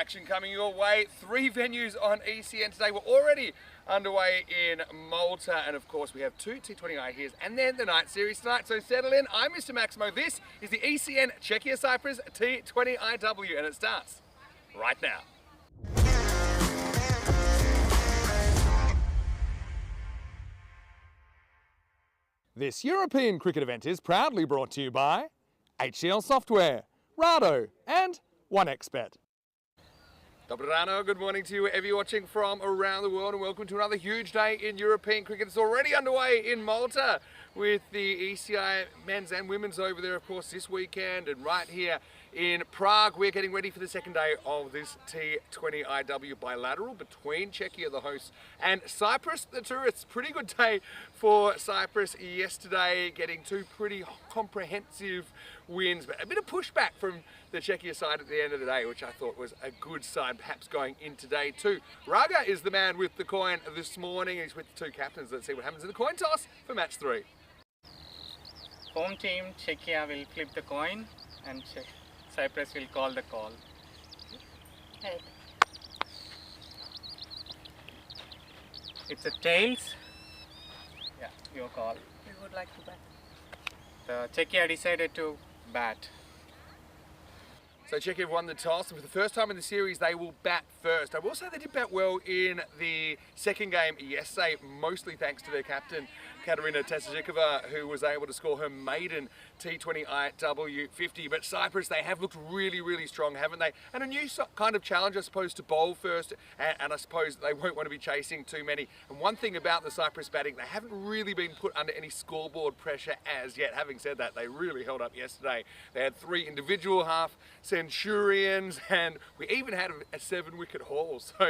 action coming your way. 3 venues on ECN today. We're already underway in Malta, and of course we have 2 T20I here and then the night series tonight. So settle in. I'm Mr. Maximo. This is the ECN Czechia-Cyprus T20IW, and it starts right now. This European cricket event is proudly brought to you by HCL Software, Rado and OneXBet. Dobro rano, good morning to you wherever you're watching from around the world, and welcome to another huge day in European cricket. It's already underway in Malta with the ECI men's and women's over there, of course, this weekend, and right here in Prague we're getting ready for the second day of this T20IW bilateral between Czechia, the hosts, and Cyprus, the tourists. Pretty good day for Cyprus yesterday, getting 2 pretty comprehensive wins, but a bit of pushback from the Czechia side at the end of the day, which I thought was a good sign, perhaps going into day 2. Raga is the man with the coin this morning. He's with the 2 captains. Let's see what happens in the coin toss for match 3. Home team Czechia will flip the coin and Cyprus will call the call. Head. It's a tails. Yeah, your call. We would like to bat. The Czechia decided to bat. So Czechia have won the toss, and for the first time in the series they will bat first. I will say they did bat well in the second game yesterday, mostly thanks to their captain Katerina Tesazikova, who was able to score her maiden T20IW 50. But Cyprus, they have looked really, really strong, haven't they? And a new kind of challenge, I suppose, to bowl first, and I suppose they won't want to be chasing too many. And one thing about the Cyprus batting, they haven't really been put under any scoreboard pressure as yet. Having said that, they really held up yesterday. They had 3 individual half centurions, and we even had a 7-wicket haul. So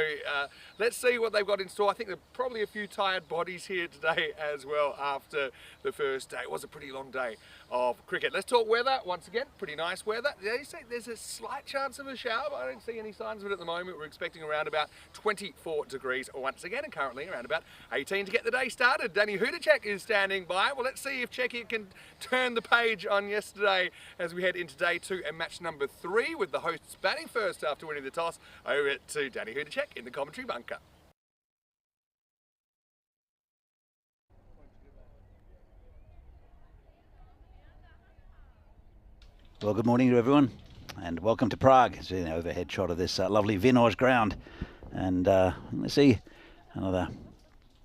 let's see what they've got in store. I think there are probably a few tired bodies here today as well after the first day. It was a pretty long day of cricket. Let's talk weather once again. Pretty nice weather. They say there's a slight chance of a shower, but I don't see any signs of it at the moment. We're expecting around about 24 degrees once again, and currently around about 18 to get the day started. Danny Hudacek is standing by. Well, let's see if Czechia can turn the page on yesterday as we head into day 2 and match number 3 with the hosts batting first after winning the toss. Over to Danny Hudacek in the commentary bunker. Well, good morning to everyone, and welcome to Prague. It's an overhead shot of this lovely Vinoř ground, and let's see another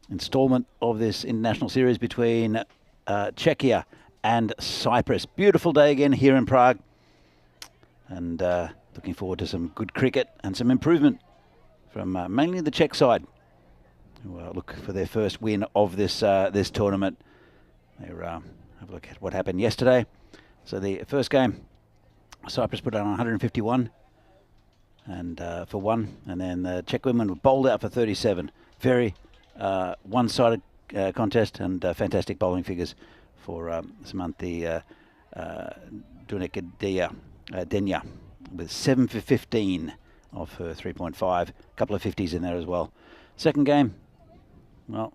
instalment of this international series between Czechia and Cyprus. Beautiful day again here in Prague, and looking forward to some good cricket and some improvement from mainly the Czech side, who look for their first win of this this tournament. Have a look at what happened yesterday. So the first game, Cyprus put on 151 and for 1, and then the Czech women were bowled out for 37. Very one-sided contest, and fantastic bowling figures for Samanthi Denya with 7 for 15 off her 3.5. A couple of 50s in there as well. Second game, well,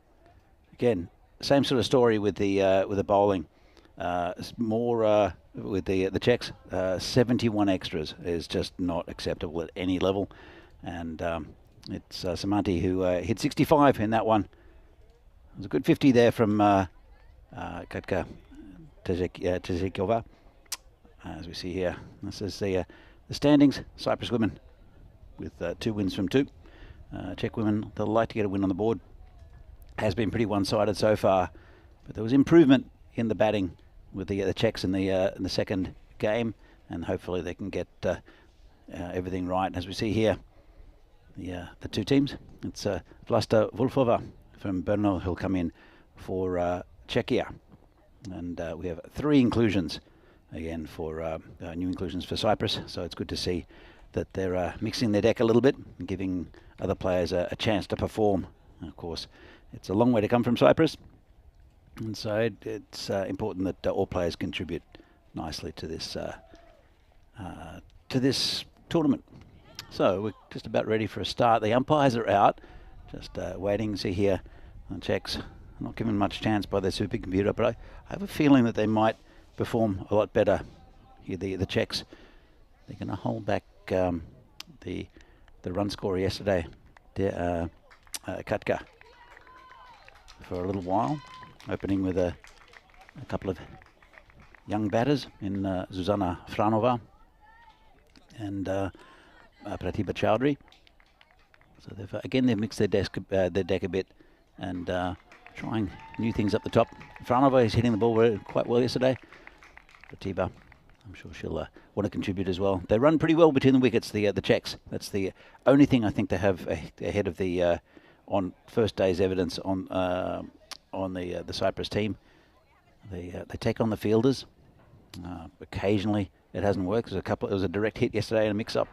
again, same sort of story with the bowling. More with the Czechs. 71 extras is just not acceptable at any level, and it's Samanthi who hit 65 in that one. It was a good 50 there from Katka Tezikova. As we see here, this is the standings. Cyprus women with 2 wins from 2. Czech women, they'll like to get a win on the board. Has been pretty one-sided so far, but there was improvement in the batting with the Czechs in the second game, and hopefully they can get everything right. As we see here, the 2 teams, it's Vlasta Wolfova from Brno who'll come in for Czechia, and we have 3 inclusions again for new inclusions for Cyprus. So it's good to see that they're mixing their deck a little bit and giving other players a chance to perform. And of course, it's a long way to come from Cyprus, and so it's important that all players contribute nicely to this tournament. So we're just about ready for a start. The umpires are out, just waiting. See here, the Czechs not given much chance by their supercomputer, but I have a feeling that they might perform a lot better here. The Czechs, they're going to hold back the the run scorer yesterday, Katka, for a little while, opening with a couple of young batters in Zuzana Franova and Pratibha Chowdhury. So they've mixed their deck a bit and trying new things up the top. Franova is hitting the ball quite well yesterday. Pratibha, I'm sure she'll want to contribute as well. They run pretty well between the wickets, the Czechs. That's the only thing I think they have ahead of the on first day's evidence on the Cyprus team. They take on the fielders. Occasionally it hasn't worked. It was a direct hit yesterday and a mix-up.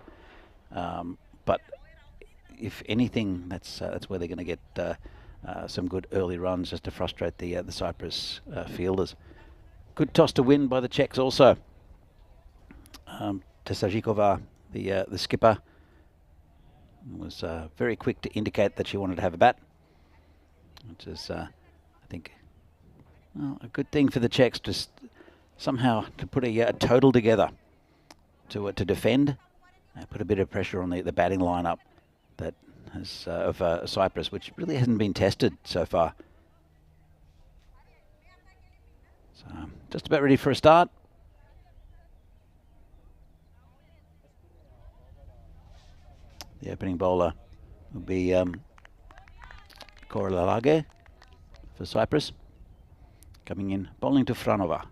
But if anything, that's where they're going to get some good early runs just to frustrate the Cyprus fielders. Good toss to win by the Czechs also. Tesajikova, the skipper, was very quick to indicate that she wanted to have a bat, which is, I think, a good thing for the Czechs, just somehow to put a total together to defend, put a bit of pressure on the batting lineup that has of Cyprus, which really hasn't been tested so far. So just about ready for a start. The opening bowler will be Korolalage for Cyprus, coming in bowling to Franova,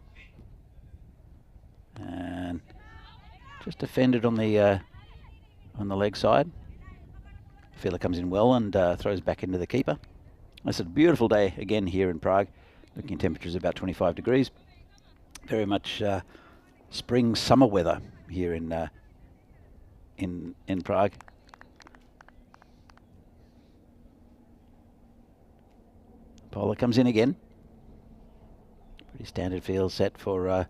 and just defended on the leg side. Fielder comes in well and throws back into the keeper. It's a beautiful day again here in Prague. Looking at temperatures about 25 degrees. Very much spring summer weather here in Prague. Bowler comes in again. Pretty standard field set for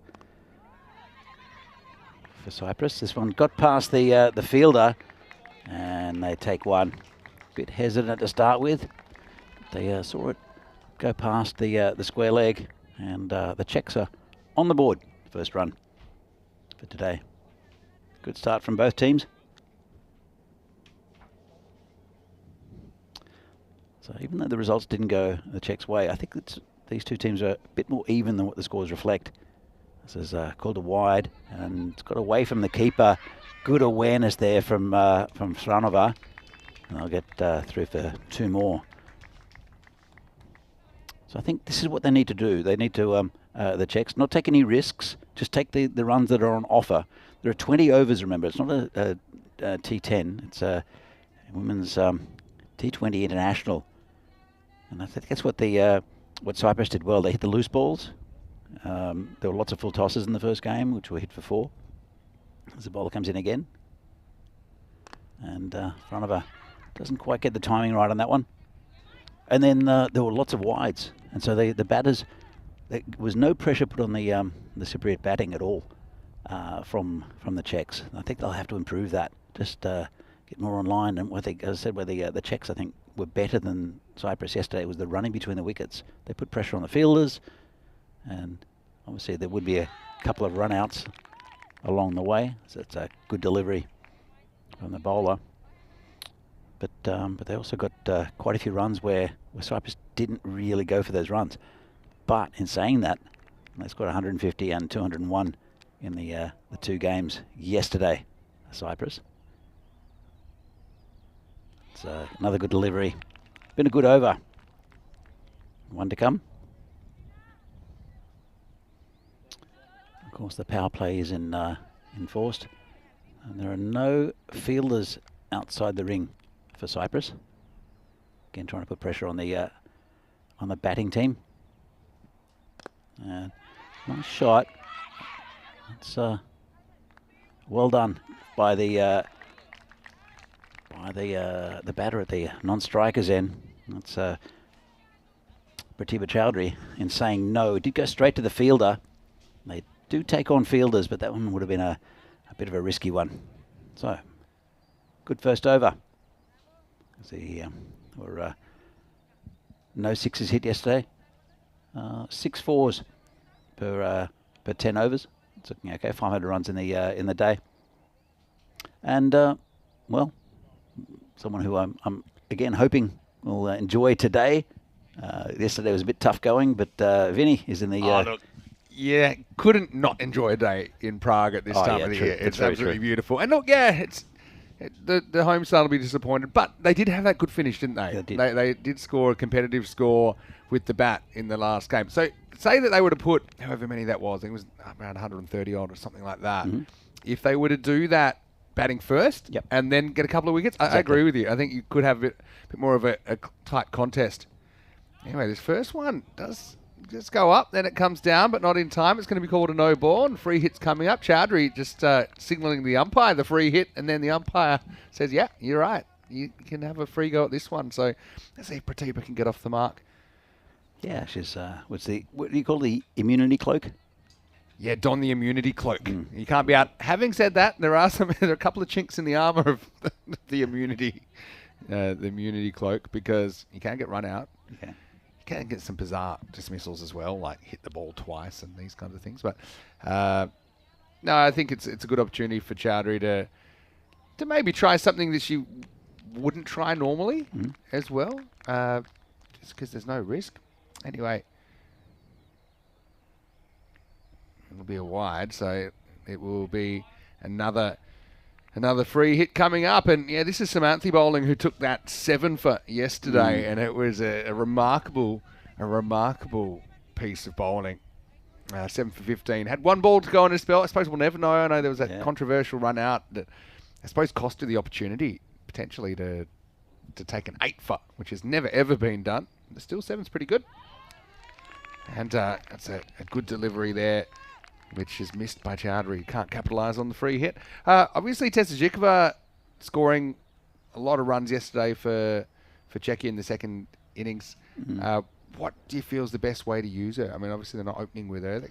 Cyprus. This one got past the fielder, and they take one. Bit hesitant to start with. They saw it go past the square leg, and the Czechs are on the board. First run for today. Good start from both teams. So even though the results didn't go the Czechs' way, I think these two teams are a bit more even than what the scores reflect. This is called a wide, and it's got away from the keeper. Good awareness there from Franova, and they'll get through for two more. So I think this is what they need to do. They need to, the Czechs, not take any risks, just take the runs that are on offer. There are 20 overs, remember. It's not a T10. It's a women's T20 international. And I think that's what what Cyprus did well. They hit the loose balls. There were lots of full tosses in the first game, which were hit for 4. As the bowler comes in again. And Franova doesn't quite get the timing right on that one. And then there were lots of wides. And so the batters, there was no pressure put on the Cypriot batting at all from the Czechs. I think they'll have to improve that. Just get more online. And as I said, where the Czechs, I think, were better than Cyprus yesterday was the running between the wickets. They put pressure on the fielders, and obviously there would be a couple of run-outs along the way. So it's a good delivery from the bowler. But they also got quite a few runs where Cyprus didn't really go for those runs. But in saying that, they scored 150 and 201 in the 2 games yesterday, Cyprus. So another good delivery. Been a good over. One to come. Of course, the power play is enforced, and there are no fielders outside the ring for Cyprus. Again, trying to put pressure on the batting team. Nice shot. It's well done by the batter at the non-strikers end. That's Pratibha Chowdhury in saying no. It did go straight to the fielder. They do take on fielders, but that one would have been a bit of a risky one. So, good first over. No 6s hit yesterday. 6 4s per 10 overs. It's looking okay. 500 runs in the day. And well, someone who I'm again hoping will enjoy today. Yesterday was a bit tough going, but Vinny is in the... look, yeah, couldn't not enjoy a day in Prague at this time of the year. It's absolutely beautiful. And look, the home side will be disappointed, but they did have that good finish, didn't they? They did score a competitive score with the bat in the last game. So say that they would have put however many that was, I think it was around 130 odd or something like that. Mm-hmm. If they were to do that batting first and then get a couple of wickets, I agree with you. I think you could have a bit more of a tight contest. Anyway, this first one does just go up, then it comes down, but not in time. It's going to be called a no ball, and free hit's coming up. Chowdhury just signalling the umpire the free hit, and then the umpire says, yeah, you're right. You can have a free go at this one. So let's see if Pratibha can get off the mark. Yeah, she's, what do you call the immunity cloak? Yeah, don the immunity cloak. You can't be out. Having said that, there are a couple of chinks in the armour of the immunity cloak, because you can get run out. Okay. Can get some bizarre dismissals as well, like hit the ball twice and these kinds of things. But no, I think it's a good opportunity for Chowdhury to maybe try something that she wouldn't try normally as well, just because there's no risk. Anyway, it'll be a wide, so it will be another free hit coming up. And yeah, this is Samanthi bowling, who took that 7 for yesterday, and it was a remarkable piece of bowling. 7 for 15. Had one ball to go on his spell. I suppose we'll never know. I know there was that controversial run out that I suppose cost her the opportunity potentially to take an 8 for, which has never ever been done. But still, 7's pretty good. And that's a good delivery there, which is missed by Chowdhury. Can't capitalise on the free hit. Obviously, Tezajikova scoring a lot of runs yesterday for Czechia in the second innings. What do you feel is the best way to use her? I mean, obviously, they're not opening with her.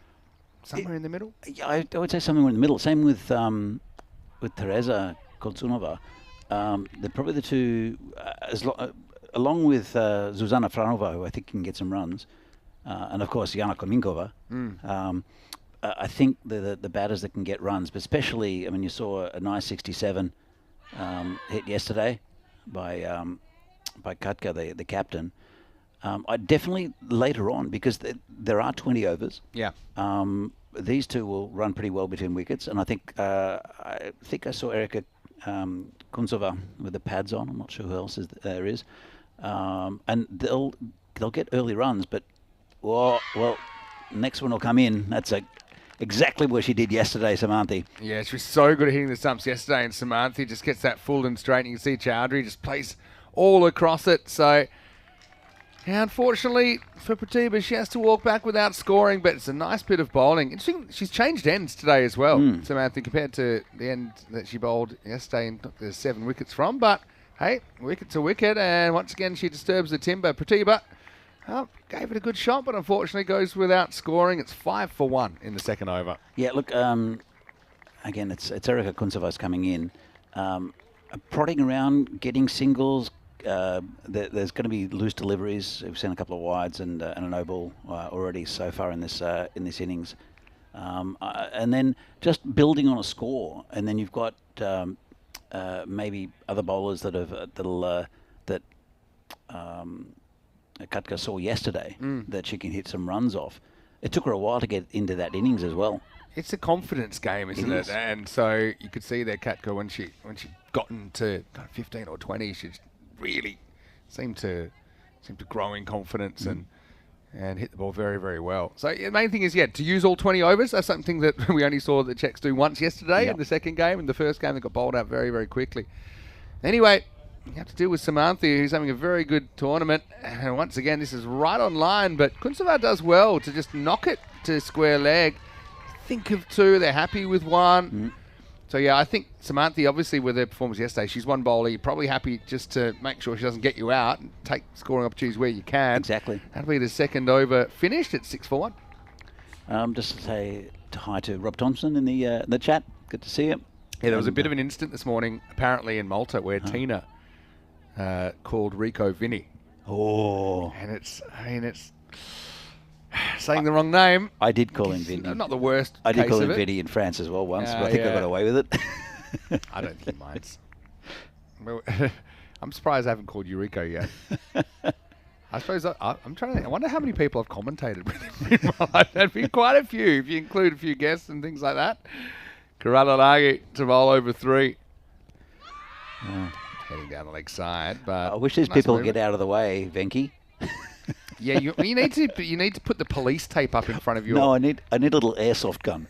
Somewhere in the middle? Yeah, I would say somewhere in the middle. Same with Teresa Kolzunova. They're probably the two, along with Zuzana Franova, who I think can get some runs, and, of course, Yana Kominkova. I think the batters that can get runs, but especially, I mean, you saw a nice 67 hit yesterday by Katka, the captain. I definitely later on, because there are 20 overs. Yeah. These two will run pretty well between wickets, and I think I saw Erika Kuntsova with the pads on. I'm not sure who else there is, and they'll get early runs, but well, next one will come in. That's exactly what she did yesterday, Samanthi. Yeah, she was so good at hitting the stumps yesterday, and Samanthi just gets that full and straight. And you can see Chowdhury just plays all across it. So, yeah, unfortunately for Pratibha, she has to walk back without scoring, but it's a nice bit of bowling. Interesting, she's changed ends today as well, Samanthi, compared to the end that she bowled yesterday and took the 7 wickets from. But, hey, wicket to wicket, and once again she disturbs the timber. Pratibha gave it a good shot, but unfortunately goes without scoring. It's 5 for 1 in the second over. Yeah, look, again, it's Erika Kuntsova's coming in. Prodding around, getting singles. There's going to be loose deliveries. We've seen a couple of wides and a no ball already so far in this innings. And then just building on a score. And then you've got maybe other bowlers that Katka saw yesterday that she can hit some runs off. It took her a while to get into that innings as well. It's a confidence game, isn't it? And so you could see there, Katka, when she got into kind of 15 or 20, she really seemed to grow in confidence and hit the ball very, very well. So the main thing is, to use all 20 overs. That's something that we only saw the Czechs do once yesterday in the second game. In the first game, they got bowled out very, very quickly. Anyway, you have to deal with Samanthi, who's having a very good tournament. And once again, this is right on line, but Kuntsova does well to just knock it to square leg. Think of 2, they're happy with 1. So, yeah, I think Samanthi, obviously, with her performance yesterday, she's one bowler. You're probably happy just to make sure she doesn't get you out and take scoring opportunities where you can. Exactly. That'll be the second over finished at 6 for 1. Just to say hi to Rob Thompson in the chat. Good to see you. Yeah, there was a bit of an incident this morning, apparently in Malta, where Tina called Rico Vinny. Oh. And it's saying the wrong name. I did call him Vinny. Not the worst. I did call him Vinny in France as well once, but I think I got away with it. I don't think he minds. I'm surprised I haven't called Eureka yet. I suppose I'm trying to think. I wonder how many people have commentated with him. That'd be quite a few if you include a few guests and things like that. Karalalagi to bowl over 3. Heading down the leg side, but I wish these people would get out of the way, Venky. Yeah, you need to put the police tape up in front of your. No, I need a little airsoft gun.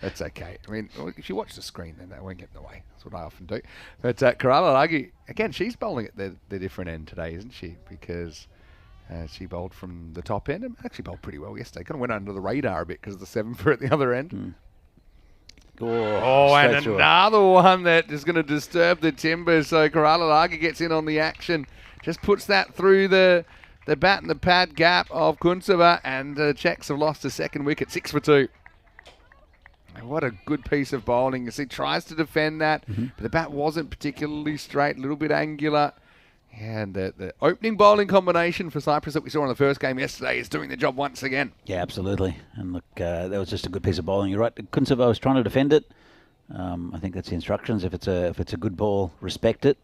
That's okay. I mean, if you watch the screen, then that won't get in the way. That's what I often do. But Karalalagi, again, she's bowling at the different end today, isn't she? Because she bowled from the top end and actually bowled pretty well yesterday. Kind of went under the radar a bit because of the 7 at the other end. And another one that is going to disturb the timbers. So Karalalagi gets in on the action. Just puts that through the bat and the pad gap of Kunsava, and the Czechs have lost a second wicket, 6 for 2. And what a good piece of bowling. You see, tries to defend that, but the bat wasn't particularly straight, a little bit angular. And the opening bowling combination for Cyprus that we saw in the first game yesterday is doing the job once again. Yeah, absolutely. And look, that was just a good piece of bowling. You're right. Kunsava was trying to defend it. I think that's the instructions. If it's a good ball, respect it.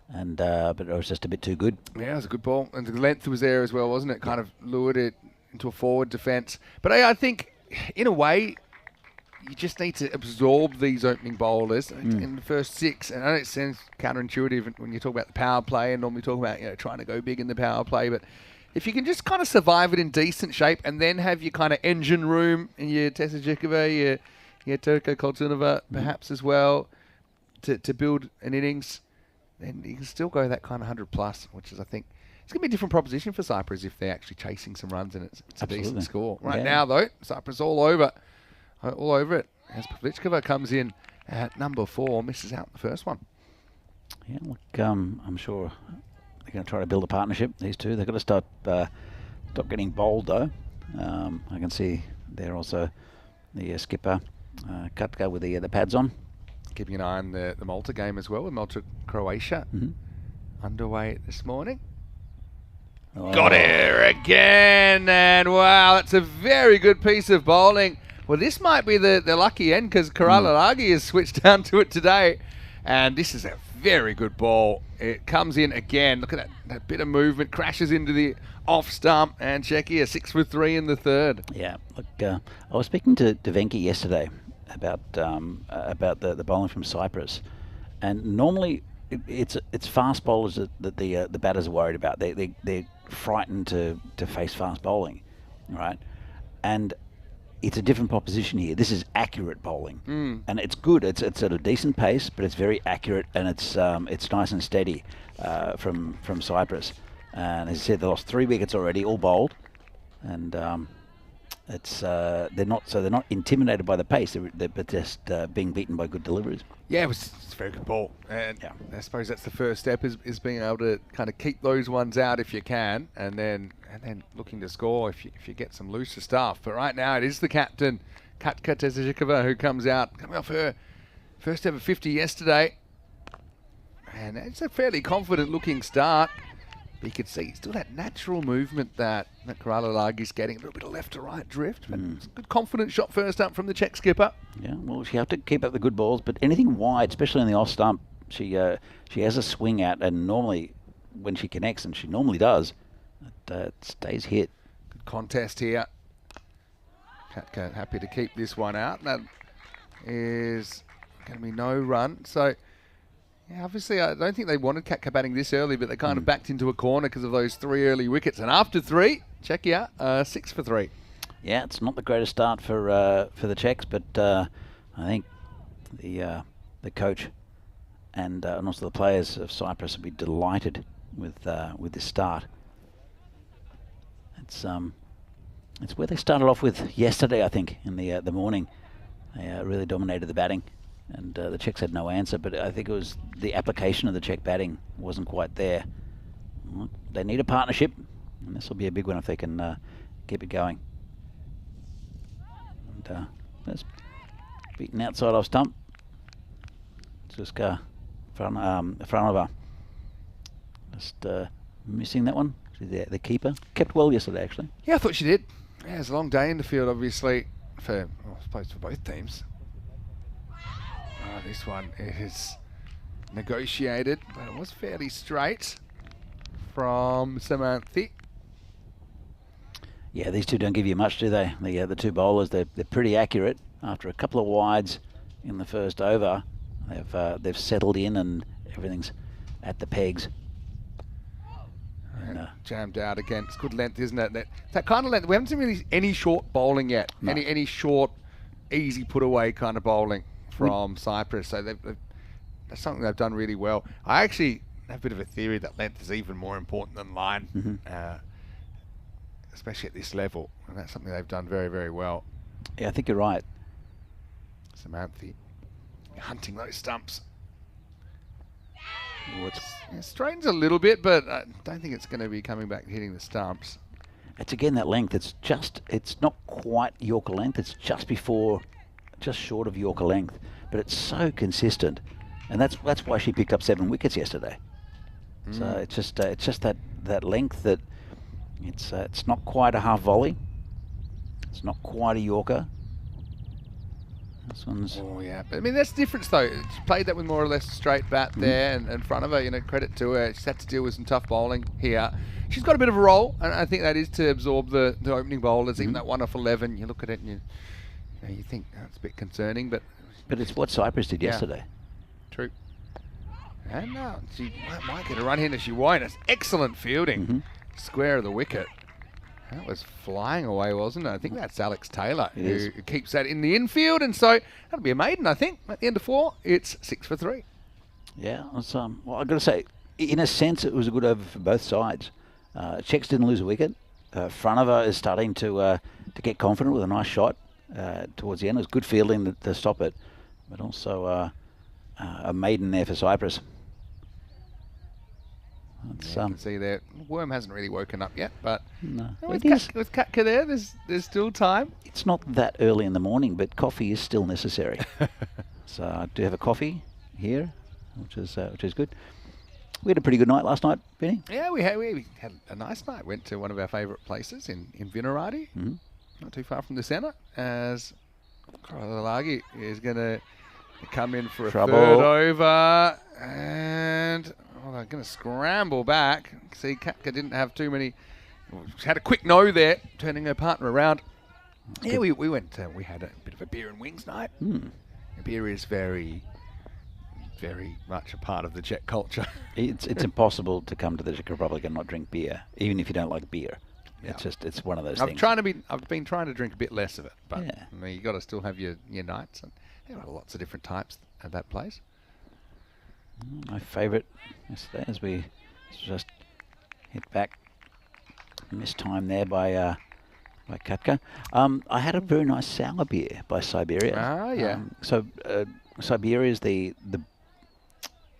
And but it was just a bit too good. Yeah, it was a good ball, and the length was there as well, wasn't it? Kind of lured it into a forward defence. But I think, in a way, you just need to absorb these opening bowlers in the first 6. And I know it sounds counterintuitive when you talk about the power play, and normally talk about trying to go big in the power play. But if you can just kind of survive it in decent shape, and then have your kind of engine room in your T20IW, your Turko Koltunova perhaps as well, to build an innings. Then you can still go that kind of 100 plus, which is, I think, it's going to be a different proposition for Cyprus if they're actually chasing some runs and it's a decent score. Right now, though, Cyprus all over it. As Pavlichkova comes in at number 4, misses out the first one. Yeah, look, I'm sure they're going to try to build a partnership, these two. They've got to stop getting bowled, though. I can see there also the skipper, Katka, with the pads on. Keeping an eye on the Malta game as well, with Malta Croatia underway this morning. Got her again, and wow, that's a very good piece of bowling. Well, this might be the lucky end because Karalalagi has switched down to it today, and this is a very good ball. It comes in again. Look at that bit of movement, crashes into the off stump, and Czechia 6 for 3 in the third. Yeah, look, I was speaking to Venky yesterday about the bowling from Cyprus, and normally it's fast bowlers that the batters are worried about. They're frightened to face fast bowling, right? And it's a different proposition here. This is accurate bowling, and it's good. It's at a decent pace, but it's very accurate, and it's nice and steady from Cyprus. And as I said, they lost 3 wickets already, all bowled, and they're not intimidated by the pace. They're just being beaten by good deliveries. Yeah, it's a very good ball, and I suppose that's the first step is being able to kind of keep those ones out if you can, and then looking to score if you get some looser stuff. But right now it is the captain, Katka Tezhikova, who comes out, coming off her first ever 50 yesterday, and it's a fairly confident looking start. But you could see still that natural movement that Karalalagi is getting, a little bit of left to right drift. But it's a good confident shot first up from the Czech skipper. Yeah, well, she have to keep up the good balls, but anything wide, especially in the off stump, she has a swing at, and normally when she connects, and she normally does, it stays hit. Good contest here. Katka happy to keep this one out. That is going to be no run. So, yeah, obviously, I don't think they wanted Katka batting this early, but they kind of backed into a corner because of those 3 early wickets. And after 3, Czechia 6 for 3. Yeah, it's not the greatest start for the Czechs, but I think the coach and also the players of Cyprus will be delighted with this start. It's where they started off with yesterday, I think, in the morning. They really dominated the batting. And the Czechs had no answer, but I think it was the application of the Czech batting wasn't quite there. Well, they need a partnership, and this will be a big one if they can keep it going. And that's beaten outside off stump. Zuzka Franova. Just missing that one. The keeper kept well yesterday, actually. Yeah, I thought she did. Yeah, it was a long day in the field, obviously, I suppose for both teams. This one is negotiated, but it was fairly straight from Samanthi. Yeah, these two don't give you much, do they? The two bowlers, they're pretty accurate. After a couple of wides in the first over, they've settled in and everything's at the pegs. And, jammed out again. It's good length, isn't it? That kind of length. We haven't seen really any short bowling yet. No. Any short, easy put away kind of bowling from Cyprus. So that's something they've done really well. I actually have a bit of a theory that length is even more important than line, especially at this level. And that's something they've done very, very well. Yeah, I think you're right. Samanthi hunting those stumps. It's Straightens a little bit, but I don't think it's going to be coming back and hitting the stumps. again that length. It's not quite Yorker length. It's just short of Yorker length, but it's so consistent, and that's why she picked up 7 wickets yesterday. So it's just that length that it's not quite a half volley. It's not quite a Yorker. This one's... Oh, yeah. But, I mean, that's the difference, though. She played that with more or less a straight bat there and in front of her. You know, credit to her. She's had to deal with some tough bowling here. She's got a bit of a role, and I think that is to absorb the opening bowlers. Even that 1 off 11, you look at it and you think that's a bit concerning. But it's what Cyprus did yesterday. True. And now she might get a run here if she won't. It's excellent fielding. Square of the wicket. That was flying away, wasn't it? I think that's Alex Taylor who keeps that in the infield, and so that'll be a maiden, I think. At the end of 4, it's 6 for 3. Yeah, it's, well, I've got to say, in a sense, it was a good over for both sides. Czechs didn't lose a wicket. Front of her is starting to get confident with a nice shot towards the end. It was good fielding to stop it, but also a maiden there for Cyprus. You can see there, Worm hasn't really woken up yet, but no. with Katka there, there's still time. It's not that early in the morning, but coffee is still necessary. So I do have a coffee here, which is good. We had a pretty good night last night, Benny. Yeah, we had a nice night. Went to one of our favourite places in Vinarati, not too far from the centre, as Korolagi is going to come in for a third over, and they're going to scramble back. See, Katka didn't have too many. She had a quick no there, turning her partner around. Yeah, we went. We had a bit of a beer and wings night. Beer is very, very much a part of the Czech culture. It's impossible to come to the Czech Republic and not drink beer, even if you don't like beer. Yeah. It's one of those things. I've been trying to drink a bit less of it, but I mean, you got to still have your nights, and there are lots of different types at that place. My favourite yesterday, as we just hit back, missed time there by Katka. I had a very nice sour beer by Siberia. Ah, yeah. So Siberia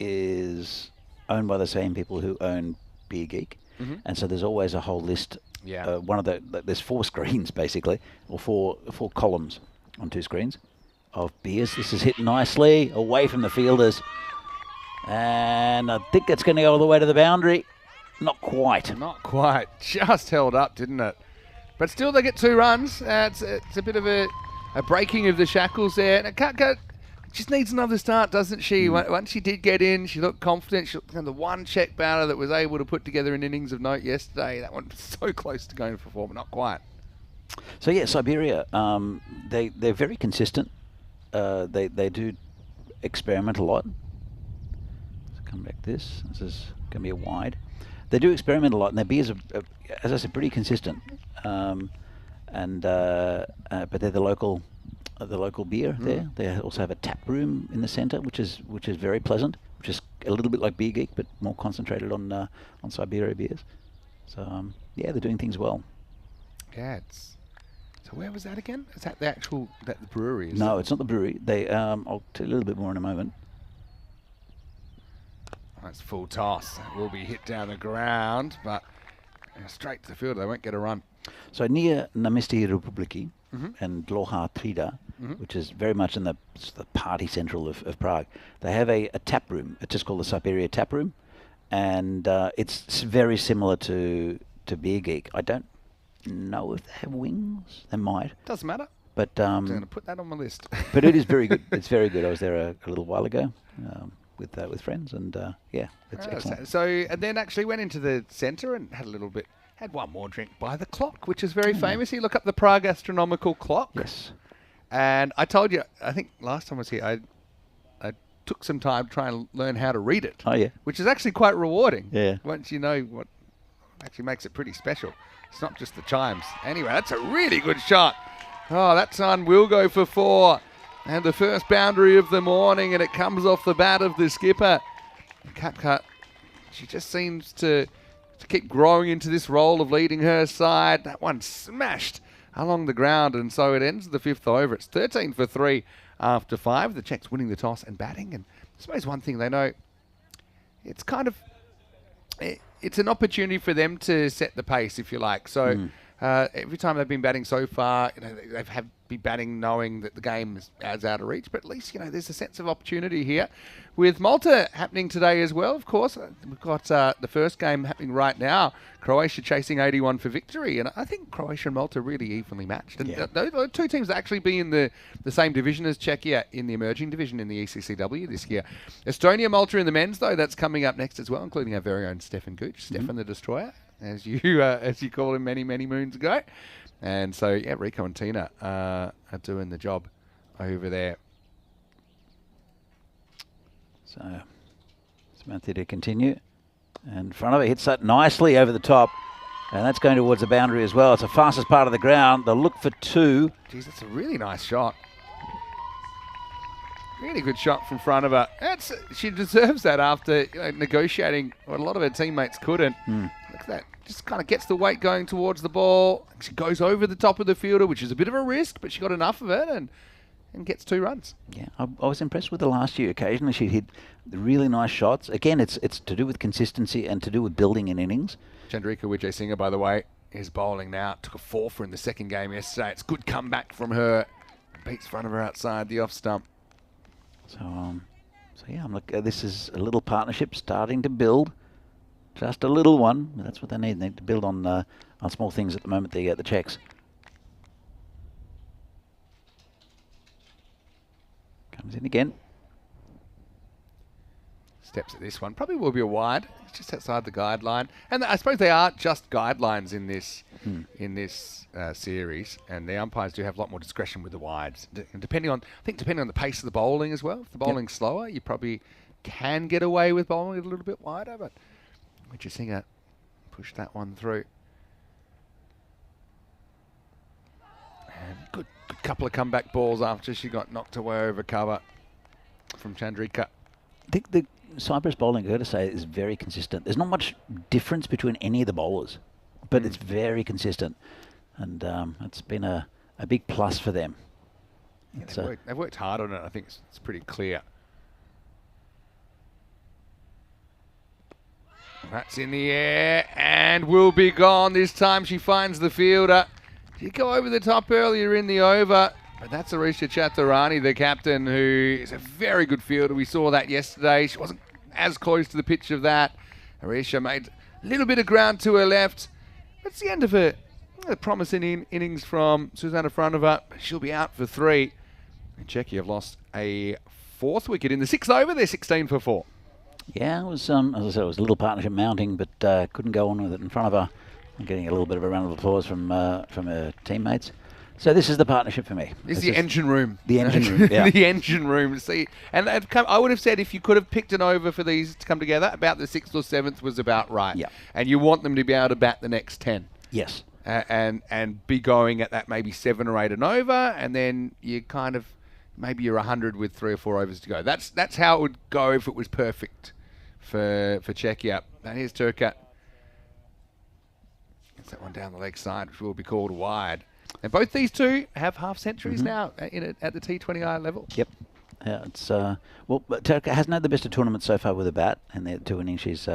is owned by the same people who own Beer Geek, and so there's always a whole list. Yeah. There's 4 screens basically, or four columns on 2 screens of beers. This is hit nicely away from the fielders. And I think it's going to go all the way to the boundary. Not quite. Not quite. Just held up, didn't it? But still, they get 2 runs. It's a bit of a breaking of the shackles there. And Katka just needs another start, doesn't she? Once she did get in, she looked confident. She looked the one Czech batter that was able to put together an innings of note yesterday. That one was so close to going for 4, but not quite. So, yeah, Siberia, they're very consistent. They do experiment a lot. Come back this is going to be a wide. They do experiment a lot, and their beers are, as I said, pretty consistent. But they're the local beer there. They also have a tap room in the centre, which is very pleasant, which is a little bit like Beer Geek, but more concentrated on Siberia beers. So they're doing things well. Yeah. So where was that again? Is that the brewery? No, it's not the brewery. I'll tell you a little bit more in a moment. That's full toss. It will be hit down the ground, but straight to the field. They won't get a run. So near Namisti Republiki and Dlouhá Třída, which is very much in the party central of Prague, they have a tap room. It's just called the Siberia Tap Room, and it's very similar to Beer Geek. I don't know if they have wings. They might. Doesn't matter. But I'm going to put that on my list. But it is very good. It's very good. I was there a little while ago. with friends, and yeah, it's excellent. So and then actually went into the centre and had one more drink by the clock, which is very famous. You look up the Prague astronomical clock. Yes. And I told you, I think last time I was here, I took some time to try and learn how to read it. Oh yeah. Which is actually quite rewarding. Yeah. Once you know what actually makes it pretty special. It's not just the chimes. Anyway, that's a really good shot. Oh, that son will go for 4. And the first boundary of the morning, and it comes off the bat of the skipper. Kapka, she just seems to keep growing into this role of leading her side. That one smashed along the ground, and so it ends the 5th over. It's 13 for 3 after 5. The Czechs winning the toss and batting. And I suppose one thing they know, it's kind of... It's an opportunity for them to set the pace, if you like. So every time they've been batting so far, they've been batting knowing that the game is out of reach. But at least, there's a sense of opportunity here. With Malta happening today as well, of course. We've got the first game happening right now. Croatia chasing 81 for victory. And I think Croatia and Malta really evenly matched. And those two teams actually be in the same division as Czechia in the emerging division in the ECCW this year. Estonia, Malta in the men's, though, that's coming up next as well, including our very own Stefan Gooch, Stefan the Destroyer, as you called him many, many moons ago. And so, yeah, Rico and Tina are doing the job over there. So, Samantha to continue. And front of it hits that nicely over the top. And that's going towards the boundary as well. It's the fastest part of the ground. They'll look for 2. Geez, that's a really nice shot. Really good shot from front of her. She deserves that after negotiating what a lot of her teammates couldn't. Look at that. Just kind of gets the weight going towards the ball. She goes over the top of the fielder, which is a bit of a risk, but she got enough of it and gets 2 runs. Yeah, I was impressed with her last year. Occasionally she'd hit really nice shots. Again, it's to do with consistency and to do with building in innings. Chandrika Vijay Singh, by the way, is bowling now. Took a 4-for in the second game yesterday. It's good comeback from her. Beats front of her outside the off stump. So yeah, I'm looking. This is a little partnership starting to build. Just a little one. That's what they need. They need to build on small things at the moment. They get the Czechs. Comes in again. Steps at this one. Probably will be a wide. It's just outside the guideline. And I suppose they are just guidelines in this series. And the umpires do have a lot more discretion with the wides. Depending on the pace of the bowling as well. If the bowling's slower, you probably can get away with bowling a little bit wider. But Vijay Singh pushed that one through. And good couple of comeback balls after she got knocked away over cover from Chandrika. I think the Cyprus bowling, I got to say, is very consistent. There's not much difference between any of the bowlers, but it's very consistent. And it's been a big plus for them. Yeah, they've worked hard on it. I think it's pretty clear. That's in the air and will be gone. This time she finds the fielder. She go over the top earlier in the over, but that's Arisha Chaturani, the captain, who is a very good fielder. We saw that yesterday. She wasn't as close to the pitch of that. Arisha made a little bit of ground to her left. That's the end of a promising innings from Susanna Frantova. She'll be out for 3. And Czechia have lost a 4th wicket in the 6th over. They're 16 for 4. Yeah, it was, as I said, it was a little partnership mounting, but couldn't go on with it in front of her. And getting a little bit of a round of applause from her teammates. So this is the partnership for me. This is the engine room. The engine room, yeah. The engine room. See, and I would have said if you could have picked an over for these to come together, about the 6th or 7th was about right. Yeah. And you want them to be able to bat the next 10. Yes. And be going at that maybe 7 or 8 and over, and then you kind of maybe you're 100 with 3 or 4 overs to go. That's how it would go if it was perfect for Czechia. And here's Turka. Gets that one down the leg side, which will be called wide. And both these two have half centuries now at the T20I level. Yep. Yeah, it's well, Turka hasn't had the best of tournaments so far with a bat, and the 2 innings she's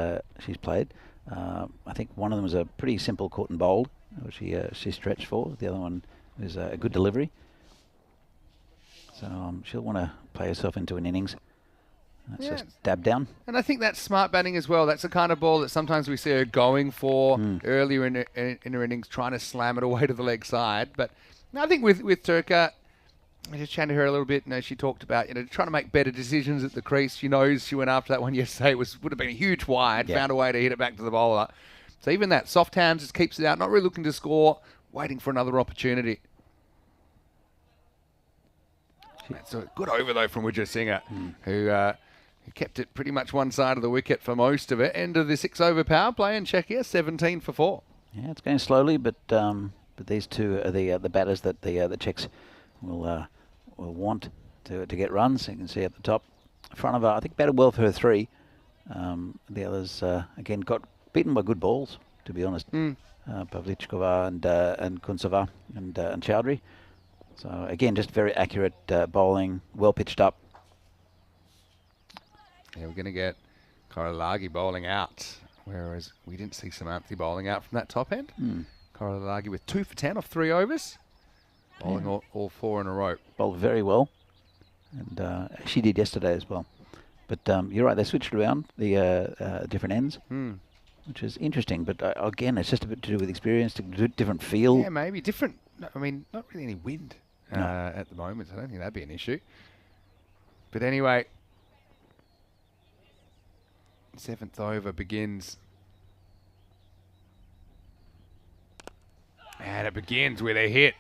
played. I think one of them was a pretty simple caught and bowled, which she stretched for. The other one was a good delivery. So she'll want to play herself into an innings. That's just dab down. And I think that's smart batting as well. That's the kind of ball that sometimes we see her going for earlier in her innings, trying to slam it away to the leg side. But I think with Turka, I just chatted to her a little bit. She talked about trying to make better decisions at the crease. She knows she went after that one yesterday. Would have been a huge wide. Yeah. Found a way to hit it back to the bowler. So even that soft hands just keeps it out. Not really looking to score. Waiting for another opportunity. That's a good over though from Widja Singer, who kept it pretty much one side of the wicket for most of it. End of the 6-over power play in Czechia, 17 for 4. Yeah, it's going slowly, but these two are the batters that the Czechs will want to get runs. You can see at the top, front of her, I think batted well for her 3. The others again got beaten by good balls, to be honest. Pavlichkova and Kuntseva and Chowdhury. So again, just very accurate bowling, well pitched up. Yeah, we're going to get Korolagi bowling out, whereas we didn't see Samanthi bowling out from that top end. Korolagi with 2 for 10 off 3 overs, bowling all 4 in a row. Bowled very well, and she did yesterday as well. But you're right, they switched around the different ends, which is interesting. But again, it's just a bit to do with experience, to do different feel. Yeah, maybe different. I mean, not really any wind at the moment, so I don't think that'd be an issue. But anyway, 7th over begins. And it begins with a hit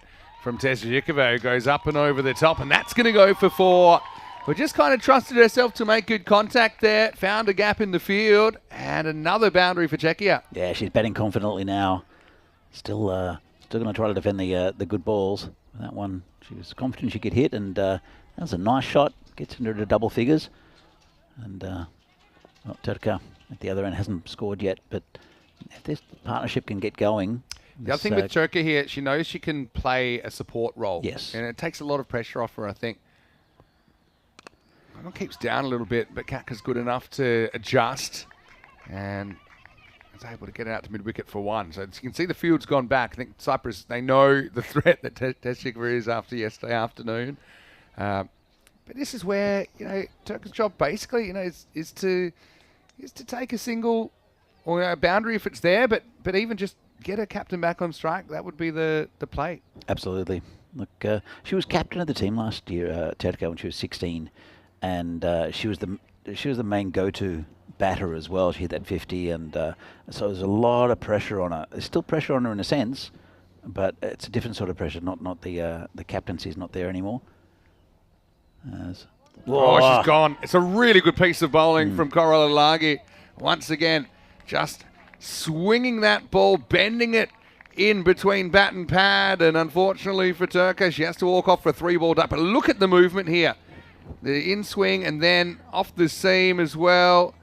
from Tezhikova, who goes up and over the top, and that's going to go for 4. We just kind of trusted herself to make good contact there, found a gap in the field, and another boundary for Czechia. Yeah, she's batting confidently now. Still going to try to defend the good balls. That one, she was confident she could hit, and that was a nice shot. Gets into the double figures. And Turka at the other end hasn't scored yet, but if this partnership can get going... The other thing with Turka here, she knows she can play a support role. Yes. And it takes a lot of pressure off her, I think. It keeps down a little bit, but Katka's good enough to adjust and is able to get it out to mid-wicket for 1. So you can see the field's gone back. I think Cyprus, they know the threat that Tezhikova is after yesterday afternoon. But this is where, Turka's job basically, is to take a single or a boundary if it's there, but even just get a captain back on strike. That would be the play. Absolutely. Look, she was captain of the team last year, Turka, when she was 16. And she was the main go-to batter as well. She hit that 50, and so there's a lot of pressure on her. There's still pressure on her in a sense, but it's a different sort of pressure. Not the captaincy's not there anymore. She's gone. It's a really good piece of bowling from Korolagi. Once again, just swinging that ball, bending it in between bat and pad, and unfortunately for Turka, she has to walk off for a 3-ball duck. But look at the movement here. The in-swing and then off the seam as well.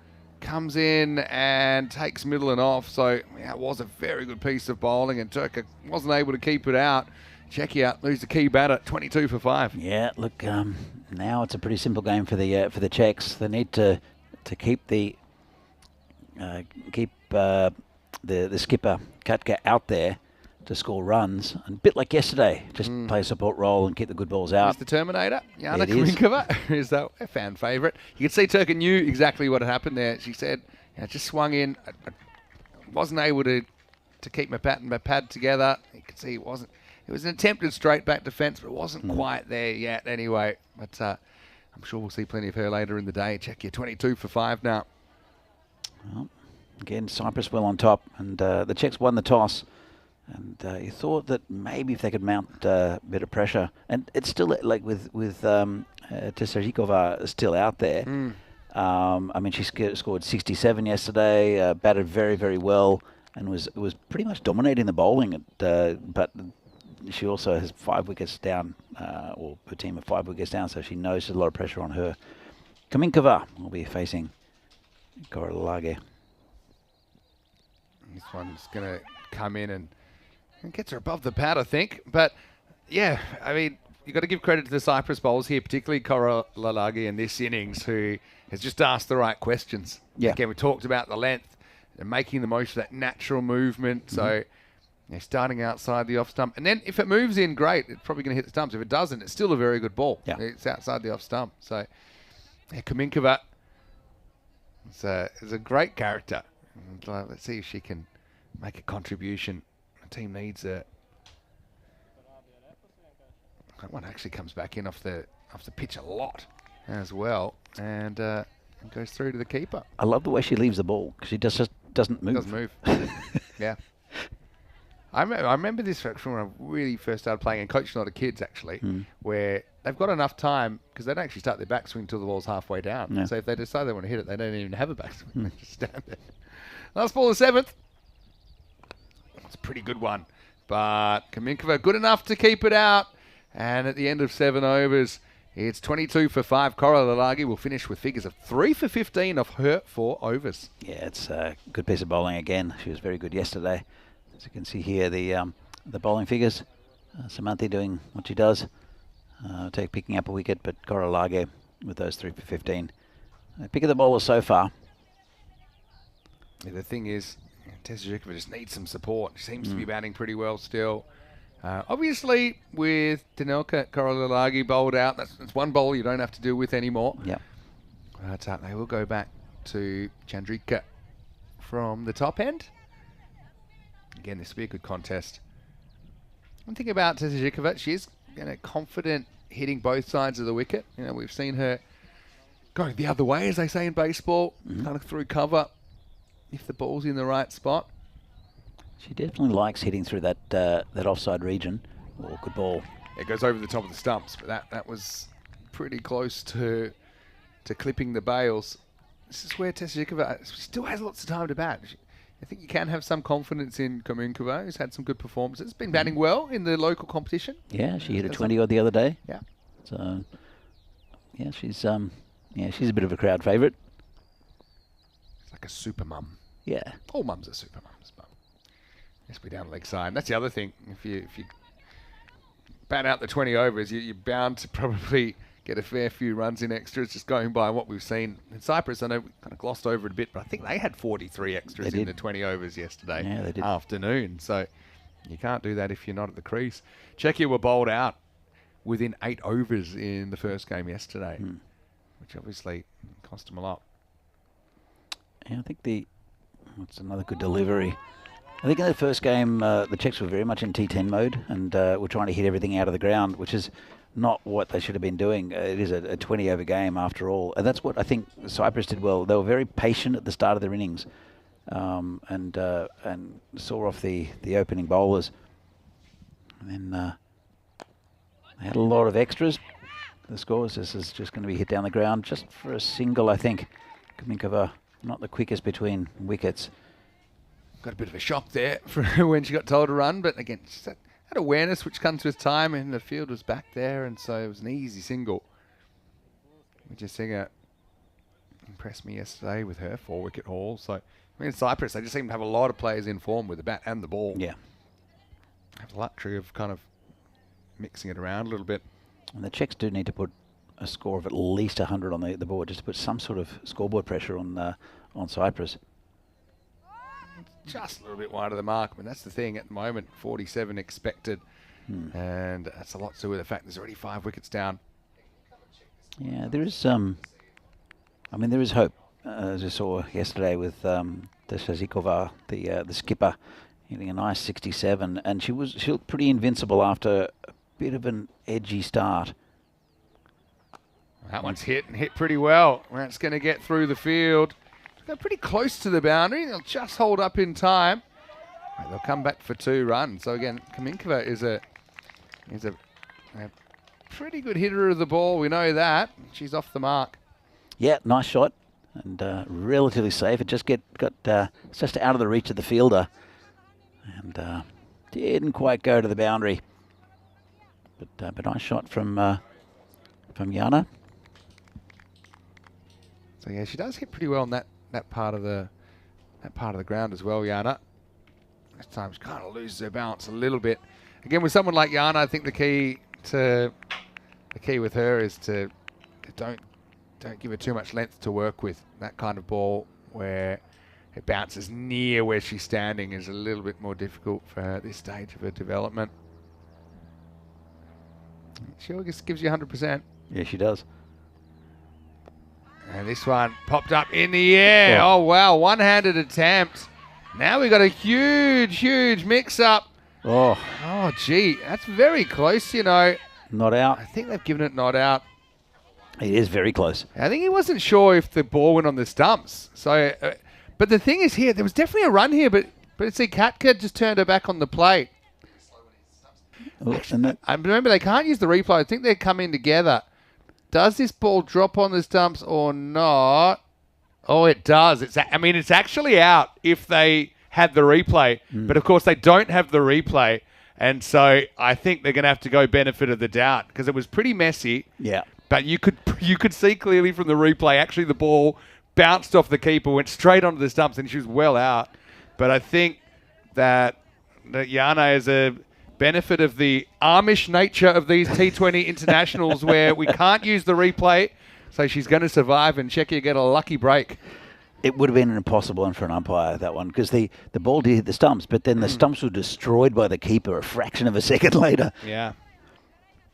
Comes in and takes middle and off. So yeah, it was a very good piece of bowling, and Turka wasn't able to keep it out. Czechia lose the key batter, 22 for 5. Yeah, look, now it's a pretty simple game for the Czechs. They need to keep the skipper Katka out there to score runs, and a bit like yesterday, just play a support role and keep the good balls out. It's the Terminator, Yana Kaminkova, is a fan favourite. You can see Turka knew exactly what had happened there. She said, just swung in, I wasn't able to keep my pad together. You can see it was an attempted straight back defence, but it wasn't quite there yet anyway. But I'm sure we'll see plenty of her later in the day. Czechia 22 for 5 now. Well, again, Cyprus well on top, and the Czechs won the toss. And you thought that maybe if they could mount a bit of pressure, and it's still like with Tezhikova still out there. I mean, she scored 67 yesterday, batted very, very well, and was pretty much dominating the bowling. But she also has 5 wickets down, or her team of 5 wickets down, so she knows there's a lot of pressure on her. Kaminkova will be facing Korolagi. This one's going to come in and gets her above the pad, I think. But, yeah, I mean, you've got to give credit to the Cyprus bowlers here, particularly Korolagi in this innings, who has just asked the right questions. Yeah. Again, we talked about the length and making the most of that natural movement. So, starting outside the off stump. And then if it moves in, great. It's probably going to hit the stumps. If it doesn't, it's still a very good ball. Yeah. It's outside the off stump. So, Kaminkova is a great character. And, let's see if she can make a contribution. The team needs That one actually comes back in off the pitch a lot as well, and goes through to the keeper. I love the way she leaves the ball because she just doesn't move. Doesn't move. Yeah. I remember this from when I really first started playing and coaching a lot of kids, actually, where they've got enough time because they don't actually start their backswing until the ball's halfway down. Yeah. So if they decide they want to hit it, they don't even have a backswing. They just stand there. Last ball, the 7th. It's a pretty good one. But Kaminkova good enough to keep it out. And at the end of 7 overs, it's 22 for 5. Cora Lalagi will finish with figures of 3 for 15 of her 4 overs. Yeah, it's a good piece of bowling again. She was very good yesterday. As you can see here, the bowling figures. Samanthi doing what she does, picking up a wicket, but Cora Lalagi with those 3 for 15. Pick of the bowlers so far. Yeah, the thing is, Tezhikova just needs some support. She seems to be batting pretty well still. Obviously, with Danelka Korolalagi bowled out, that's one bowl you don't have to deal with anymore. Yeah. They will go back to Chandrika from the top end. Again, this will be a good contest. One thing about Tezhikova, she is confident hitting both sides of the wicket. You know, we've seen her go the other way, as they say in baseball, kind of through cover if the ball's in the right spot. She definitely likes hitting through that offside region. Oh, good ball. It goes over the top of the stumps, but that was pretty close to clipping the bails. This is where Tezhikova still has lots of time to bat. I think you can have some confidence in Kaminkova, who's had some good performances. Been batting well in the local competition. Yeah, she hit a 20-odd the other day. Yeah. So, yeah, she's a bit of a crowd favourite. It's like a super mum. Yeah. All mums are super mums, but yes, we down leg side. That's the other thing. If you bat out the 20 overs, you're bound to probably get a fair few runs in extras, just going by what we've seen in Cyprus. I know we kind of glossed over it a bit, but I think they had 43 extras in the 20 overs yesterday afternoon. So you can't do that if you're not at the crease. Czechia were bowled out within 8 overs in the first game yesterday, which obviously cost them a lot. Yeah, I think it's another good delivery. I think in the first game, the Czechs were very much in T10 mode and were trying to hit everything out of the ground, which is not what they should have been doing. It is a 20-over game after all. And that's what I think Cyprus did well. They were very patient at the start of their innings and saw off the opening bowlers. And then they had a lot of extras. The scores, this is just going to be hit down the ground just for a single, I think. Kaminkova, not the quickest between wickets. Got a bit of a shock there for when she got told to run, but again, she's had awareness which comes with time, and the field was back there, and so it was an easy single. Singer impressed me yesterday with her 4-wicket haul. So, I mean, in Cyprus, they just seem to have a lot of players in form with the bat and the ball. Yeah. Have the luxury of kind of mixing it around a little bit. And the Czechs do need to put a score of at least 100 on the board, just to put some sort of scoreboard pressure on Cyprus. Just a little bit wide of the mark. I mean, that's the thing at the moment. 47 expected. And that's a lot to do with the fact there's already 5 wickets down. Yeah, there is there is hope. As I saw yesterday with Tezhikova, the skipper, hitting a nice 67. And she looked pretty invincible after a bit of an edgy start. That one's hit and hit pretty well. That's going to get through the field. They're pretty close to the boundary. They'll just hold up in time. They'll come back for 2 runs. So again, Kaminkova is a pretty good hitter of the ball. We know that. She's off the mark. Yeah, nice shot and relatively safe. It just got just out of the reach of the fielder and didn't quite go to the boundary. But nice shot from Jana. So yeah, she does hit pretty well on that part of the ground as well, Jana. This time she kind of loses her balance a little bit. Again, with someone like Jana, I think the key with her is to don't give her too much length to work with. That kind of ball where it bounces near where she's standing is a little bit more difficult for her at this stage of her development. She always gives you 100%. Yeah, she does. And this one popped up in the air. Oh, wow. One-handed attempt. Now we've got a huge mix-up. Oh, gee. That's very close, you know. Not out. I think they've given it not out. It is very close. I think he wasn't sure if the ball went on the stumps. So, but the thing is here, there was definitely a run here, but see, Katka just turned her back on the plate. I remember they can't use the replay. I think they're coming together. Does this ball drop on the stumps or not? Oh, it does. It's actually out if they had the replay. But, of course, they don't have the replay. And so I think they're going to have to go benefit of the doubt because it was pretty messy. Yeah. But you could see clearly from the replay, actually the ball bounced off the keeper, went straight onto the stumps, and she was well out. But I think that Jana has a benefit of the Amish nature of these T20 internationals where we can't use the replay, so she's going to survive and Czechia get a lucky break. It would have been an impossible one for an umpire, that one, because the ball did hit the stumps, but then the stumps were destroyed by the keeper a fraction of a second later. Yeah.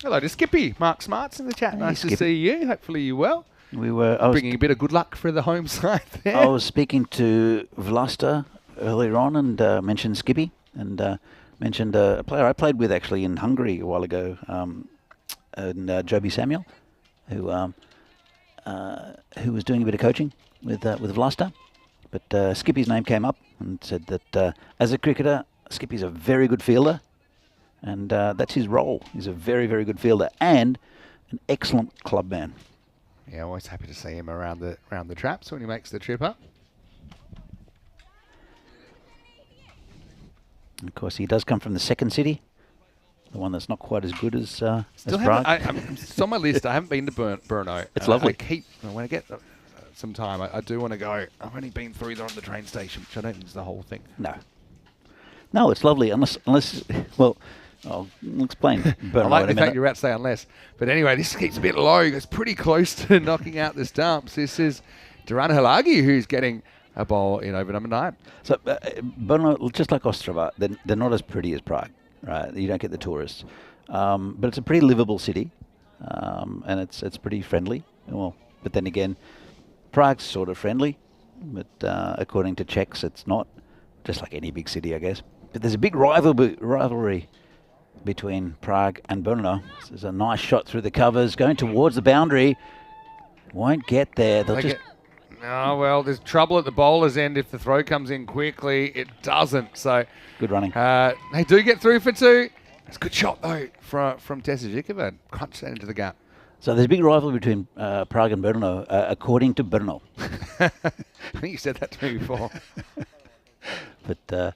Hello to Skippy. Mark Smart's in the chat. Hey, nice Skippy. to see you. Hopefully you well. We were Bringing a bit of good luck for the home side there. I was speaking to Vlasta earlier on and mentioned Skippy and mentioned a player I played with actually in Hungary a while ago, and Joby Samuel, who was doing a bit of coaching with Vlasta. But Skippy's name came up and said that as a cricketer, Skippy's a very good fielder, and that's his role. He's a very, very good fielder and an excellent club man. Yeah, always happy to see him around the traps when he makes the trip up. And of course, he does come from the second city, the one that's not quite as good as Still Prague. it's on my list. I haven't been to Brno. It's lovely. When I get some time, I do want to go. I've only been through there on the train station, which I don't think is the whole thing. No, it's lovely unless well, I'll explain. I like the fact you're about to say unless. But anyway, this keeps a bit low. It's pretty close to knocking out the stumps. This is Duran Halagi who's getting a ball in over number 9. So, Brno, just like Ostrava, they're not as pretty as Prague, right? You don't get the tourists. But it's a pretty livable city, and it's pretty friendly. Well, but then again, Prague's sort of friendly, but according to Czechs, it's not. Just like any big city, I guess. But there's a big rivalry between Prague and Brno. This is a nice shot through the covers, going towards the boundary. Won't get there. Oh, well, there's trouble at the bowler's end if the throw comes in quickly. It doesn't. So good running. They do get through for 2. It's a good shot, though, from Tessa Zhikova. Crunch that into the gap. So there's a big rivalry between Prague and Brno, according to Brno. I think you said that to me before. But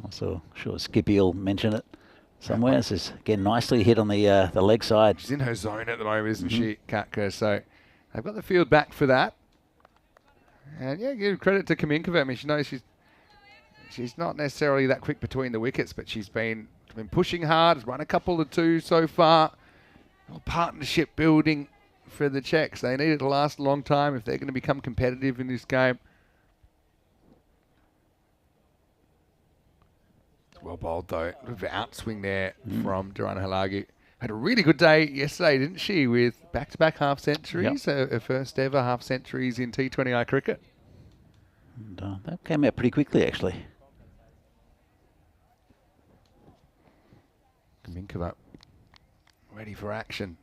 also, sure, Skippy will mention it somewhere. This is, again, nicely hit on the leg side. She's in her zone at the moment, isn't she, Katka? So they've got the field back for that. And, yeah, give credit to Kaminkova. I mean, she knows she's not necessarily that quick between the wickets, but she's been pushing hard, has run a couple of 2 so far. Partnership building for the Czechs. They need it to last a long time if they're going to become competitive in this game. Well bowled, though. A bit of an outswing there from Duran Halagi. Had a really good day yesterday, didn't she, with back-to-back half-centuries, her first ever half-centuries in T20I cricket. And, that came out pretty quickly, actually. Kaminkova ready for action.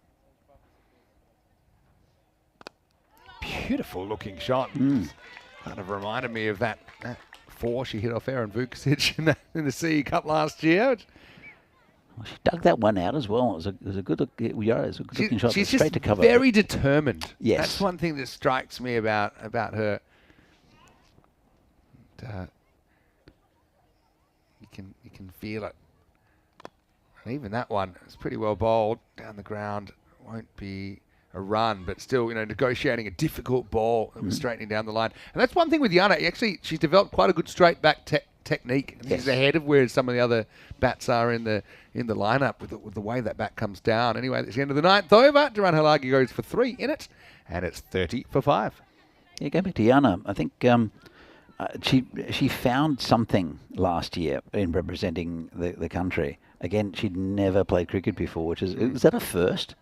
Beautiful looking shot. Kind of reminded me of that 4 she hit off Aaron Vukovic in the CE Cup last year. Well, she dug that one out as well. It was a good look. It was a good looking shot. She's straight just to cover. very determined. Yes, that's one thing that strikes me about her. And, you can feel it. And even that one is pretty well bowled down the ground. Won't be a run, but still, negotiating a difficult ball that was straightening down the line. And that's one thing with Jana. Actually, she's developed quite a good straight back technique. And she's ahead of where some of the other bats are in the lineup with the way that bat comes down. Anyway, that's the end of the 9th over. Duran Halagi goes for 3 in it, and it's 30 for 5. Yeah, going back to Jana, I think she found something last year in representing the country. Again, she'd never played cricket before, was that a first?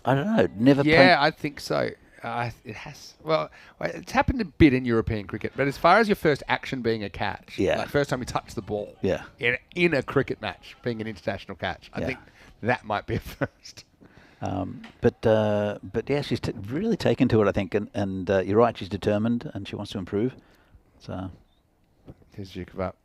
I don't know. Never played. Yeah, I think so. It has. Well, it's happened a bit in European cricket, but as far as your first action being a catch, Yeah. like first time you touch the ball, Yeah. in a cricket match, being an international catch, I Yeah. think that might be a first. But yeah, she's really taken to it, I think, and you're right, she's determined and she wants to improve. So Here's Zhukov up,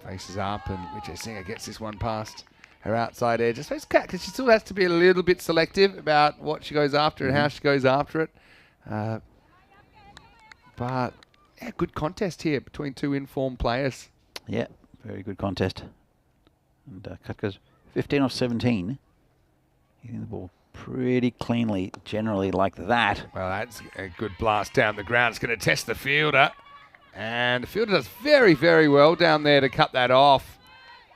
faces up, and Vijay Singer gets this one past her outside edge. I suppose because she still has to be a little bit selective about what she goes after and how she goes after it. But yeah, good contest here between two informed players. yeah, very good contest. And Kutka's 15 off 17, hitting the ball pretty cleanly, generally like that. Well, that's a good blast down the ground. It's going to test the fielder. And the fielder does very, very well down there to cut that off.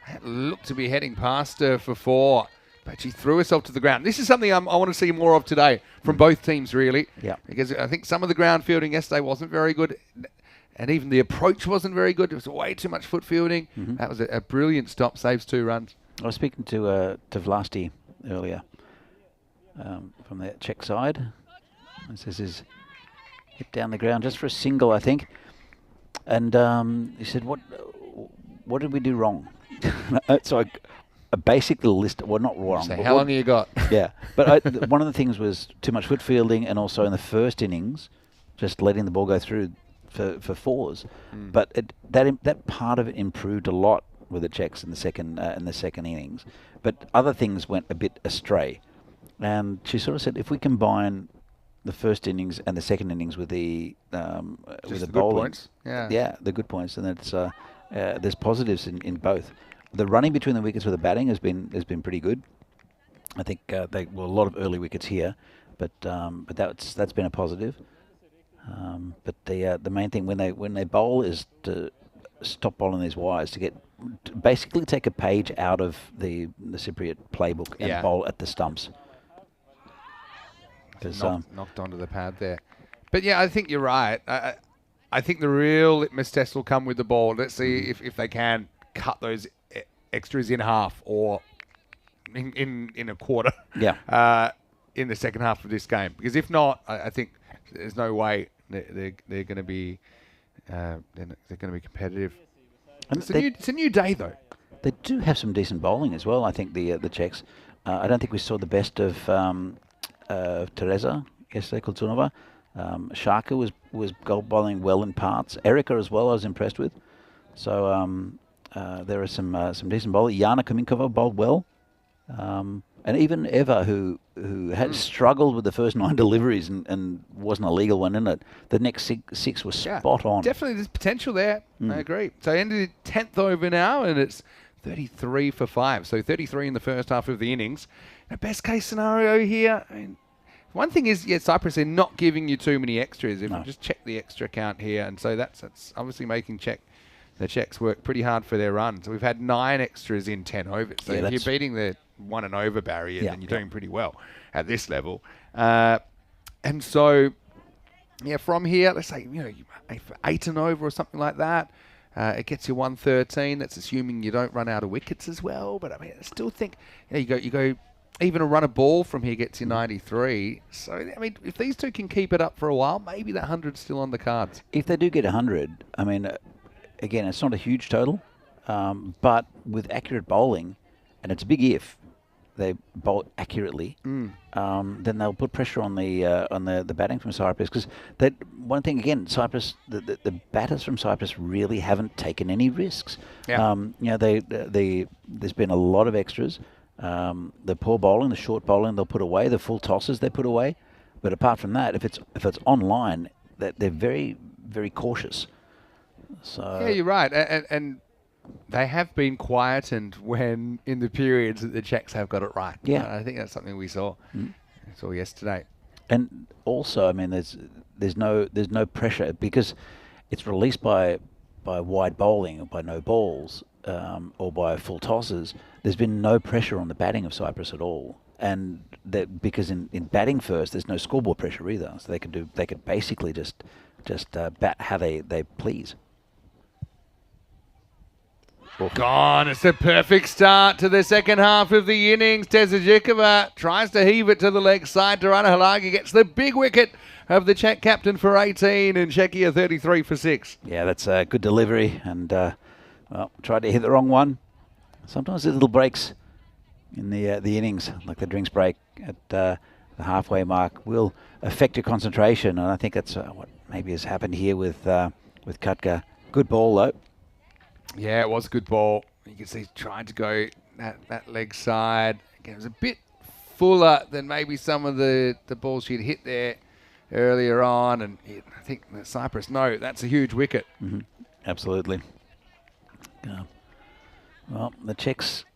That looked to be heading past her for 4, but she threw herself to the ground. This is something I want to see more of today from both teams, really. Yeah. Because I think some of the ground fielding yesterday wasn't very good, and even the approach wasn't very good. It was way too much foot fielding. That was a brilliant stop, saves 2 runs. I was speaking to Vlasti earlier from the Czech side. This is hit down the ground just for a single, I think. And he said, what did we do wrong? So I basically listed, well, not wrong. So how long have you got? Yeah. But one of the things was too much foot fielding, and also in the first innings, just letting the ball go through for 4s. But that part of it improved a lot with the Czechs in the second innings. But other things went a bit astray. And she sort of said, if we combine the first innings and the second innings with the Good bowling, points. yeah, the good points, and it's there's positives in both. The running between the wickets with the batting has been pretty good. I think a lot of early wickets here, but that's been a positive. But the main thing when they bowl is to stop bowling these wires, to basically take a page out of the Cypriot playbook and bowl at the stumps. Knocked onto the pad there. But yeah, I think you're right. I think the real litmus test will come with the ball. Let's see if they can cut those extras in half or in a quarter. Yeah. In the second half of this game, because if not, I think there's no way they're going to be competitive. And It's a new day though. They do have some decent bowling as well. I think the Czechs. I don't think we saw the best of Teresa yesterday, Kultunova. Shaka was goal bowling well in parts. Erica as well, I was impressed with. So there are some decent bowling. Yana Kaminkova bowled well, and even Eva, who had struggled with the first 9 deliveries and wasn't a legal one in it. The next six was spot on. Definitely, there's potential there. I agree. So ended 10th over now, and it's 33 for 5. So 33 in the first half of the innings. A best case scenario here. I mean, one thing is, Cyprus, they're not giving you too many extras. If you just check the extra count here, and so that's obviously making the Czechs work pretty hard for their run. So we've had 9 extras in 10 overs. So if you're beating the 1 and over barrier, then you're doing pretty well at this level. And so, from here, let's say, you aim for 8 and over or something like that. It gets you 113. That's assuming you don't run out of wickets as well. But I mean, I still think you go. Even a run of ball from here gets you 93. So, I mean, if these two can keep it up for a while, maybe that 100's still on the cards. If they do get 100, I mean, again, it's not a huge total, but with accurate bowling, and it's a big if they bowl accurately, then they'll put pressure on the batting from Cyprus. Because one thing again, Cyprus, the batters from Cyprus really haven't taken any risks. Yeah. There's been a lot of extras. The poor bowling, the short bowling, they'll put away. The full tosses, they put away. But apart from that, if it's online, they're very, very cautious. So Yeah, you're right. And they have been quietened when in the periods that the Czechs have got it right. Yeah. I think that's something we saw yesterday. And also, I mean, there's no pressure because it's released by wide bowling or by no balls or by full tosses. There's been no pressure on the batting of Cyprus at all, and that because in batting first, there's no scoreboard pressure either, so they could basically just bat how they please. Gone. It's a perfect start to the second half of the innings. Tezajikova tries to heave it to the leg side. Tarana Halagi gets the big wicket of the Czech captain for 18 and Czechia 33 for 6. Yeah, that's a good delivery, and well, tried to hit the wrong one. Sometimes the little breaks in the innings, like the drinks break at the halfway mark, will affect your concentration, and I think that's what maybe has happened here with Kutka. Good ball though. Yeah, it was a good ball. You can see he's trying to go that leg side. Again, it was a bit fuller than maybe some of the balls she'd hit there earlier on. And I think the Cyprus, no, that's a huge wicket. Mm-hmm. Absolutely. Well, the Czechs,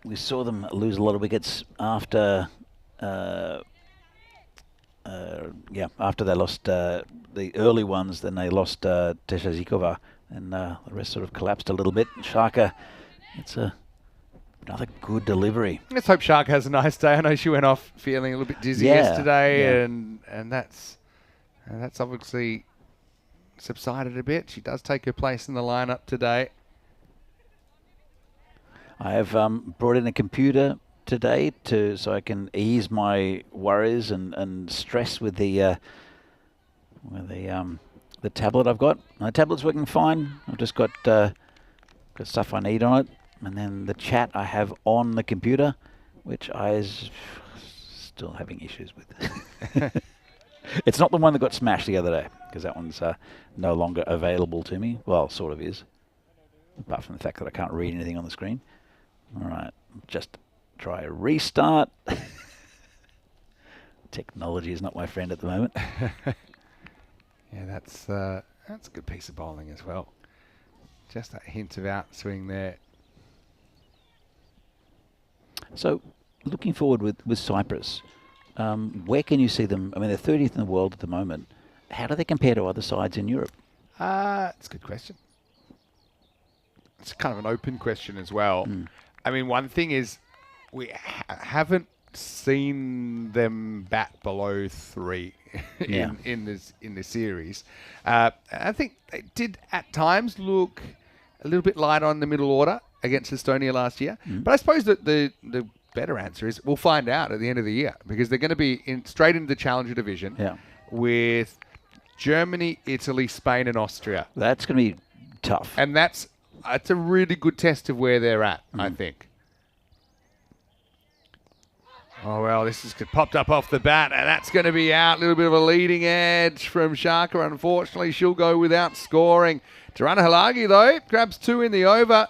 we saw them lose a lot of wickets after after they lost the early ones. Then they lost Tezajikova, and the rest sort of collapsed a little bit. Shaka, it's another good delivery. Let's hope Shark has a nice day. I know she went off feeling a little bit dizzy yesterday, and that's obviously subsided a bit. She does take her place in the lineup today. I have brought in a computer today so I can ease my worries and stress with the tablet I've got. My tablet's working fine. I've just got stuff I need on it, and then the chat I have on the computer, which still having issues with. It's not the one that got smashed the other day, because that one's no longer available to me. Well, sort of is, apart from the fact that I can't read anything on the screen. All right, just try a restart. Technology is not my friend at the moment. Yeah, that's a good piece of bowling as well. Just that hint of outswing there. So, looking forward with Cyprus, where can you see them? I mean, they're 30th in the world at the moment. How do they compare to other sides in Europe? It's a good question. It's kind of an open question as well. I mean, one thing is we haven't seen them bat below 3 in this series. I think they did at times look a little bit light on the middle order against Estonia last year. But I suppose that the better answer is we'll find out at the end of the year, because they're going to be straight into the Challenger division with Germany, Italy, Spain and Austria. That's going to be tough. And it's a really good test of where they're at, I think. Oh, well, this has popped up off the bat, and that's going to be out. A little bit of a leading edge from Shaka. Unfortunately, she'll go without scoring. Tarana Halagi, though, grabs 2 in the over,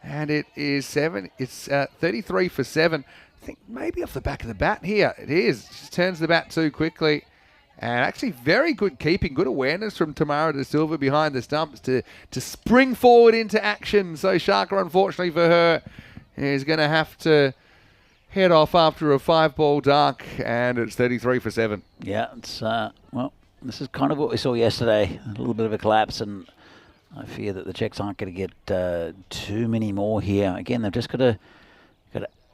and it is 7. It's 33 for 7. I think maybe off the back of the bat here. It is. She turns the bat too quickly. And actually very good keeping, good awareness from Tamara De Silva behind the stumps to spring forward into action. So Shaka, unfortunately for her, is going to have to head off after a 5-ball duck, and it's 33 for 7. Yeah, it's well, this is kind of what we saw yesterday. A little bit of a collapse, and I fear that the Czechs aren't going to get too many more here. Again, they've just got to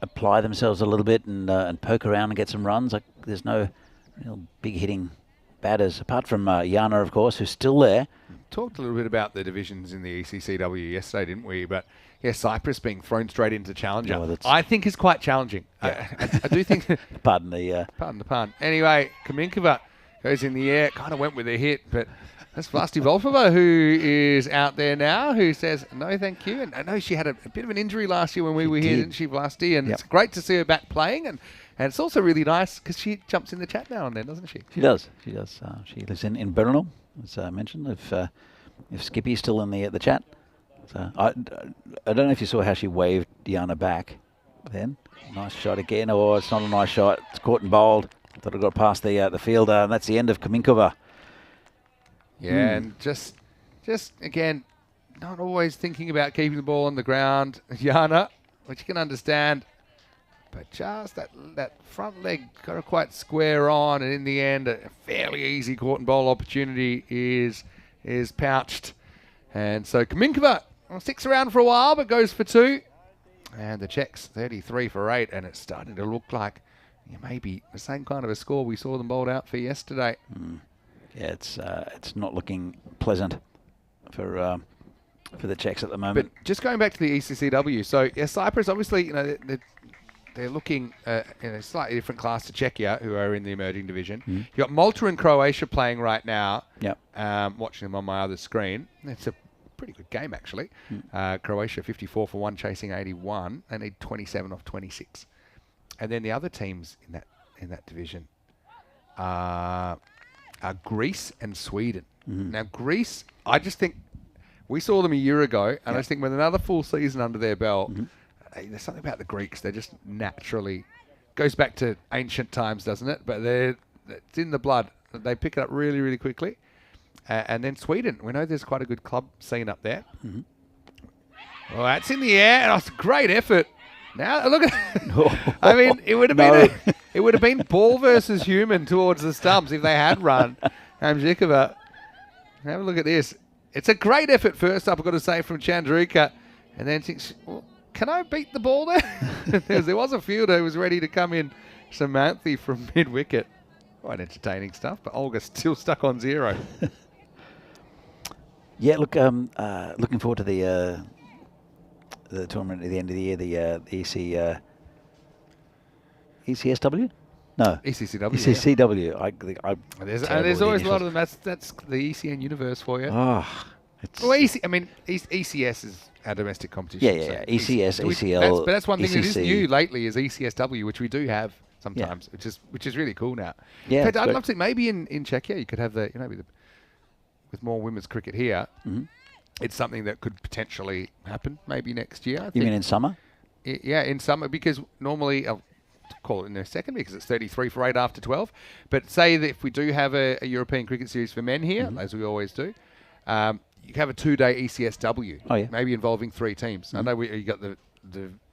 apply themselves a little bit and poke around and get some runs. Like, there's no real big hitting batters, apart from Jana, of course, who's still there. Talked a little bit about the divisions in the ECCW yesterday, didn't we? But yeah, Cyprus being thrown straight into Challenger, I think is quite challenging. Yeah. I do think. Pardon the pun. Anyway, Kaminkova goes in the air, kind of went with a hit, but that's Vlasti Volfova who is out there now, who says no, thank you. And I know she had a bit of an injury last year when we were here, didn't she, Vlasti? And it's great to see her back playing, and it's also really nice because she jumps in the chat now and then, doesn't she? She does. She lives in Brno, as I mentioned. If Skippy's still in the chat. So I don't know if you saw how she waved Diana back then. Nice shot again. Oh, it's not a nice shot. It's caught and bowled. Thought it got past the fielder, and that's the end of Kaminkova. Yeah, and just again, not always thinking about keeping the ball on the ground, Jana, which you can understand. But just that front leg got her quite square on, and in the end, a fairly easy caught and bowl opportunity is pouched. And so Kaminkova sticks around for a while, but goes for 2. And the Czechs 33 for 8, and it's starting to look like maybe the same kind of a score we saw them bowled out for yesterday. Yeah, it's not looking pleasant. for the Czechs at the moment. But just going back to the ECCW, so yeah, Cyprus obviously, they're looking in a slightly different class to Czechia, who are in the emerging division. Mm. You've got Malta and Croatia playing right now. Yep. Watching them on my other screen. It's a pretty good game, actually. Croatia 54 for 1, chasing 81. They need 27 off 26. And then the other teams in that division are Greece and Sweden. Now, Greece, I just think we saw them a year ago, and I just think with another full season under their belt, there's something about the Greeks. They're just naturally goes back to ancient times, doesn't it? But it's in the blood. They pick it up really, really quickly. And then Sweden, we know there's quite a good club scene up there. Well, that's in the air, and it's a great effort. Now look at. I mean, it would have been ball versus human towards the stumps if they had run. Hamzikova, have a look at this. It's a great effort first up, I've got to say, from Chandrika, and then thinks, well, can I beat the ball there? There was a fielder who was ready to come in, Samantha from mid-wicket. Quite entertaining stuff, but Olga's still stuck on 0. Yeah, look, looking forward to the tournament at the end of the year, the ECSW? No. ECCW. ECCW. Yeah. There's always a lot of them. That's the ECN universe for you. Oh, well, ECS is our domestic competition. Yeah. ECS, ACL. But that's one thing ECC. that is new lately is ECSW, which we do have sometimes, which is really cool now. Yeah, in fact, I'd love to maybe in Czechia you could have with more women's cricket here. It's something that could potentially happen maybe next year. You mean in summer? Yeah, in summer, because normally I'll call it in a second because it's 33 for 8 after 12. But say that if we do have a European cricket series for men here, as we always do, you can have a 2-day ECSW, maybe involving 3 teams. I know you got the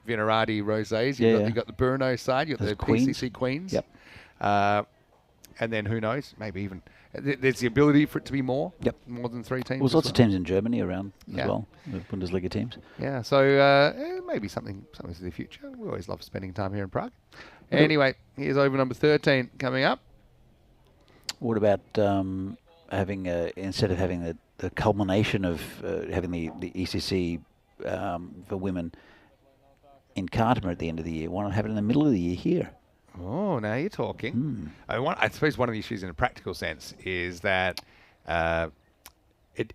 Vinerati Rosés, you got the Bruno side, you got the PCC Queens. Yep. And then who knows, maybe even there's the ability for it to be more than 3 teams. Well, there's lots of teams in Germany around as well, the Bundesliga teams. Yeah, so maybe something for the future. We always love spending time here in Prague. Anyway, here's over number 13 coming up. What about having instead of having the culmination of having the ECC for women in Cartama at the end of the year, why not have it in the middle of the year here? Oh, now you're talking. I suppose one of the issues in a practical sense is that it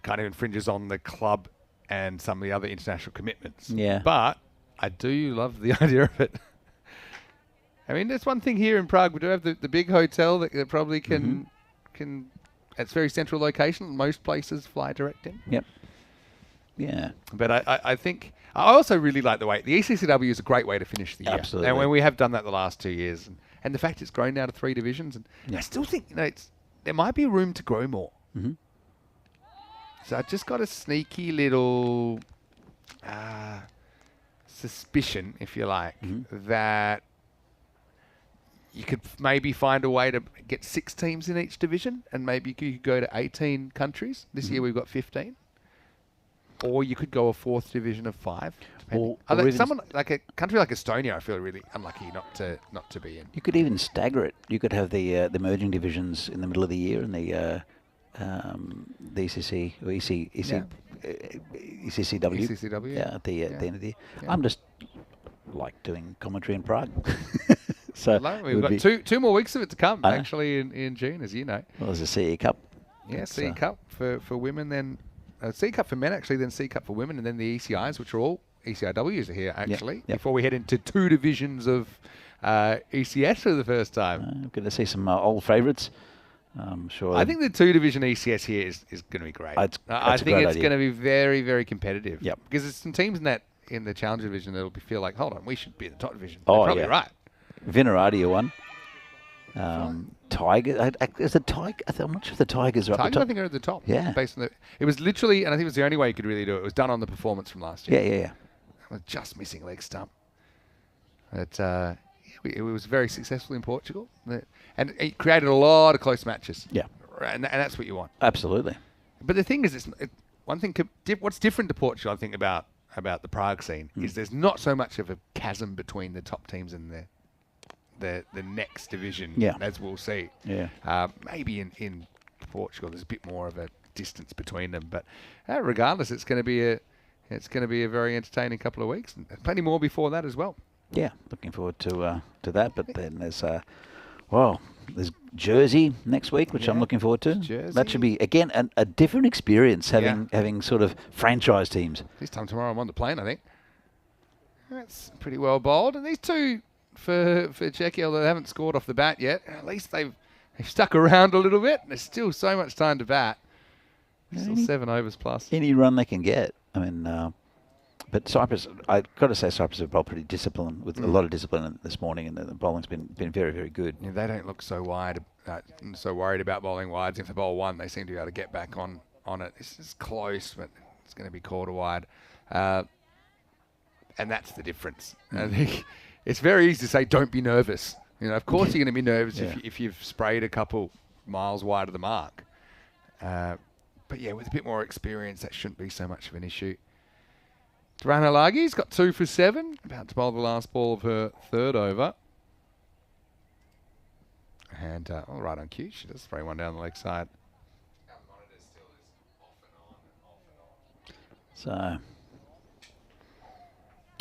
kind of infringes on the club and some of the other international commitments. Yeah. But I do love the idea of it. I mean, there's one thing here in Prague. We do have the big hotel that probably can it's very central location. Most places fly direct in. Yep. Yeah. But I think I also really like the way the ECCW is a great way to finish the year. Absolutely. And when we have done that the last 2 years, and the fact it's grown now to 3 divisions, and I still think there might be room to grow more. So I just got a sneaky little suspicion, if you like, that you could maybe find a way to get 6 teams in each division, and maybe you could go to 18 countries. This year we've got 15. Or you could go a 4th division of 5. Or someone like a country like Estonia, I feel really unlucky not to be in. You could even stagger it. You could have the emerging divisions in the middle of the year and the ECC or ECCW. ECCW. Yeah, at the end of the year. Yeah. I'm just like doing commentary in Prague. So we've got two more weeks of it to come, actually, in June, as you know. Well, there's a CE Cup. Yeah, CE Cup for women, then CE Cup for men, actually, then CE Cup for women, and then the ECIs, which are all ECIWs are here, actually, before we head into 2 divisions of ECS for the first time. I'm going to see some old favourites. I'm sure. I think the 2 division ECS here is going to be great. I think it's going to be very, very competitive. Yep. Because there's some teams in the Challenger division that'll feel like, hold on, we should be in the top division. Oh, They're probably right. Vinerati won. Tiger. Is it Tiger? I'm not sure if the Tigers are up the top. I think are at the top. Yeah. Based on it was literally, and I think it was the only way you could really do it. It was done on the performance from last year. Yeah. I was just missing leg stump. But it was very successful in Portugal, and it created a lot of close matches. Yeah. And that's what you want. Absolutely. But the thing is, one thing. What's different to Portugal, I think, about the Prague scene is there's not so much of a chasm between the top teams and the next division, as we'll see. Yeah. Maybe in Portugal, there's a bit more of a distance between them. But regardless, it's going to be a very entertaining couple of weeks, and plenty more before that as well. Yeah, looking forward to that. But then there's there's Jersey next week, which I'm looking forward to. Jersey. That should be again a different experience having sort of franchise teams. This time tomorrow I'm on the plane, I think. That's pretty well bowled, and these two for Czechia, although they haven't scored off the bat yet, at least they've stuck around a little bit. There's still so much time to bat. Still 7 overs plus. Any run they can get. I mean, but Cyprus, I've got to say, Cyprus have bowled pretty disciplined, with a lot of discipline this morning, and the bowling's been very, very good. Yeah, they don't look so so worried about bowling wides. If they bowl one, they seem to be able to get back on it. This is close, but it's going to be quarter wide. And that's the difference. I think it's very easy to say, don't be nervous. Of course you're going to be nervous if you've sprayed a couple miles wide of the mark. But yeah, with a bit more experience, that shouldn't be so much of an issue. Dranalagi's got 2 for 7, about to bowl the last ball of her third over. And all right on cue, she does spray one down the leg side. So,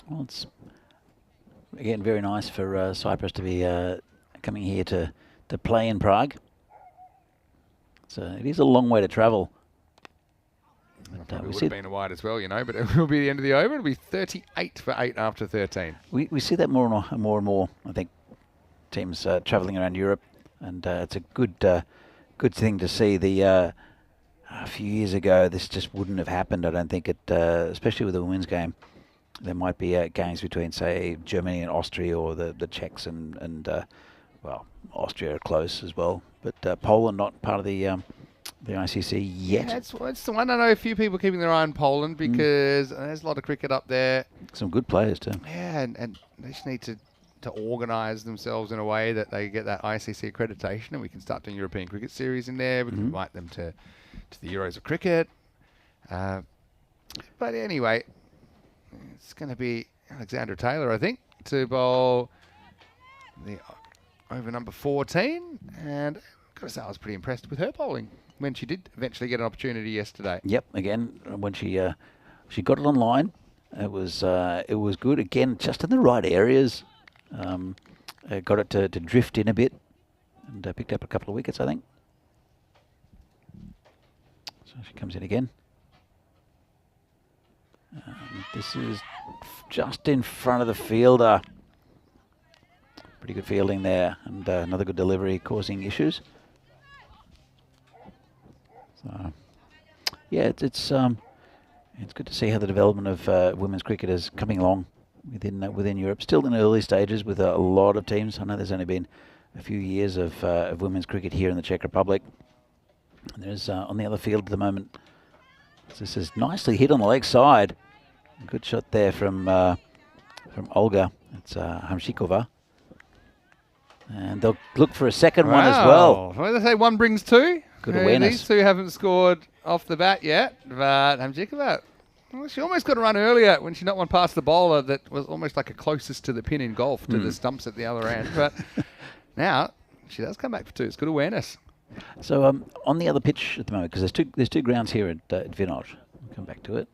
well, it's again very nice for Cyprus to be coming here to play in Prague. So it is a long way to travel. It would have been a wide as well, but it will be the end of the over. It'll be 38 for 8 after 13. We see that more and more. I think teams travelling around Europe, and it's a good thing to see. A few years ago, this just wouldn't have happened. I don't think it, especially with the women's game. There might be games between, say, Germany and Austria, or the Czechs and Austria are close as well. But Poland not part of the ICC yet. Yeah, it's the one. I know a few people keeping their eye on Poland because there's a lot of cricket up there. Some good players too. Yeah, and they just need to organise themselves in a way that they get that ICC accreditation, and we can start doing European Cricket Series in there. We can invite them to the Euros of Cricket. But anyway, it's going to be Alexandra Taylor, I think, to bowl the over number 14. And I've got to say, I was pretty impressed with her bowling when she did eventually get an opportunity yesterday. Yep. Again, when she got it online, it was good. Again, just in the right areas. Got it to drift in a bit, and picked up a couple of wickets, I think. So she comes in again. This is just in front of the fielder. Pretty good fielding there, and another good delivery causing issues. So, yeah, it's good to see how the development of women's cricket is coming along within Europe. Still in early stages with a lot of teams. I know there's only been a few years of women's cricket here in the Czech Republic. And there's on the other field at the moment. This is nicely hit on the leg side. Good shot there from Olga. It's Hamšíková. And they'll look for a second one as well. What did they say? One brings two. Good awareness. These two haven't scored off the bat yet, but Hamšíková, well, she almost got a run earlier when she knocked one past the bowler that was almost like a closest to the pin in golf, to the stumps at the other end. But now she does come back for two. It's good awareness. So on the other pitch at the moment, because there's two grounds here at Vinod. We'll come back to it.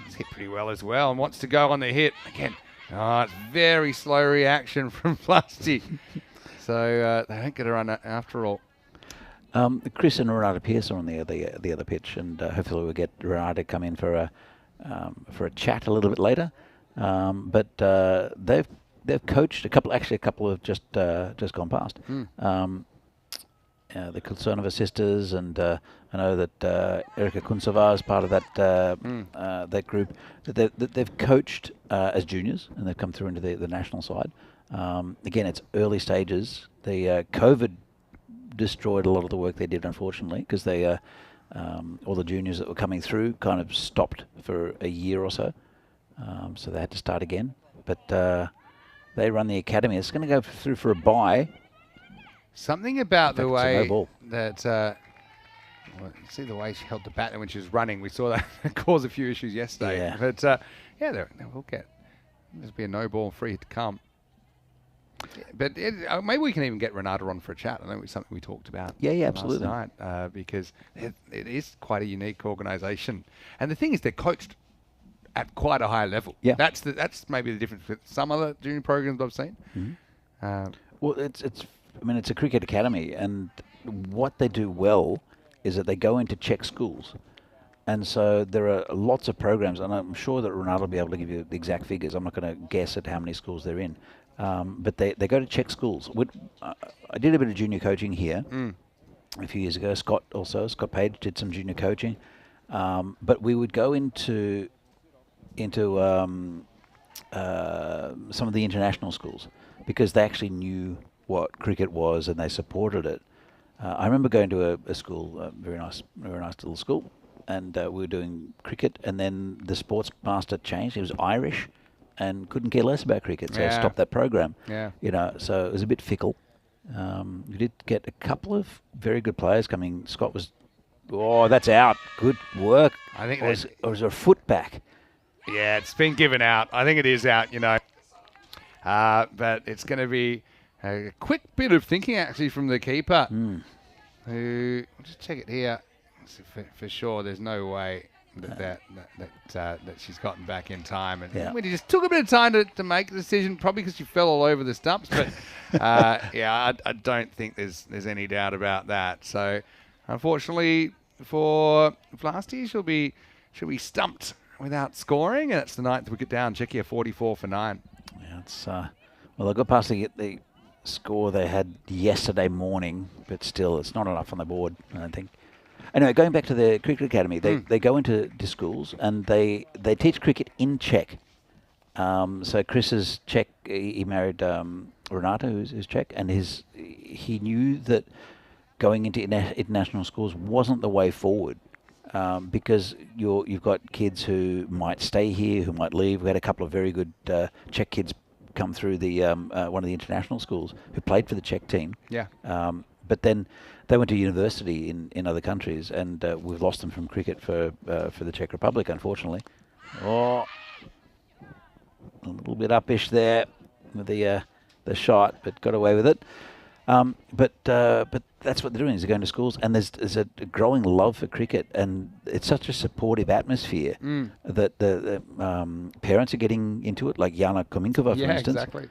He's hit pretty well as well and wants to go on the hit again. Oh, it's very slow reaction from Plasty. So they don't get a run after all. Chris and Renata Pierce are on the other pitch, and hopefully we'll get Renata to come in for a chat a little bit later. But they've coached a couple have just gone past. The Kulsonova sisters, and I know that Erika Kunsova is part of that group. They've coached as juniors, and they've come through into the national side. Again, it's early stages. The COVID destroyed a lot of the work they did, unfortunately, because they all the juniors that were coming through kind of stopped for a year or so. So they had to start again. But they run the academy. It's going to go through for a bye. Something about the way no that see the way she held the bat when she was running. We saw that cause a few issues yesterday. Yeah. But they will get. There'll be a no ball free to come. But maybe we can even get Renata on for a chat. I know it's something we talked about absolutely. last night because it is quite a unique organisation. And the thing is, they're coached at quite a high level. Yeah. That's maybe the difference with some other junior programs I've seen. Mm-hmm. Well, it's a cricket academy, and what they do well is that they go into Czech schools. And so there are lots of programs, and I'm sure that Renata will be able to give you the exact figures. I'm not going to guess at how many schools they're in. But they go to Czech schools. I did a bit of junior coaching here a few years ago. Scott Page did some junior coaching. But we would go into some of the international schools because they actually knew what cricket was and they supported it. I remember going to a school, a very nice little school, and we were doing cricket, and then the sports master changed. He was Irish and couldn't care less about cricket, so stopped that program. Yeah. So it was a bit fickle. We did get a couple of very good players coming. Scott was, that's out. Good work. I think it was a foot back. Yeah, it's been given out. I think it is out, but it's going to be a quick bit of thinking actually from the keeper. Who? I'll just check it here. For sure, there's no way that she's gotten back in time. And when he just took a bit of time to make the decision, probably because she fell all over the stumps. But I don't think there's any doubt about that. So unfortunately for Vlasti, she'll be stumped without scoring, and it's the 9th wicket down. Czechia 44 for 9. Yeah, it's they got past the score they had yesterday morning, but still, it's not enough on the board, I don't think. Anyway, going back to the cricket academy, they go into schools and they teach cricket in Czech. So Chris is Czech. He married Renata, who's Czech, and he knew that going into international schools wasn't the way forward. Because you've got kids who might stay here, who might leave. We had a couple of very good Czech kids come through the one of the international schools who played for the Czech team. Yeah. But then they went to university in other countries, and we've lost them from cricket for the Czech Republic, unfortunately. A little bit upish there with the shot, but got away with it. But that's what they're doing, is they're going to schools, and there's a growing love for cricket, and it's such a supportive atmosphere that the parents are getting into it, like Jana Kominkova, for instance. Yeah, exactly.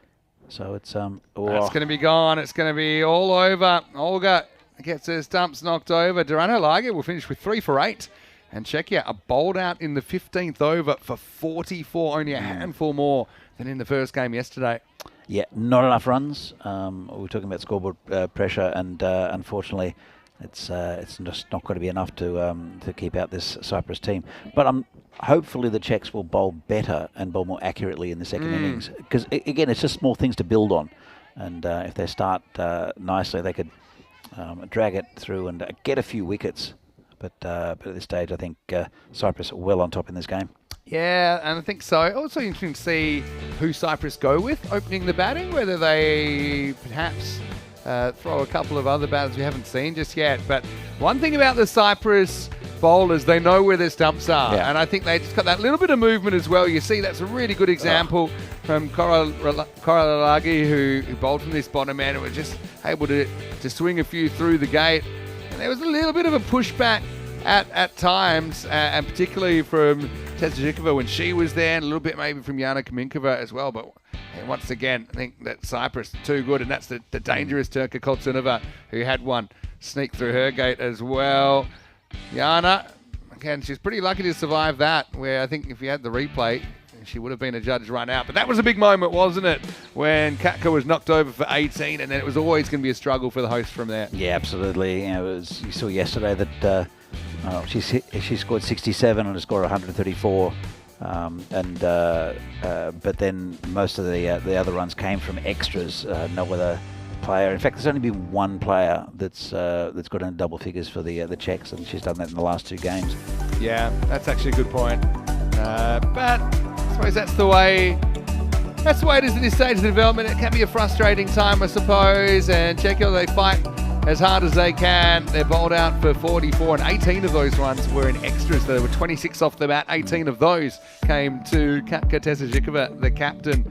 So it's It's going to be gone. It's going to be all over. Olga gets her stumps knocked over. Durano Lager will finish with 3 for 8. And Czechia are bowled out in the 15th over for 44, only a handful more than in the first game yesterday. Yeah, not enough runs. We're talking about scoreboard pressure, and unfortunately, it's just not going to be enough to keep out this Cyprus team. But hopefully the Czechs will bowl better and bowl more accurately in the second innings, because again, it's just small things to build on, and if they start nicely, they could drag it through and get a few wickets. But at this stage, I think Cyprus are well on top in this game. Yeah, and I think so. Also interesting to see who Cyprus go with opening the batting, whether they perhaps throw a couple of other batters we haven't seen just yet. But one thing about the Cyprus bowlers, they know where their stumps are. Yeah. And I think they just got that little bit of movement as well. You see, that's a really good example from Koralagi, who bowled from this bottom end and was just able to swing a few through the gate. And there was a little bit of a pushback at times, and particularly from Tezhikova when she was there, and a little bit maybe from Jana Kominkova as well. But once again, I think that Cyprus too good, and that's the dangerous Turka Koltsunova, who had one sneak through her gate as well. Jana, again, she's pretty lucky to survive that, where I think if you had the replay, she would have been a judge run out. But that was a big moment, wasn't it, when Katka was knocked over for 18, and then it was always going to be a struggle for the host from there. Yeah, absolutely. You saw yesterday that she scored 67 on a score of 134, but then most of the other runs came from extras. No other player. In fact, there's only been one player that's got in double figures for the Czechs, and she's done that in the last 2 games. Yeah, that's actually a good point. But I suppose that's the way it is at this stage of the development. It can be a frustrating time, I suppose, and Czechia, they fight as hard as they can. They're bowled out for 44, and 18 of those runs were in extras. There were 26 off the bat. 18 of those came to Katka Tezhikova, the captain.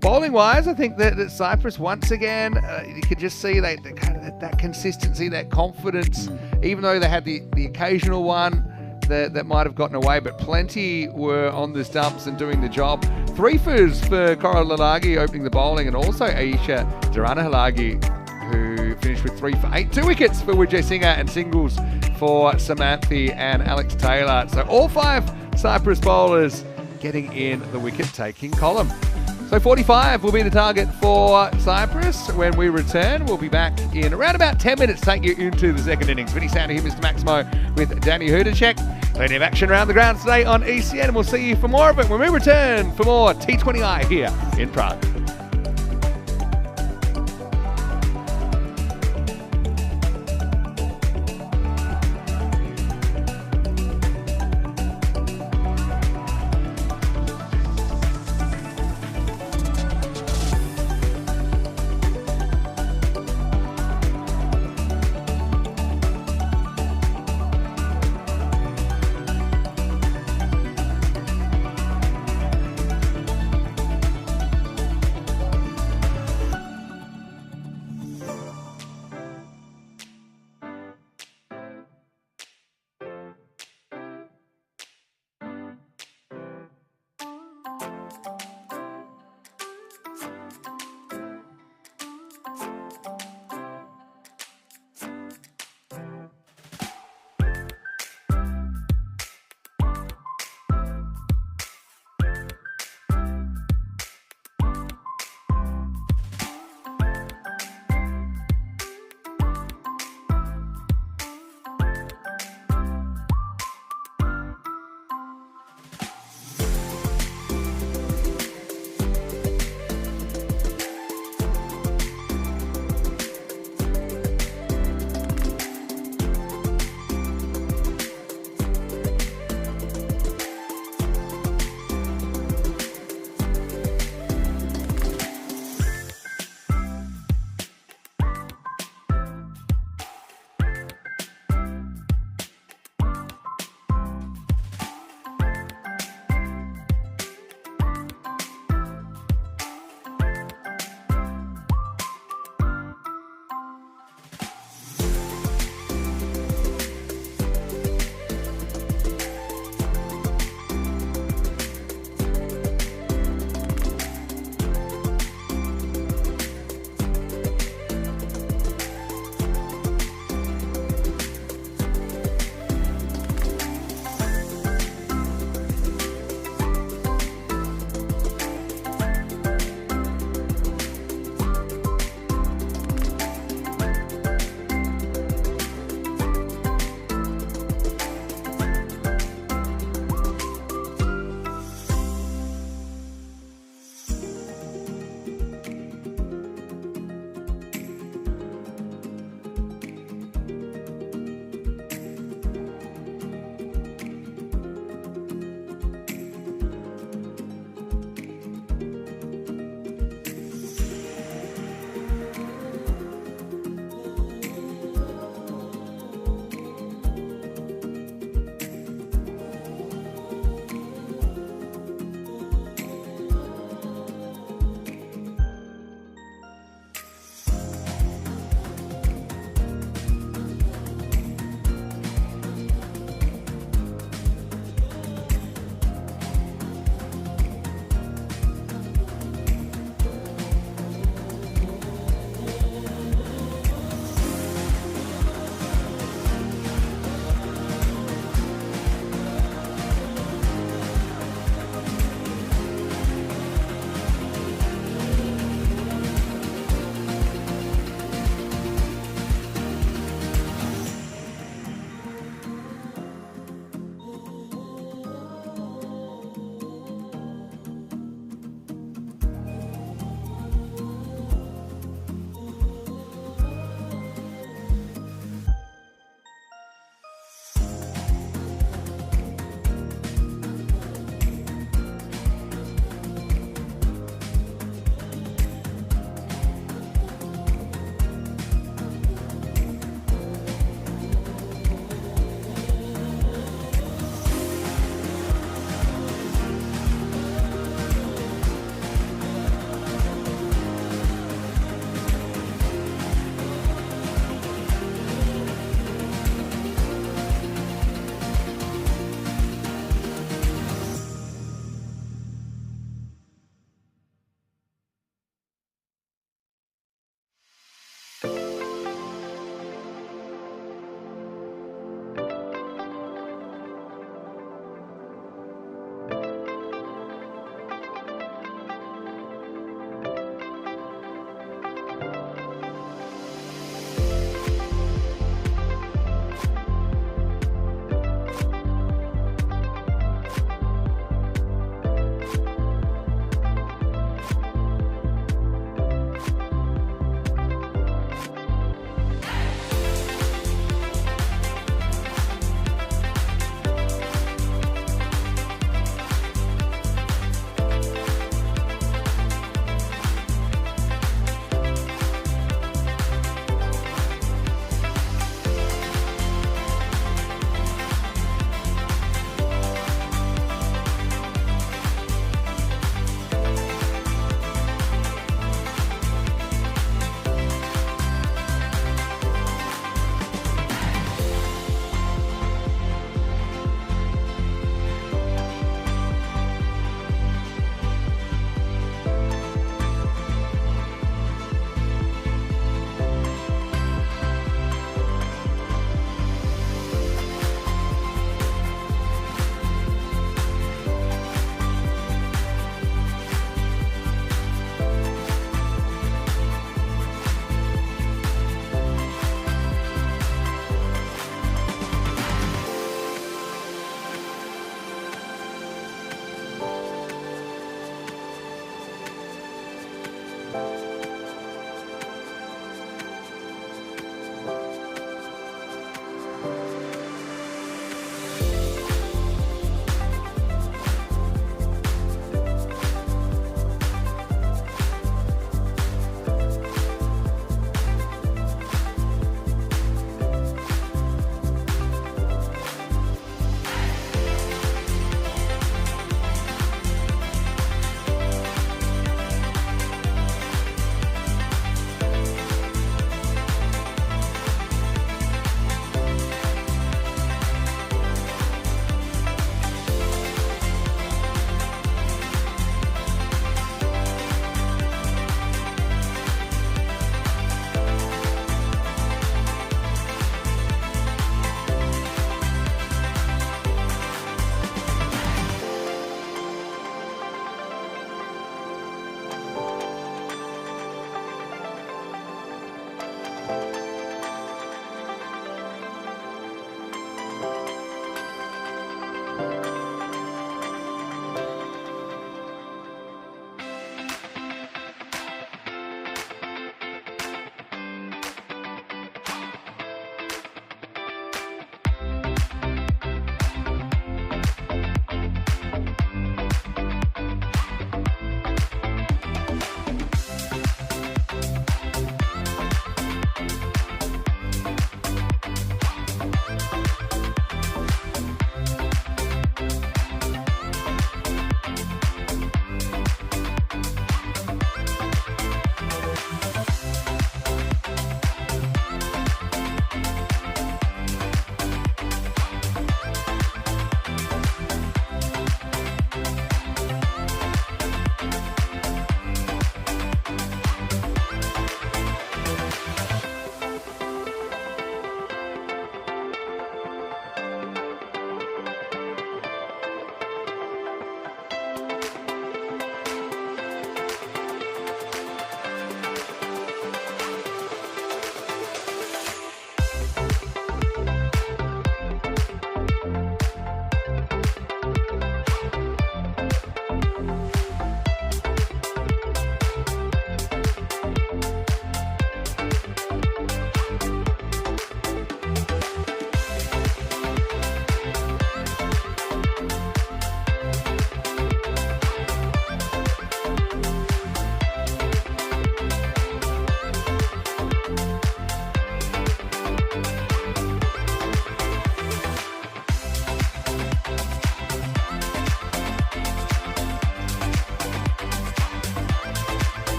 Bowling wise, I think that Cyprus once again, you could just see that consistency, that confidence, even though they had the occasional one that might have gotten away, but plenty were on the stumps and doing the job. 3 fours for Coral Halagi opening the bowling, and also Aisha Durana-Halagi, who finished with 3 for 8. 2 wickets for Vijay Singer and singles for Samantha and Alex Taylor. So all 5 Cyprus bowlers getting in the wicket-taking column. So 45 will be the target for Cyprus. When we return, we'll be back in around about 10 minutes, take you into the second innings. Vinny Sounder here, Mr. Maximo, with Danny Hudacek. Plenty of action around the grounds today on ECN, and we'll see you for more of it when we return for more T20I here in Prague.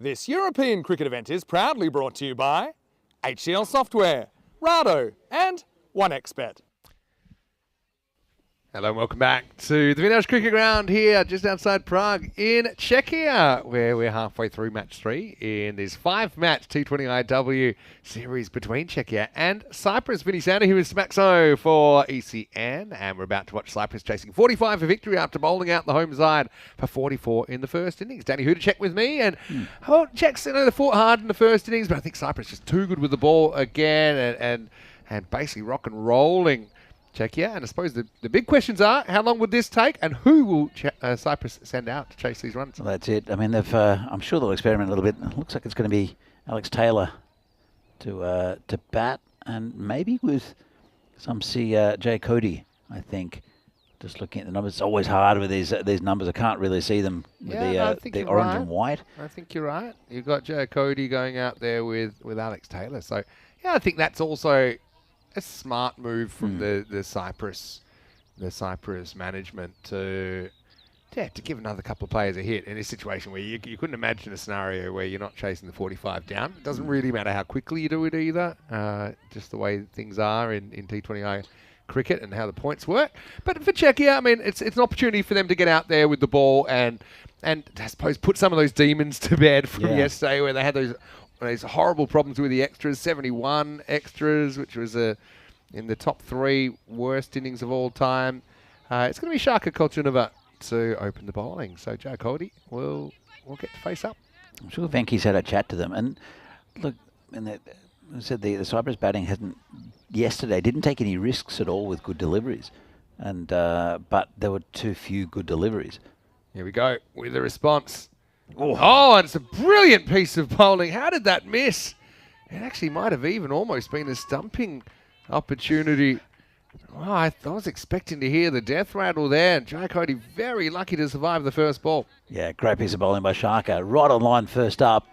This European cricket event is proudly brought to you by HCL Software, Rado and OneXBet. Hello and welcome back to the Vintage Cricket Ground here just outside Prague in Czechia, where we're halfway through match 3 in this 5-match T20IW series between Czechia and Cyprus. Vinny Sander here with Smaxo for ECN, and we're about to watch Cyprus chasing 45 for victory after bowling out the home side for 44 in the first innings. Danny Hudacek with me, and Czechs, they fought hard in the first innings, but I think Cyprus just too good with the ball again and basically rock and rolling Czechia. And I suppose the big questions are, how long would this take, and who will Cyprus send out to chase these runs? Well, that's it. I mean, they've. I'm sure they'll experiment a little bit. It looks like it's going to be Alex Taylor to bat, and maybe with some Jay Cody. I think. Just looking at the numbers, it's always hard with these numbers. I can't really see them with the orange and white. I think you're right. You've got Jay Cody going out there with Alex Taylor. So yeah, I think that's also a smart move from the Cyprus management to give another couple of players a hit in a situation where you couldn't imagine a scenario where you're not chasing the 45 down. It doesn't really matter how quickly you do it either, just the way things are in T20I cricket and how the points work. But for Czechia, I mean, it's an opportunity for them to get out there with the ball and I suppose put some of those demons to bed from yesterday, where they had those horrible problems with the extras, 71 extras, which was in the top 3 worst innings of all time. It's going to be Shaka Kolchunova to open the bowling. So Joe Cody will get to face up. I'm sure Venky's had a chat to them. And look, I said the Cyprus batting didn't take any risks at all with good deliveries. And but there were too few good deliveries. Here we go with the response. Oh, and it's a brilliant piece of bowling. How did that miss? It actually might have even almost been a stumping opportunity. Oh, I was expecting to hear the death rattle there. And Jai Cody very lucky to survive the first ball. Yeah, great piece of bowling by Shaka. Right on line first up.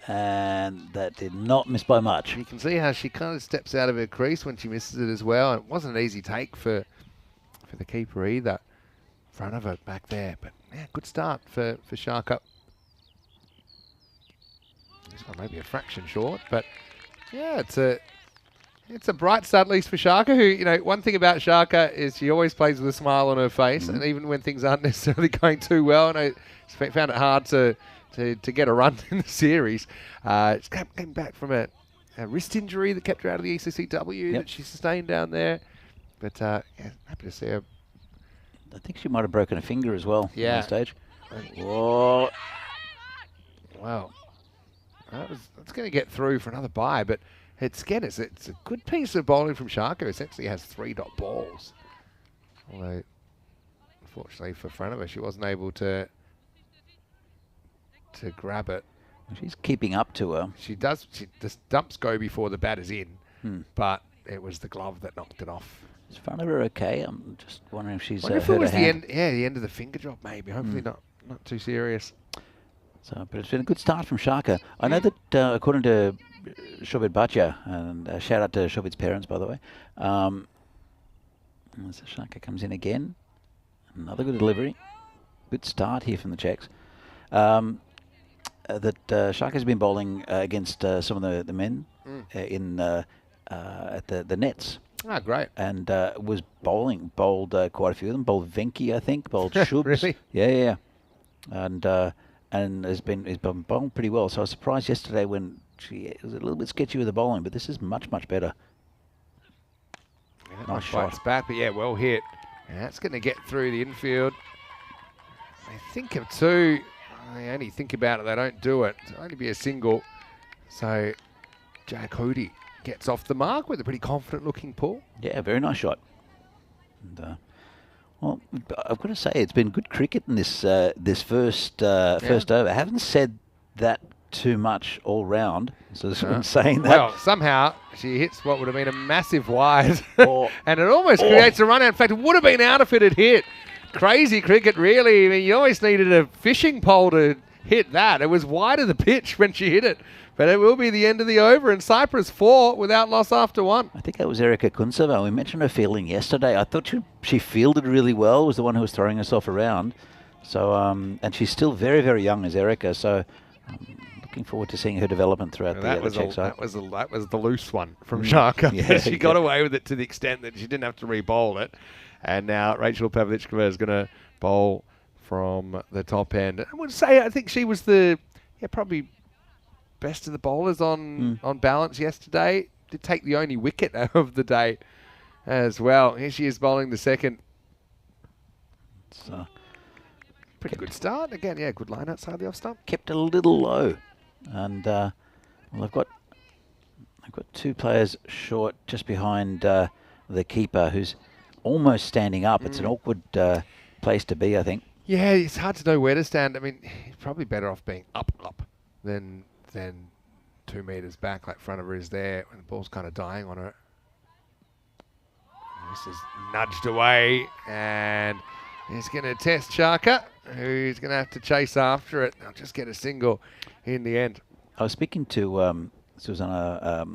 And that did not miss by much. You can see how she kind of steps out of her crease when she misses it as well. And it wasn't an easy take for the keeper either. Front of her back there. But yeah, good start for Shaka. This one may be a fraction short, but yeah, it's a bright start at least for Shaka, who, one thing about Shaka is she always plays with a smile on her face, and even when things aren't necessarily going too well, and I found it hard to get a run in the series. She came back from a wrist injury that kept her out of the ECCW that she sustained down there, but happy to see her. I think she might have broken a finger as well at that stage. Whoa. Wow. It's going to get through for another bye, but it's a good piece of bowling from Shaka. Essentially has 3 dot balls. Although, unfortunately for Franova, she wasn't able to grab it. She's keeping up to her. The stumps go before the bat is in, but it was the glove that knocked it off. Is Franova okay? I'm just wondering if she's hurt her was hand. the end of the finger drop, maybe. Hopefully not too serious. So, but it's been a good start from Shaka. I know that according to Shobit Bhatia, and shout out to Shobit's parents, by the way. So Shaka comes in again. Another good delivery. Good start here from the Czechs. Shaka's been bowling against some of the men at the nets. Ah, great. And was bowled quite a few of them. Bowled Venky, I think. Bowled Shubs. Really? Yeah. And he's been bowling pretty well. So I was surprised yesterday when she was a little bit sketchy with the bowling, but this is much, much better. Yeah, nice shot. It's back, but well hit. And that's going to get through the infield. They think of 2. They only think about it. They don't do it. It'll only be a single. So Jai Cody gets off the mark with a pretty confident-looking pull. Yeah, very nice shot. And, well, I've got to say, it's been good cricket in this first over. I haven't said that too much all round, so I'm saying that. Well, somehow she hits what would have been a massive wide, and it almost creates a run out. In fact, it would have been out if it had hit. Crazy cricket, really. I mean, you always needed a fishing pole to hit that. It was wide of the pitch when she hit it. But it will be the end of the over, and Cyprus 4 without loss after 1. I think that was Erika Kuntseva. We mentioned her fielding yesterday. I thought she fielded really well, was the one who was throwing herself around. So, and she's still very, very young as Erika. So, looking forward to seeing her development throughout the Czech side. That was the loose one from Sharka. Yeah, she got away with it to the extent that she didn't have to re-bowl it. And now Rachel Pavlichkova is going to bowl from the top end. I would say I think she was probably best of the bowlers on balance yesterday. Did take the only wicket of the day as well. Here she is bowling the second. It's pretty good start. Again, good line outside the off stump. Kept a little low. And well, I've got two players short just behind the keeper who's almost standing up. It's an awkward place to be, I think. Yeah, it's hard to know where to stand. I mean, he's probably better off being up than 2 metres back like front of her is there when the ball's kind of dying on her. This is nudged away, and he's going to test Sharka, who's going to have to chase after it. They'll just get a single in the end. I was speaking to Susanna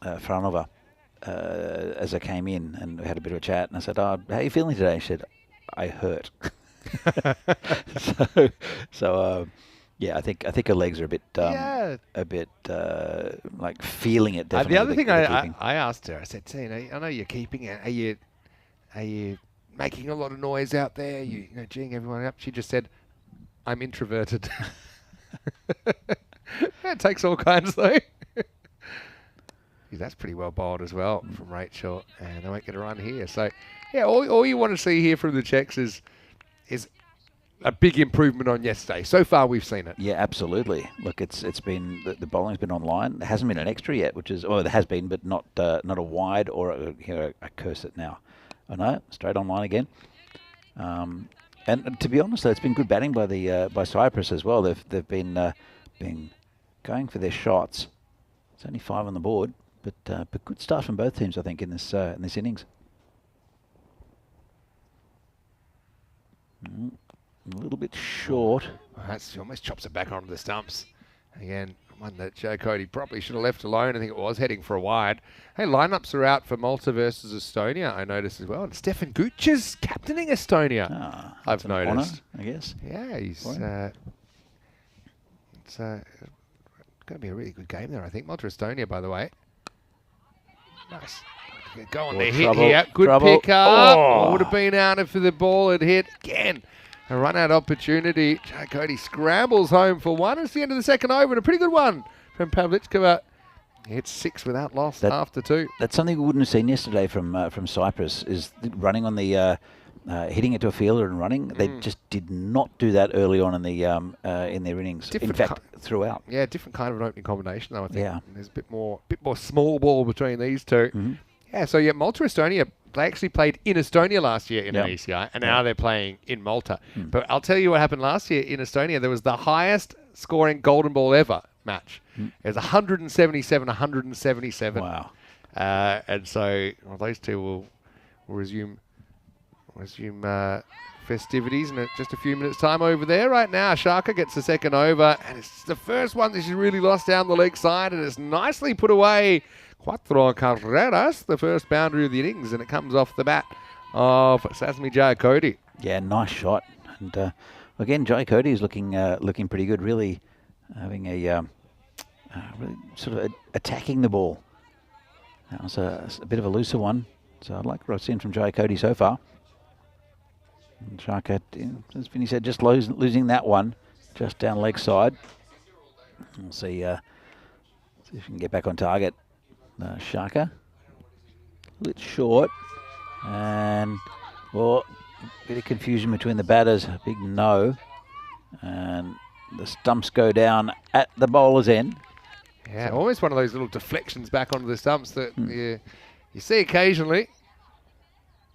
Franova as I came in, and we had a bit of a chat, and I said, how are you feeling today? She said, I hurt. Yeah, I think her legs are a bit like feeling it. Definitely. The other thing I asked her, I said, I know you're keeping it. Are you making a lot of noise out there? You know, geeing everyone up? She just said, I'm introverted. It takes all kinds though. That's pretty well bowled as well from Rachel, and they won't get a run here. So, yeah, all you want to see here from the Czechs is a big improvement on yesterday. So far, we've seen it. Yeah, absolutely. Look, it's been the bowling's been online. There hasn't been an extra yet, there has been, but not a wide or a curse it now. I know, straight online again. And to be honest, though, it's been good batting by Cyprus as well. They've been going for their shots. It's only 5 on the board, but good start from both teams, I think, in this innings. A little bit short. She almost chops it back onto the stumps. Again, one that Joe Cody probably should have left alone. I think it was heading for a wide. Hey, lineups are out for Malta versus Estonia, I noticed as well. And Stefan Gooch is captaining Estonia, I've noticed. Honor, I guess. Yeah, he's... it's going to be a really good game there, I think. Malta-Estonia, by the way. Nice. Go on, the hit here. Good pick up. Oh, would have been out if the ball had hit again. A run-out opportunity. Joe Cody scrambles home for one. It's the end of the second over, and a pretty good one from Pavlichkova. Hits 6 without loss after 2. That's something we wouldn't have seen yesterday from Cyprus, is running on the hitting it to a fielder and running. They just did not do that early on in their innings. In fact, throughout. Yeah, different kind of an opening combination, though, I think. Yeah. There's a bit more small ball between these two. Mm-hmm. Yeah, so Malta, Estonia, they actually played in Estonia last year in an ECI, and now they're playing in Malta. But I'll tell you what happened last year in Estonia. There was the highest scoring golden ball ever match. It was 177, 177. Wow. And so those two will resume festivities in just a few minutes' time over there. Right now, Sharka gets the second over, and it's the first one that she's really lost down the leg side, and it's nicely put away. Cuatro carreras, the first boundary of the innings, and it comes off the bat of Sasmi Joe Cody. Yeah, nice shot. And again, Joe Cody is looking pretty good, really having a really sort of attacking the ball. That was a bit of a looser one, so I like what I've seen from Joe Cody so far. And Sharka, as Vinny said, just losing that one, just down leg side. We'll see if we can get back on target. Sharka, a bit short, and a bit of confusion between the batters. A big no, and the stumps go down at the bowler's end. Yeah, almost one of those little deflections back onto the stumps that you see occasionally.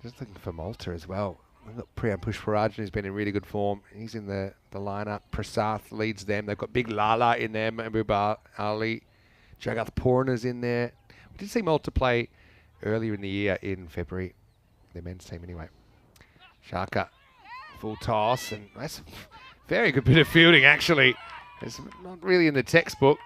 Just looking for Malta as well. We've got Priyam Pushparajan, who's been in really good form. He's in the lineup. Prasath leads them. They've got Big Lala in there. Mahbub Ali. Jagat Purna's in there. We did see Malta play earlier in the year in February. Their men's team anyway. Sharka, full toss. And that's a very good bit of fielding, actually. It's not really in the textbook.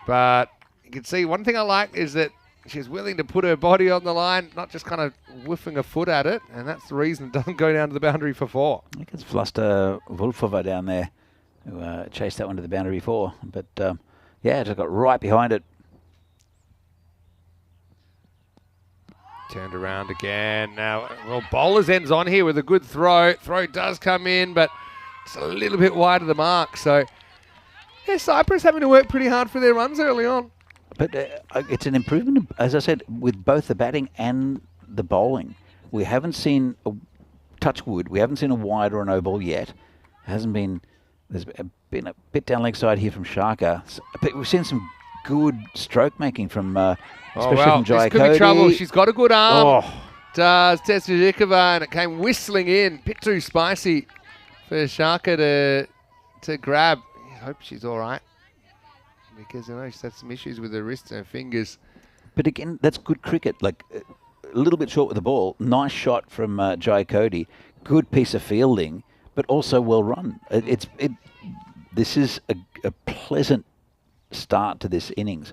But you can see one thing I like is that she's willing to put her body on the line, not just kind of whiffing a foot at it. And that's the reason it doesn't go down to the boundary for 4. I think it's Vlasta Wolfova down there who chased that one to the boundary before. But Yeah, just got right behind it. Turned around again. Now, well, bowler's ends on here with a good throw. Throw does come in, but it's a little bit wide of the mark. So, yeah, Cyprus having to work pretty hard for their runs early on. But it's an improvement, as I said, with both the batting and the bowling. We haven't seen touch wood. We haven't seen a wide or a no ball yet. Hasn't been. There's been a bit down leg side here from Shaka. But we've seen some good stroke making from, especially from Jai this could Cody. be trouble. She's got a good arm. Oh. Does Tezhikova, and it came whistling in. Bit too spicy for Shaka to grab. I hope she's all right, because I know she's had some issues with her wrists and her fingers. But again, that's good cricket. Like a little bit short with the ball. Nice shot from Jai Cody. Good piece of fielding, but also well run. This is a pleasant start to this innings.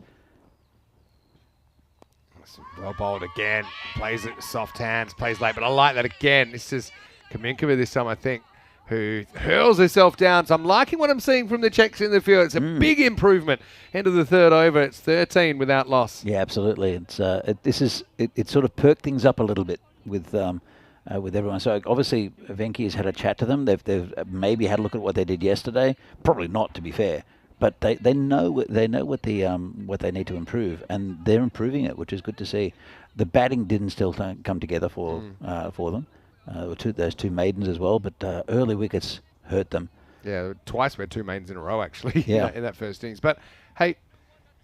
Well bowled again. Plays it with soft hands. Plays late, but I like that again. This is Kaminkova this time, I think, who hurls herself down. So I'm liking what I'm seeing from the Czechs in the field. It's a big improvement. End of the third over. It's 13 without loss. Yeah, absolutely. It's it sort of perked things up a little bit with everyone. So obviously Venki has had a chat to them. They've maybe had a look at what they did yesterday. Probably not, to be fair. But they know what they need to improve, and they're improving it, which is good to see. The batting didn't still come together for them. Those two maidens as well, but early wickets hurt them. Yeah, twice we had two maidens in a row actually. Yeah. in that first innings. But hey,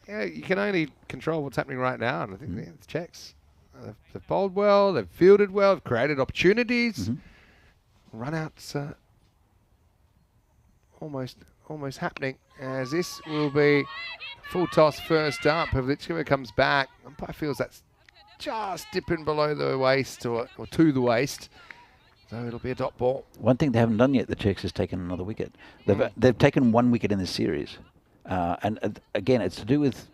you can only control what's happening right now, and I think the Czechs, they've bowled well, they've fielded well, they've created opportunities. Run-outs almost happening, as this will be full toss first up. Pavlichkova comes back. Umpire feels that's just dipping below the waist or to the waist. So it'll be a dot ball. One thing they haven't done yet, the Czechs, has taken another wicket. They've taken one wicket in this series. And again, it's to do with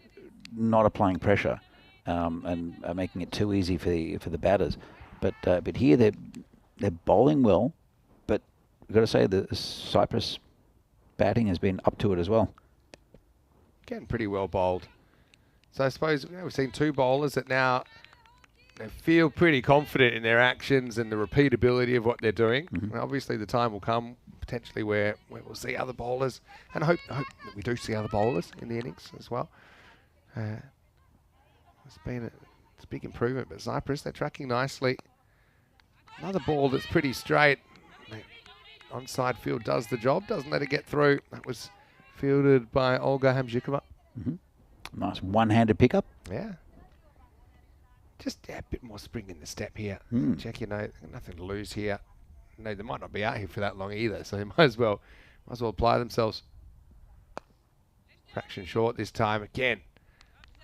not applying pressure and making it too easy for the batters. But here they're bowling well, but we've got to say the Cyprus batting has been up to it as well. Getting pretty well bowled. So I suppose we've seen two bowlers that now they feel pretty confident in their actions and the repeatability of what they're doing. And obviously the time will come potentially where we'll see other bowlers, and I hope that we do see other bowlers in the innings as well. It's a big improvement, but Cyprus, they're tracking nicely. Another ball that's pretty straight. Onside field does the job, doesn't let it get through. That was fielded by Olga Hamzhikova. Nice one-handed pickup. Yeah. Just a bit more spring in the step here. Czechia, nothing to lose here. No, they might not be out here for that long either, so they might as well apply themselves. Fraction short this time again.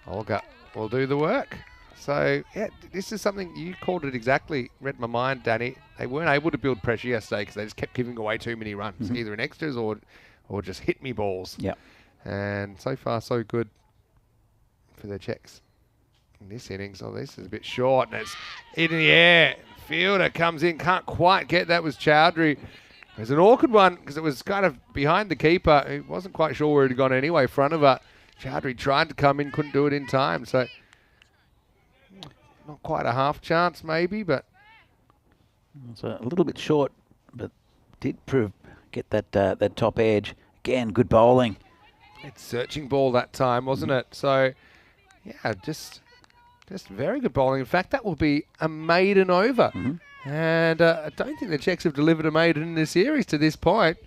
Olga will do the work. So, yeah, this is something, you called it exactly, read my mind, Danny. They weren't able to build pressure yesterday because they just kept giving away too many runs, either in extras or just hit me balls. Yeah. And so far, so good for the Czechs. In this innings, this is a bit short, and it's in the air. Fielder comes in, can't quite get that. Was Chowdhury. It was an awkward one because it was kind of behind the keeper. He wasn't quite sure where it had gone anyway, front of her. Chowdhury tried to come in, couldn't do it in time. So, not quite a half chance maybe, but it's a little bit short, but did get that top edge. Again, good bowling. It's searching ball that time, wasn't it? So, yeah, just very good bowling. In fact, that will be a maiden over. And I don't think the Czechs have delivered a maiden in the series to this point.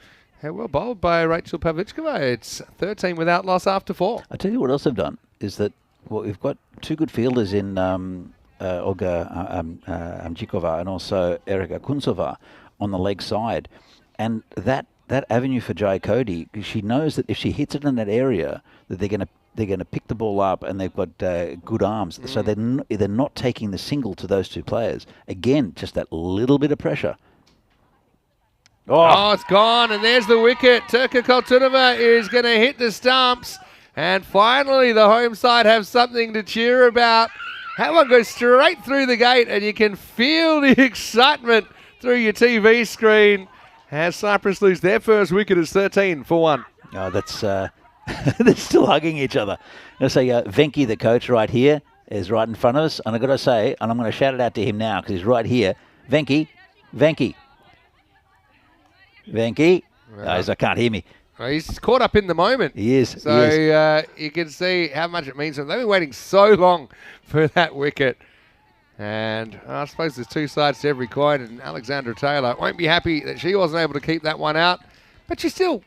Well bowled by Rachel Pavlichkova. It's 13 without loss after 4. I'll tell you what else they've done is that we've got two good fielders in Olga Hamzhikova and also Erika Kuntsova on the leg side. And that avenue for Jai Cody, she knows that if she hits it in that area, that they're going to pick the ball up, and they've got good arms. So they're not taking the single to those two players. Again, just that little bit of pressure. Oh, it's gone, and there's the wicket. Turka Koltunova is going to hit the stumps, and finally the home side have something to cheer about. That one goes straight through the gate, and you can feel the excitement through your TV screen as Cyprus lose their first wicket. It's 13 for 1. Oh, that's They're still hugging each other. I say, Venky, the coach, right here, is right in front of us. And I've got to say, and I'm going to shout it out to him now because he's right here. Venky. I can't hear me. Well, he's caught up in the moment. He is. So you can see how much it means to them. They've been waiting so long for that wicket. And I suppose there's two sides to every coin. And Alexandra Taylor won't be happy that she wasn't able to keep that one out. But she still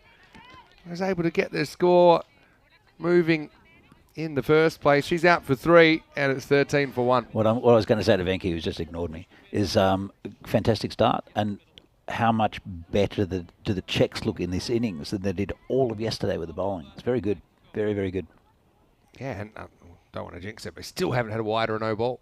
was able to get the score moving in the first place. She's out for 3, and it's 13 for 1. What I was going to say to Venky, who's just ignored me, is fantastic start. And how much better do the Czechs look in this innings than they did all of yesterday with the bowling. It's very good. Very, very good. Yeah, and don't want to jinx it, but still haven't had a wide or a no ball.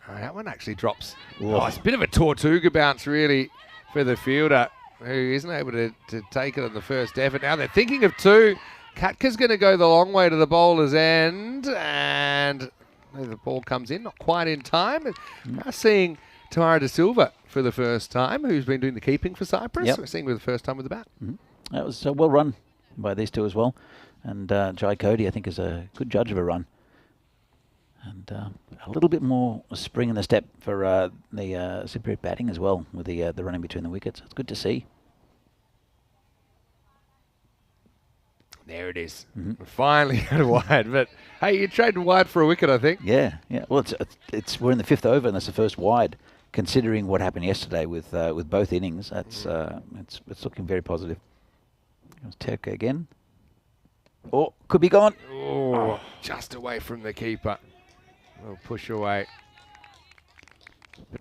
That one actually drops. Oh, it's a bit of a Tortuga bounce, really, for the fielder, who isn't able to take it on the first effort. Now they're thinking of 2. Katka's going to go the long way to the bowler's end, and the ball comes in, not quite in time. Now seeing Tamara De Silva for the first time, who's been doing the keeping for Cyprus. Yep. We're seeing her the first time with the bat. That was well run by these two as well. And Jai Cody, I think, is a good judge of a run. And a little bit more spring in the step for the Cypriot batting as well, with the running between the wickets. It's good to see. There it is. We finally had a wide. But, hey, you traded wide for a wicket, I think. Yeah. Well, we're in the 5th over, and that's the first wide. Considering what happened yesterday with both innings, that's it's looking very positive. There's Terka again. Oh, could be gone. Oh, just away from the keeper. We'll push away.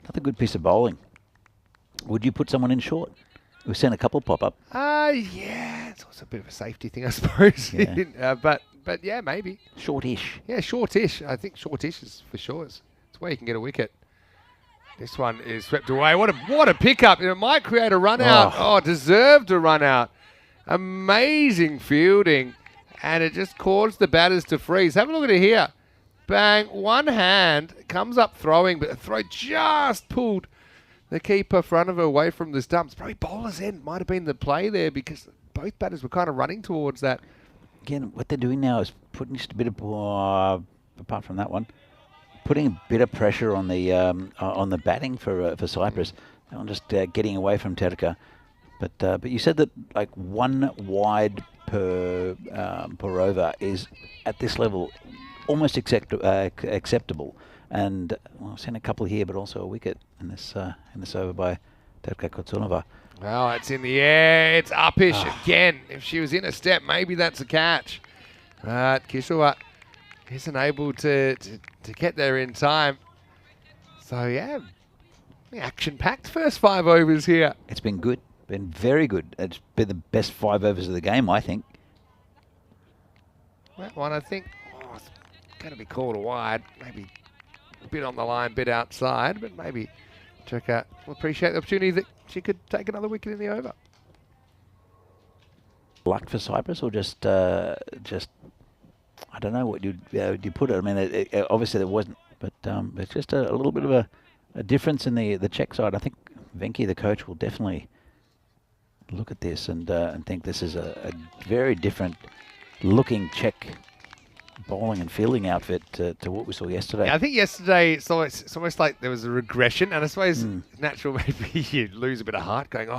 Another good piece of bowling. Would you put someone in short? We've seen a couple pop up. Yeah, it's also a bit of a safety thing, I suppose. Yeah. But yeah, maybe. Shortish. Yeah, shortish. I think shortish is for sure. It's where you can get a wicket. This one is swept away. What a pickup. It might create a run out. Oh, deserved a run out. Amazing fielding. And it just caused the batters to freeze. Have a look at it here. Bang, one hand, comes up throwing, but the throw just pulled the keeper front of her away from the stumps. Probably bowler's end might have been the play there because both batters were kind of running towards that. Again, what they're doing now is putting just a bit of, apart from that one, putting a bit of pressure on the batting for Cyprus. And just getting away from Terka. But you said that like 1 wide per over is at this level almost acceptable. And I've seen a couple here, but also a wicket in this over by Terka Kotsunova. Well, it's in the air. It's uppish again. If she was in a step, maybe that's a catch. But Kishua isn't able to get there in time. So, yeah, action-packed first 5 overs here. It's been good. Been very good. It's been the best 5 overs of the game, I think. That one, I think, it's going to be called a wide. Maybe a bit on the line, bit outside, but maybe Czechia will appreciate the opportunity that she could take another wicket in the over. Luck for Cyprus, or just I don't know what you'd put it. I mean, obviously there wasn't, but it's just a little bit of a difference in the Czech side. I think Venky, the coach, will definitely look at this and think this is a very different looking Czech bowling and fielding outfit to what we saw yesterday. Yeah, I think yesterday it's almost like there was a regression, and I suppose natural maybe you lose a bit of heart going,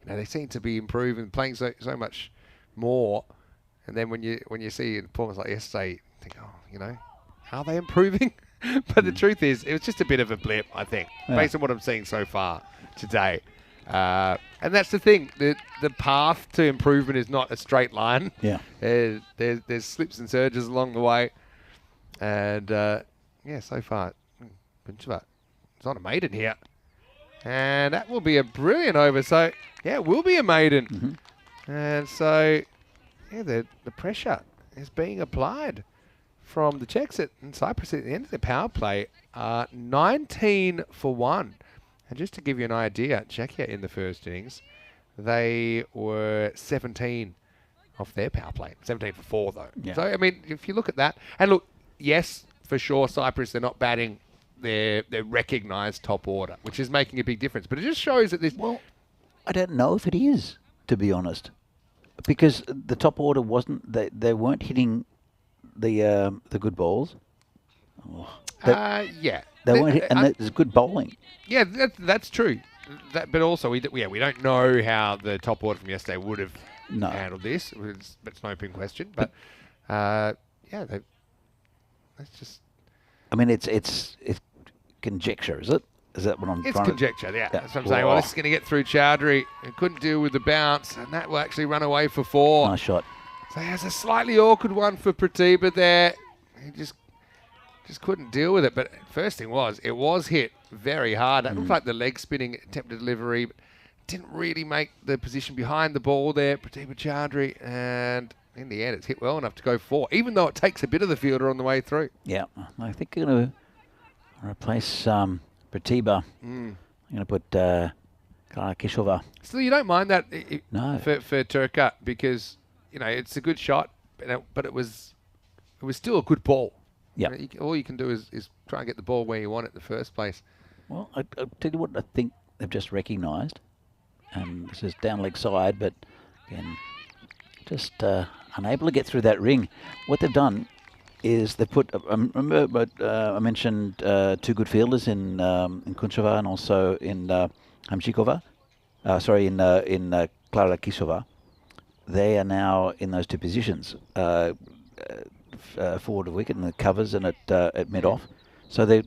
they seem to be improving, playing so much more, and then when you see a performance like yesterday, you think, are they improving? But the truth is, it was just a bit of a blip, I think, based on what I'm seeing so far today. And that's the thing. The path to improvement is not a straight line. Yeah. There's slips and surges along the way. And, so far, it's not a maiden here. And that will be a brilliant over. So, it will be a maiden. And so, the pressure is being applied from the Czechs in Cyprus at the end of the power play. 19 for 1. And just to give you an idea, Czechia in the first innings, they were 17 off their power play. 17 for 4, though. Yeah. So, I mean, if you look at that, and look, yes, for sure, Cyprus, they're not batting their recognised top order, which is making a big difference. But it just shows that this... Well, I don't know if it is, to be honest. because the top order wasn't, they weren't hitting the good balls. Yeah. They weren't, and there's good bowling. Yeah, that's true. But also, we don't know how the top order from yesterday would have handled this. It's an open question. But that's just. I mean, it's conjecture, is it? Is that what I'm It's trying conjecture, yeah. That's what I'm saying. Well, this is going to get through Chowdhury. He couldn't deal with the bounce, and that will actually run away for 4. Nice shot. So there's a slightly awkward one for Pratibha there. He just couldn't deal with it. But first thing was, it was hit very hard. That looked like the leg spinning attempted delivery, but didn't really make the position behind the ball there, Pratibha Chowdhury. And in the end, it's hit well enough to go 4, even though it takes a bit of the fielder on the way through. Yeah, I think I'm going to replace Pratibha. I'm going to put Kishova. Still, you don't mind that No. for Turka because, it's a good shot, but it was still a good ball. Yeah. All you can do is try and get the ball where you want it in the first place. Well, I'll tell you what I think they've just recognised. And this is down leg side, but again, just unable to get through that ring. What they've done is they put. Remember, I mentioned 2 good fielders in Kunchova and also in Hamchikova. In Clara Kisova. They are now in those 2 positions, forward of wicket and the covers and at mid off. So they're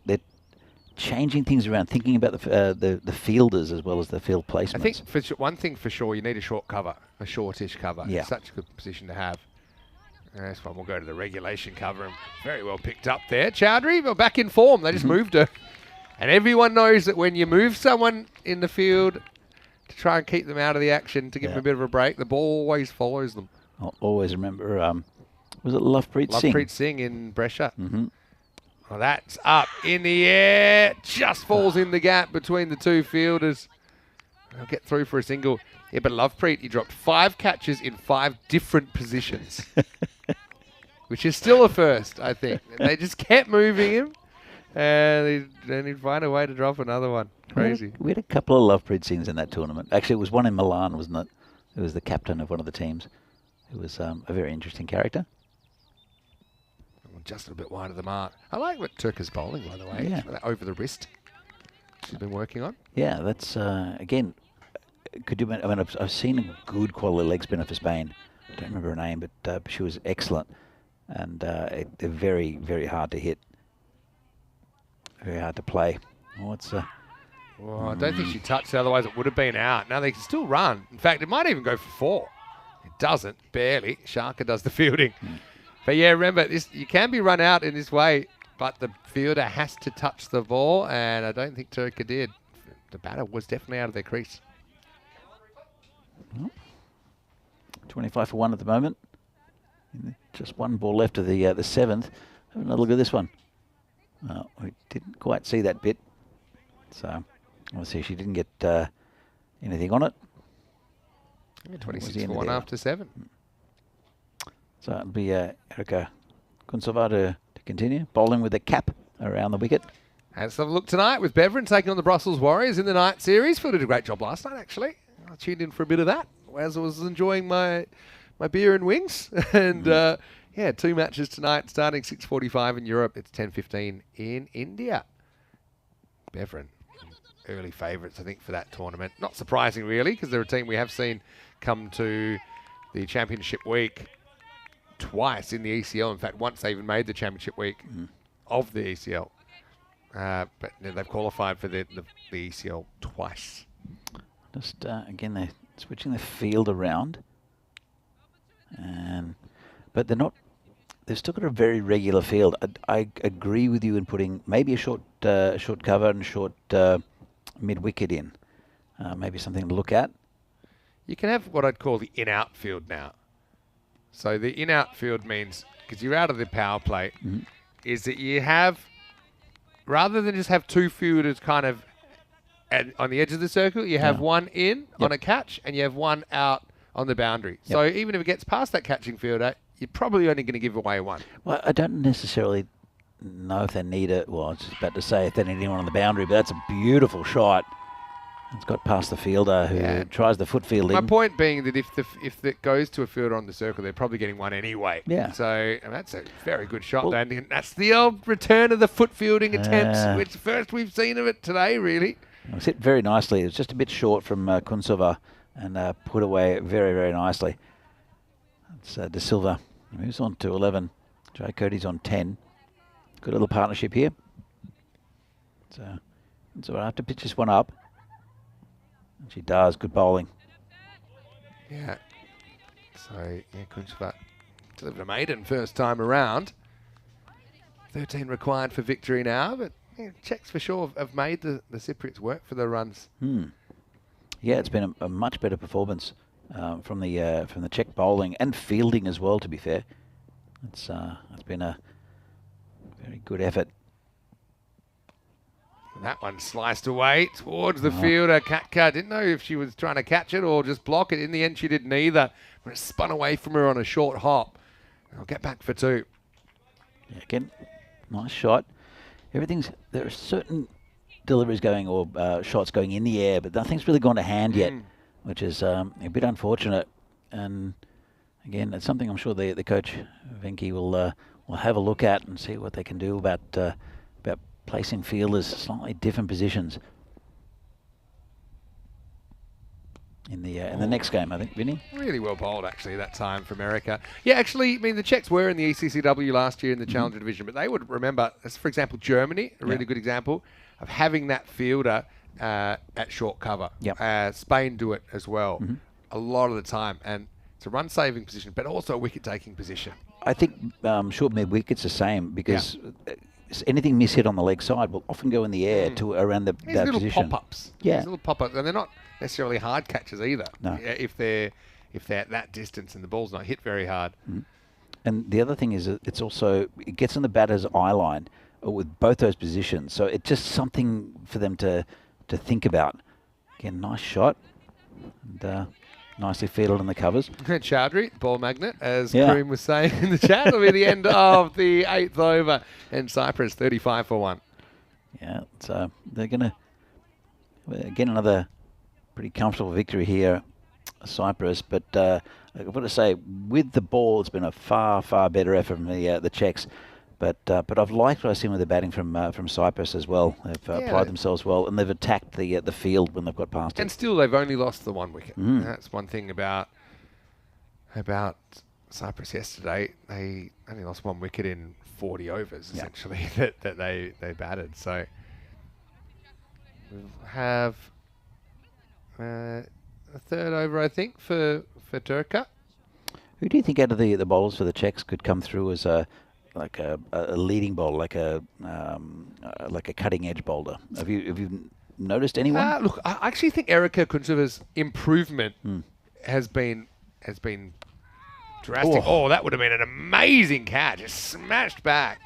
changing things around, thinking about the fielders as well as the field placements. I think one thing for sure, you need a short cover, a shortish cover. Yeah. It's such a good position to have. And this one will go to the regulation cover and very well picked up there. Chowdhury, well, back in form. They just moved her. And everyone knows that when you move someone in the field to try and keep them out of the action, to give them a bit of a break, the ball always follows them. I'll always remember, was it Lovepreet Singh? Lovepreet Singh in Brescia. Well, that's up in the air. Just falls in the gap between the 2 fielders. They'll get through for a single. Yeah, but Lovepreet, he dropped 5 catches in 5 different positions, which is still a first, I think. They just kept moving him, and then he'd find a way to drop another one. Crazy. We had a couple of Lovepreet Singhs in that tournament. Actually, it was one in Milan, wasn't it? It was the captain of one of the teams. It was a very interesting character. Just a little bit wide of the mark. I like what Turka's bowling, by the way. Yeah. That over the wrist she's been working on. Yeah, that's, again, I've seen a good quality leg spinner for Spain. I don't remember her name, but she was excellent. And they're very, very hard to hit. Very hard to play. Well, I don't think she touched it, otherwise it would have been out. Now they can still run. In fact, it might even go for 4. It doesn't, barely. Sharka does the fielding. But yeah, remember, you can be run out in this way, but the fielder has to touch the ball, and I don't think Turka did. The batter was definitely out of their crease. 25 for 1 at the moment. Just 1 ball left of the 7th. Have another look at this one. We didn't quite see that bit. So, obviously she didn't get anything on it. Yeah, 26 for 1 after 7. So it'll be Erika Kunsova to continue. Bowling with a cap around the wicket. And let's have a look tonight with Beverin taking on the Brussels Warriors in the night series. Phil did a great job last night, actually. I tuned in for a bit of that as I was enjoying my beer and wings. And 2 matches tonight, starting 6:45 in Europe. It's 10:15 in India. Beverin, early favourites, I think, for that tournament. Not surprising, really, because they're a team we have seen come to the championship week twice in the ECL. In fact, once they even made the championship week of the ECL. But they've qualified for the ECL twice. Just, again, they're switching the field around. But they're not... They've still got a very regular field. I agree with you in putting maybe a short cover and short mid-wicket in. Maybe something to look at. You can have what I'd call the in-out field now. So the in-out field means, because you're out of the power play, is that you have, rather than just have 2 fielders kind of on the edge of the circle, you have one in on a catch and you have one out on the boundary. So even if it gets past that catching fielder, you're probably only going to give away 1. Well, I don't necessarily know if they need it. Well, I was just about to say if they need anyone on the boundary, but that's a beautiful shot. It's got past the fielder who tries the foot fielding. My point being that if it goes to a fielder on the circle, they're probably getting one anyway. Yeah. So and that's a very good shot, and that's the old return of the foot fielding attempts, which first we've seen of it today, really. It was hit very nicely. It was just a bit short from Kunsova and put away very, very nicely. It's De Silva moves on to 11. Joe Cody's on 10. Good little partnership here. So I have to pitch this one up. And she does. Good bowling. Yeah. So, Kunsova delivered a maiden first time around. 13 required for victory now, but Czechs for sure have made the Cypriots work for the runs. Yeah, it's been a much better performance from the Czech bowling and fielding as well, to be fair. It's been a very good effort. That one sliced away towards the fielder. Katka didn't know if she was trying to catch it or just block it. In the end, she did neither. But it spun away from her on a short hop. I'll get back for 2. Yeah, again, nice shot. There are certain deliveries going or shots going in the air, but nothing's really gone to hand yet, which is a bit unfortunate. And again, it's something I'm sure the coach Venki will have a look at and see what they can do about placing fielders slightly different positions in the next game, I think, Vinny. Really well bowled, actually, that time for America. Yeah, actually, I mean, the Czechs were in the ECCW last year in the Challenger Division, but they would remember, as for example, Germany, a really good example of having that fielder at short cover. Spain do it as well a lot of the time, and it's a run-saving position, but also a wicket-taking position. I think short mid-wicket's the same because anything mishit on the leg side will often go in the air to around that little position. Pop-ups. Yeah. These little pop-ups, and they're not necessarily hard catches either. No. If they're at that distance and the ball's not hit very hard. And the other thing is it gets in the batter's eye line with both those positions. So it's just something for them to think about. Again, nice shot. And nicely fielded in the covers. Chowdhury, ball magnet, as Kareem was saying in the chat. It'll be the end of the 8th over, and Cyprus 35 for 1. Yeah, so they're going to get another pretty comfortable victory here, Cyprus. But I've got to say, with the ball, it's been a far, far better effort from the Czechs. But I've liked what I've seen with the batting from Cyprus as well. They've applied themselves well, and they've attacked the field when they've got past it. And still, they've only lost the 1 wicket. That's one thing about Cyprus yesterday. They only lost 1 wicket in 40 overs, essentially, that they batted. So we'll have a 3rd over, I think, for Turka. Who do you think out of the bowlers for the Czechs could come through as a leading bowler, like a cutting edge bowler? Have you noticed anyone? Look, I actually think Erica Kunsova's improvement has been drastic. Oh, that would have been an amazing catch. Just smashed back.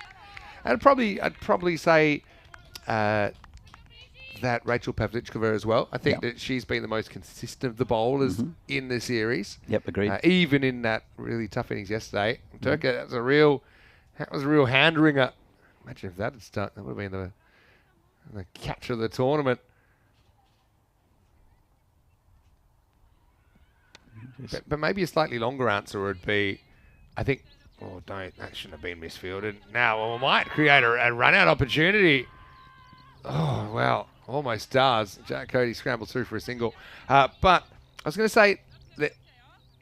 I'd probably say that Rachel Pavlichkova as well. I think that she's been the most consistent of the bowlers in the series. Yep, agreed. Even in that really tough innings yesterday. Turka, that was a real hand ringer. Imagine if that had started. That would have been the catch of the tournament. But maybe a slightly longer answer would be, I think, that shouldn't have been misfielded. Now, we might create a run-out opportunity. Oh, well, almost does. Jack Cody scrambles through for a single. But I was going to say that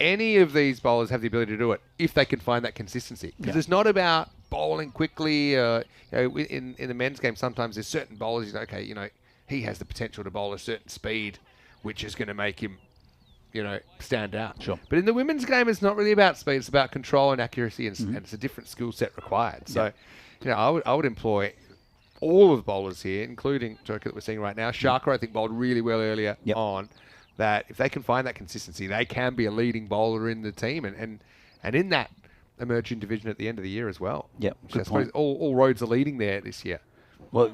any of these bowlers have the ability to do it if they can find that consistency. Because it's not about bowling quickly. In the men's game, sometimes there's certain bowlers, he has the potential to bowl a certain speed, which is going to make him, stand out. Sure. But in the women's game, it's not really about speed. It's about control and accuracy, and it's a different skill set required. So, I would employ all of the bowlers here, including Turka that we're seeing right now. Sharka, I think, bowled really well earlier on. That if they can find that consistency, they can be a leading bowler in the team and in that emerging division at the end of the year as well. Yep, I suppose all roads are leading there this year. Well,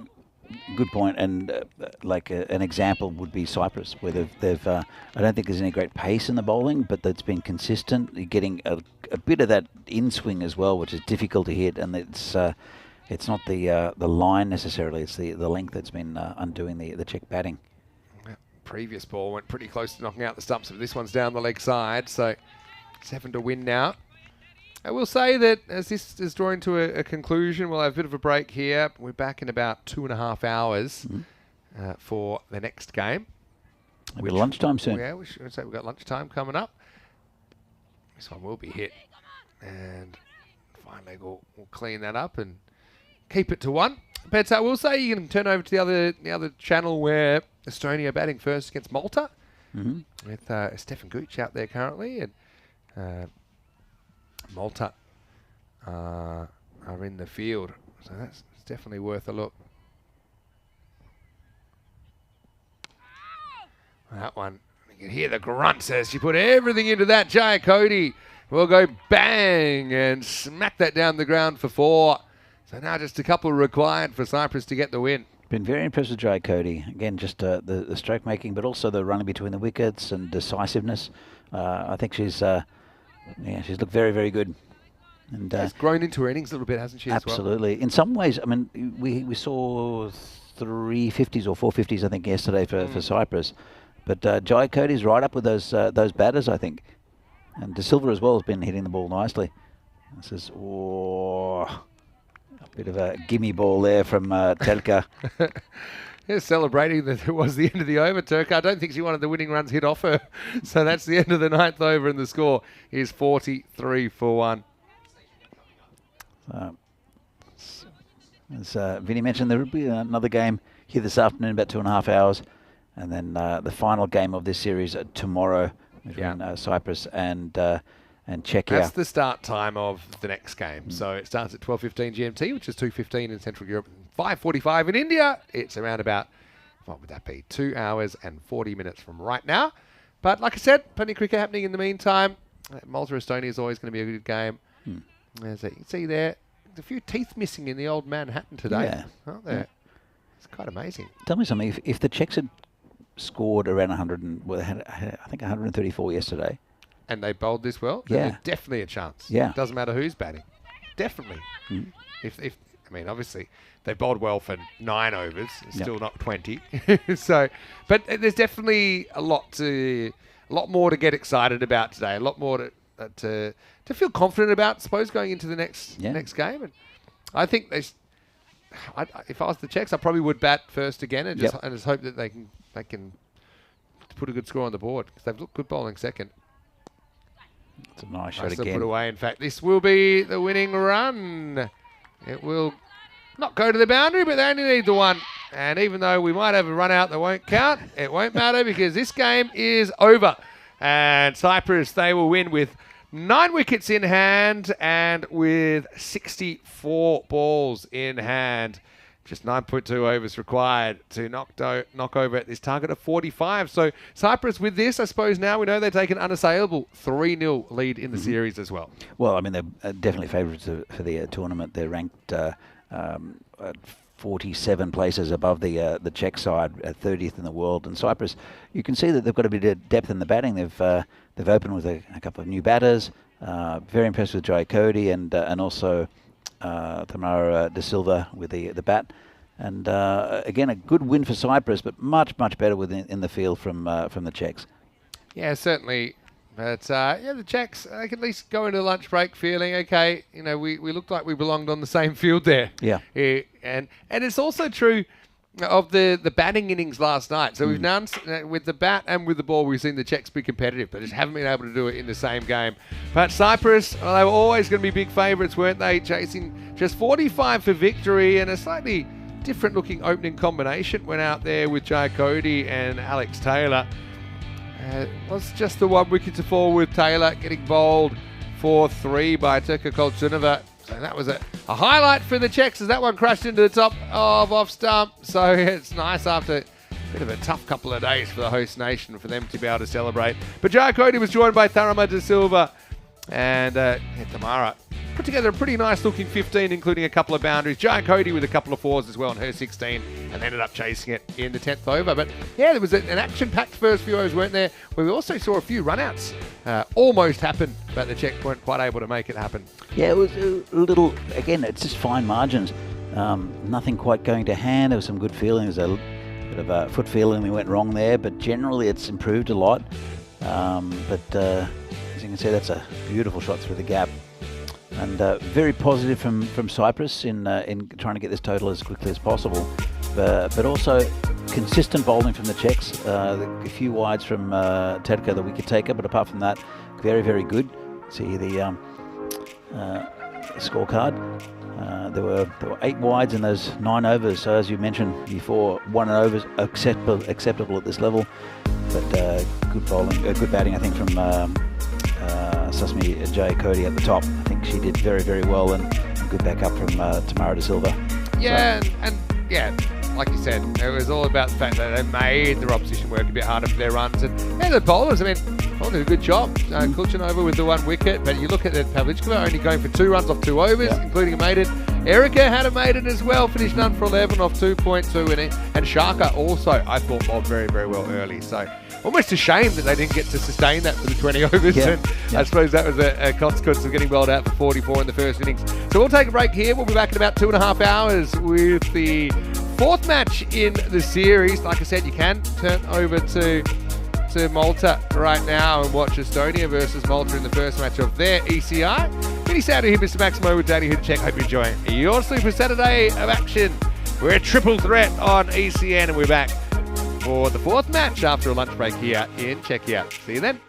good point. And an example would be Cyprus, where they've I don't think there's any great pace in the bowling, but that's been consistent. You're getting a bit of that in swing as well, which is difficult to hit, and it's not the line necessarily. It's the length that's been undoing the Czech batting. previous ball went pretty close to knocking out the stumps, but this one's down the leg side, so 7 to win now. I will say that as this is drawing to a conclusion, we'll have a bit of a break here. We're back in about 2.5 hours for the next game. We've got lunchtime soon. Yeah, we should say we've got lunchtime coming up. This one will be hit, and fine leg will clean that up and keep it to 1. But I will say you can turn over to the other channel where Estonia are batting first against Malta, with Stefan Gooch out there currently, and Malta are in the field, so that's definitely worth a look. That one, you can hear the grunts as she put everything into that. Jaya Cody will go bang and smack that down the ground for 4. So now just a couple required for Cyprus to get the win. Been very impressed with Jai Cody. Again, just the stroke making, but also the running between the wickets and decisiveness. I think she's looked very, very good. And has grown into her innings a little bit, hasn't she? Absolutely. As well? In some ways, I mean, we saw 350s or 450s, I think, yesterday for Cyprus. But Jai Cody's right up with those batters, I think. And De Silva as well has been hitting the ball nicely. This is a bit of a gimme ball there from Telka. Yeah, celebrating that it was the end of the over, Turk. I don't think she wanted the winning runs hit off her. So that's the end of the 9th over, and the score is 43 for 1. As Vinny mentioned, there will be another game here this afternoon, about 2.5 hours. And then the final game of this series tomorrow between Cyprus and Czechia. That's the start time of the next game. So it starts at 12:15 GMT, which is 2:15 in Central Europe, 5:45 in India. It's around about, what would that be, 2 hours and 40 minutes from right now. But like I said, plenty of cricket happening in the meantime. Malta-Estonia is always going to be a good game. As you can see there, there's a few teeth missing in the old Manhattan today, aren't there? Yeah. It's quite amazing. Tell me something. If the Czechs had scored around 100, they had, I think, 134 yesterday. And they bowled this well? There's definitely a chance. Yeah. It doesn't matter who's batting. Definitely. If I mean, obviously, they bowled well for 9 overs. It's still not 20. So, but there's definitely a lot more to get excited about today. A lot more to feel confident about, I suppose, going into the next game. And I think if I was the Czechs, I probably would bat first again and just hope that they can put a good score on the board, because they've looked good bowling second. It's a nice shot again. Put away. In fact, this will be the winning run. It will not go to the boundary, but they only need the 1. And even though we might have a run out that won't count, it won't matter, because this game is over. And Cyprus, they will win with 9 wickets in hand and with 64 balls in hand. Just 9.2 overs required to knock over at this target of 45. So Cyprus, with this, I suppose now we know they take an unassailable 3-0 lead in the series as well. Well, I mean, they're definitely favourites for the tournament. They're ranked at 47 places above the Czech side, at 30th in the world. And Cyprus, you can see that they've got a bit of depth in the batting. They've opened with a couple of new batters. Very impressed with Jai Cody and also Tamara De Silva with the bat. And again, a good win for Cyprus, but much better in the field from the Czechs. Yeah, certainly. But the Czechs, they can at least go into the lunch break feeling, okay, we looked like we belonged on the same field there. Yeah. And it's also true of the batting innings last night. So we've now, with the bat and with the ball, we've seen the Czechs be competitive, but just haven't been able to do it in the same game. But Cyprus, they were always going to be big favourites, weren't they? Chasing just 45 for victory, and a slightly different looking opening combination went out there with Jai Cody and Alex Taylor. It was just the 1 wicket to fall with Taylor getting bowled for 3 by Turka Kolchunova. So that was a highlight for the Czechs as that one crashed into the top of off stump. So it's nice after a bit of a tough couple of days for the host nation for them to be able to celebrate. But Jai Cody was joined by Tharama De Silva and Tamara. Put together a pretty nice looking 15, including a couple of boundaries. Jai Cody with a couple of 4s as well in her 16, and ended up chasing it in the 10th over. But yeah, there was an action-packed first few overs, weren't there? Where we also saw a few runouts almost happen, but the Czechs weren't quite able to make it happen. Yeah, it was a little, again, it's just fine margins. Nothing quite going to hand. There was some good feeling. There was bit of foot feeling we went wrong there, but generally it's improved a lot. But as you can see, that's a beautiful shot through the gap. And very positive from Cyprus in trying to get this total as quickly as possible. But also consistent bowling from the Czechs. A few wides from Terka, the wicket taker, but apart from that, very, very good. See the scorecard. There were 8 wides in those 9 overs. So as you mentioned before, 1 over acceptable at this level. But good bowling, good batting, I think, from Susmi Jay Cody at the top. I think she did very, very well, and good backup from Tamara Da Silva. Yeah, so. and yeah, like you said, it was all about the fact that they made their opposition work a bit harder for their runs. And the bowlers, I mean, well, did a good job. Kulchanova with the 1 wicket, but you look at it, Pavlichkova only going for 2 runs off 2 overs, including a maiden. Erica had a maiden as well, finished none for 11 off 2.2 in it. And Shaka also, I thought, bowled very, very well early. So almost a shame that they didn't get to sustain that for the 20 overs. Yeah. And I suppose that was a consequence of getting bowled out for 44 in the first innings. So we'll take a break here. We'll be back in about 2.5 hours with the 4th match in the series. Like I said, you can turn over to Malta right now and watch Estonia versus Malta in the first match of their ECI. Mini Saturday here, Mr. Maximo with Danny Hudchek. Hope you're enjoying your Super Saturday of action. We're a triple threat on ECN, and we're back for the 4th match after a lunch break here in Czechia. See you then.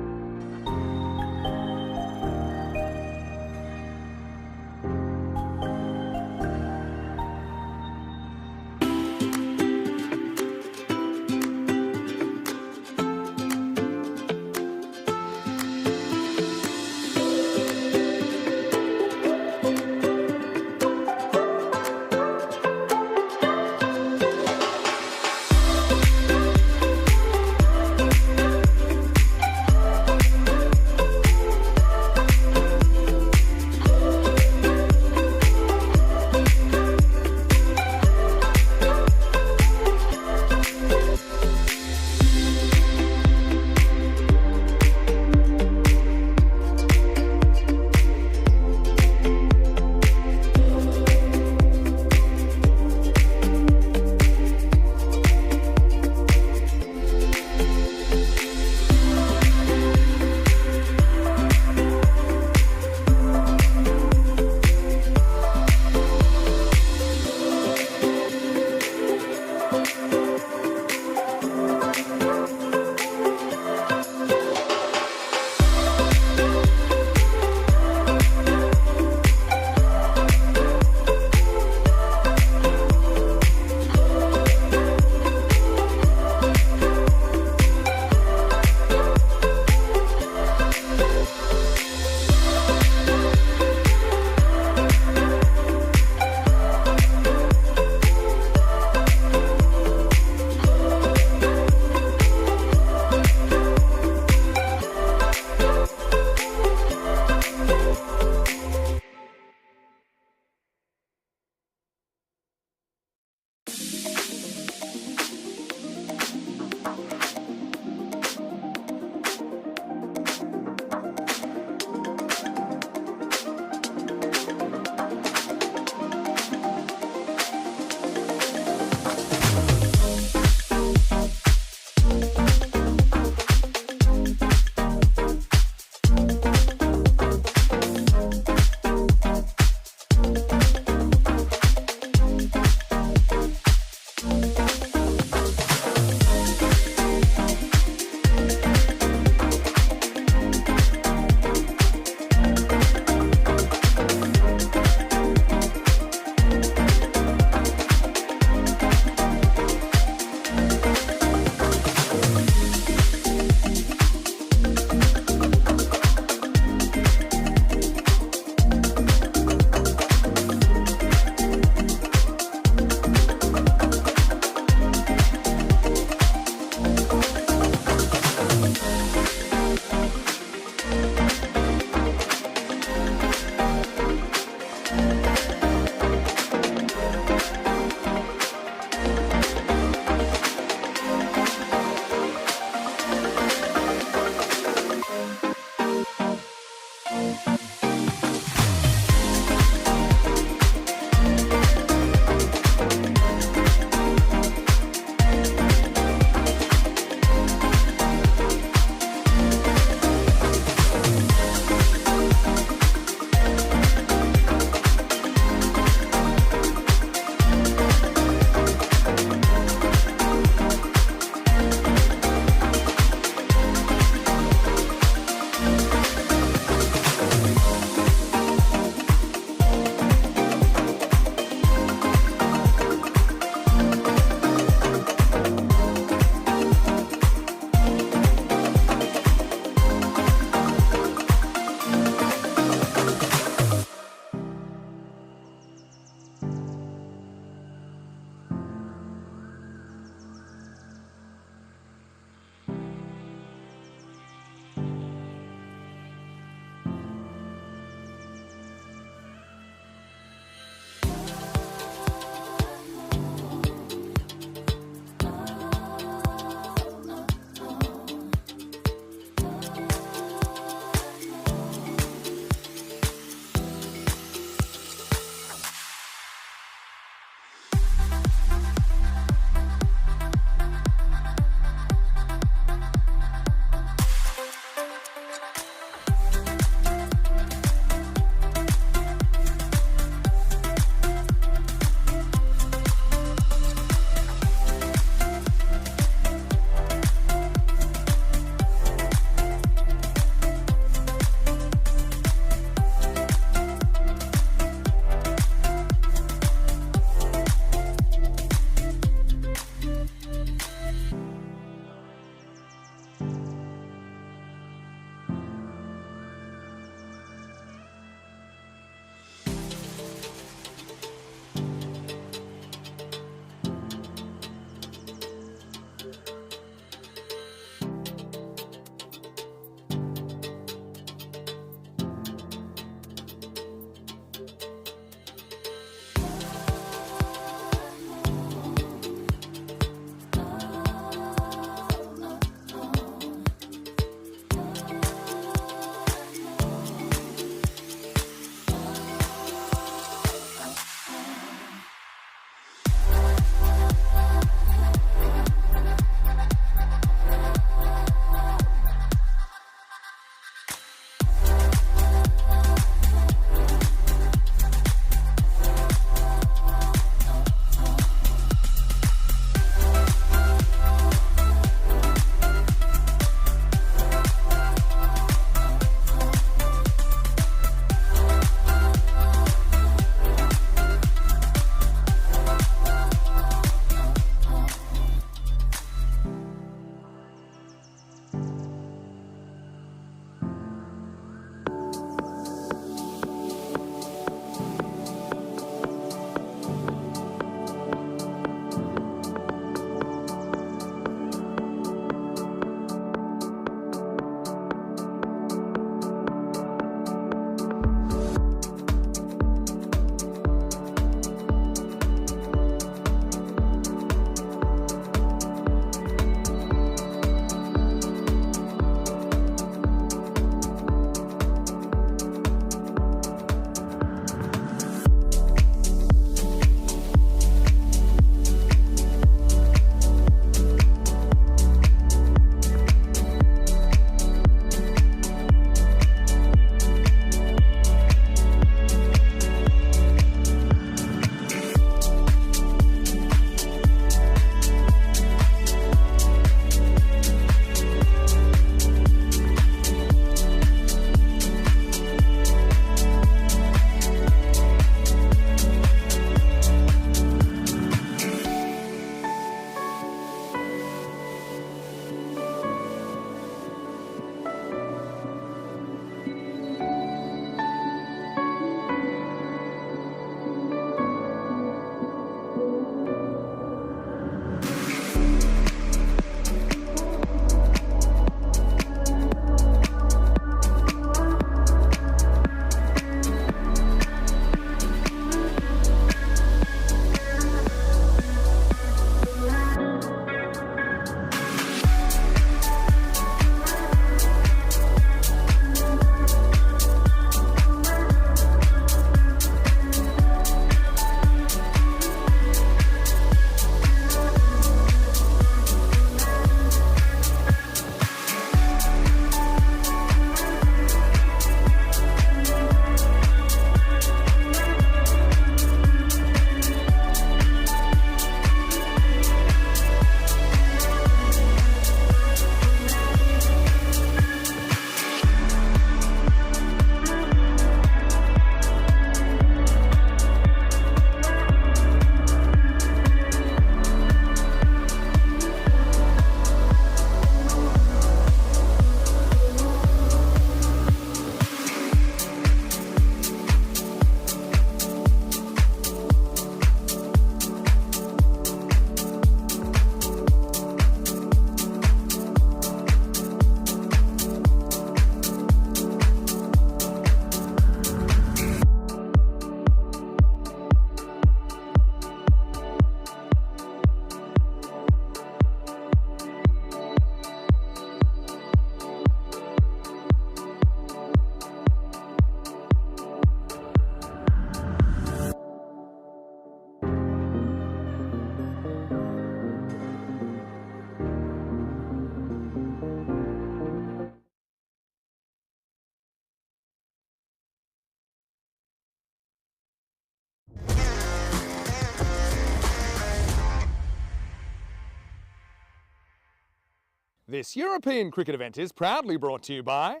This European cricket event is proudly brought to you by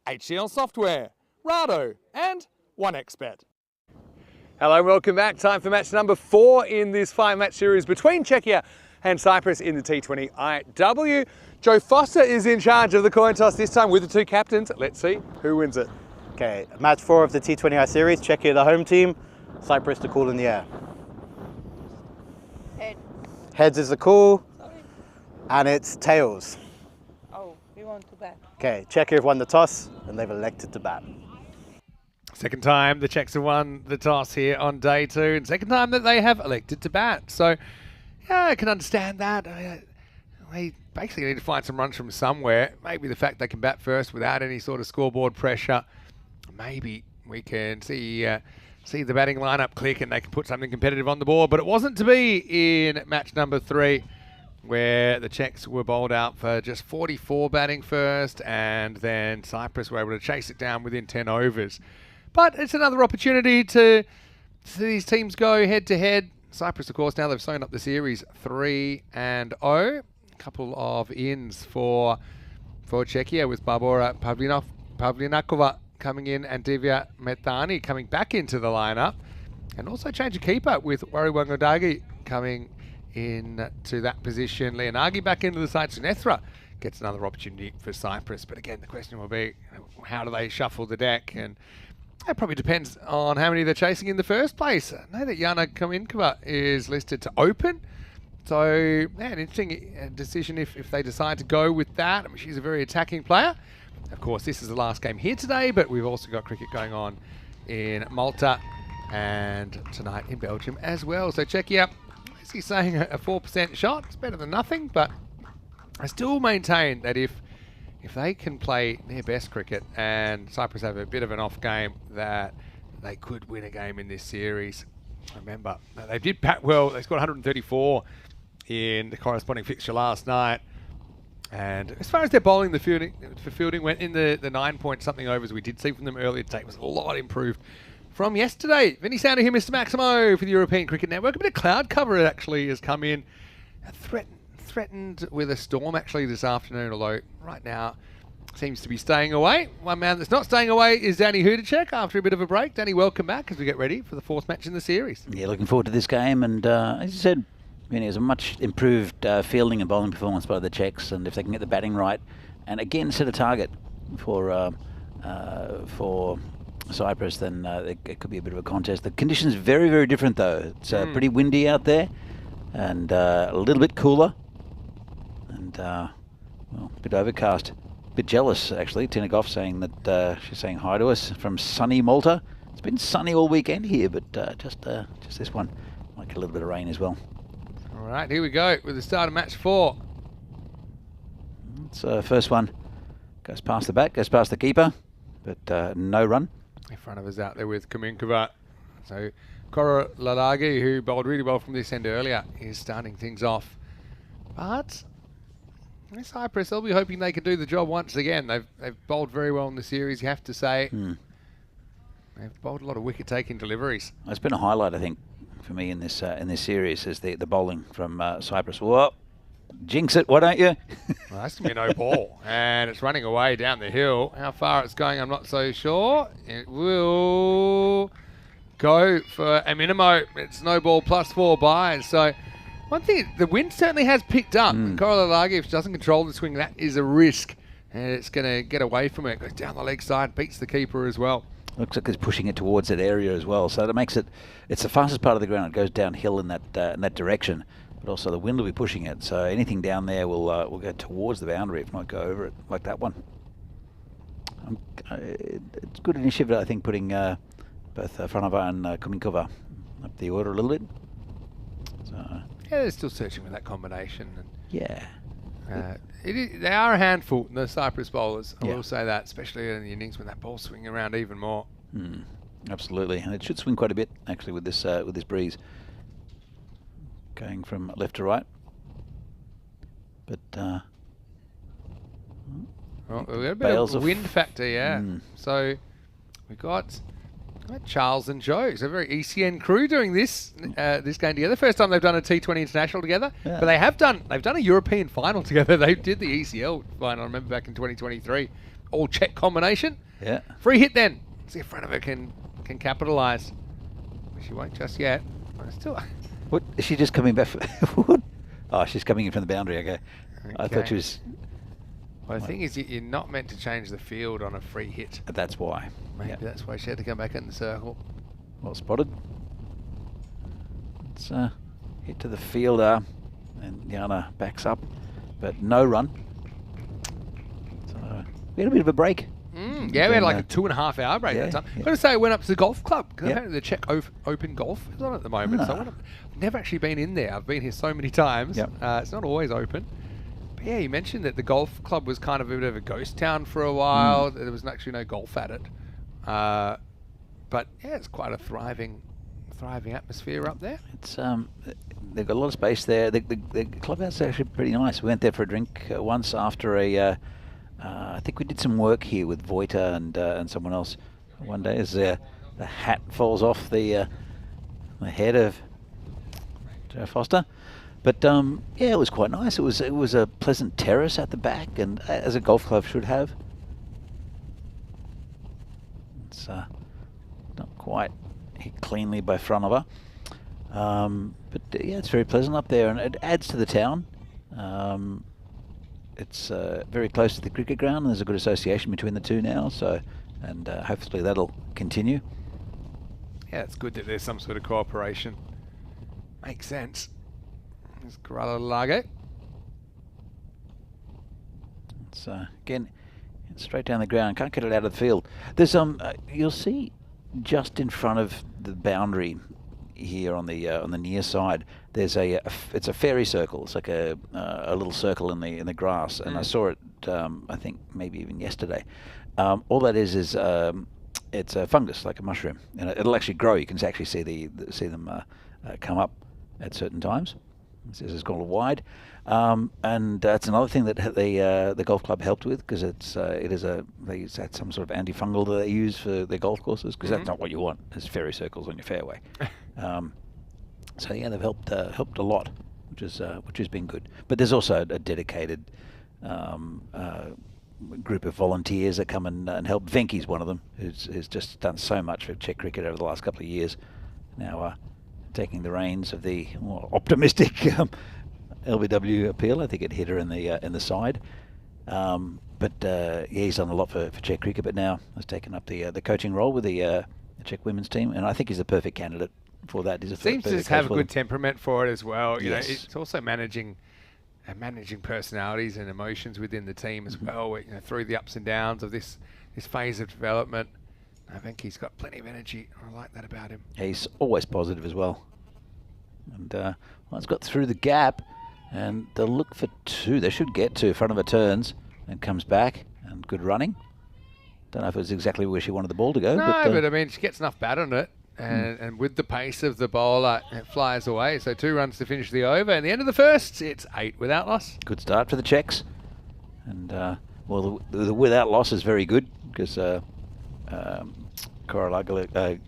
HCL Software, Rado and 1xBet. Hello and welcome back. Time for match number 4 in this 5-match series between Czechia and Cyprus in the T20IW. Joe Foster is in charge of the coin toss this time with the 2 captains. Let's see who wins it. Okay, match 4 of the T20I series. Czechia the home team, Cyprus the call in the air. Head. Heads is the call, and it's tails. Oh, we want to bat. Okay, Czechia have won the toss, and they've elected to bat. Second time the Czechs have won the toss here on day 2, and second time that they have elected to bat. So, yeah, I can understand that. They basically need to find some runs from somewhere. Maybe the fact they can bat first without any sort of scoreboard pressure. Maybe we can see the batting lineup click and they can put something competitive on the board. But it wasn't to be in match number 3, where the Czechs were bowled out for just 44 batting first, and then Cyprus were able to chase it down within 10 overs. But it's another opportunity to see these teams go head-to-head. Cyprus, of course, now they've sewn up the series 3-0. A couple of ins for Czechia with Barbora Pavlinakova coming in and Divya Methani coming back into the lineup. And also change of keeper with Wariwangodagi coming in to that position. Leonagi back into the side. Sunethra gets another opportunity for Cyprus. But again, the question will be, how do they shuffle the deck? And that probably depends on how many they're chasing in the first place. I know that Yana Kaminkova is listed to open. So, yeah, an interesting decision if they decide to go with that. I mean, she's a very attacking player. Of course, this is the last game here today, but we've also got cricket going on in Malta and tonight in Belgium as well. So Czechia, basically saying a 4% shot. It's better than nothing, but I still maintain that if they can play their best cricket and Cyprus have a bit of an off game, that they could win a game in this series. Remember, they did bat well. They scored 134 in the corresponding fixture last night. And as far as their bowling, the fielding went in the 9-point-something overs we did see from them earlier today. Was a lot improved from yesterday. Vinny Sounder here, Mr. Maximo for the European Cricket Network. A bit of cloud cover actually has come in. Threatened with a storm actually this afternoon, although right now seems to be staying away. One man that's not staying away is Danny Hudacek after a bit of a break. Danny, welcome back as we get ready for the 4th match in the series. Yeah, looking forward to this game, and as you said, it was a much improved fielding and bowling performance by the Czechs, and if they can get the batting right, and again set a target for Cyprus, then it could be a bit of a contest. The conditions very, very different though. It's pretty windy out there, and a little bit cooler, and well, a bit overcast. A bit jealous actually. Tina Goff saying that she's saying hi to us from sunny Malta. It's been sunny all weekend here, but just this one, like a little bit of rain as well. All right, here we go with the start of match 4. It's first one goes past the bat, goes past the keeper, but no run. In front of us out there with Kaminkova. So Cora Lalagi, who bowled really well from this end earlier, is starting things off. But Cyprus, they'll be hoping they can do the job once again. They've bowled very well in the series, you have to say. They've bowled a lot of wicket-taking deliveries. It's been a highlight, I think, for me in this series is the bowling from Cyprus. Whoa, jinx it, why don't you? Well, that's going to be no ball. And it's running away down the hill. How far it's going, I'm not so sure. It will go for a minimo. It's no ball +4 by. So one thing, the wind certainly has picked up. Korolagi, if she doesn't control the swing, that is a risk. And it's going to get away from it. Goes down the leg side, beats the keeper as well. Looks like it's pushing it towards that area as well. So that makes it, it's the fastest part of the ground. It goes downhill in that direction. But also the wind will be pushing it. So anything down there will go towards the boundary, if not go over it, like that one. It's good initiative, I think, putting both Franova and Kaminkova up the order a little bit. So, yeah, they're still searching for that combination. And yeah. They are a handful, the Cyprus bowlers. I Yeah. will say that, especially in the innings when that ball's swinging around even more. Absolutely, and it should swing quite a bit actually with this breeze, going from left to right. But well, we've got a bit of wind factor, yeah. So we've got Charles and Joe. It's a very ECN crew doing this this game together. First time they've done a T20 international together, but they've done a European final together. They did the ECL final, I remember, back in 2023. All Czech combination. Yeah. Free hit then. See if front of her can capitalise. She won't just yet. Still. What? Is she just coming back? What? Oh, she's coming in from the boundary. Okay. I thought she was. Well, the thing is, you're not meant to change the field on a free hit. That's why. Maybe that's why she had to come back in the circle. Well spotted. It's hit to the fielder, and Jana backs up, but no run. So we had a bit of a break. Yeah, we had like a 2.5 hour break that time. I've got to say, I went up to the golf club, because apparently the Czech Open Golf is on at the moment. So I've never actually been in there. I've been here so many times. It's not always open. But yeah, you mentioned that the golf club was kind of a bit of a ghost town for a while. There was actually no golf at it. But yeah, it's quite a thriving atmosphere up there. It's they've got a lot of space there. The clubhouse is actually pretty nice. We went there for a drink once after I think we did some work here with Voita and someone else one day. As the hat falls off the head of Joe Foster. But yeah, it was quite nice. It was a pleasant terrace at the back, and as a golf club should have. It's not quite hit cleanly by front of her, but yeah, it's very pleasant up there, and it adds to the town. It's very close to the cricket ground, and there's a good association between the two now. So, and hopefully that'll continue. Yeah, it's good that there's some sort of cooperation. Makes sense. There's Corralo Lago. It's again straight down the ground. Can't get it out of the field. There's you'll see just in front of the boundary here on the near side. There's it's a fairy circle. It's like a little circle in the grass, and I saw it. I think maybe even yesterday. All that is it's a fungus, like a mushroom, and it'll actually grow. You can actually see them come up at certain times. This is called a wide, and that's another thing that the golf club helped with, because they had some sort of antifungal that they use for their golf courses, because that's not what you want. There's fairy circles on your fairway. So yeah, they've helped a lot, which has been good. But there's also a dedicated group of volunteers that come and help. Venky's one of them, who's just done so much for Czech cricket over the last couple of years. Now taking the reins of the more optimistic LBW appeal. I think it hit her in the side. But yeah, he's done a lot for Czech cricket, but now has taken up the coaching role with the Czech women's team, and I think he's the perfect candidate for that. Seems to just have a good temperament for it as well. You Yes. know, it's also managing personalities and emotions within the team as well. You know, through the ups and downs of this phase of development. I think he's got plenty of energy. I like that about him. Yeah, he's always positive as well. And well, it's got through the gap, and they'll look for two. They should get to front of her turns, and comes back, and good running. Don't know if it was exactly where she wanted the ball to go. No, but I mean, she gets enough bat on it, and with the pace of the bowler, it flies away. So 2 runs to finish the over. And the end of the first, it's 8 without loss. Good start for the Czechs. And well, the without loss is very good, because Koralaga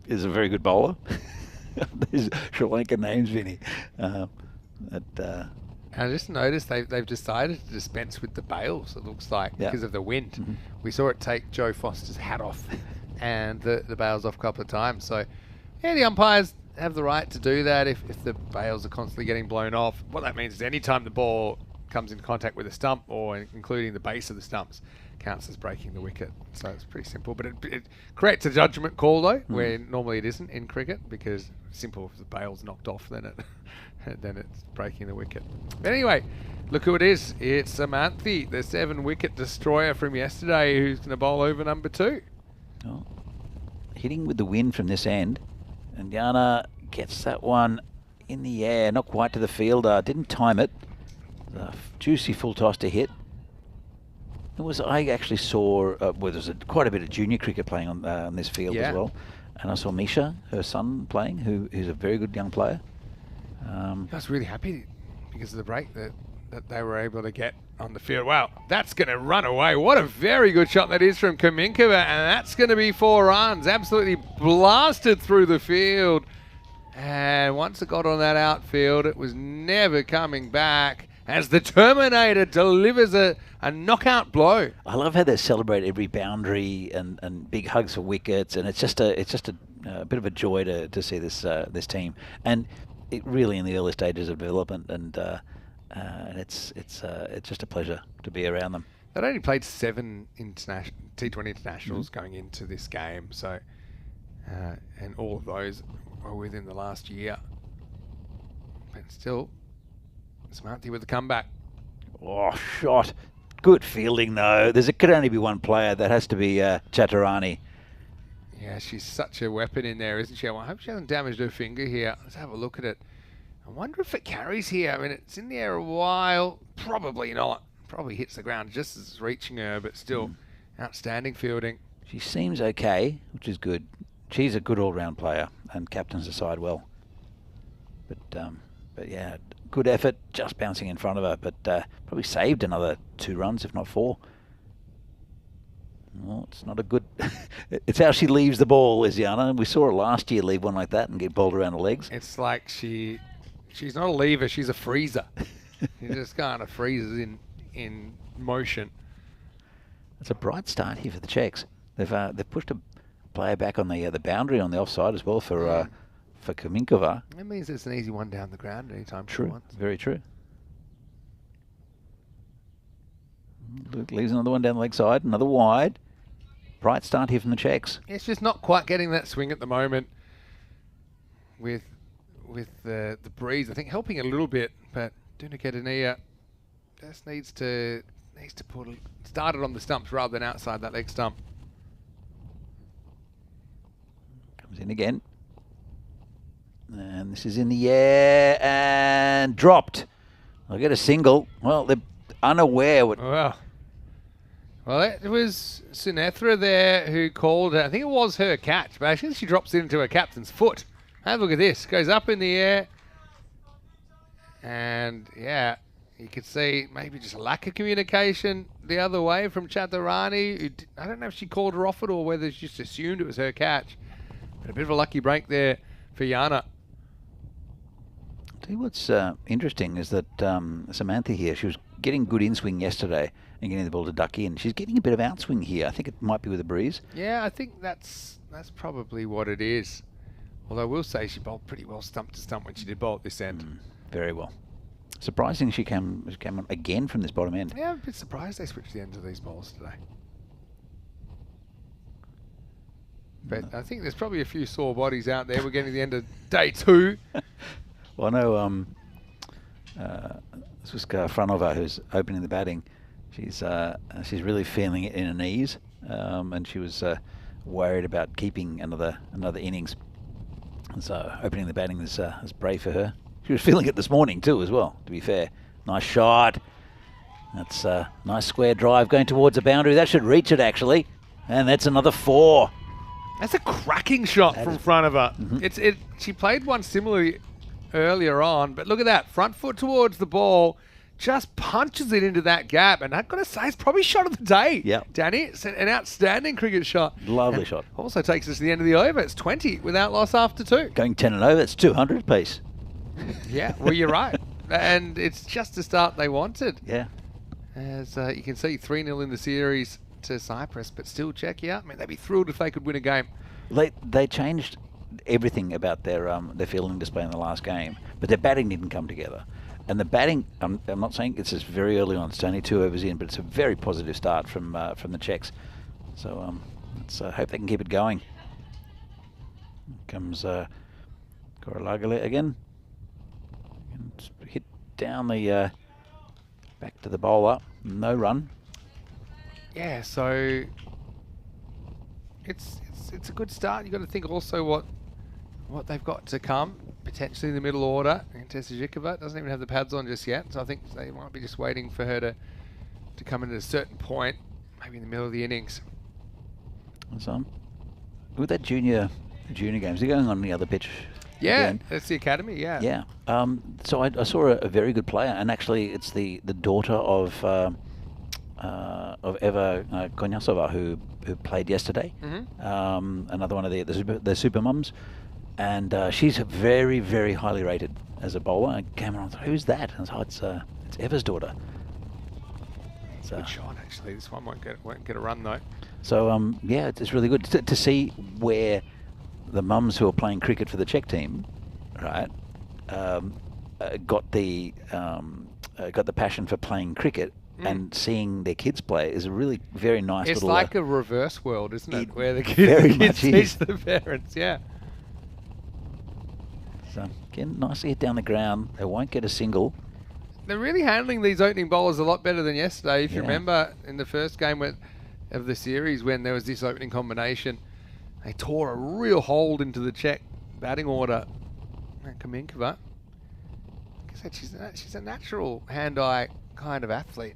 is a very good bowler. These Sri Lankan names, Vinny. I just noticed they've decided to dispense with the bails, it looks like, because of the wind. We saw it take Joe Foster's hat off and the bails off a couple of times. So, yeah, the umpires have the right to do that if the bails are constantly getting blown off. What that means is any time the ball comes in contact with a stump, or including the base of the stumps, counts as breaking the wicket. So it's pretty simple, but it creates a judgment call though, where normally it isn't in cricket, because simple, if the bail's knocked off, then it's breaking the wicket. But anyway, look who it is. It's Samanthi, the 7-wicket destroyer from yesterday, who's going to bowl over number 2. Oh, hitting with the wind from this end, and Jana gets that one in the air, not quite to the fielder. Didn't time it. A juicy full toss to hit. I actually saw well, there's quite a bit of junior cricket playing on this field as well, and I saw Misha, her son, playing, who's a very good young player. I was really happy because of the break that that they were able to get on the field. Wow, that's going to run away. What a very good shot that is from Kaminkova, and that's going to be 4 runs. Absolutely blasted through the field. And once it got on that outfield, it was never coming back as the Terminator delivers a knockout blow. I love how they celebrate every boundary and big hugs for wickets, and it's just a bit of a joy to see this team. And it really in the early stages of development, and it's just a pleasure to be around them. They'd only played 7 T20 internationals going into this game, so and all of those were within the last year. But still, Smarty with the comeback. Oh, shot. Good fielding, though. Could only be one player. That has to be Chattarani. Yeah, she's such a weapon in there, isn't she? I hope she hasn't damaged her finger here. Let's have a look at it. I wonder if it carries here. I mean, it's in the air a while. Probably not. Probably hits the ground just as it's reaching her, but still outstanding fielding. She seems okay, which is good. She's a good all-round player and captains the side well. But yeah, good effort, just bouncing in front of her, but probably saved another 2 runs, if not 4. Well, it's not a good... It's how she leaves the ball, Isiana. We saw her last year leave one like that and get bowled around the legs. It's like she's not a lever, she's a freezer. She just kind of freezes in motion. It's a bright start here for the Czechs. They've pushed a player back on the boundary on the offside as well for Kaminkova. That means it's an easy one down the ground anytime. True, very true. Luke leaves another one down the leg side, another wide. Bright start here from the Czechs. It's just not quite getting that swing at the moment with the breeze. I think helping a little bit, but Duniketania just needs to start it on the stumps rather than outside that leg stump. Comes in again. And this is in the air and dropped. I'll get a single. Well, they're unaware. Well, it was Sunethra there who called it. I think it was her catch, but actually she drops it into her captain's foot. Have a look at this. Goes up in the air. And, yeah, you could see maybe just a lack of communication the other way from Chattarani. I don't know if she called her off it or whether she just assumed it was her catch. But a bit of a lucky break there for Jana. I'll tell you what's interesting is that Samantha here, she was getting good in-swing yesterday and getting the ball to duck in. She's getting a bit of outswing here. I think it might be with a breeze. Yeah, I think that's probably what it is. Although I will say she bowled pretty well stump to stump when she did bowl at this end. Very well. Surprising she came on again from this bottom end. Yeah, I'm a bit surprised they switched the ends of these bowls today. But I think there's probably a few sore bodies out there. We're getting to the end of day 2. Well, I know Suska Franova, who's opening the batting, she's really feeling it in her knees, and she was worried about keeping another innings. And so opening the batting is brave for her. She was feeling it this morning too, as well, to be fair. Nice shot. That's a nice square drive going towards a boundary. That should reach it, actually. And that's another 4. That's a cracking shot from front of her. She played one similarly earlier on, but look at that. Front foot towards the ball, just punches it into that gap. And I've got to say, it's probably shot of the day, Danny. It's an outstanding cricket shot. Lovely shot. Also takes us to the end of the over. It's 20 without loss after 2. Going 10 and over, it's 200 apiece. Yeah, well, you're right. And it's just the start they wanted. Yeah. As you can see, 3-0 in the series to Cyprus, but still Czechia. I mean, they'd be thrilled if they could win a game. They changed everything about their fielding display in the last game, but their batting didn't come together. And the batting, I'm not saying it's just very early on, it's only 2 overs in, but it's a very positive start from the Czechs. So let's hope they can keep it going. Comes Korolagale again. And hit down the back to the bowler. No run. Yeah, so it's a good start. You've got to think also what they've got to come, potentially in the middle order. And Tessajikova doesn't even have the pads on just yet, so I think they might be just waiting for her to come in at a certain point, maybe in the middle of the innings. So, with that junior games, they're going on the other pitch. Yeah, again. that's the academy. Yeah. Yeah. So I saw a very good player, and actually it's the daughter of Eva Konyasova who played yesterday. Another one of the super mums, and she's very, very highly rated as a bowler. And Cameron thought, who's that? And I thought, it's Eva's daughter. So, Good shot, actually. This one won't get a run though. so yeah, it's really good to see where the mums who are playing cricket for the Czech team, right, got the passion for playing cricket. And seeing their kids play is a really very nice It's little... like a reverse world, isn't it? Where the very kids much teach is. the parents, yeah. So, again, nicely hit down the ground. They won't get a single. They're really handling these opening bowlers a lot better than yesterday. If you Yeah. remember in the first game of the series when there was this opening combination, they tore a real hold into the Czech batting order. Kaminkova, like I said, she's a natural hand-eye kind of athlete.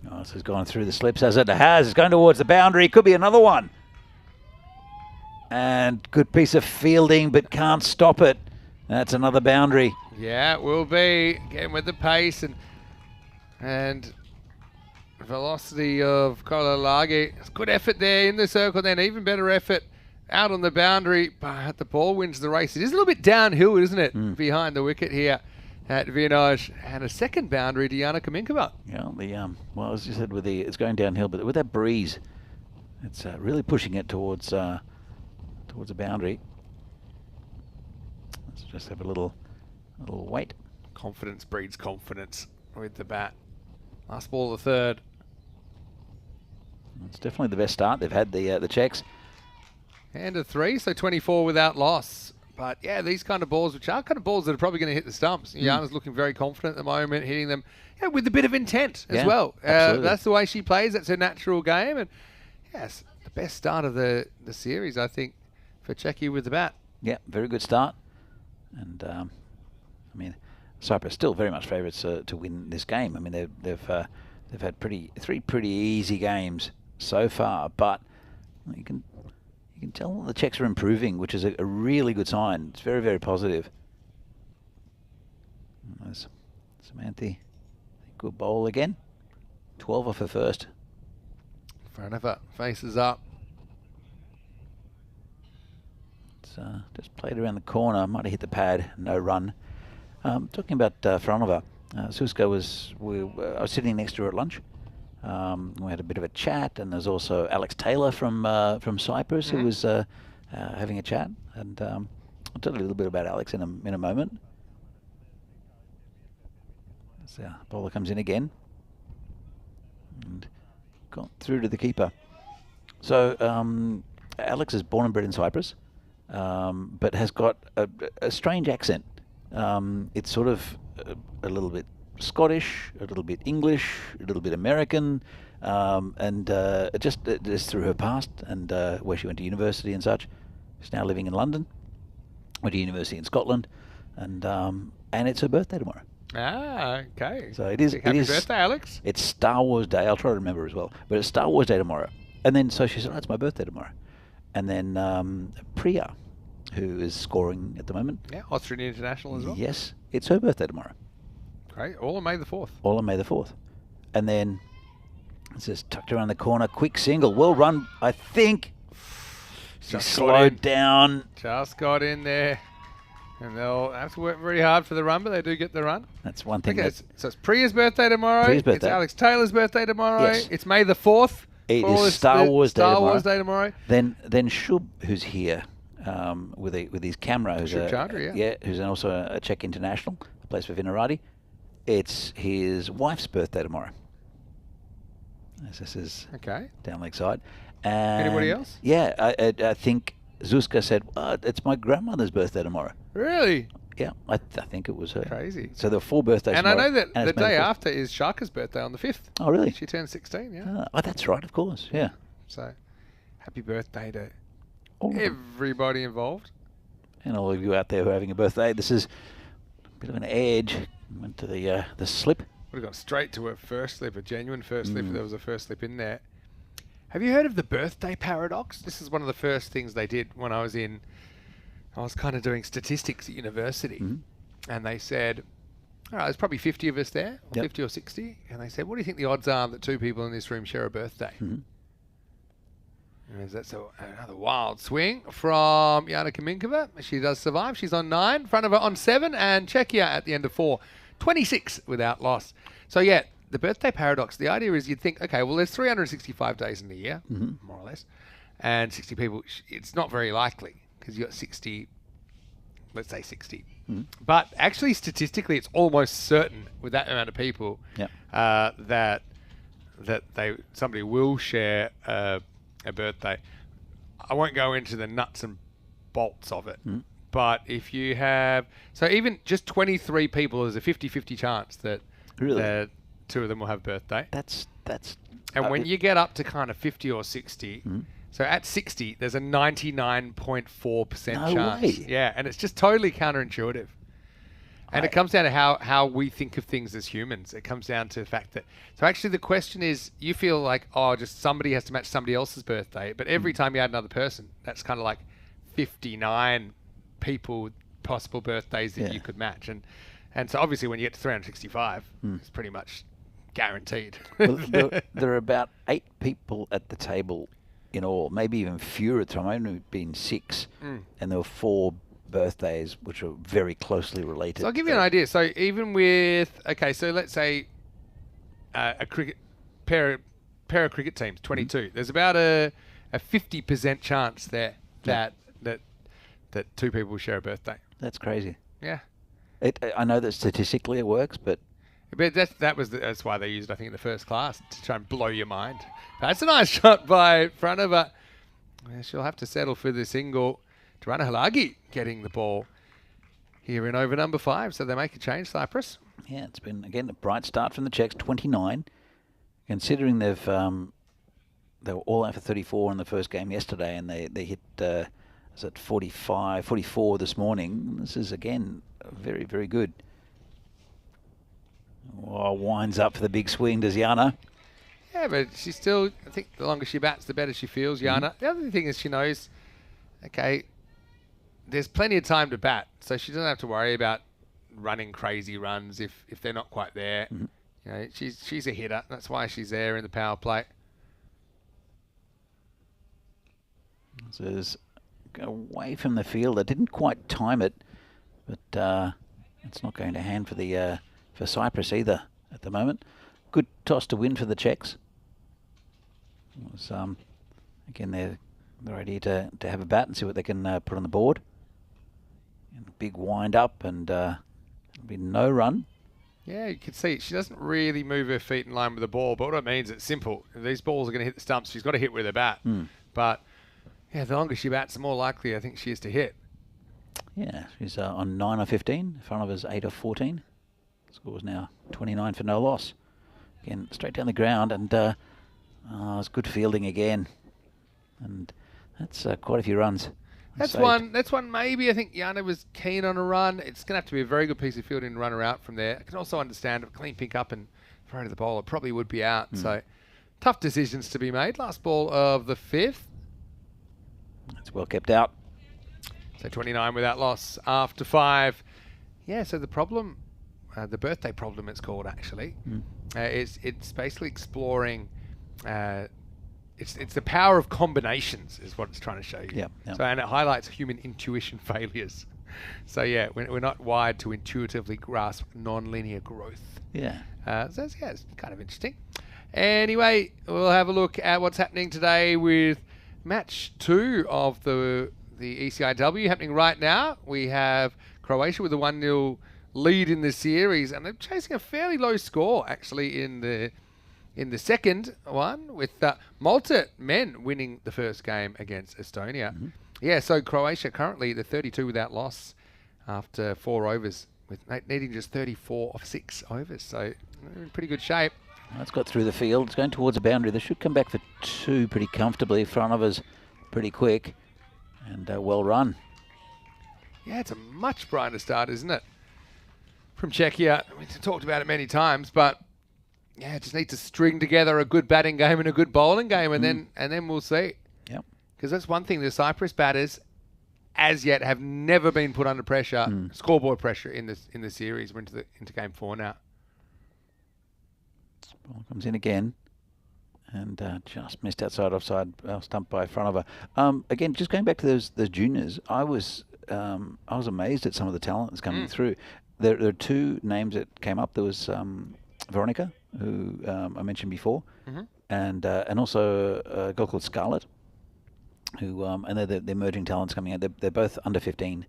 Oh, this has gone through the slips as it has. It's going towards the boundary. Could be another one. And good piece of fielding, but can't stop it. That's another boundary. Yeah, it will be. Again with the pace and velocity of Kolalagi. It's good effort there in the circle, then even better effort out on the boundary, but the ball wins the race. It is a little bit downhill, isn't it, behind the wicket here at Vinaj. And a second boundary to Yana Kaminkova. Yeah, well, as you said, it's going downhill, but with that breeze, it's really pushing it towards a boundary. Let's just have a little wait. Confidence breeds confidence with the bat. Last ball of the third. It's definitely the best start they've had, the Czechs. And a 3, so 24 without loss. But yeah, these kind of balls, which are kind of balls that are probably going to hit the stumps. Yana's looking very confident at the moment, hitting them with a bit of intent as well. That's the way she plays. That's her natural game. And yes, the best start of the series, I think, for Czechia with the bat. Yeah, very good start. And I mean, Cyprus still very much favourites to win this game. I mean, they've had three pretty easy games so far, but you can tell the Czechs are improving, which is a really good sign. It's very, very positive. There's Samantha, good bowl again. 12 off her first. Faranova faces up. It's just played around the corner, might have hit the pad, no run. Talking about Faranova, Suska I was sitting next to her at lunch. We had a bit of a chat, and there's also Alex Taylor from Cyprus who was having a chat, and I'll tell you a little bit about Alex in a moment. So bowler comes in again and got through to the keeper. So Alex is born and bred in Cyprus, but has got a strange accent. It's sort of a little bit Scottish, a little bit English, a little bit American, and just through her past and where she went to university and such. She's now living in London. Went to university in Scotland, and it's her birthday tomorrow. Ah, okay. So it is. Happy birthday, Alex. It's Star Wars Day. I'll try to remember as well. But it's Star Wars Day tomorrow. And then so she said, "Oh, it's my birthday tomorrow." And then Priya, who is scoring at the moment. Yeah, Austrian international as well. Yes, it's her birthday tomorrow. Great. All on May the 4th. All on May the 4th. And then it's just tucked around the corner. Quick single. Well run, I think. She slowed down. Just got in there. And they'll have to work very hard for the run, but they do get the run. That's one thing. Okay, so it's Priya's birthday tomorrow. Priya's birthday. It's Alex Taylor's birthday tomorrow. Yes. It's May the 4th. It is Star Wars Day tomorrow. Star Wars Day tomorrow. Then Shub, who's here with his camera. Shub Chandra, yeah. Who's also a Czech international, plays for Vinarati. It's his wife's birthday tomorrow. As this is down Lakeside. And anybody else? Yeah, I think Zuzka said, it's my grandmother's birthday tomorrow. Really? Yeah, I think it was her. Crazy. So there were 4 birthdays and tomorrow. I know that the day 4th. after is Shaka's birthday on the 5th. Oh, really? She turned 16, yeah. Oh, that's right, of course, yeah. So, happy birthday to All everybody involved. And all of you out there who are having a birthday. This is a bit of an edge. Went to the slip. Would have gone straight to a first slip, a genuine first slip if there was a first slip in there. Have you heard of the birthday paradox? This is one of the first things they did when I was in I was kind of doing statistics at university, and they said, all right, there's probably 50 of us there, or 50 or 60, and they said, what do you think the odds are that 2 people in this room share a birthday? And that's another wild swing from Yana Kaminkova. She does survive. She's on 9, in front of her on 7, and Czechia at the end of 4. 26 without loss. So, yeah, the birthday paradox, the idea is you'd think, okay, well, there's 365 days in the year, more or less, and 60 people. It's not very likely because you've got 60, let's say 60. But actually, statistically, it's almost certain with that amount of people that somebody will share a birthday. I won't go into the nuts and bolts of it. But if you have... So even just 23 people, there's a 50-50 chance that 2 of them will have a birthday. That's And when you get up to kind of 50 or 60... So at 60, there's a 99.4% chance. Way. Yeah, and it's just totally counterintuitive. And it comes down to how we think of things as humans. It comes down to the fact that... So actually the question is, you feel like, just somebody has to match somebody else's birthday. But every time you add another person, that's kind of like 59 people, possible birthdays that you could match. And so obviously when you get to 365, it's pretty much guaranteed. Well, there are about 8 people at the table in all, maybe even fewer at the time. I've only been 6, and there were 4 birthdays which are very closely related. So I'll give you an idea. So even with, so let's say a cricket pair of cricket teams, 22. There's about a 50% chance there that 2 people share a birthday. That's crazy. Yeah. I know that statistically it works, but that's why they used it, I think, in the first class to try and blow your mind. That's a nice shot by Franova. She'll have to settle for the single. Tarana Halagi getting the ball here in over number 5. So they make a change, Cyprus. Yeah, it's been, again, a bright start from the Czechs, 29. Considering they were all out for 34 in the first game yesterday, and they hit, 44 this morning. This is, again, very, very good. Winds up for the big swing, does Yana. Yeah, but she's still, I think the longer she bats, the better she feels, Yana. The other thing is she knows, okay, there's plenty of time to bat, so she doesn't have to worry about running crazy runs if they're not quite there. You know, she's a hitter. That's why she's there in the power play. So it's away from the field. They didn't quite time it, but it's not going to hand for Cyprus either at the moment. Good toss to win for the Czechs. It was, again, they're ready to have a bat and see what they can put on the board. And big wind up, and there'll be no run. Yeah, you can see she doesn't really move her feet in line with the ball, but what it means, it's simple. These balls are going to hit the stumps. She's got to hit with her bat. But yeah, the longer she bats, the more likely I think she is to hit. Yeah, she's on 9 of 15. In front of us, 8 of 14. Scores now 29 for no loss. Again, straight down the ground, and it's good fielding again. And that's quite a few runs. That's one maybe I think Yana was keen on a run. It's going to have to be a very good piece of fielding to run her out from there. I can also understand a clean pick up and throw to the bowler probably would be out. So tough decisions to be made. Last ball of the 5th. It's well kept out. So 29 without loss after 5. Yeah, so the problem, the birthday problem it's called actually, it's basically exploring, it's the power of combinations is what it's trying to show you. Yep. So, and it highlights human intuition failures. So yeah, we're not wired to intuitively grasp non-linear growth. Yeah. So it's kind of interesting. Anyway, we'll have a look at what's happening today with match 2 of the ECIW happening right now. We have Croatia with a 1-0 lead in the series, and they're chasing a fairly low score actually in the second one, with Malta men winning the first game against Estonia. Yeah, so Croatia currently the 32 without loss after 4 overs, with needing just 34 of 6 overs, so in pretty good shape. It's got through the field. It's going towards the boundary. They should come back for 2 pretty comfortably. Front of us pretty quick, and well run. Yeah, it's a much brighter start, isn't it? From Czechia. We've talked about it many times, but yeah, just need to string together a good batting game and a good bowling game, and then we'll see. Yep. Because that's one thing, the Cyprus batters, as yet have never been put under pressure, scoreboard pressure in the series. We're into game 4 now. Ball comes in again. And just missed outside offside stump by front of her. Again, just going back to those juniors, I was amazed at some of the talent that's coming through. There are 2 names that came up. There was Veronica, who I mentioned before, and also a girl called Scarlett, who and they're the emerging talents coming out. They're both under 15,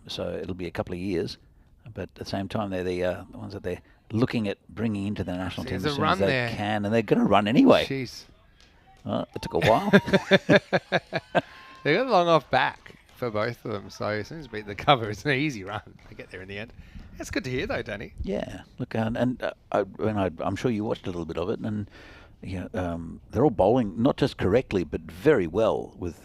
so it'll be a couple of years. But at the same time, they're the ones that they're looking at bringing into the national team as soon as they can, and they're going to run anyway. Jeez. It took a while. They got a long off back for both of them, so as soon as we beat the cover, it's an easy run. They get there in the end. That's good to hear, though, Danny. Yeah, look, I'm sure you watched a little bit of it, and they're all bowling not just correctly, but very well with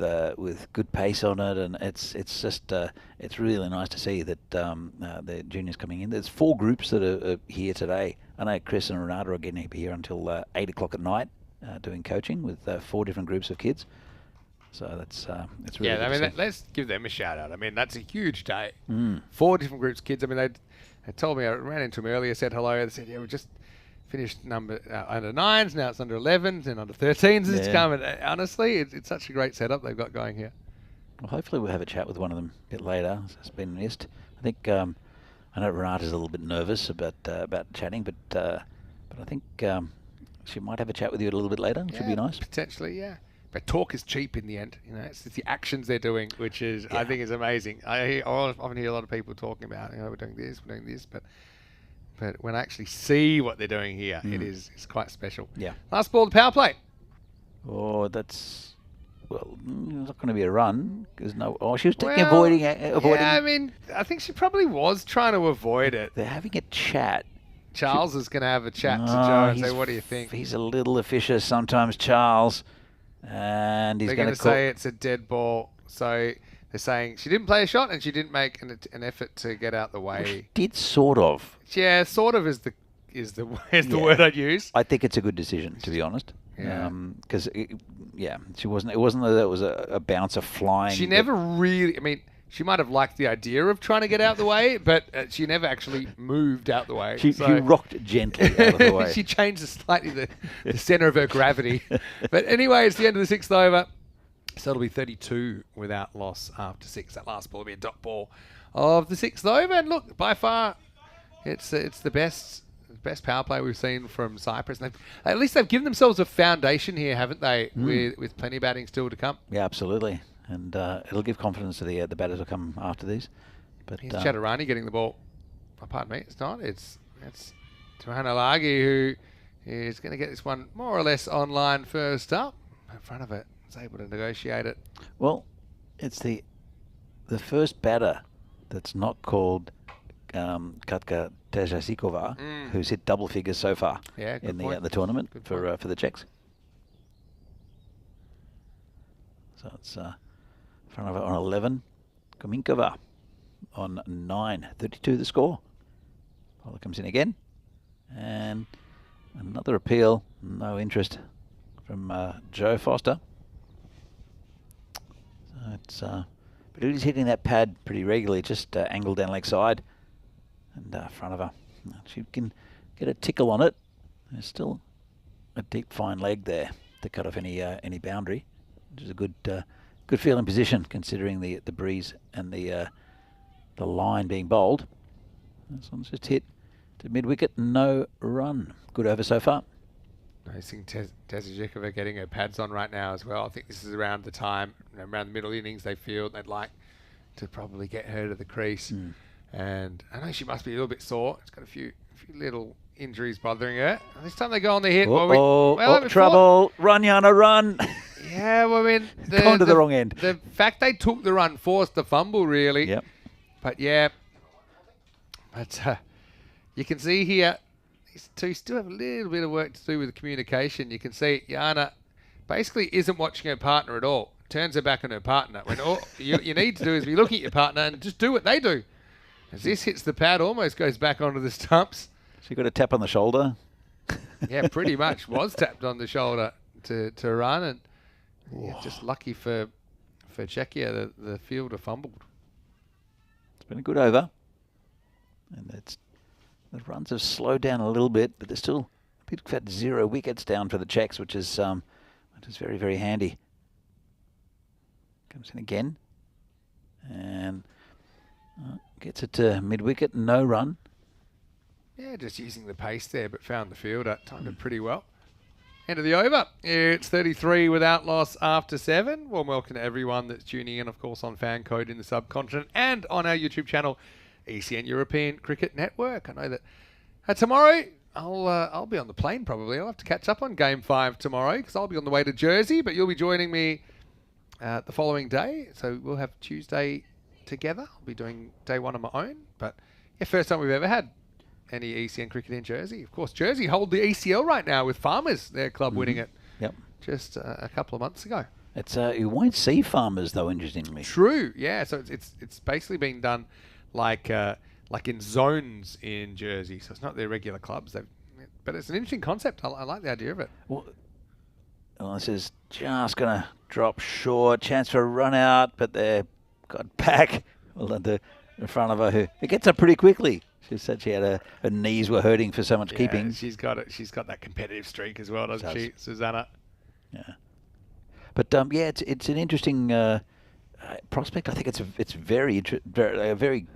good pace on it, and it's just it's really nice to see that the juniors coming in. There's 4 groups that are here today. I know Chris and Renata are getting here until 8 o'clock at night doing coaching with 4 different groups of kids. So that's really good. I mean, let's give them a shout out. I mean, that's a huge day. 4 different groups of kids. I mean, they told me, I ran into them earlier, said hello. They said, yeah, we just finished under 9s, now it's under 11s, and under 13s it's coming. Honestly, it's such a great setup they've got going here. Well, hopefully we'll have a chat with one of them a bit later. It's been missed. I think I know Renata's a little bit nervous about chatting, but I think she might have a chat with you a little bit later. Should be nice. Potentially, yeah. But talk is cheap in the end. You know, it's the actions they're doing, which is I think is amazing. I often hear a lot of people talking about, we're doing this, but when I actually see what they're doing here, it's quite special. Yeah. Last ball, the power play. Oh, that's it's not going to be a run because she was avoiding. Yeah, I mean, I think she probably was trying to avoid it. They're having a chat. Charles is going to have a chat to Joe and say, "What do you think?" He's a little officious sometimes, Charles. And they're going to say it's a dead ball. So they're saying she didn't play a shot and she didn't make an effort to get out the way. Well, she did sort of. Yeah, sort of is the word I'd use. I think it's a good decision, to be honest. Because she wasn't. It wasn't that it was a bouncer flying. She never really. I mean, she might have liked the idea of trying to get out the way, but she never actually moved out the way. She rocked gently out of the way. She changed slightly the center of her gravity. But anyway, it's the end of the 6th over. So it'll be 32 without loss after 6. That last ball will be a dot ball of the 6th over. And look, by far, it's the best power play we've seen from Cyprus. And at least they've given themselves a foundation here, haven't they? With plenty of batting still to come. Yeah, absolutely. And it'll give confidence to the batters who come after these. But here's Chaturani getting the ball. Oh, pardon me, it's not. It's Tuhanalagi who is going to get this one more or less online first up. In front of it, it's able to negotiate it. Well, it's the first batter that's not called Katka Tejasikova, who's hit double figures so far in the tournament for the Czechs. So it's front of it on 11. Kominkova on 9. 32 the score. Bowler comes in again. And another appeal. No interest from Joe Foster. So it's but he's hitting that pad pretty regularly, just angled down leg side. And front of her. She can get a tickle on it. There's still a deep fine leg there to cut off any boundary, which is a good feeling position considering the breeze and the line being bowled. This one's just hit to mid wicket, no run. Good over so far. Noticing Tezajikova getting her pads on right now as well. I think this is around the time, around the middle innings they feel they'd like to probably get her to the crease. And I know she must be a little bit sore. She's got a few little injuries bothering her. And this time they go on the hit. Trouble. Run, Yana, run. Yeah, well, I mean... Going to the wrong end. The fact they took the run forced the fumble, really. Yep. But, yeah. But you can see here, these two still have a little bit of work to do with the communication. You can see Yana basically isn't watching her partner at all. Turns her back on her partner. When all you need to do is be looking at your partner and just do what they do. As this hits the pad, almost goes back onto the stumps. She got a tap on the shoulder. Yeah, pretty much was tapped on the shoulder to run, and just lucky for for Czechia. The fielder fumbled. It's been a good over. And the runs have slowed down a little bit, but they're still at 0 wickets down for the Czechs, which is very, very handy. Comes in again. And gets it to mid-wicket, no run. Yeah, just using the pace there, but found the fielder. Timed it pretty well. End of the over. It's 33 without loss after 7. Warm welcome to everyone that's tuning in, of course, on Fan Code in the subcontinent and on our YouTube channel, ECN European Cricket Network. I know that tomorrow I'll be on the plane probably. I'll have to catch up on Game 5 tomorrow because I'll be on the way to Jersey, but you'll be joining me the following day. So we'll have Tuesday together. I'll be doing day 1 on my own. But yeah, first time we've ever had any ECN cricket in Jersey. Of course, Jersey hold the ECL right now with Farmers, their club winning it just a couple of months ago. It's you won't see Farmers though, interestingly. True, yeah. So it's basically being done like in zones in Jersey. So it's not their regular clubs. But it's an interesting concept. I like the idea of it. Well, this is just going to drop short. Chance for a run out, but they've got back. Well, in front of her, who gets up pretty quickly. She said she had her knees were hurting for so much keeping. She's got it. She's got that competitive streak as well, doesn't she, Susanna? Yeah. But it's an interesting prospect. I think it's a very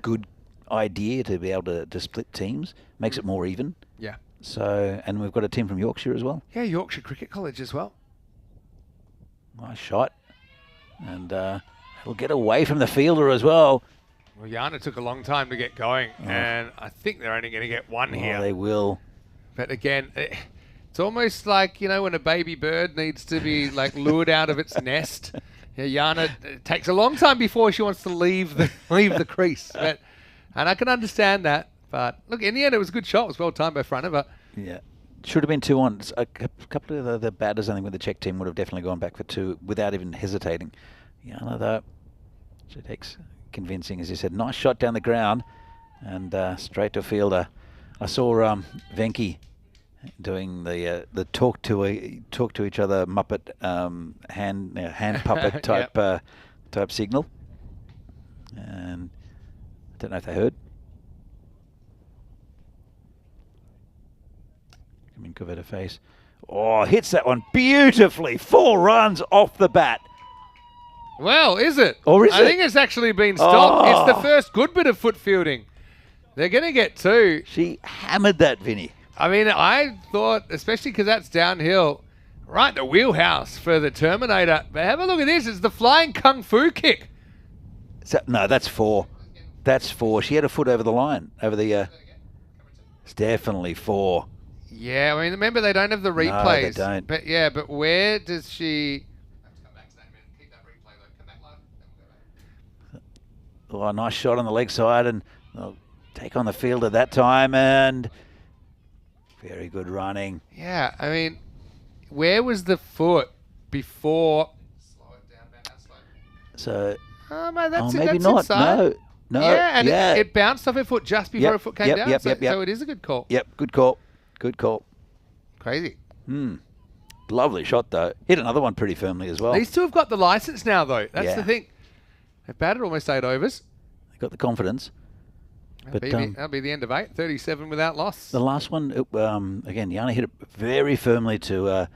good idea to be able to split teams. Makes it more even. Yeah. So, and we've got a team from Yorkshire as well. Yeah, Yorkshire Cricket College as well. Nice shot, and he'll get away from the fielder as well. Well, Jana took a long time to get going, and I think they're only going to get one here. They will. But again, it's almost like, when a baby bird needs to be lured out of its nest. Yeah, Jana, it takes a long time before she wants to leave the crease. And I can understand that. But look, in the end, it was a good shot. It was well timed by Franover. Yeah. Should have been 2 on. A couple of the batters, I think, with the Czech team would have definitely gone back for 2 without even hesitating. Jana, though, she takes convincing, as you said. Nice shot down the ground and straight to fielder. I saw Venki doing the talk to each other Muppet hand puppet type signal, and I don't know if they heard. Come in, cover the face. Oh, hits that one beautifully. 4 runs off the bat. Well, is it? Or is it? I think it's actually been stopped. It's the first good bit of foot fielding. They're going to get 2. She hammered that, Vinny. I mean, I thought, especially because that's downhill, right in the wheelhouse for the Terminator. But have a look at this. It's the flying kung fu kick. No, that's 4. That's 4. She had a foot over the line. It's definitely 4. Yeah, I mean, remember, they don't have the replays. No, they don't. But where does she... Oh, nice shot on the leg side, and they'll take on the field at that time, and very good running. Yeah, I mean, where was the foot before? So, that's maybe not. Inside. No. Yeah, and it bounced off her foot just before her foot came down. So it is a good call. Yep, good call. Good call. Crazy. Lovely shot, though. Hit another one pretty firmly as well. These two have got the license now, though. That's the thing. They've batted almost 8 overs. They got the confidence. That'll be the end of 8. 37 without loss. The last one, again, Jana hit it very firmly to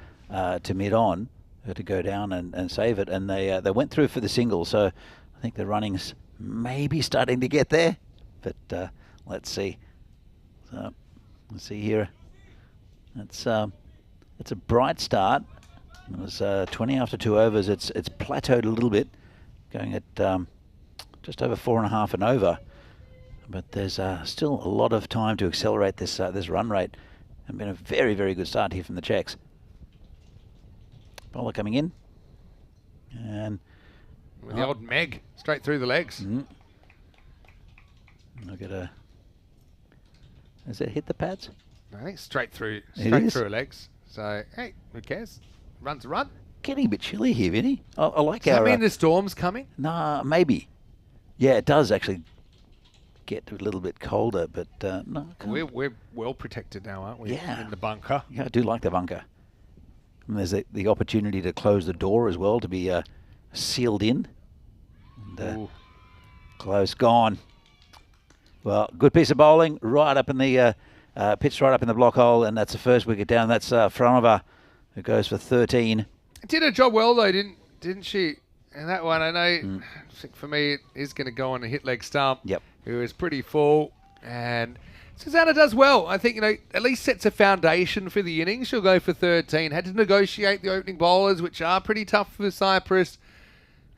mid-on to go down and save it. And they went through for the single. So I think the running's maybe starting to get there. But let's see. So let's see here. It's a bright start. It was 20 after 2 overs. It's plateaued a little bit, going at just over 4.5 and over. But there's still a lot of time to accelerate this run rate. And been a very, very good start here from the Czechs. Bowler coming in. And with the old Meg straight through the legs. Look at her. Has it hit the pads? I think straight through her legs. So, hey, who cares? Run's a run. Getting a bit chilly here, Vinny. I like Does that mean the storm's coming? Nah, maybe. Yeah, it does actually get a little bit colder, but no. We're well protected now, aren't we? Yeah. In the bunker. Yeah, I do like the bunker. And there's the opportunity to close the door as well, to be sealed in. And close, gone. Well, good piece of bowling, right up in the pitched right up in the block hole, and that's the first wicket down. That's Franova, who goes for 13. Did her job well though, didn't she? And that one, I know, I think for me, it is going to go on a hit leg stump. Yep. Who was pretty full, and Susanna does well. I think, at least sets a foundation for the innings. She'll go for 13. Had to negotiate the opening bowlers, which are pretty tough for Cyprus.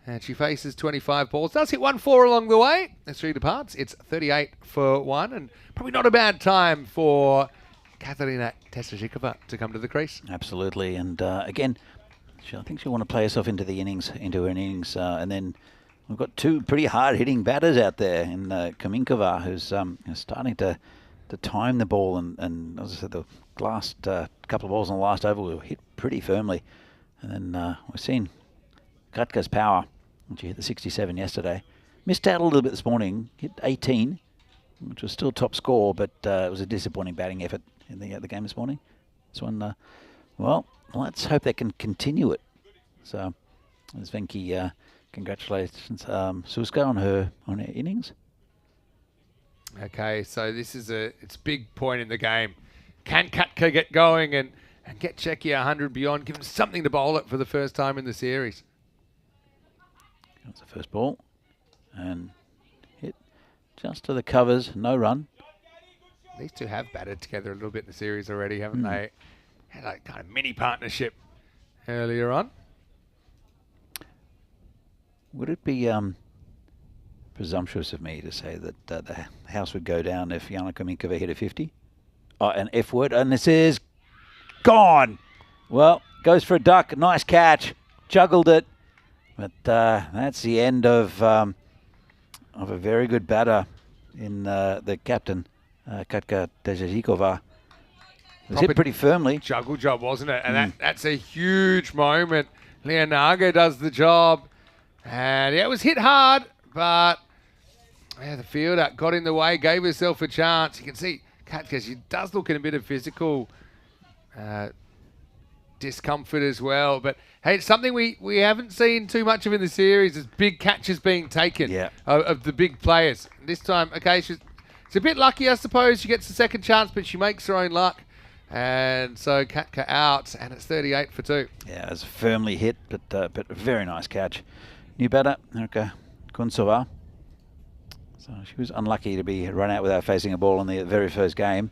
And she faces 25 balls. Does hit 1-4 along the way. As 3 departs, it's 38 for 1. And probably not a bad time for Katerina Tesazhikova to come to the crease. Absolutely. And again, I think she'll want to play herself into an innings. And then we've got 2 pretty hard-hitting batters out there in Kaminkova, who's starting to time the ball. And as I said, the last couple of balls on the last over were hit pretty firmly. And then we've seen Katka's power, when she hit the 67 yesterday. Missed out a little bit this morning, hit 18, which was still top score, but it was a disappointing batting effort in the game this morning. This one, well, let's hope they can continue it. So, as Venki, congratulations Suska on her innings. Okay, so this is it's a big point in the game. Can Katka get going and get Czechia 100 beyond, give them something to bowl at for the first time in the series? That's the first ball. And hit just to the covers, no run. These two have batted together a little bit in the series already, haven't they? Had a kind of mini partnership earlier on. Would it be presumptuous of me to say that the house would go down if Yana Kaminkova hit a 50? Oh, an F word, and this is gone. Well, goes for a duck, nice catch, juggled it. But that's the end of a very good batter in the captain, Katka Tesazhikova. It was hit pretty firmly. Juggle job, wasn't it? And that's a huge moment. Leonago does the job. And yeah, it was hit hard, but the fielder got in the way, gave herself a chance. You can see Katka, she does look in a bit of physical discomfort as well. But hey, it's something we haven't seen too much of in the series is big catches being taken of the big players. This time, okay, she's a bit lucky, I suppose. She gets the second chance, but she makes her own luck. And so Katka out, and it's 38 for 2. Yeah, it was firmly hit, but a very nice catch. New batter, Erika Kuntsova. So she was unlucky to be run out without facing a ball in the very first game.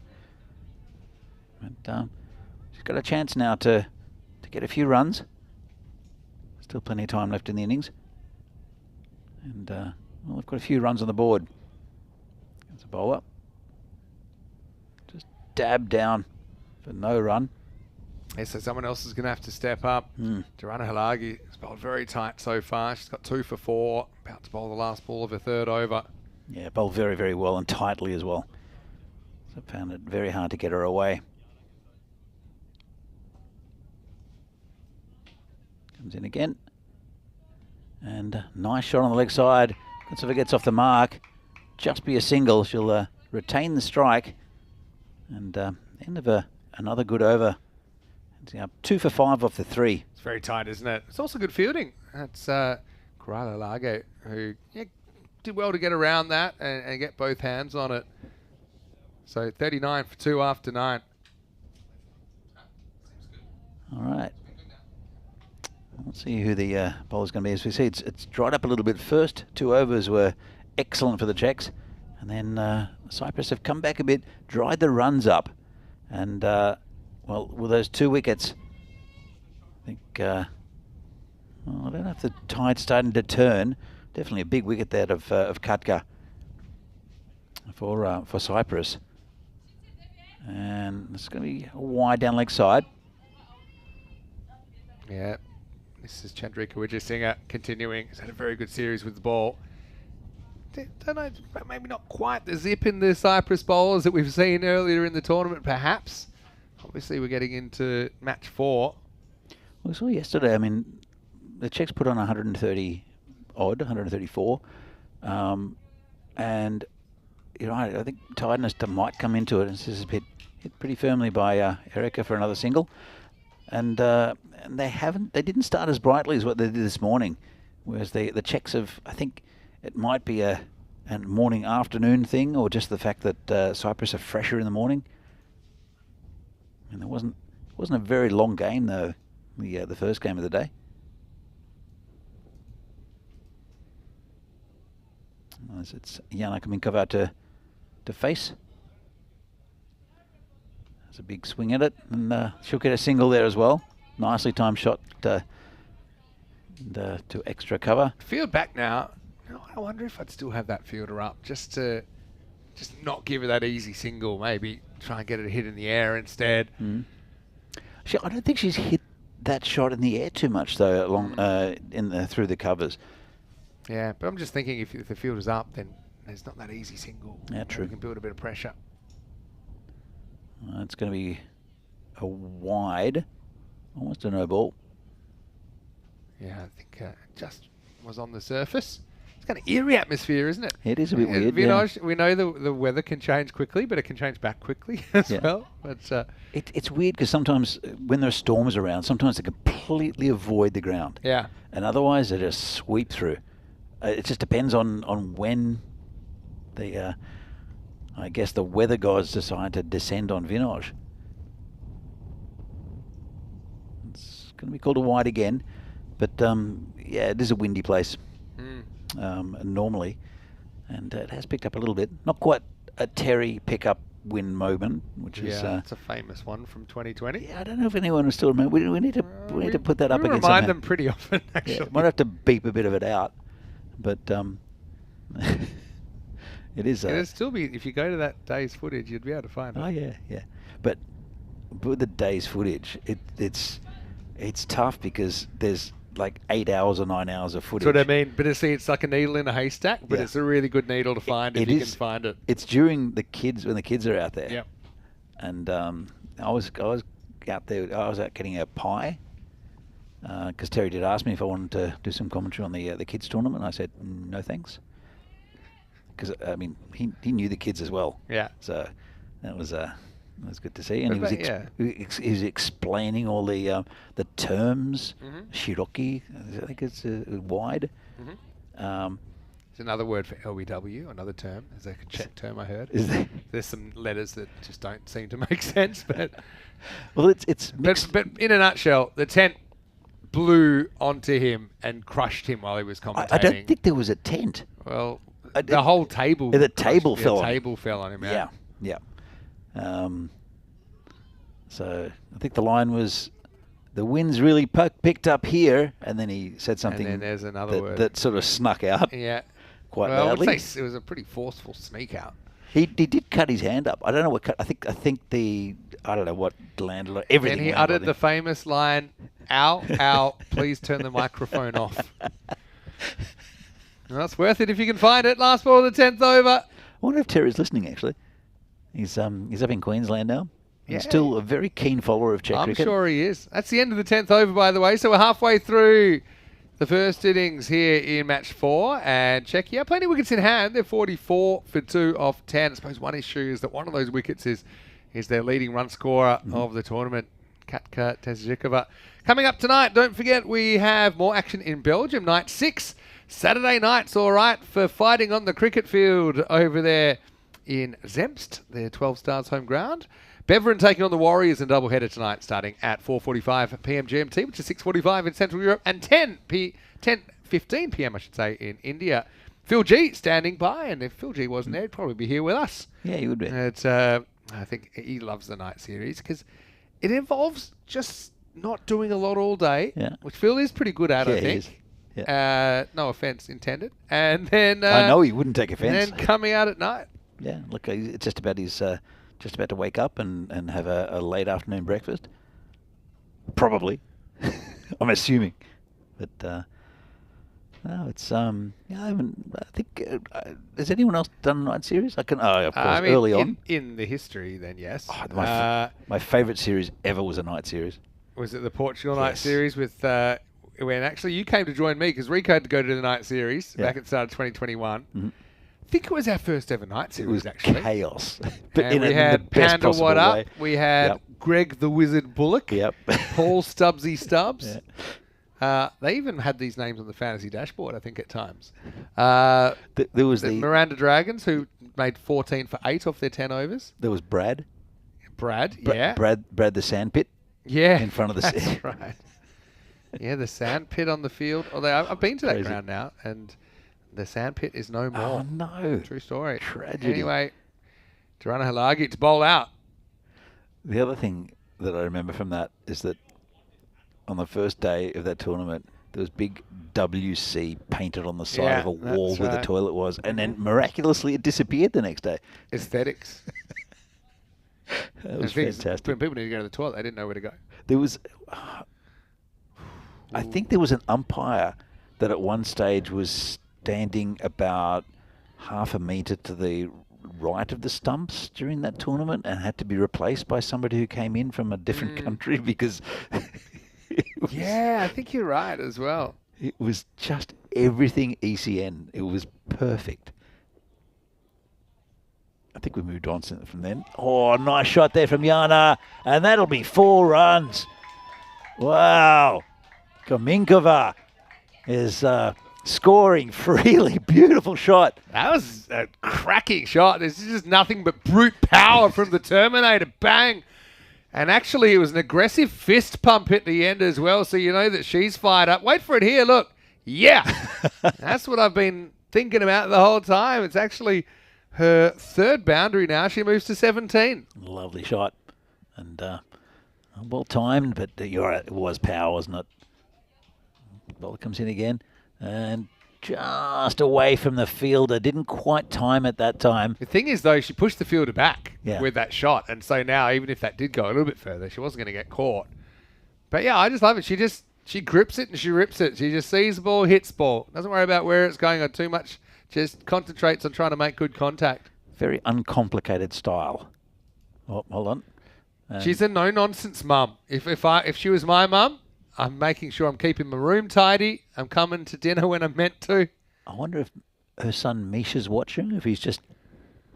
But she's got a chance now to get a few runs. Still plenty of time left in the innings. And, well, they've got a few runs on the board. It's a bowler. Just dab down for no run. Yeah, so someone else is going to have to step up. Joanna Halagi has bowled very tight so far. She's got 2 for 4. About to bowl the last ball of her third over. Yeah, bowled very, very well and tightly as well. So found it very hard to get her away. Comes in again. And nice shot on the leg side. Kuntsova gets off the mark. Just be a single. She'll retain the strike. And end of another good over. It's up 2 for 5 off the 3. It's very tight, isn't it? It's also good fielding. That's Corrala Lago, who did well to get around that and get both hands on it. So 39 for 2 after 9. All right. Let's see who the bowler's going to be. As we see, it's dried up a little bit. First 2 overs were excellent for the Czechs. And then Cyprus have come back a bit, dried the runs up. And, well, with those 2 wickets, I think, well, I don't know if the tide's starting to turn. Definitely a big wicket there of Katka for Cyprus. And it's going to be a wide down leg side. Yeah. This is Chandrika Wijayasinghe continuing. He's had a very good series with the ball. Don't know, maybe not quite the zip in the Cyprus bowlers that we've seen earlier in the tournament, perhaps. Obviously, we're getting into match 4. Well, we saw yesterday, I mean, the Czechs put on 130 odd, 134. And, you know, I think tiredness might come into it. And this is hit pretty firmly by Erika for another single. And they didn't start as brightly as what they did this morning. Whereas the Czechs have, I think, it might be a morning afternoon thing, or just the fact that Cyprus are fresher in the morning. And it wasn't a very long game though. The first game of the day. As it's Yana Kaminkova to face. There's a big swing at it, and she'll get a single there as well. Nicely timed shot to extra cover. Field back now. I wonder if I'd still have that fielder up just to not give her that easy single. Maybe try and get it a hit in the air instead. Mm. I don't think she's hit that shot in the air too much though, along through the covers. Yeah, but I'm just thinking if the fielder's up, then there's not that easy single. Yeah, true. You can build a bit of pressure. It's going to be a wide, almost a no ball. Yeah, I think just was on the surface. It's kind of eerie atmosphere, isn't it? It is a bit weird. Vinaj, we know the weather can change quickly, but it can change back quickly as well. But it's weird because sometimes when there are storms around, sometimes they completely avoid the ground. Yeah. And otherwise they just sweep through. It just depends on when the, I guess, the weather gods decide to descend on Vinaj. It's going to be called a wide again, but yeah, it is a windy place normally, and it has picked up a little bit. Not quite a Terry pickup wind moment, which is it's a famous one from 2020. Yeah, I don't know if anyone will still remember. We need to put that up again. We remind somehow. them pretty often, actually. Yeah, might have to beep a bit of it out, but it is. It'll still be, if you go to that day's footage, you'd be able to find it. Oh yeah. But with the day's footage, it's tough because there's like 8 hours or 9 hours of footage. That's what I mean. But it's like a needle in a haystack, but it's a really good needle to find if you can find it. It's during when the kids are out there. Yep. And I was out there. I was out getting a pie because Terry did ask me if I wanted to do some commentary on the kids tournament. I said no thanks, because I mean he knew the kids as well. Yeah. So that was good to see, and he was explaining all the terms. Shiroki, I think it's wide. It's another word for LBW, another term. There's a Czech term I heard. Is there? There's some letters that just don't seem to make sense, but well, it's mixed. But in a nutshell, the tent blew onto him and crushed him while he was commentating. I don't think there was a tent. Well, the whole table. The table fell. The table fell on him. Yeah. So I think the line was, the wind's really picked up here, and then he said something. And then there's another word that sort of snuck out. Yeah. Quite loudly. loudly. I would say it was a pretty forceful sneak out. He did cut his hand up. I don't know what cut. I think I don't know what landed. Everything. And he uttered the famous line, "Ow, ow! Please turn the microphone off." Well, it's worth it if you can find it. Last ball of the 10th over. I wonder if Terry's listening. Actually, he's up in Queensland now. Yeah. Still a very keen follower of Czech cricket. I'm sure he is. That's the end of the 10th over, by the way. So we're halfway through the first innings here in match 4, and Czechia, plenty of wickets in hand. They're 44 for 2 off 10. I suppose one issue is that one of those wickets is their leading run scorer of the tournament, Katka Tezhikova. Coming up tonight, don't forget we have more action in Belgium, night 6. Saturday night's all right for fighting on the cricket field over there in Zemst, their 12 Stars home ground. Beveren taking on the Warriors in doubleheader tonight, starting at 4:45 p.m. GMT, which is 6:45 in Central Europe, and 10:15 p.m. I should say in India. Phil G standing by, and if Phil G wasn't there, he'd probably be here with us. Yeah, he would be. I think he loves the night series because it involves just not doing a lot all day, which Phil is pretty good at, I think. Yeah. No offense intended. And then I know he wouldn't take offense. And then coming out at night. Yeah, look, it's just about to wake up and have a late afternoon breakfast. Probably, I'm assuming. But no, it's I think has anyone else done a night series? Of course, early on in the history. Then yes. Oh, my favourite series ever was a night series. Was it the Portugal night series with? When actually you came to join me because Rico had to go to the night series back at the start of 2021. I think it was our first ever night series. It was actually chaos. And we had Panda What Up. We had Greg the Wizard Bullock. Yep. Paul Stubbsy Stubbs. They even had these names on the fantasy dashboard, I think, at times. There was the Miranda Dragons, who made 14 for 8 off their 10 overs. There was Brad. Brad, yeah. Brad the sandpit. Yeah. In front of the that's right. Yeah, the sand pit on the field. Although I've been to that Crazy. ground now, and the sand pit is no more. Oh, no. True story. Tragedy. Anyway, Tirana Halagi to bowl out. The other thing that I remember from that is that on the first day of that tournament, there was big WC painted on the side of a wall where the toilet was, and then miraculously it disappeared the next day. Aesthetics. That was fantastic. When people needed to go to the toilet, they didn't know where to go. There was, I think there was an umpire that at one stage was standing about half a metre to the right of the stumps during that tournament and had to be replaced by somebody who came in from a different country because... Yeah, I think you're right as well. It was just everything ECN. It was perfect. I think we moved on from then. Oh, nice shot there from Yana. And that'll be 4 runs. Wow. Kaminkova is scoring freely. Beautiful shot. That was a cracking shot. This is just nothing but brute power from the Terminator. Bang. And actually, it was an aggressive fist pump at the end as well, so you know that she's fired up. Wait for it here, look. Yeah. That's what I've been thinking about the whole time. It's actually her 3rd boundary now. She moves to 17. Lovely shot. And well timed, but you're right, it was power, wasn't it? Ball comes in again. And just away from the fielder. Didn't quite time it that time. The thing is, though, she pushed the fielder back with that shot. And so now, even if that did go a little bit further, she wasn't going to get caught. But yeah, I just love it. She grips it and she rips it. She just sees the ball, hits ball. Doesn't worry about where it's going on too much. Just concentrates on trying to make good contact. Very uncomplicated style. Oh, hold on. She's a no-nonsense mum. If she was my mum, I'm making sure I'm keeping my room tidy. I'm coming to dinner when I'm meant to. I wonder if her son Misha's watching, if he's just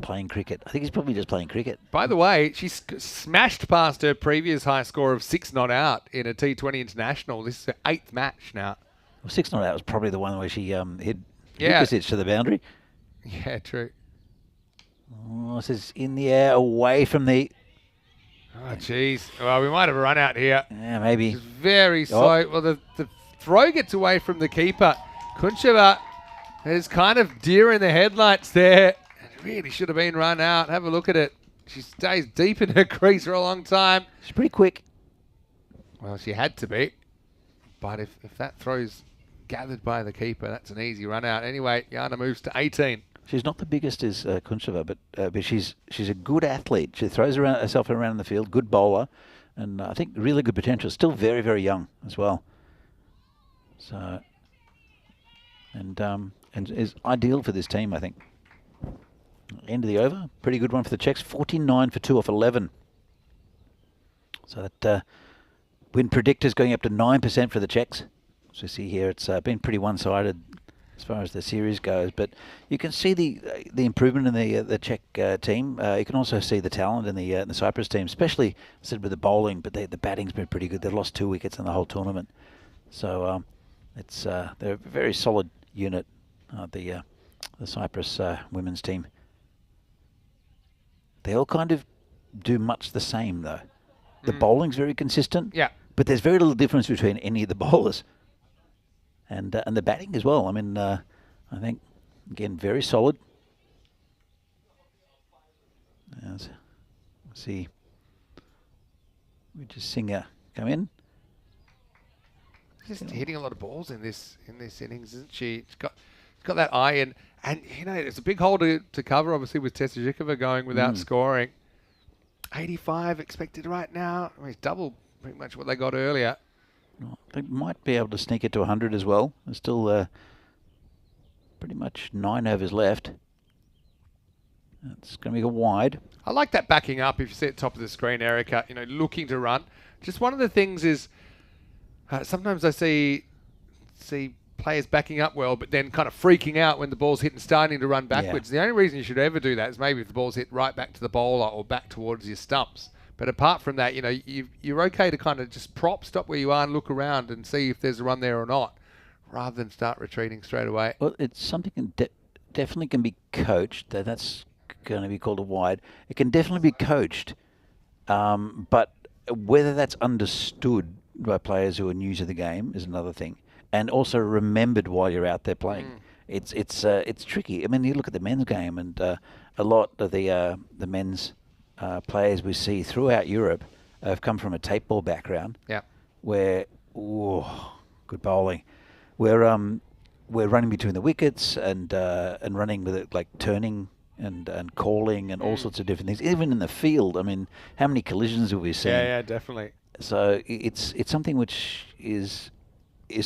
playing cricket. I think he's probably just playing cricket. By the way, she smashed past her previous high score of 6 not out in a T20 international. This is her 8th match now. Well, 6 not out was probably the one where she hit Vukovic to the boundary. Yeah, true. Oh, this is in the air, away from the... Oh, jeez. Well, we might have a run out here. Yeah, maybe. It's very slow. Well, the throw gets away from the keeper. Kuncheva is kind of deer in the headlights there. It really should have been run out. Have a look at it. She stays deep in her crease for a long time. She's pretty quick. Well, she had to be. But if that throw's gathered by the keeper, that's an easy run out. Anyway, Yana moves to 18. She's not the biggest as Kuncheva, but she's a good athlete. She throws herself around the field, good bowler, and I think really good potential. Still very, very young as well. So, and is ideal for this team, I think. End of the over, pretty good one for the Czechs. 49 for 2 off 11. So that win predictors going up to 9% for the Czechs. So you see here, it's been pretty one-sided as far as the series goes, but you can see the improvement in the Czech team. You can also see the talent in the Cyprus team, especially I said with the bowling, but the batting's been pretty good. They've lost 2 wickets in the whole tournament, so it's they're a very solid unit. The Cyprus women's team. They all kind of do much the same though. The bowling's very consistent. Yeah. But there's very little difference between any of the bowlers. And the batting as well. I mean, I think, again, very solid. Let's see. We just Singer come in. Just hitting a lot of balls in this innings, isn't she? She's got that eye, and you know, it's a big hole to cover, obviously, with Tessajikova going without scoring. 85 expected right now. I mean, it's double pretty much what they got earlier. They might be able to sneak it to 100 as well. There's still pretty much 9 overs left. It's going to be a wide. I like that backing up. If you see at the top of the screen, Erica, you know, looking to run. Just one of the things is sometimes I see players backing up well, but then kind of freaking out when the ball's hit and starting to run backwards. Yeah. The only reason you should ever do that is maybe if the ball's hit right back to the bowler or back towards your stumps. But apart from that, you're okay to kind of just stop where you are and look around and see if there's a run there or not, rather than start retreating straight away. Well, it's something that definitely can be coached. That's going to be called a wide. It can definitely be coached, but whether that's understood by players who are new to the game is another thing, and also remembered while you're out there playing. It's tricky. I mean, you look at the men's game, and a lot of the men's players we see throughout Europe have come from a tape ball background. Yeah. Where good bowling. We're running between the wickets and running with it, like turning and calling and all sorts of different things. Even in the field, I mean, how many collisions have we seen? Yeah, definitely. So it's something which is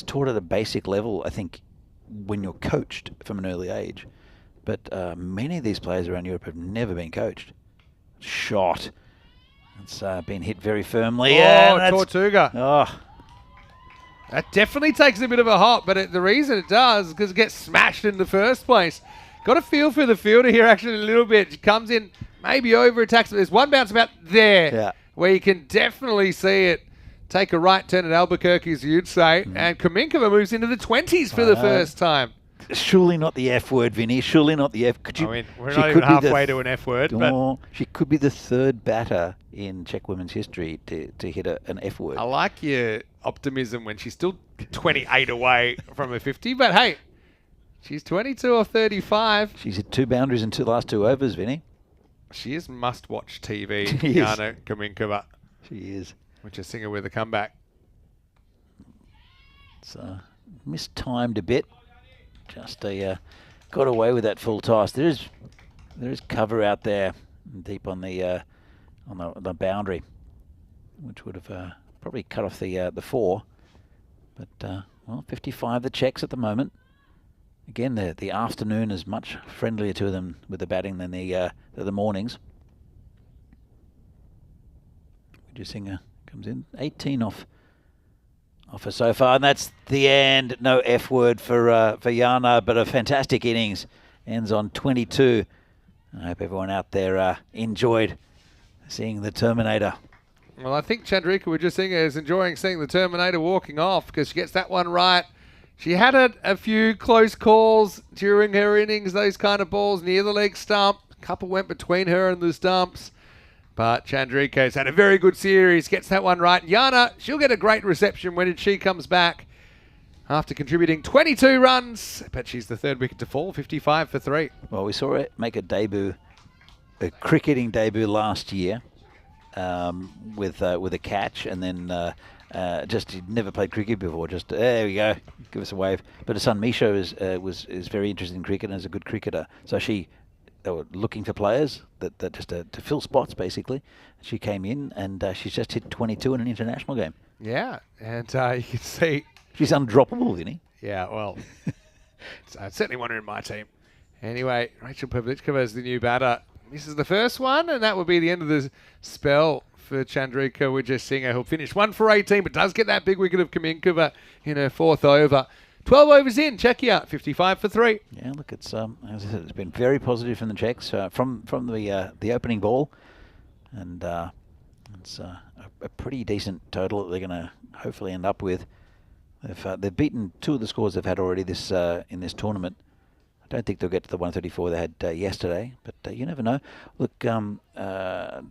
taught at a basic level, I think, when you're coached from an early age. But many of these players around Europe have never been coached. Shot. It's been hit very firmly. Tortuga. Oh. That definitely takes a bit of a hop, but the reason it does is because it gets smashed in the first place. Got a feel for the fielder here actually a little bit. She comes in, maybe over attacks, but there's one bounce about there where you can definitely see it take a right turn at Albuquerque, as you'd say, and Kaminkova moves into the 20s for the first time. Surely not the F word, Vinny. Surely not the F. We're not even halfway to an F word. But she could be the third batter in Czech women's history to hit an F word. I like your optimism when she's still 28 away from a 50, but hey, she's 22 or 35. She's hit 2 boundaries in last 2 overs, Vinny. She is must-watch TV, Jana Kaminkova. She is. Which is singer with a comeback. It's mistimed a bit. Just got away with that full toss. There is cover out there deep on the boundary, which would have probably cut off the 4. But 55 the Czechs at the moment. Again, the afternoon is much friendlier to them with the batting than the mornings. Singer comes in 18 off her so far, and that's the end. No F word for Jana, but a fantastic innings. Ends on 22. I hope everyone out there enjoyed seeing the Terminator. Well, I think Chandrika, we're just seeing her, is enjoying seeing the Terminator walking off because she gets that one right. She had a few close calls during her innings, those kind of balls near the leg stump. A couple went between her and the stumps. But Chandrika's had a very good series, gets that one right. Jana, she'll get a great reception when she comes back after contributing 22 runs. But she's the third wicket to fall, 55 for 3. Well, we saw her make a cricketing debut last year with a catch, and then she'd never played cricket before. Just there we go, give us a wave. But her son Misha is very interested in cricket and is a good cricketer. So they were looking for players that just to fill spots, basically. She came in and she's just hit 22 in an international game. Yeah, and you can see... She's undroppable, Vinny. Yeah, well, it's certainly one in my team. Anyway, Rachel Pavlichkova is the new batter. This is the first one, and that will be the end of the spell for Chandrika Wijesinghe, who'll finish 1 for 18, but does get that big wicket of Kaminkova in her 4th over. 12 overs in, Czechia, 55 for 3. Yeah, look, it's as I said, it's been very positive from the Czechs from the opening ball, and it's a pretty decent total that they're going to hopefully end up with. They've beaten 2 of the scores they've had already this in this tournament. I don't think they'll get to the 134 they had yesterday, but you never know. Look, Teresa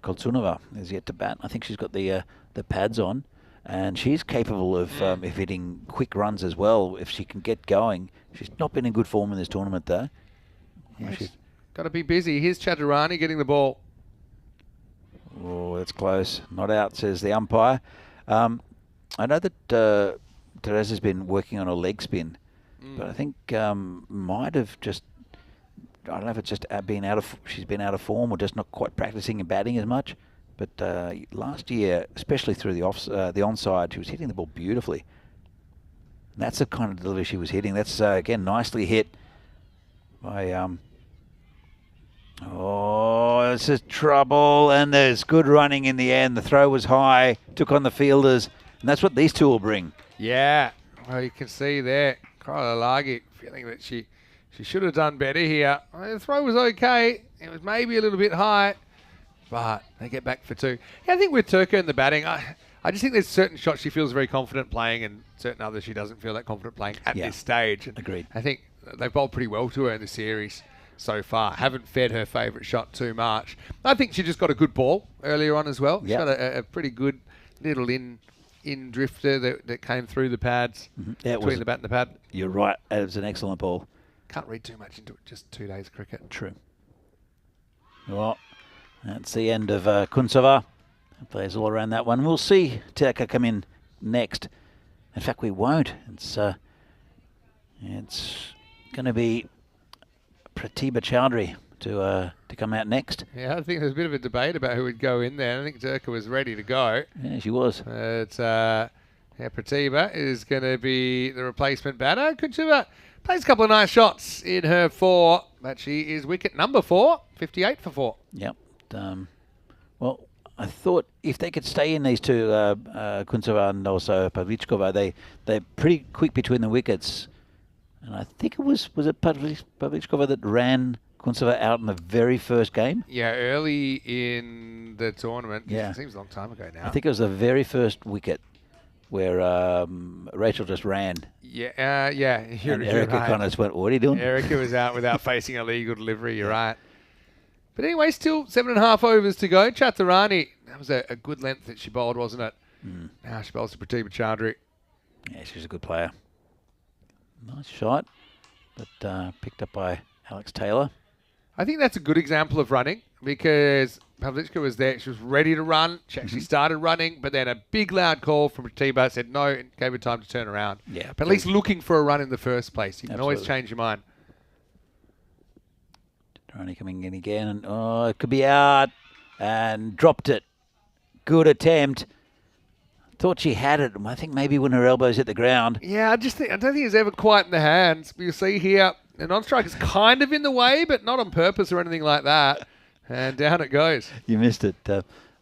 Koltunova is yet to bat. I think she's got the pads on. And she's capable of hitting quick runs as well if she can get going. She's not been in good form in this tournament, though. Yeah, she's got to be busy. Here's Chaturani getting the ball. Oh, that's close. Not out, says the umpire. I know that Teresa's been working on a leg spin, but I think might have just... I don't know if it's just she's been out of form or just not quite practicing and batting as much. But last year, especially through the onside, she was hitting the ball beautifully. And that's the kind of delivery she was hitting. That's, again, nicely hit by... oh, this is trouble. And there's good running in the end. The throw was high, took on the fielders. And that's what these two will bring. Yeah. Well, you can see there, Kalalagi feeling that she should have done better here. The throw was okay. It was maybe a little bit high. but they get back for 2. Yeah, I think with Turka in the batting, I just think there's certain shots she feels very confident playing and certain others she doesn't feel that confident playing at this stage. And agreed. I think they've bowled pretty well to her in the series so far. Haven't fed her favourite shot too much. I think she just got a good ball earlier on as well. She got a pretty good little in drifter that came through the pads, between the bat and the pad. You're right. It was an excellent ball. Can't read too much into it, just 2 days of cricket. True. Well, that's the end of Kunsova. Plays all around that one. We'll see Turka come in next. In fact, we won't. It's going to be Pratibha Chowdhury to come out next. Yeah, I think there's a bit of a debate about who would go in there. I think Turka was ready to go. Yeah, she was. Pratibha is going to be the replacement batter. Kunsova plays a couple of nice shots in her 4, but she is wicket number 4, 58 for 4. Yep. Well, I thought if they could stay in, these two, Kunsova and also Pavlichkova, they're pretty quick between the wickets. And I think it was it Pavlichkova that ran Kunsova out in the very first game? Yeah, early in the tournament. Yeah. It seems a long time ago now. I think it was the very first wicket where Rachel just ran. Yeah, yeah. And Erica kind of just went, what are you doing? Erica was out without facing a legal delivery, you're right. But anyway, still 7.5 overs to go. Chaturani, that was a good length that she bowled, wasn't it? Now she bowls to Pratibha Chowdhury. Yeah, she's a good player. Nice shot, but picked up by Alex Taylor. I think that's a good example of running because Pavlichka was there. She was ready to run. She actually started running, but then a big loud call from Pratibha said no and gave her time to turn around. Yeah, but at least looking for a run in the first place. You can always change your mind. Chaturani coming in again, and it could be out, and dropped it. Good attempt. Thought she had it. I think maybe when her elbows hit the ground. Yeah, I don't think it's ever quite in the hands. But you see here, the non-strike is kind of in the way, but not on purpose or anything like that. And down it goes. You missed it.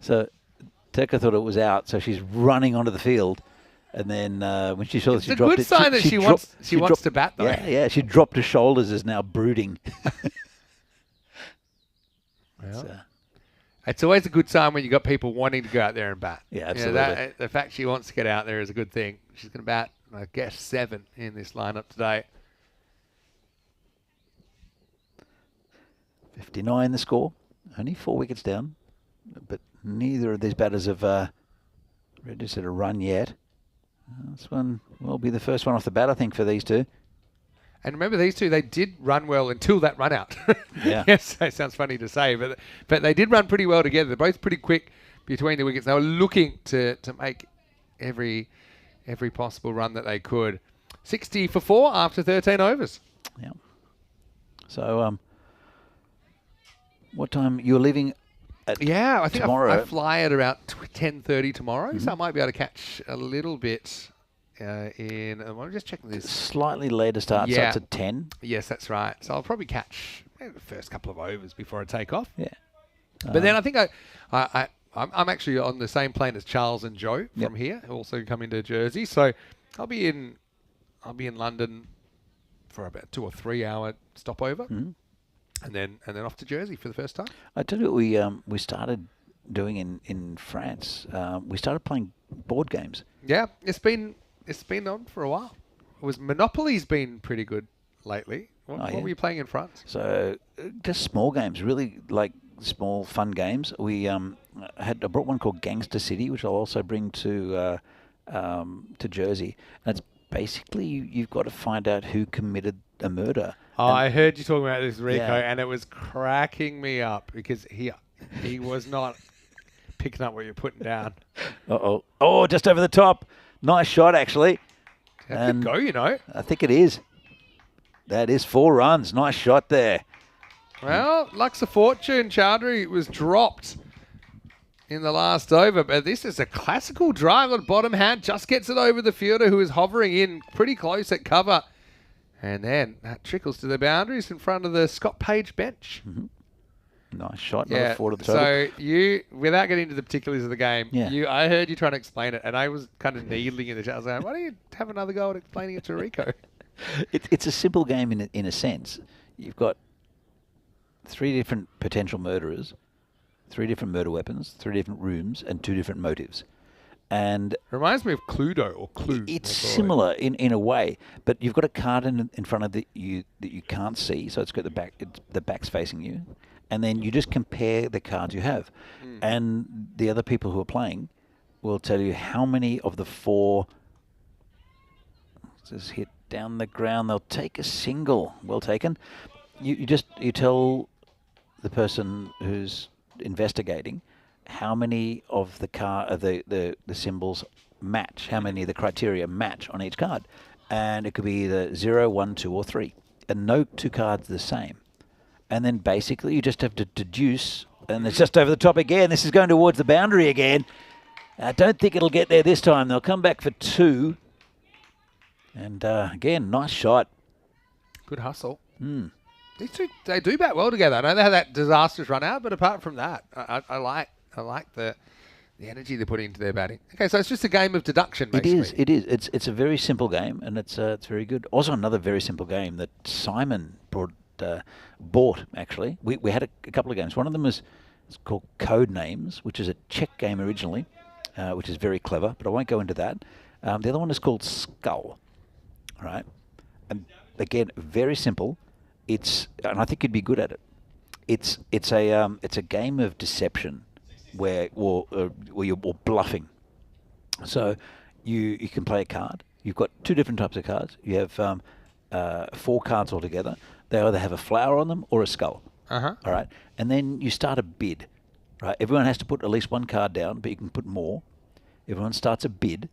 So Turka thought it was out, so she's running onto the field. And then when she saw that she dropped it... It's a good sign that she wants to bat, though. Yeah, she dropped her shoulders, is now brooding. Well, it's always a good sign when you've got people wanting to go out there and bat. Yeah, absolutely. The fact she wants to get out there is a good thing. She's going to bat, I guess, 7 in this lineup today. 59 the score. Only 4 wickets down. But neither of these batters have registered a run yet. This one will be the first one off the bat, I think, for these two. And remember, these two, they did run well until that run out. Yeah. Yes, that sounds funny to say, but they did run pretty well together. They're both pretty quick between the wickets. They were looking to make every possible run that they could. 60 for 4 after 13 overs. Yeah. So, what time you're leaving at I think tomorrow? I fly at about 10:30 tomorrow, so I might be able to catch a little bit I'm just checking this. Slightly later start, starts at 10. Yes, that's right. So I'll probably catch maybe the first couple of overs before I take off. Yeah. But then I think I'm actually on the same plane as Charles and Joe from here, who also come into Jersey. So I'll be in London for about 2 or 3 hour stopover, and then off to Jersey for the first time. I tell you what we started doing in France. We started playing board games. Yeah, it's been on for a while. Monopoly's been pretty good lately. What were you playing in France? So just small games, really like small fun games. I brought one called Gangster City, which I'll also bring to Jersey. And it's basically you've got to find out who committed a murder. Oh, I heard you talking about this, Rico, and it was cracking me up because he was not picking up what you're putting down. Oh, just over the top. Nice shot, actually. That could go, you know. I think it is. That is 4 runs. Nice shot there. Well, luck's a fortune. Chowdhury was dropped in the last over, but this is a classical drive on bottom hand. Just gets it over the fielder who is hovering in pretty close at cover. And then that trickles to the boundaries in front of the Scott Page bench. Nice shot. Another 4 to the total. So you, without getting into the particulars of the game, Yeah. I heard you trying to explain it, and I was kind of needling in the chat. I was like, why don't you have another go at explaining it to Rico? It's a simple game in a sense. You've got 3 different potential murderers, 3 different murder weapons, 3 different rooms, and 2 different motives. And Reminds me of Cluedo or Clue. it's similar in a way, but you've got a card in front of you that you can't see, so it's got the back's facing you, and then you just compare the cards you have, and the other people who are playing will tell you how many of the 4 just hit down the ground. They'll take a single. Well taken. You tell the person who's investigating how many of the symbols match, how many of the criteria match on each card. And it could be either 0, 1, 2, or 3. And no 2 cards are the same. And then basically you just have to deduce, and it's just over the top again. This is going towards the boundary again. I don't think it'll get there this time. They'll come back for 2. And again, nice shot. Good hustle. These two, they do bat well together. I know they have that disastrous run out, but apart from that, I like the energy they're putting into their batting. Okay, so it's just a game of deduction, basically. It is. It's a very simple game, and it's very good. Also, another very simple game that Simon bought, actually. We had a couple of games. One of them it's called Code Names, which is a Czech game originally, which is very clever, but I won't go into that. The other one is called Skull, right? And again, very simple. And I think you'd be good at it. It's a game of deception, where you're bluffing. So you can play a card. You've got 2 different types of cards. You have 4 cards altogether. They either have a flower on them or a skull. All right, and then you start a bid. Right, everyone has to put at least 1 card down, but you can put more. Everyone starts a bid,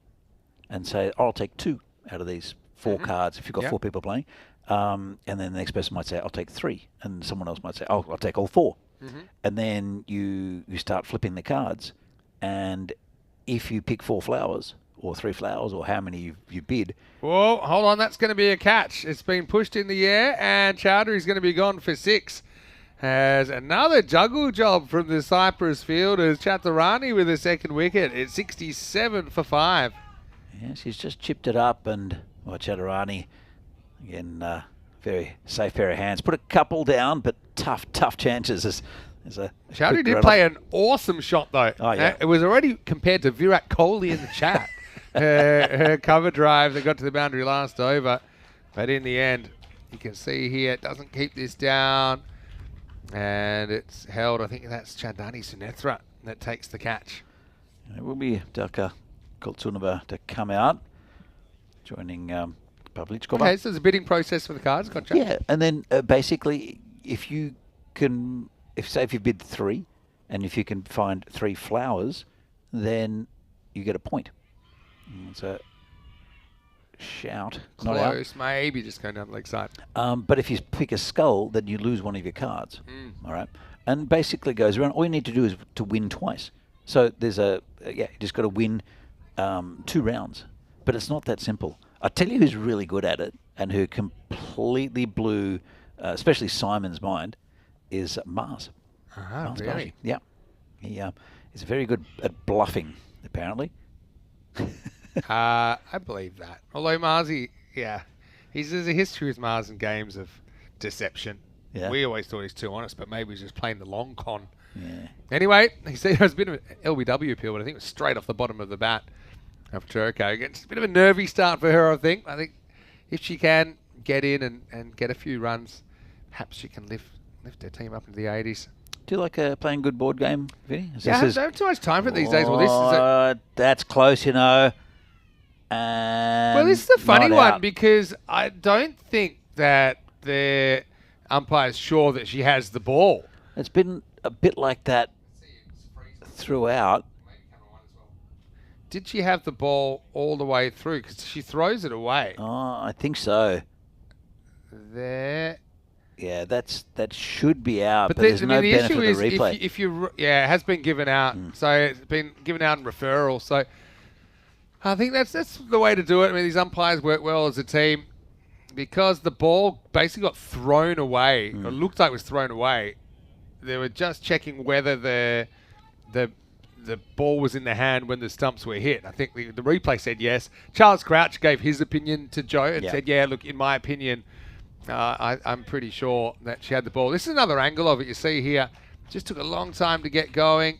and say, I'll take 2 out of these 4 cards if you've got 4 people playing. And then the next person might say, I'll take 3. And someone else might say, I'll take all 4. And then you start flipping the cards. And if you pick 4 flowers or 3 flowers or how many you bid. Whoa, hold on. That's going to be a catch. It's been pushed in the air, and Chowdhury's going to be gone for 6. Has another juggle job from the Cyprus fielders. Chaturani with a second wicket. It's 67 for 5. Yes, he's just chipped it up, and Chaturani... Again, very safe pair of hands. Put a couple down, but tough chances. Chowdhury did play an awesome shot, though. Oh, yeah. It was already compared to Virat Kohli in the chat. her cover drive that got to the boundary last over. But in the end, you can see here, it doesn't keep this down. And it's held. I think that's Chandani Sunethra that takes the catch. It will be Delka Kultunova to come out, joining... Okay, so there's a bidding process for the cards, gotcha. Yeah, and then basically, if you bid 3, and if you can find 3 flowers, then you get a point. It's a shout. Close, maybe just going down the leg side. But if you pick a skull, then you lose one of your cards. All right, and basically goes around. All you need to do is to win twice. So there's you just got to win 2 rounds. But it's not that simple. I'll tell you who's really good at it and who completely blew, especially Simon's mind, is Mars. Mars really? Yeah. He's very good at bluffing, apparently. I believe that. Although Marzi, there's a history with Mars in games of deception. Yeah. We always thought he's too honest, but maybe he's just playing the long con. Yeah. Anyway, he said it was a bit of an LBW appeal, but I think it was straight off the bottom of the bat. Of Turco. It's a bit of a nervy start for her, I think. I think if she can get in and get a few runs, perhaps she can lift her team up into the 80s. Do you like playing good board game, Vinny? I don't have too much time for it these days. Well, that's close, And this is a funny one because I don't think that the umpire's sure that she has the ball. It's been a bit like that throughout. Did she have the ball all the way through? Because she throws it away. Oh, I think so. There. Yeah, that should be out, but there's no benefit issue of the is replay. If you it has been given out. So it's been given out in referral. So I think that's the way to do it. I mean, these umpires work well as a team because the ball basically got thrown away. It looked like it was thrown away. They were just checking whether the ball was in the hand when the stumps were hit. I think the replay said yes. Charles Crouch gave his opinion to Joe and said, look, in my opinion, I'm pretty sure that she had the ball. This is another angle of it. You see here, Just took a long time to get going.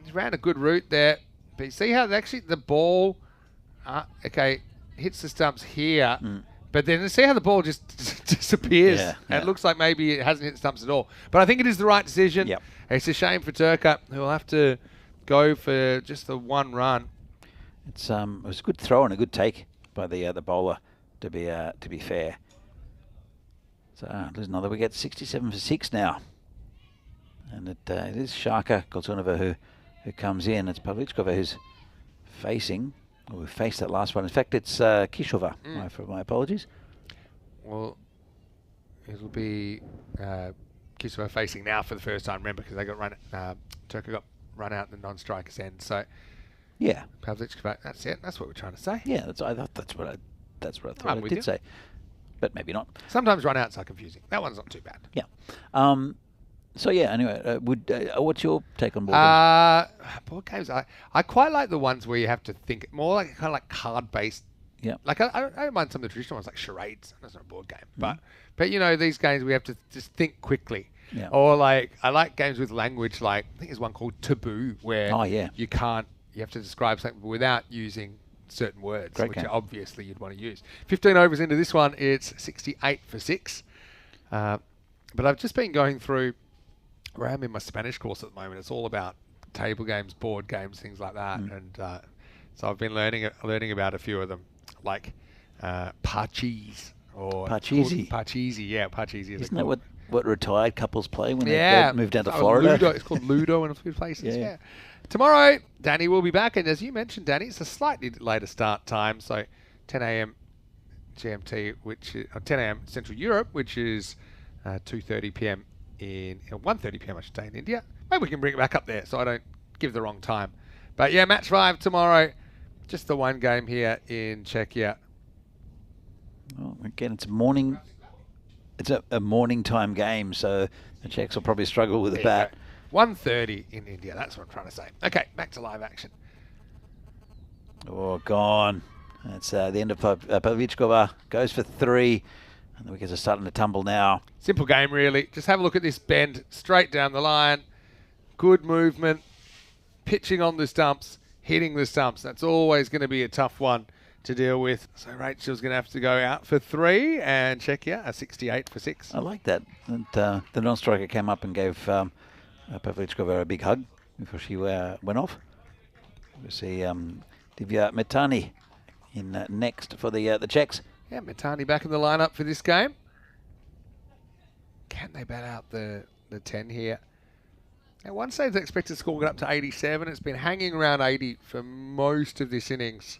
He ran a good route there. But you see how actually the ball, hits the stumps here. But then see how the ball just disappears. And it looks like maybe it hasn't hit the stumps at all. But I think it is the right decision. Yep. It's a shame for Turka, who will have to go for just the one run. It was a good throw and a good take by the bowler, to be fair. So there's another. We get 67 for 6 now, and it is Shaka Koltunova who comes in. It's Pavlichkova who's facing. We faced that last one. In fact, it's Kishova. My apologies. Well, it'll be Kishova facing now for the first time. Remember, because they got Turka got run out in the non-strikers end. So yeah, Pavlichkova. That's it. That's what we're trying to say. Yeah, I thought that's what I thought I did say, but maybe not. Sometimes run outs are confusing. That one's not too bad. Yeah. So yeah. Anyway, what's your take on board games? Board games. I quite like the ones where you have to think more like kind of like card based. Yeah. Like I don't mind some of the traditional ones like charades. That's not a board game, but you know these games we have to just think quickly. Yeah. Or like I like games with language. Like I think there's one called Taboo where you have to describe something without using certain words, which obviously you'd want to use. 15 overs into this one, it's 68 for 6. But I've just been going through where I'm in my Spanish course at the moment. It's all about table games, board games, things like that. And so I've been learning about a few of them, like Parcheesi or Parcheesi. Parcheesi. Isn't that what retired couples play when they move down to Florida? Ludo. It's called Ludo in a few places. Yeah. Tomorrow, Danny will be back, and as you mentioned, Danny, it's a slightly later start time, so 10 a.m. GMT, which is 10 a.m. Central Europe, which is 2:30 p.m. in 1:30 p.m. I should say in India. Maybe we can bring it back up there, so I don't give the wrong time. But yeah, match 5 tomorrow. Just the one game here in Czechia. Well, again, it's morning. It's a morning time game, so the Czechs will probably struggle with the bat. 1:30 in India. That's what I'm trying to say. Okay, back to live action. Oh, gone. That's the end of Pavlichkova. Goes for 3. And the wickets are starting to tumble now. Simple game, really. Just have a look at this bend straight down the line. Good movement. Pitching on the stumps. Hitting the stumps. That's always going to be a tough one to deal with. So Rachel's going to have to go out for 3. And Czechia a 68 for 6. I like that. And, the non-striker came up and gave Pavlichkova a big hug before she went off. We see Divya Metani in next for the Czechs. Yeah, Metani back in the lineup for this game. Can they bat out the 10 here? At one stage, the expected score got up to 87. It's been hanging around 80 for most of this innings.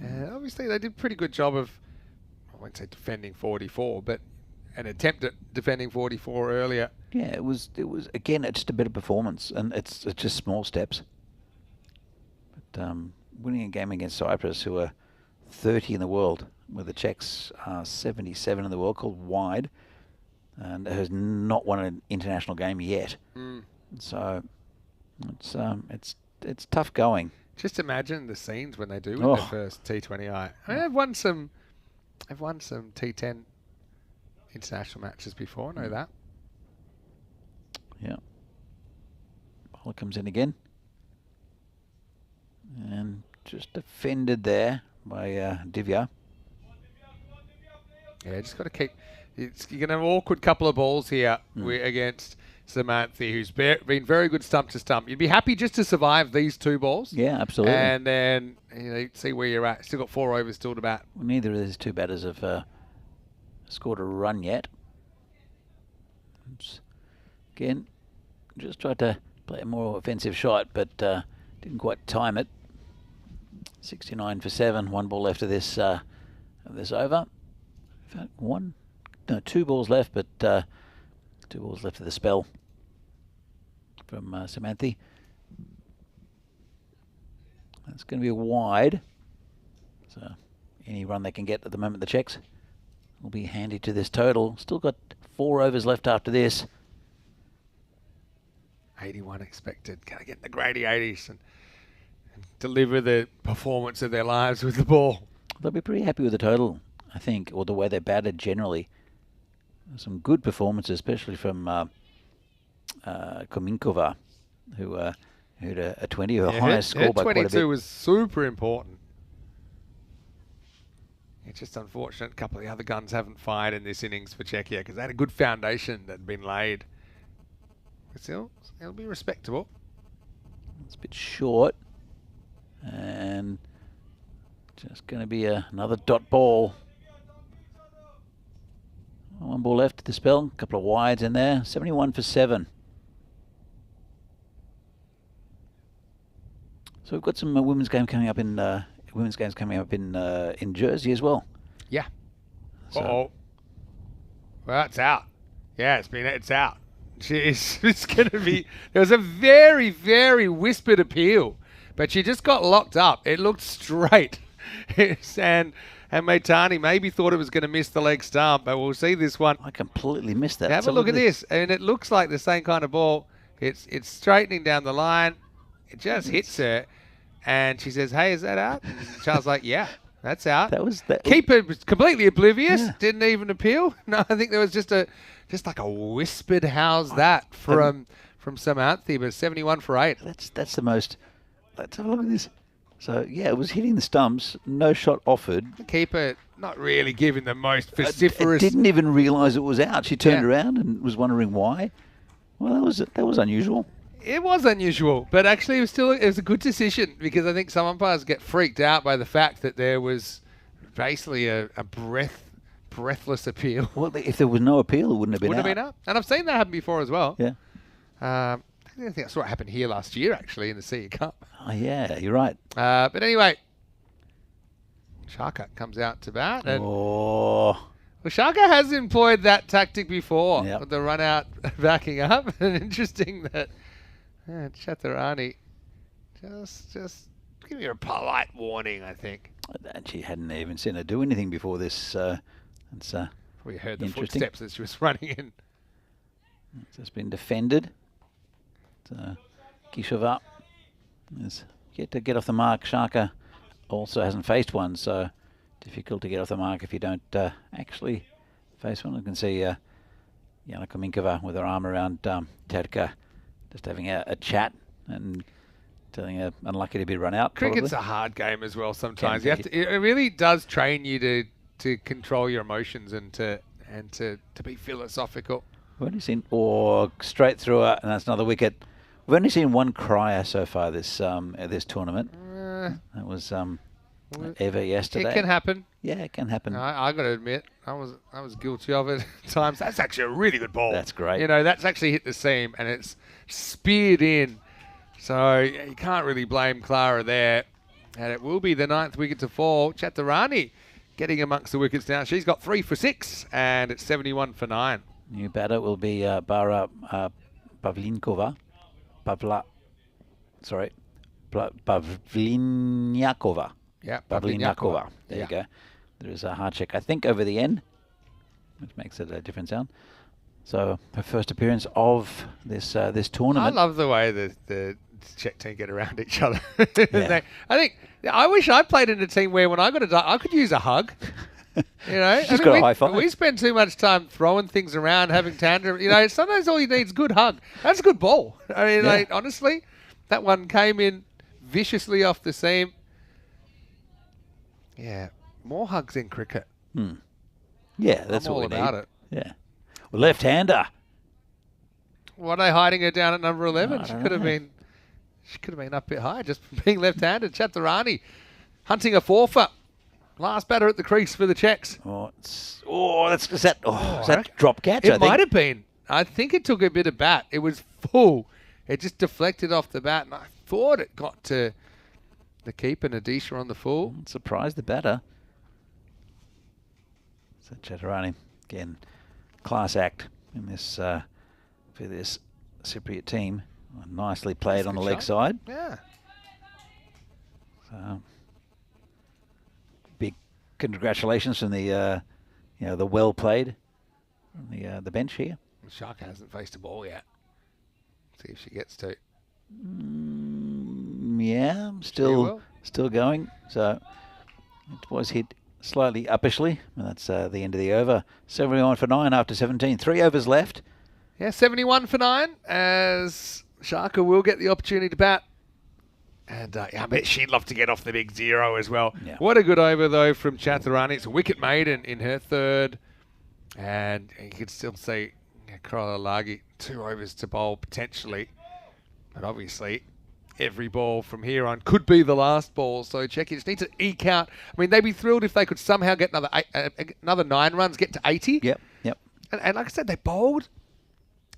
Obviously, they did a pretty good job of, I won't say defending 44, but an attempt at defending 44 earlier. Yeah, it was again just a bit of performance, and it's just small steps. But winning a game against Cyprus, who are 30 in the world, where the Czechs are 77 in the world, called wide, and has not won an international game yet. So it's tough going. Just imagine the scenes when they do win their first T20I. I mean, I've won some T10 international matches before. I know that. Yeah. Bowler comes in again, and just defended there by Divya. Yeah, just got to keep. You're going to have an awkward couple of balls here against Samantha, who's been very good stump to stump. You'd be happy just to survive these 2 balls. Yeah, absolutely. And then see where you're at. Still got 4 overs still to bat. Well, neither of these 2 batters have scored a run yet. Oops. Again, just tried to play a more offensive shot, but didn't quite time it. 69 for 7. 1 ball left of this over. In fact, 2 balls left, but 2 balls left of the spell from Samantha. That's going to be a wide. So any run they can get at the moment, the Czechs, will be handy to this total. Still got 4 overs left after this. 81 expected. Can I get in the Grady 80s and deliver the performance of their lives with the ball? They'll be pretty happy with the total, I think, or the way they batted generally. Some good performances, especially from Kominkova, who had a 20, her Yeah, highest score by quite a 22 bit. was super important. It's just unfortunate a couple of the other guns haven't fired in this innings for Czechia because they had a good foundation that had been laid. But still, it'll be respectable. It's a bit short. And just going to be another dot ball. One ball left to the spell. A couple of wides in there. 71 for 7. So we've got some women's games coming up in in Jersey as well. Yeah. So Uh-oh. Well, it's out. Yeah, it's out. It's going to be... There was a very, very whispered appeal, but she just got locked up. It looked straight. and Maitani maybe thought it was going to miss the leg stump, but we'll see this one. I completely missed that. Have a look at this. And it looks like the same kind of ball. It's straightening down the line. It just hits her. And she says, "Hey, is that out?" And Charles like, "Yeah, that's out." Keeper was completely oblivious. Yeah. Didn't even appeal. No, I think there was just like a whispered "How's that?" from Samantha, but 71 for 8. That's the most. Let's have a look at this. So yeah, it was hitting the stumps. No shot offered. The keeper not really giving the most vociferous. Didn't even realise it was out. She turned around and was wondering why. Well, that was unusual. It was unusual, but actually it was a good decision because I think some umpires get freaked out by the fact that there was basically a breathless appeal. Well, if there was no appeal, it wouldn't have been out. Would have been out. And I've seen that happen before as well. Yeah. I think I saw it happen here last year, actually, in the CE Cup. Oh, yeah, you're right. But anyway, Shaka comes out to bat. And well, Shaka has employed that tactic before, with the run out backing up. And interesting that Chaturani just give you a polite warning, I think. And she hadn't even seen her do anything before this. We heard the footsteps as she was running in. It's just been defended. Kishova is yet to get off the mark. Shaka also hasn't faced one, so difficult to get off the mark if you don't actually face one. You can see Yana Kominkova with her arm around Terka, just having a chat and telling her unlucky to be run out. Cricket's a hard game as well sometimes. It really does train you to control your emotions and to be philosophical. We've only seen straight through it, and that's another wicket. We've only seen one crier so far this tournament. That was Eva yesterday. It can happen. Yeah, it can happen. I got to admit, I was guilty of it at times. That's actually a really good ball. That's great. You know, that's actually hit the seam and it's speared in. So you can't really blame Clara there. And it will be the 9th wicket to fall. Chaturani getting amongst the wickets now. She's got 3 for 6 and it's 71 for 9. New batter will be Bara Pavlinkova. Pavlinyakova. Yeah, Pavlinyakova. There you go. There is a hard check, I think, over the end, which makes it a different sound. So her first appearance of this tournament. I love the way the Czech team get around each other. Yeah. I wish I played in a team where when I got a duck, I could use a hug. You know, She's got a high five. We spend too much time throwing things around, having tantrum. You know, sometimes all you need is a good hug. That's a good ball. I mean, honestly, that one came in viciously off the seam. Yeah, more hugs in cricket. Yeah, that's I'm what all we about need. it. Yeah, well, left-hander. What are they hiding her down at number 11? She could have know. been. She could have been up a bit high, just being left-handed. Chaturani hunting a 4-for. Last batter at the crease for the Czechs. Is that drop catch? It might have been. I think it took a bit of bat. It was full. It just deflected off the bat, and I thought it got to the keeper, Nadisha, on the full. Surprised the batter. So Chaturani, again, class act in this for this Cypriot team. Nicely played on the leg side. Yeah. So, big congratulations from the the well played from the bench here. Shaka hasn't faced a ball yet. See if she gets to. Yeah, still going. So it was hit slightly uppishly. And that's the end of the over. 71 for 9 after 17. 3 overs left. Yeah, 71 for 9 as Sharka will get the opportunity to bat. And I bet she'd love to get off the big 0 as well. Yeah. What a good over, though, from Chaturani. It's a wicket made in her third. And you can still see Lagi 2 overs to bowl potentially. But obviously, every ball from here on could be the last ball. So Czechia just need to eke out. I mean, they'd be thrilled if they could somehow get another 9 runs, get to 80. Yep. And like I said, they bowled.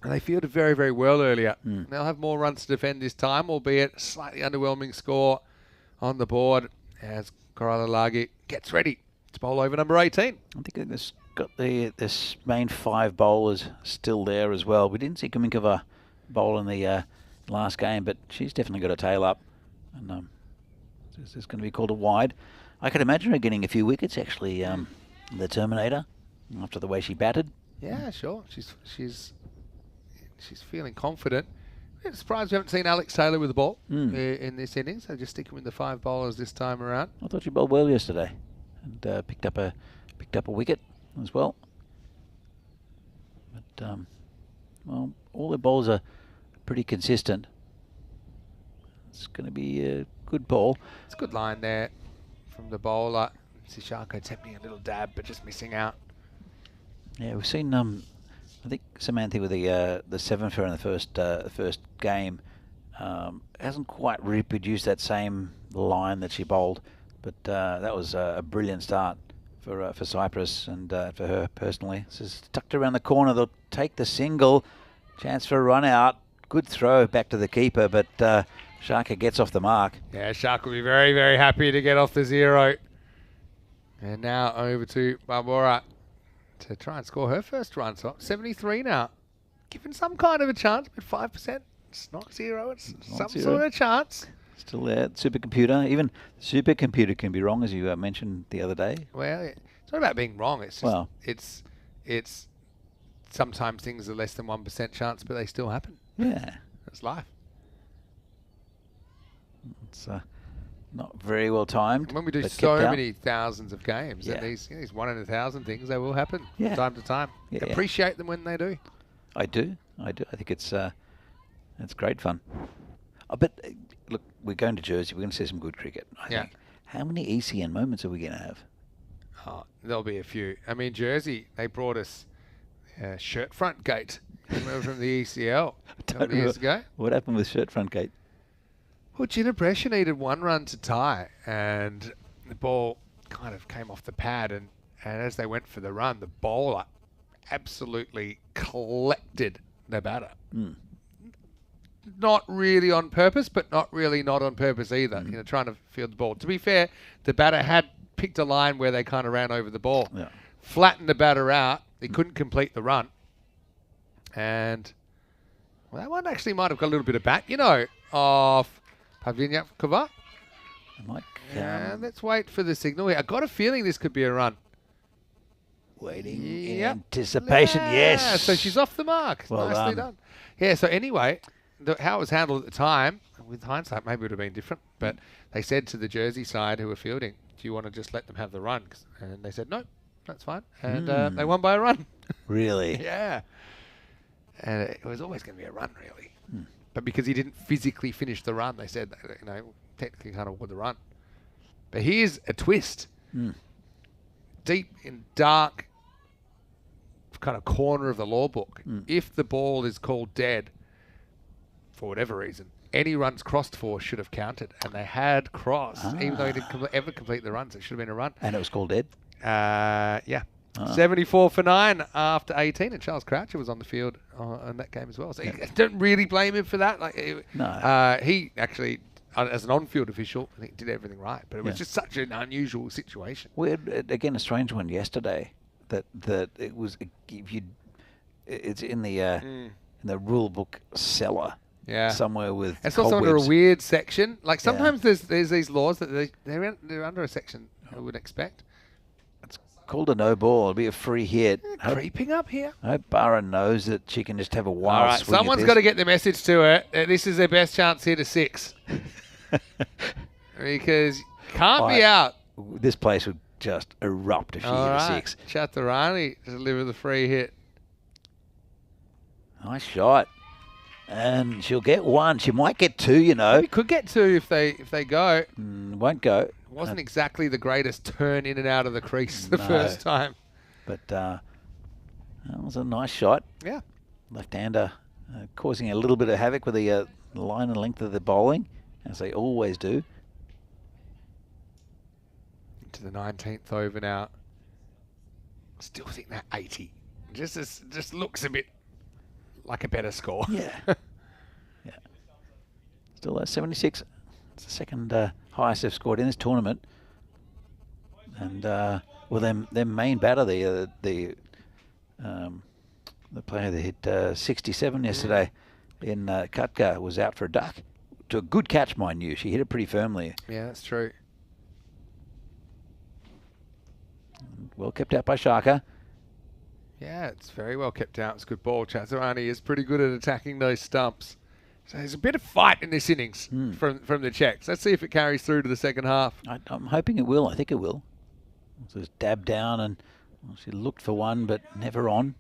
And they fielded very, very well earlier. They'll have more runs to defend this time, albeit a slightly underwhelming score on the board as Lagi gets ready to bowl over number 18. I think it's got this main 5 bowlers still there as well. We didn't see Kaminkova bowl in the last game, but she's definitely got a tail up. And this is going to be called a wide. I could imagine her getting a few wickets, actually, the Terminator, after the way she batted. Yeah, sure. She's feeling confident. I'm surprised we haven't seen Alex Taylor with the ball in this innings. So just sticking with the 5 bowlers this time around. I thought she bowled well yesterday and picked up a wicket as well. But well, all the bowls are pretty consistent. It's going to be a good ball. It's a good line there from the bowler. Sishako attempting a little dab, but just missing out. Yeah, we've seen. I think Samantha with the 7 for in the first game hasn't quite reproduced that same line that she bowled, but that was a brilliant start for Cyprus and for her personally. This is tucked around the corner. They'll take the single. Chance for a run out. Good throw back to the keeper, but Sharka gets off the mark. Yeah, Shark will be very, very happy to get off the 0. And now over to Barbara to try and score her first run. So 73 now. Given some kind of a chance, but 5%. It's not 0. It's some sort of chance. Still there. Supercomputer. Even the supercomputer can be wrong, as you mentioned the other day. Well, it's not about being wrong. It's just, well, it's sometimes things are less than 1% chance, but they still happen. Yeah. That's life. It's not very well timed. When we do so many thousands of games, and these 1 in 1,000 things, they will happen from time to time. Yeah, Appreciate them when they do. I do. I think it's great fun. But look, we're going to Jersey. We're going to see some good cricket. I think. How many ECN moments are we going to have? Oh, there'll be a few. I mean, Jersey, they brought us shirt front gate from the ECL a couple of years ago. What happened with shirt front gate? Well, Gina Brescia needed 1 run to tie, and the ball kind of came off the pad, and as they went for the run, the bowler absolutely collected the batter. Not really on purpose, but not really not on purpose either. You know, trying to field the ball. To be fair, the batter had picked a line where they kind of ran over the ball, flattened the batter out. He couldn't complete the run, and well, that one actually might have got a little bit of bat, off Pavlyakova. And let's wait for the signal here. I got a feeling this could be a run. Waiting in anticipation. Yes. So she's off the mark. Well Nicely done. Yeah, so anyway, how it was handled at the time, with hindsight, maybe it would have been different. But they said to the Jersey side who were fielding, do you want to just let them have the run? And they said, no, that's fine. And they won by a run. Really? Yeah. And it was always going to be a run, really. But because he didn't physically finish the run, they said, technically can't award the run. But here's a twist. Deep in dark kind of corner of the law book, if the ball is called dead for whatever reason, any runs crossed for should have counted. And they had crossed, even though he didn't ever complete the runs. It should have been a run. And it was called dead? Yeah. 74 for 9 after 18, and Charles Croucher was on the field in that game as well. So you don't really blame him for that. He actually, as an on-field official, I think did everything right, but it was just such an unusual situation. We had, again, a strange one yesterday that it was it's in the rule book cellar. Yeah. Somewhere with it's also cobwebs. under a weird section. Like sometimes there's these laws that they're under a section I would expect. Called a no ball. It'll be a free hit. Creeping up here. I hope Barra knows that she can just have a wild All right, swing. someone's got to get the message to her that this is their best chance here to 6. Because can't be out. This place would just erupt if she hit a 6. Chaturani to deliver the free hit. Nice shot. And she'll get one. She might get two, you know. Maybe could get two if they go. Won't go. It wasn't exactly the greatest turn in and out of the crease the first time. But that was a nice shot. Yeah. Left-hander causing a little bit of havoc with the line and length of the bowling, as they always do. Into the 19th over now. Still think that 80 just looks a bit like a better score. Yeah. Yeah. Still 76. It's the second highest they've scored in this tournament. And their main batter, the player that hit 67 yesterday in Katka, was out for a duck. To a good catch, mind you. She hit it pretty firmly. Yeah, that's true. Well kept out by Shaka. Yeah, it's very well kept out. It's a good ball. Chazarani is pretty good at attacking those stumps. So there's a bit of fight in this innings from the Czechs. Let's see if it carries through to the second half. I'm hoping it will. I think it will. So it's dabbed down, and she looked for one, but never on.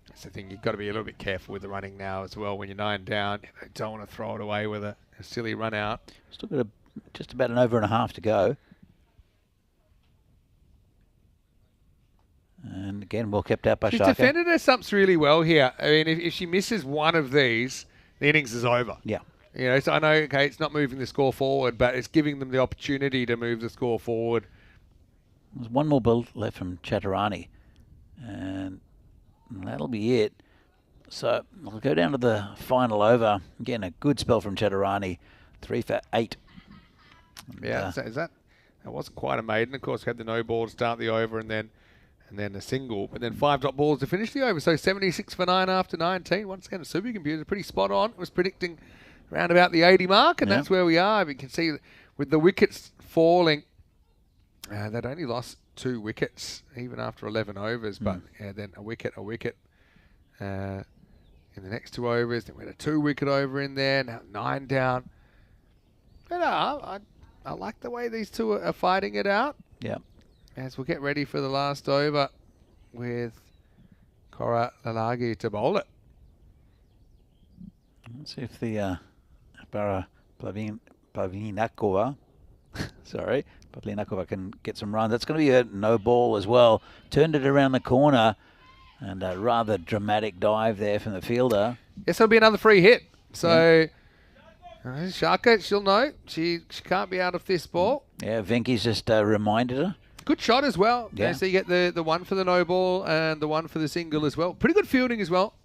That's the thing. You've got to be a little bit careful with the running now as well. When you're 9 down, you don't want to throw it away with a silly run out. Still got just about an over and a half to go. And again, well kept out by She's Shaka. defended her stumps really well here. I mean, if she misses one of these, the innings is over. Yeah. You know, so I know, okay, it's not moving the score forward, but it's giving them the opportunity to move the score forward. There's one more ball left from Chaturani, and that'll be it. So we'll go down to the final over. Again, a good spell from Chaturani, 3 for 8. And, Yeah, that wasn't quite a maiden. Of course, we had the no ball to start the over, and then a single, but then 5 dot balls to finish the over. So 76 for 9 after 19. Once again, the supercomputer pretty spot on. It was predicting around about the 80 mark, and that's where we are. You can see with the wickets falling, they'd only lost 2 wickets even after 11 overs, but then a wicket in the next 2 overs. Then we had a 2-wicket over in there. Now 9 down. But I like the way these two are fighting it out. Yeah. As we'll get ready for the last over with Cora Lalagi to bowl it. Let's see if the Pavlinakova, sorry, Pavlinakova can get some runs. That's going to be a no ball as well. Turned it around the corner, and a rather dramatic dive there from the fielder. Yes, it'll be another free hit. So Shaka, she'll know. She can't be out of this ball. Yeah, Venky's just reminded her. Good shot as well. Yeah. So you get the one for the no ball and the one for the single as well. Pretty good fielding as well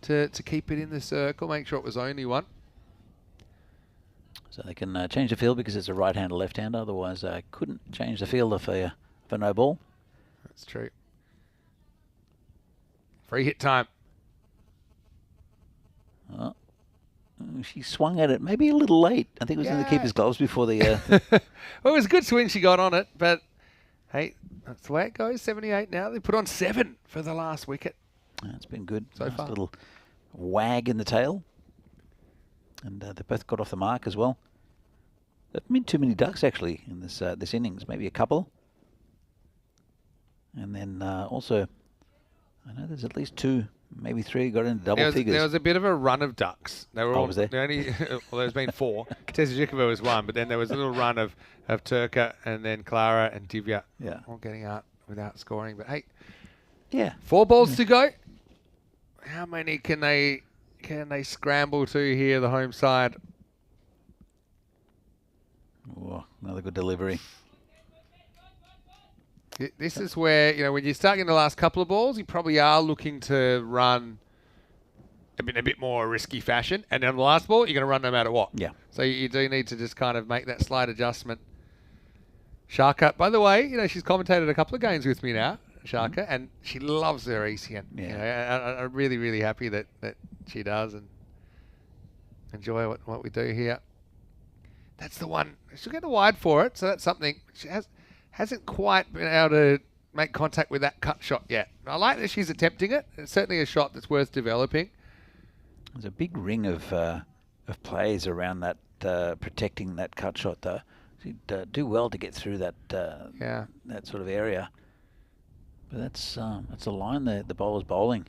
to keep it in the circle, make sure it was only one. So they can change the field because it's a right-hander, left-hander. Otherwise, couldn't change the fielder for no ball. That's true. Free hit time. She swung at it maybe a little late. I think it was in the keeper's gloves before the... Well, it was a good swing she got on it, but hey, that's the way it goes. 78 now. They put on 7 for the last wicket. It's been good. So nice far. Little wag in the tail. And they both got off the mark as well. There haven't been too many ducks, actually, in this innings. Maybe a couple. And then also, I know there's at least 2, maybe 3 got into double figures. There was a bit of a run of ducks. They were all, was there? Well, there's been 4. Tezajikova was 1, but then there was a little run of Turka and then Clara and Divya. Yeah. All getting out without scoring. But hey, Yeah. 4 balls to go. How many can they scramble to here, the home side? Oh, another good delivery. This is where, you know, when you start getting the last couple of balls, you probably are looking to run in a bit more risky fashion. And then on the last ball, you're going to run no matter what. Yeah. So you do need to just kind of make that slight adjustment. Shaka, by the way, you know, she's commentated a couple of games with me now, Shaka, and she loves her ECN. Yeah. You know, I'm really, really happy that she does and enjoy what we do here. That's the one. She'll get the wide for it, so that's something. She hasn't quite been able to make contact with that cut shot yet. I like that she's attempting it. It's certainly a shot that's worth developing. There's a big ring of players around that, protecting that cut shot, though. She'd do well to get through that that sort of area. But that's a line the bowler's bowling.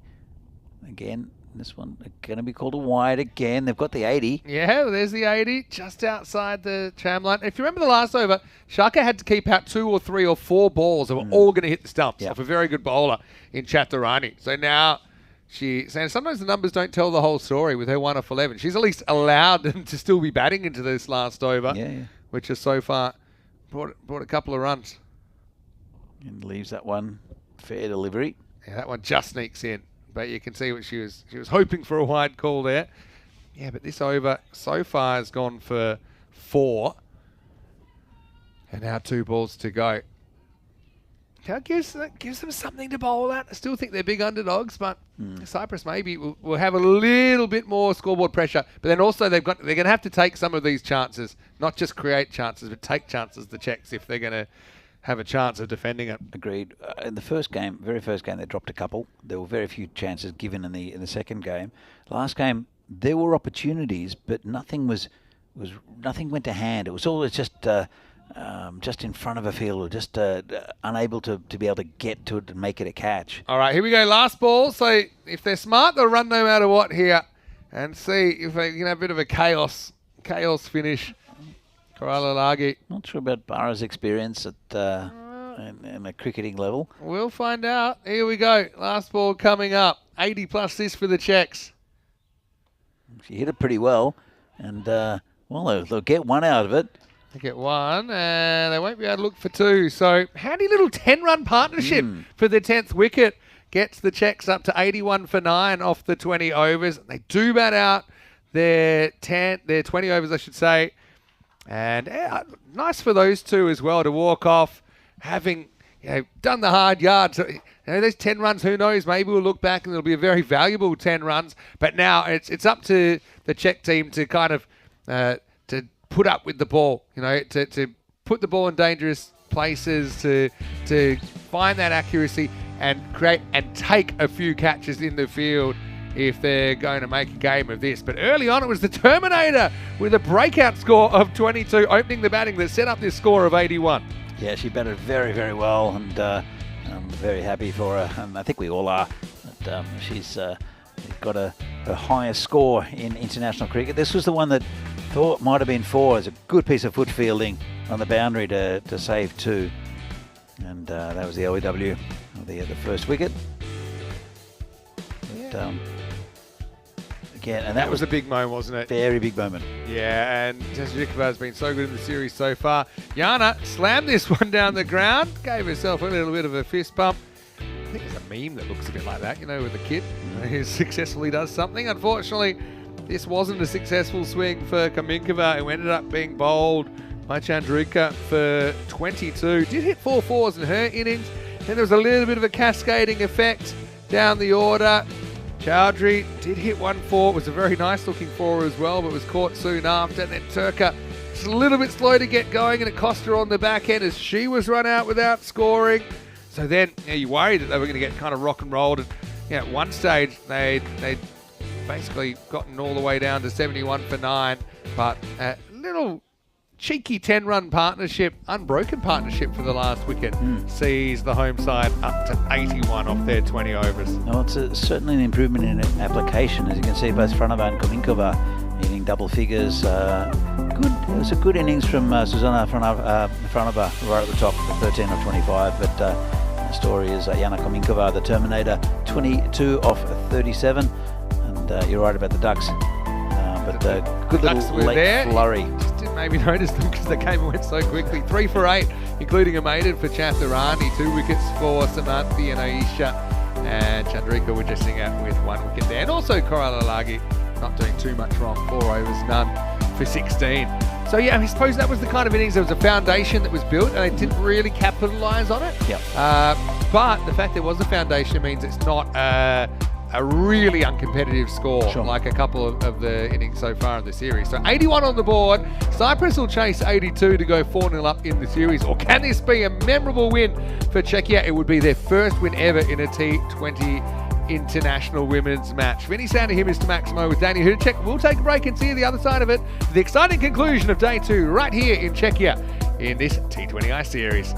Again, This one going to be called a wide again. They've got the 80. Yeah, well, there's the 80 just outside the tram line. If you remember the last over, Shaka had to keep out 2 or 3 or 4 balls that were all going to hit the stumps off a very good bowler in Chaturani. So now she's saying sometimes the numbers don't tell the whole story with her 1 off 11. She's at least allowed them to still be batting into this last over, which has so far brought a couple of runs. And leaves that one fair delivery. Yeah, that one just sneaks in. But you can see what she was hoping for a wide call there. Yeah, but this over so far has gone for 4. And now 2 balls to go. That gives them something to bowl at. I still think they're big underdogs, but Cyprus maybe will have a little bit more scoreboard pressure. But then also they're going to have to take some of these chances, not just create chances, but take chances, the Czechs, if they're going to have a chance of defending it. Agreed. In the very first game, they dropped a couple. There were very few chances given in the second game. Last game, there were opportunities, but nothing went to hand. It was always just in front of a field, or just unable to be able to get to it and make it a catch. All right, here we go. Last ball. So if they're smart, they'll run no matter what here, and see if they can have a bit of a chaos finish. Lagi. Not sure about Barra's experience at in a cricketing level. We'll find out. Here we go. Last ball coming up. 80 plus this for the Czechs. She hit it pretty well, and they'll get 1 out of it. They get 1, and they won't be able to look for 2. So handy little 10-run partnership for the 10th wicket. Gets the Czechs up to 81 for 9 off the 20 overs. They do bat out their 20 overs, I should say. And nice for those 2 as well to walk off, having done the hard yards. So, those 10 runs, who knows? Maybe we'll look back and it'll be a very valuable 10 runs. But now it's up to the Czech team to kind of to put up with the ball. To put the ball in dangerous places, to find that accuracy and create and take a few catches in the field if they're going to make a game of this. But early on, it was the Terminator with a breakout score of 22, opening the batting that set up this score of 81. Yeah, she batted very, very well, and I'm very happy for her, and I think we all are. But, she's got her highest score in international cricket. This was the one that thought might have been 4. It's a good piece of foot fielding on the boundary to save 2. And that was the LEW of the first wicket. But, again, and that was a big moment, wasn't it? Very big moment. Yeah, and Czechia-Cyprus has been so good in the series so far. Jana slammed this one down the ground, gave herself a little bit of a fist bump. I think there's a meme that looks a bit like that, with a kid who successfully does something. Unfortunately, this wasn't a successful swing for Kaminkova, who ended up being bowled by Chandrika for 22. Did hit 4 fours in her innings. Then there was a little bit of a cascading effect down the order. Chowdhury did hit 1 4. It was a very nice looking 4 as well, but was caught soon after. And then Turka just a little bit slow to get going, and it cost her on the back end as she was run out without scoring. So then you worried that they were going to get kind of rock and rolled. And at one stage, they'd basically gotten all the way down to 71 for 9. But a little cheeky 10-run partnership, unbroken partnership for the last wicket, sees the home side up to 81 off their 20 overs. Well, it's certainly an improvement in application. As you can see, both Franova and Kaminkova hitting double figures. It was a good innings from Susanna Franova right at the top, 13 of 25. But the story is Jana Kaminkova, the Terminator, 22 off 37. And you're right about the Ducks. But good little late flurry. Just didn't maybe notice them because the game went so quickly. 3 for 8, including a maiden for Chaturani. 2 wickets for Samanthi and Aisha. And Chandrika were just out with 1 wicket there. And also Lagi not doing too much wrong. 4 overs, none for 16. So yeah, I suppose that was the kind of innings. There was a foundation that was built and they didn't really capitalise on it. Yep. But the fact there was a foundation means it's not a really uncompetitive score, like a couple of the innings so far in the series. So 81 on the board. Cyprus will chase 82 to go 4-0 up in the series. Or can this be a memorable win for Czechia? It would be their first win ever in a T20 international women's match. Vinny Sander here, Mr. Maximo with Danny Hudacek. We'll take a break and see you the other side of it for the exciting conclusion of day 2 right here in Czechia in this T20I series.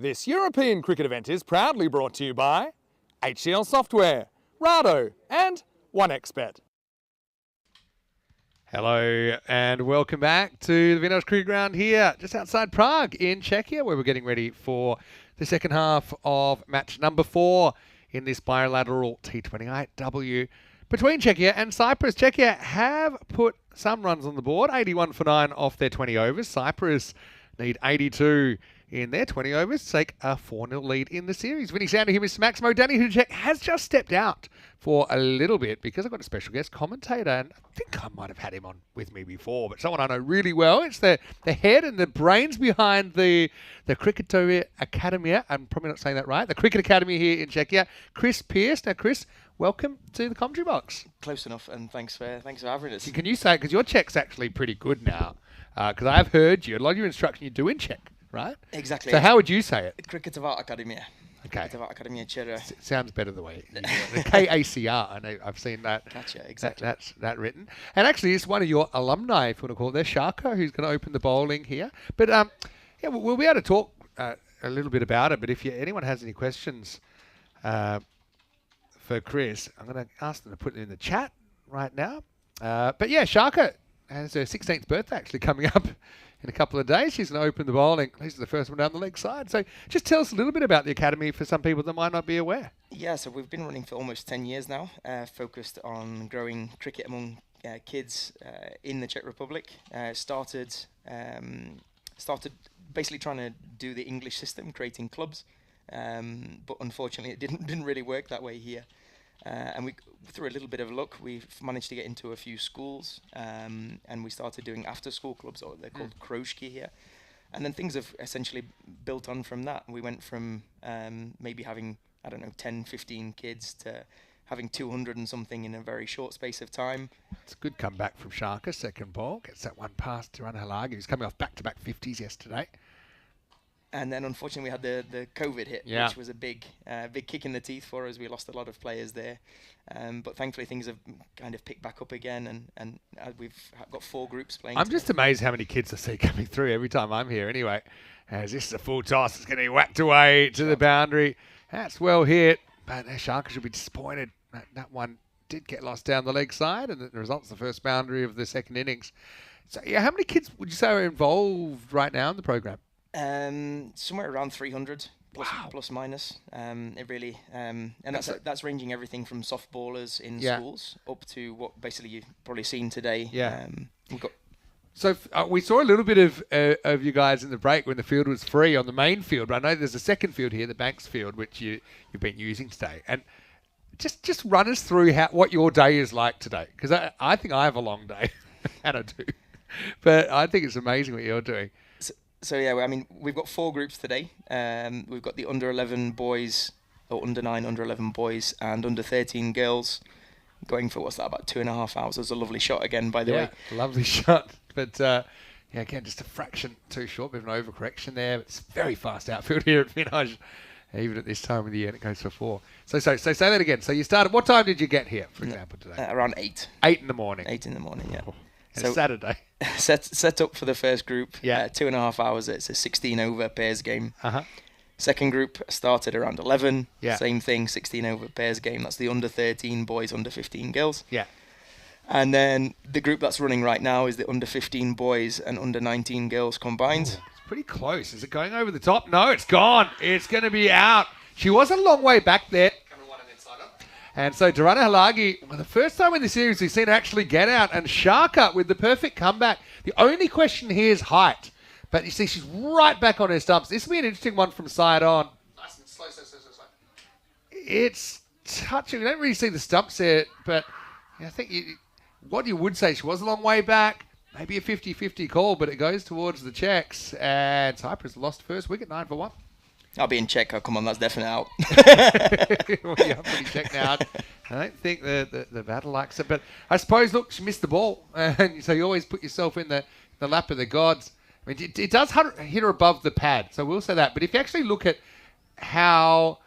This European cricket event is proudly brought to you by HCL Software, Rado and 1xBet. Hello and welcome back to the Vintage Cricket Ground here just outside Prague in Czechia, where we're getting ready for the second half of match number 4 in this bilateral T20IW between Czechia and Cyprus. Czechia have put some runs on the board. 81 for 9 off their 20 overs. Cyprus need 82 in their 20 overs to take a 4-0 lead in the series. Winning sound to him is Maximo. Danny Hudacek has just stepped out for a little bit because I've got a special guest commentator, and I think I might have had him on with me before, but someone I know really well. It's the head and the brains behind the Cricket Academy. I'm probably not saying that right. The Cricket Academy here in Czechia. Chris Pearce. Now, Chris, welcome to the commentary box. Close enough, and thanks for having us. Can you say, because your Czech's actually pretty good now, because I have heard you, a lot of your instruction you do in Czech, right? Exactly. So how would you say it? Cricketova Akademia. Okay. Cricketova Akademia Czechia. Sounds better the way. The KACR. I know I've seen that. Gotcha. Exactly. That's written. And actually, it's one of your alumni, if you want to call it. There's Sharko, who's going to open the bowling here. But yeah, we'll be able to talk a little bit about it. But if anyone has any questions for Chris, I'm going to ask them to put it in the chat right now. But yeah, Sharko has her 16th birthday actually coming up in a couple of days. She's going to open the bowling. This is the first one down the leg side. So just tell us a little bit about the academy for some people that might not be aware. Yeah, so we've been running for almost 10 years now, focused on growing cricket among kids in the Czech Republic. Started basically trying to do the English system, creating clubs, but unfortunately it didn't really work that way here. And we, through a little bit of luck, we've managed to get into a few schools, and we started doing after-school clubs, or they're called Kroužky here. And then things have essentially built on from that. We went from maybe having, 10, 15 kids to having 200 and something in a very short space of time. It's a good comeback from Sharka, second ball. Gets that one past Tirana Halagi, who's coming off back-to-back 50s yesterday. And then unfortunately we had the COVID hit, which was a big kick in the teeth for us. We lost a lot of players there. But thankfully things have kind of picked back up again, and we've got 4 groups playing. I'm just amazed how many kids I see coming through every time I'm here anyway. As this is a full toss, it's going to be whacked away to the boundary. That's well hit, but Sharka should be disappointed. That one did get lost down the leg side, and the result's the first boundary of the second innings. So yeah, how many kids would you say are involved right now in the program? Somewhere around 300 plus minus. It really and that's ranging everything from softballers in schools up to what basically you've probably seen today. We've got. So we saw a little bit of you guys in the break when the field was free on the main field. But I know there's a second field here, the Banks field, which you've been using today. And just run us through what your day is like today, because I think I have a long day, and I do. But I think it's amazing what you're doing. So yeah, I mean, we've got 4 groups today. We've got the under 11 boys, or under 9, under 11 boys, and under 13 girls, going for what's that, about 2.5 hours. It was a lovely shot again, by the way. Lovely shot. But yeah, again, just a fraction too short, bit of an overcorrection there. But it's very fast outfield here at Vinaj, even at this time of the year, and it goes for 4. So say that again. So you started. What time did you get here, for example, today? Around 8. 8 in the morning. 8 in the morning, yeah. And so Saturday. set up for the first group. 2.5 hours. It's a 16 over pairs game. Second group started around 11. Same thing, 16 over pairs game. That's the under 13 boys, under 15 girls. And then the group that's running right now is the under 15 boys and under 19 girls combined. It's pretty close. Is it going over the top? No, it's gone. It's going to be out. She was a long way back there. And so Tirana Halagi, the first time in the series we've seen her actually get out, and Sharka with the perfect comeback. The only question here is height. But you see, she's right back on her stumps. This will be an interesting one from side on. Nice and slow. It's touching. We don't really see the stumps there, but I think what you would say, she was a long way back. Maybe a 50-50 call, but it goes towards the Czechs. And Cyprus lost first wicket, 9 for 1. I'll be in Czech. Oh, come on, that's definitely out. Well, yeah, I'm pretty checked out. I don't think the battle likes it. But I suppose, look, she missed the ball. And so you always put yourself in the lap of the gods. I mean, it does hit her above the pad. So we'll say that. But if you actually look at how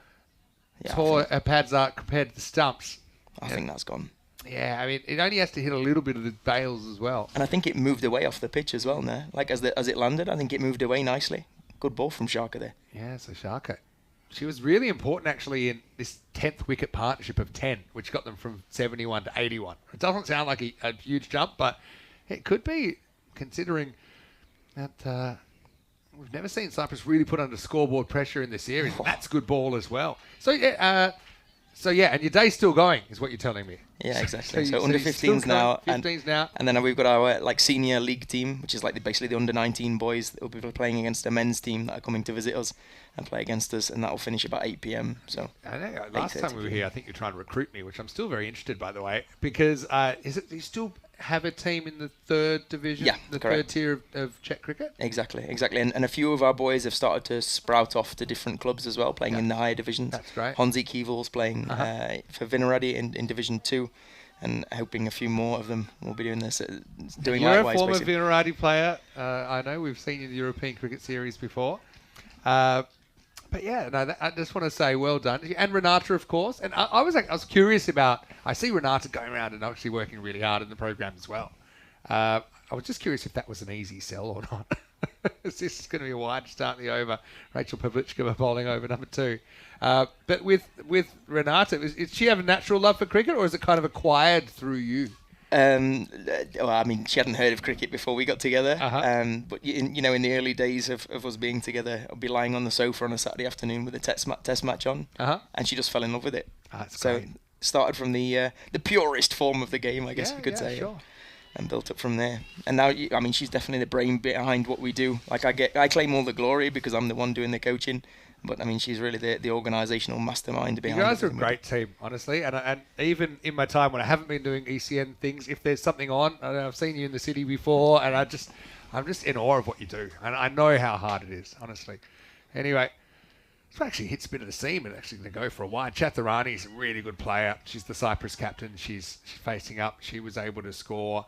tall her pads are compared to the stumps. I think that's gone. Yeah, I mean, it only has to hit a little bit of the bails as well. And I think it moved away off the pitch as well now. Like as it landed, I think it moved away nicely. Good ball from Sharka there. Yeah, so Sharka. She was really important actually in this 10th wicket partnership of 10, which got them from 71 to 81. It doesn't sound like a huge jump, but it could be, considering that we've never seen Cyprus really put under scoreboard pressure in the series. That's good ball as well. So yeah, So yeah, and your day's still going, is what you're telling me. Yeah, exactly. So you- under you're still 15s now, going, 15s now. and then we've got our like senior league team, which is like basically the under 19 boys that will be playing against a men's team that are coming to visit us and play against us, and that will finish about 8 p.m. So I know, last 8:30 time we were here, I think you're trying to recruit me, which I'm still very interested, by the way, because you still have a team in the third division, Yeah, the correct. third tier of Czech cricket? Exactly. And a few of our boys have started to sprout off to different clubs as well, playing in the higher divisions. That's great. Honzi Kievel's playing for Vinaradi in Division 2, and hoping a few more of them will be doing this, doing You're likewise. a former basically. Vinaradi player. I know we've seen you in the European Cricket Series before. But yeah, no, I just want to say well done. And Renata, of course. And I was curious about, I see Renata going around and actually working really hard in the program as well. I was just curious if that was an easy sell or not. Is this going to be a wide start in the over? Rachel Pavlichkova bowling over number 2. But with Renata, does she have a natural love for cricket, or is it kind of acquired through you? Well, I mean, she hadn't heard of cricket before we got together. But in the early days of us being together, I'd be lying on the sofa on a Saturday afternoon with a test match on, and she just fell in love with it. That's so great. started from the purest form of the game, I guess you could say. Sure. And built up from there. And now, I mean, she's definitely the brain behind what we do. Like I claim all the glory because I'm the one doing the coaching. But I mean, she's really the organisational mastermind behind it. You guys are a great team, honestly. And even in my time when I haven't been doing ECN things, if there's something on, I know I've seen you in the city before, and I'm just in awe of what you do. And I know how hard it is, honestly. Anyway, this actually hits a bit of the seam and actually going to go for a while. Chatharani's a really good player. She's the Cyprus captain. She's facing up. She was able to score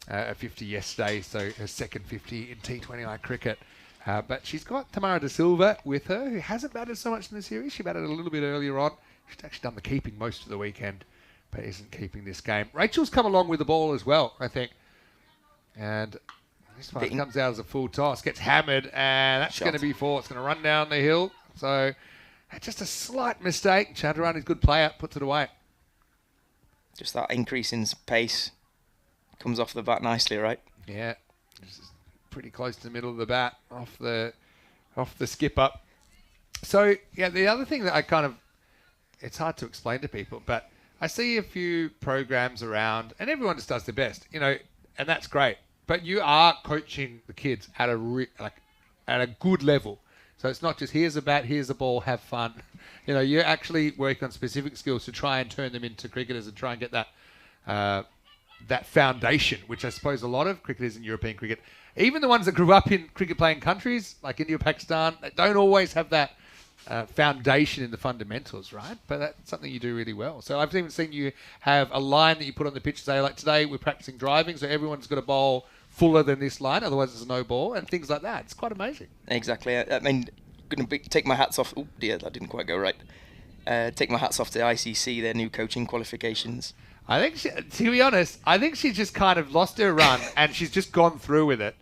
a 50 yesterday, so her second 50 in T20I cricket. But she's got Tamara Da Silva with her, who hasn't batted so much in the series. She batted a little bit earlier on. She's actually done the keeping most of the weekend, but isn't keeping this game. Rachel's come along with the ball as well, I think. And this one comes out as a full toss, gets hammered, and that's going to be 4. It's going to run down the hill. So just a slight mistake. Chatharani's good player, puts it away. Just that increase in pace comes off the bat nicely, right? Yeah. This is pretty close to the middle of the bat, off the skip up. So, yeah, the other thing that it's hard to explain to people, but I see a few programs around, and everyone just does their best, and that's great. But you are coaching the kids at a good level. So it's not just here's a bat, here's a ball, have fun. You're actually working on specific skills to try and turn them into cricketers and try and get that foundation, which I suppose a lot of cricketers in European cricket, even the ones that grew up in cricket playing countries like India, Pakistan, they don't always have that foundation in the fundamentals, right? But that's something you do really well. So I've even seen you have a line that you put on the pitch, say, like today we're practicing driving, so everyone's got a bowl fuller than this line, otherwise it's a no ball, and things like that. It's quite amazing. Exactly. I mean, take my hats off. Oh dear, that didn't quite go right. Take my hats off to ICC, their new coaching qualifications. I think, to be honest, she's just kind of lost her run and she's just gone through with it.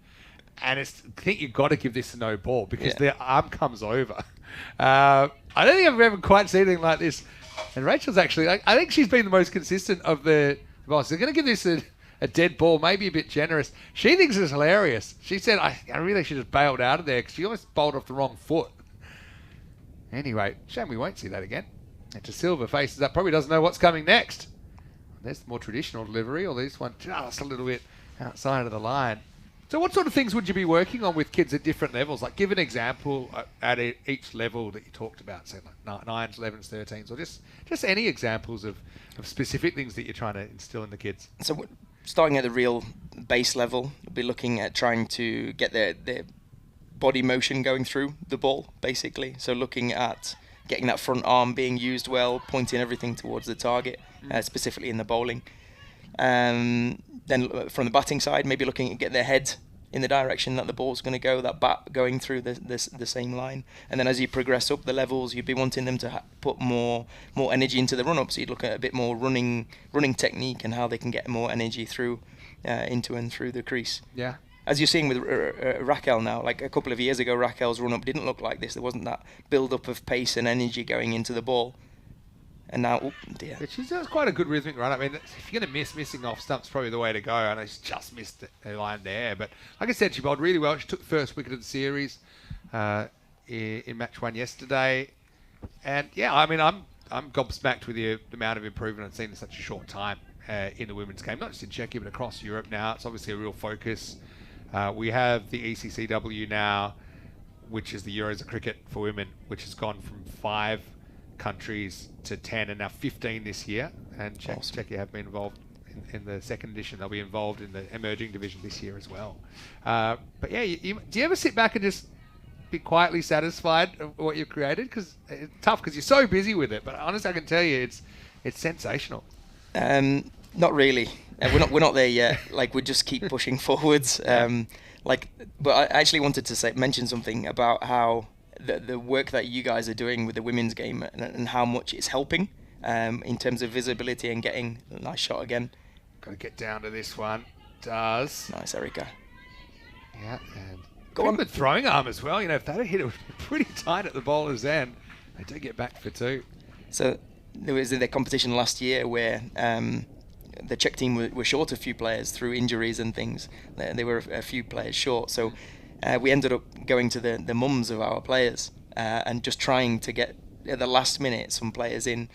And I think you've got to give this a no ball because the arm comes over. I don't think I've ever quite seen anything like this. And Rachel's actually, I think she's been the most consistent of the boss. They're going to give this a dead ball, maybe a bit generous. She thinks it's hilarious. She said, I really should have bailed out of there because she almost bowled off the wrong foot. Anyway, shame we won't see that again. And Da Silva faces up, probably doesn't know what's coming next. There's the more traditional delivery, or this one just a little bit outside of the line. So what sort of things would you be working on with kids at different levels? Like give an example at each level that you talked about, say like 9s, 11s, 13s, or just any examples of specific things that you're trying to instill in the kids. So starting at the real base level, we'll be looking at trying to get their body motion going through the ball, basically. So looking at getting that front arm being used well, pointing everything towards the target, specifically in the bowling. Then from the batting side, maybe looking at get their head in the direction that the ball's going to go, that bat going through the same line. And then as you progress up the levels, you'd be wanting them to put more energy into the run-up. So you'd look at a bit more running technique and how they can get more energy through into and through the crease. Yeah. As you're seeing with Raquel now, like a couple of years ago, Raquel's run-up didn't look like this. There wasn't that build-up of pace and energy going into the ball. And now, oh dear. Yeah, she's got quite a good rhythmic run. I mean, if you're going to missing off stumps, probably the way to go. I know she's just missed her line there. But like I said, she bowled really well. She took the first wicket of the series in match 1 yesterday. And yeah, I mean, I'm I'm gobsmacked with the amount of improvement I've seen in such a short time in the women's game, not just in Czechia, but across Europe now. It's obviously a real focus. We have the ECCW now, which is the Euros of Cricket for women, which has gone from 5 countries to 10 and now 15 this year. And Czechia have been involved in the second edition. They'll be involved in the emerging division this year as well. But yeah, do you ever sit back and just be quietly satisfied of what you've created? Because it's tough because you're so busy with it. But honestly, I can tell you, it's sensational. Not really. We're not there yet. Like, we just keep pushing forwards. But I actually wanted to mention something about how the work that you guys are doing with the women's game and how much it's helping in terms of visibility and getting a nice shot again. Got to get down to this one. Does. Nice, Erica. Yeah, and go on. Good throwing arm as well. You know, if that had hit, it would be pretty tight at the bowler's end. They do get back for 2. So there was the competition last year where the Czech team were short a few players through injuries and things. They were a few players short. So we ended up going to the mums of our players and just trying to get at the last minute some players in,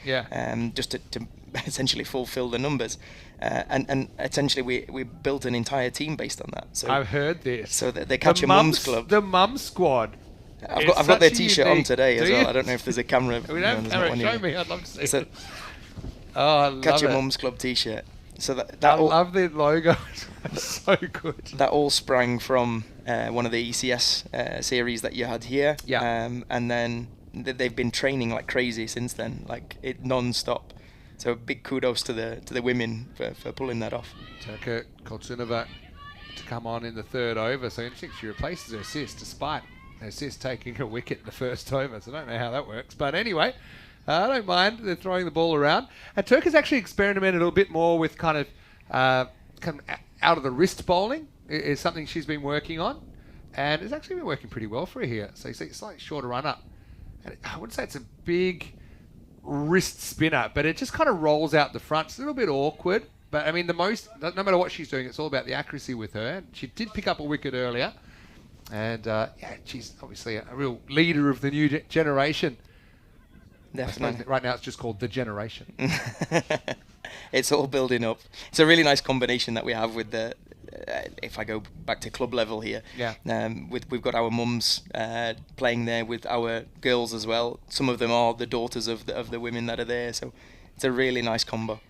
just to essentially fulfill the numbers. And essentially we built an entire team based on that. So I've heard this. So they catch a mums club. The mum squad. I've got their T-shirt on today as well. I don't know if there's a camera. We don't show me. I'd love to see it. Oh, I love catch a it. mums club T-shirt. So I love the logo. It's so good. That all sprang from one of the ECS series that you had here. Yeah. And then they've been training like crazy since then, like non-stop. So big kudos to the women for pulling that off. Turka Koltunova to come on in the 3rd over. So interesting, she replaces her assist despite her assist taking a wicket in the 1st over. So I don't know how that works. But anyway, I don't mind. They're throwing the ball around. And Turka's actually experimented a little bit more with kind of out of the wrist bowling is something she's been working on. And it's actually been working pretty well for her here. So you see, it's like shorter run up. And I wouldn't say it's a big wrist spinner, but it just kind of rolls out the front. It's a little bit awkward, but I mean, no matter what she's doing, it's all about the accuracy with her. And she did pick up a wicket earlier, and she's obviously a real leader of the new generation. Definitely. Right now, it's just called the generation. It's all building up. It's a really nice combination that we have with the. If I go back to club level here, we've got our mums playing there with our girls as well. Some of them are the daughters of the women that are there, so it's a really nice combo.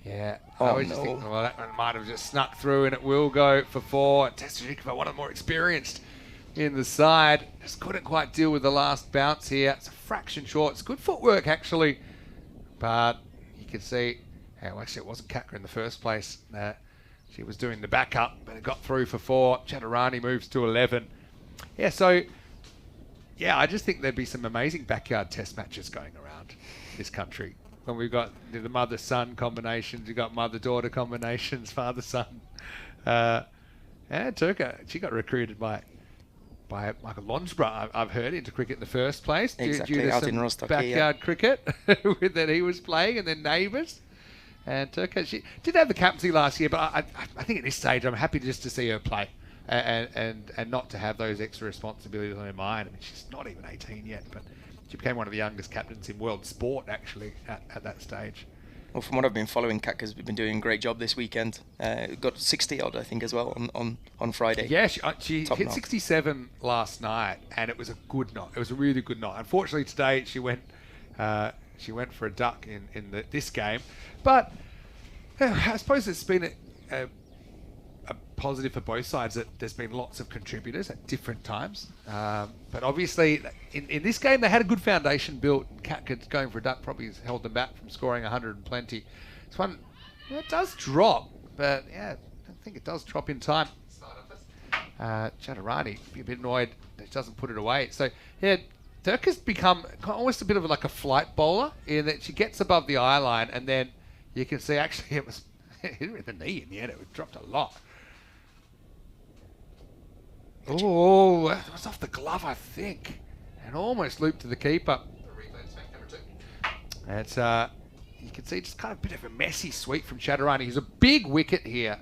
Yeah. Oh, I was just thinking, well, that one might have just snuck through, and it will go for 4. T20IW, one of the more experienced in the side, just couldn't quite deal with the last bounce here. It's a fraction short. It's good footwork actually, but you can see. Actually, it wasn't Katka in the first place. She was doing the backup, but it got through for 4. Chaturani moves to 11. Yeah, so, I just think there'd be some amazing backyard test matches going around this country. When we've got the mother-son combinations, you've got mother-daughter combinations, father-son. Turka, she got recruited by Michael Lonsborough, I've heard, into cricket in the first place. Exactly, due to out some in Rostock. backyard cricket that he was playing, and then neighbours. And Turka, she did have the captaincy last year, but I think at this stage I'm happy just to see her play and not to have those extra responsibilities on her mind. I mean, she's not even 18 yet, but she became one of the youngest captains in world sport actually at that stage. Well, from what I've been following, Katka's been doing a great job this weekend. Got 60 odd, I think, as well on Friday. Yeah, she hit knock. 67 last night, and it was a good night. It was a really good night. Unfortunately, today she went for a duck in this game. But I suppose it's been a positive for both sides that there's been lots of contributors at different times. But obviously, in this game, they had a good foundation built. Katka going for a duck probably has held them back from scoring 100 and plenty. This one, it does drop, but I don't think it does drop in time. Chaturani be a bit annoyed that she doesn't put it away. So, Turka's become almost a bit of like a flight bowler in that she gets above the eye line, and then you can see actually it was hit her in the knee in the end. It dropped a lot. Oh, that was off the glove, I think, and almost looped to the keeper. It's you can see just kind of a bit of a messy sweep from Chaturani. He's a big wicket here.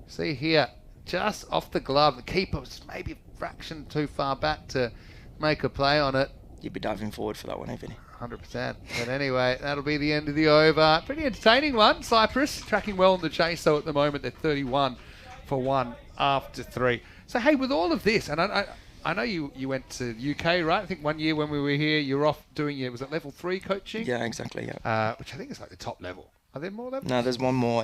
See here, just off the glove. The keeper was maybe a fraction too far back to make a play on it. You'd be diving forward for that one, haven't you? 100%. But anyway, that'll be the end of the over. Pretty entertaining one. Cyprus tracking well in the chase, though, at the moment. They're 31 for 1 after 3. So, hey, with all of this, and I know you went to UK, right? I think one year when we were here, you were off doing was it level 3 coaching? Yeah, exactly. Yeah. Which I think is like the top level. Are there more levels? No, there's one more.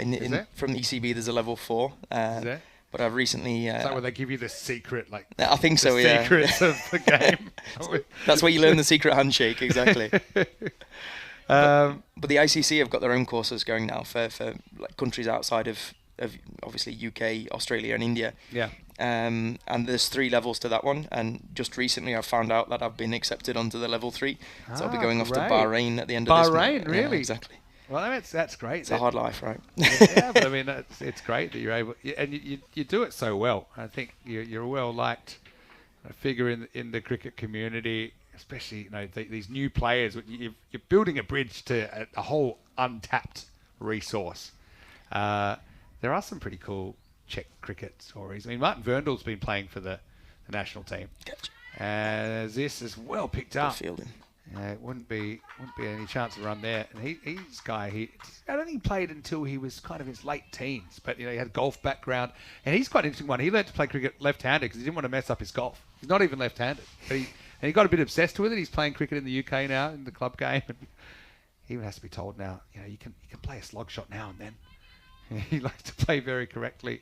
From the ECB, there's a level 4. Is there? But I've recently... Is that where they give you the secret, I think so, the yeah. secrets of the game? That's where you learn the secret handshake, exactly. But the ICC have got their own courses going now for like countries outside of obviously UK, Australia and India. Yeah. And there's 3 levels to that one. And just recently I found out that I've been accepted onto the level 3. So I'll be going off to Bahrain at the end of this month. Bahrain, really? Yeah, exactly. Well, that's great. It's a hard life, right? Yeah, but I mean, it's great that you're able, and you do it so well. I think you're a well-liked figure in the cricket community, especially these new players. You're building a bridge to a whole untapped resource. There are some pretty cool Czech cricket stories. I mean, Martin Verndal's been playing for the national team. As this is well picked up. Good fielding. It wouldn't be any chance of run there. And I don't think he played until he was kind of his late teens, but he had a golf background, and he's quite an interesting one. He learned to play cricket left-handed because he didn't want to mess up his golf. He's not even left-handed, but he got a bit obsessed with it. He's playing cricket in the UK now in the club game, and he even has to be told now, you can play a slog shot now and then. He likes to play very correctly.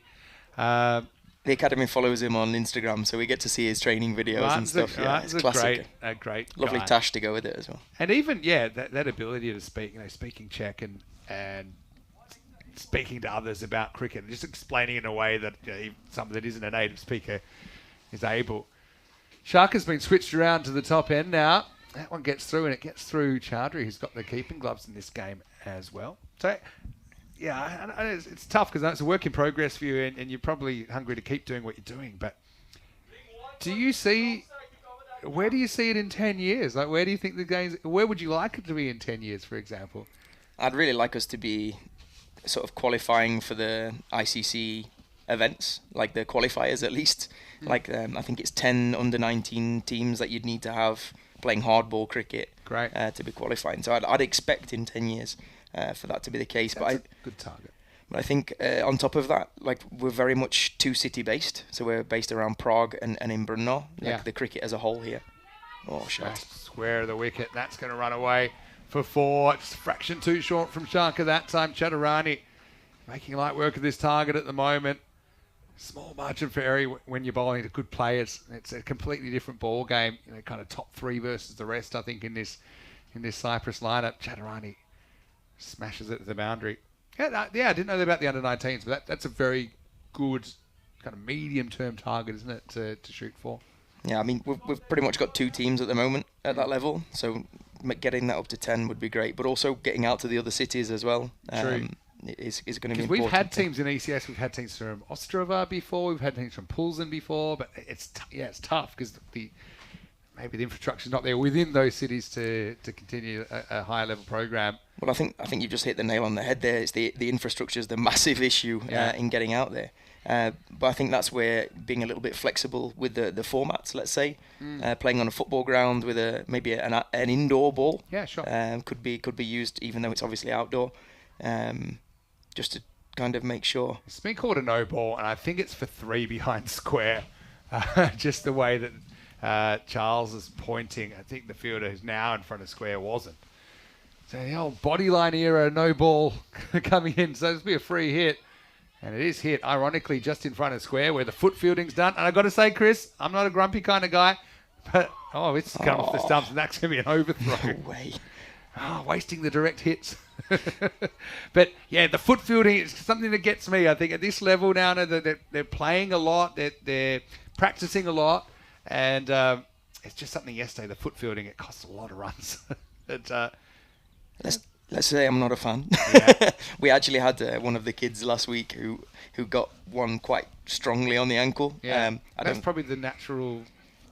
The academy follows him on Instagram, so we get to see his training videos and stuff. It's classic. A great lovely guy. tash to go with it as well. And even that ability to speak, speaking Czech and speaking to others about cricket, and just explaining in a way that someone that isn't a native speaker is able. Sharka's been switched around to the top end now. That one gets through, and it gets through Chaudhry, who's got the keeping gloves in this game as well. So. Yeah, it's tough because it's a work in progress for you, and you're probably hungry to keep doing what you're doing. But where do you see it in 10 years? Like, where do you think the game's? Where would you like it to be in 10 years, for example? I'd really like us to be sort of qualifying for the ICC events, like the qualifiers at least. Like I think it's 10 under-19 teams that you'd need to have playing hardball cricket to be qualifying. So I'd expect in 10 years. For that to be the case. That's a good target. But I think on top of that, we're very much 2-city based. So we're based around Prague and in Brno, the cricket as a whole here. Oh, shot. Square of the wicket. That's going to run away for 4. It's a fraction too short from Sharka that time. Chaturani making light work of this target at the moment. Small margin for error when you're bowling to good players. It's a completely different ball game. Kind of top 3 versus the rest, I think, in this Cyprus lineup. Chaturani smashes it to the boundary. Yeah, I didn't know about the under-19s, but that's a very good kind of medium-term target, isn't it, to shoot for? Yeah, I mean, we've pretty much got 2 teams at the moment at that level, so getting that up to 10 would be great, but also getting out to the other cities as well is going to be important. We've had teams in ECS, we've had teams from Ostrava before, we've had teams from Pulzen before, but it's tough because maybe the infrastructure's not there within those cities to continue a higher level program. Well, I think you've just hit the nail on the head there. It's the infrastructure is the massive issue in getting out there. But I think that's where being a little bit flexible with the formats, let's say, playing on a football ground with maybe an indoor ball, could be used, even though it's obviously outdoor, just to kind of make sure. It's been called a no ball, and I think it's for 3 behind square. Just the way that Charles is pointing. I think the fielder who's now in front of square wasn't. So the old bodyline era, no ball coming in. So this will be a free hit. And it is hit, ironically, just in front of square where the foot fielding's done. And I've got to say, Chris, I'm not a grumpy kind of guy. But, it's come off the stumps, and that's going to be an overthrow. No way. Wasting the direct hits. But, the foot fielding is something that gets me. I think at this level now, they're playing a lot. They're practicing a lot. And it's just something yesterday, the foot fielding, it costs a lot of runs. Let's say I'm not a fan. We actually had one of the kids last week who got one quite strongly on the ankle. That's probably the natural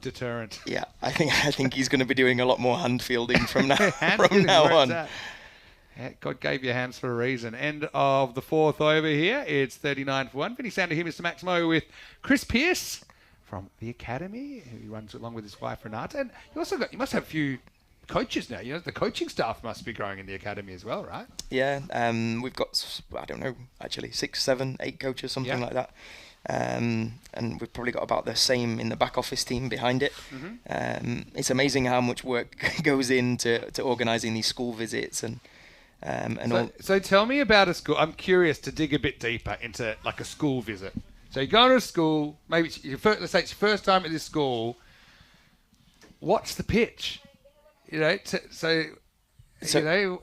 deterrent. Yeah, I think he's going to be doing a lot more hand fielding from now on. Yeah, God gave you hands for a reason. End of the 4th over here. It's 39 for 1. Vinny Sander here, Mr. Maximo, with Chris Pearce from the Academy, who runs along with his wife Renata. And you must have a few coaches now. You know, the coaching staff must be growing in the academy as well, right? Yeah, we've got, I don't know, actually 6, 7, 8 coaches, something like that. And we've probably got about the same in the back office team behind it. It's amazing how much work goes into organising these school visits and all. So tell me about a school. I'm curious to dig a bit deeper into like a school visit. So you go to a school, maybe let's say it's your first time at this school. What's the pitch? You know,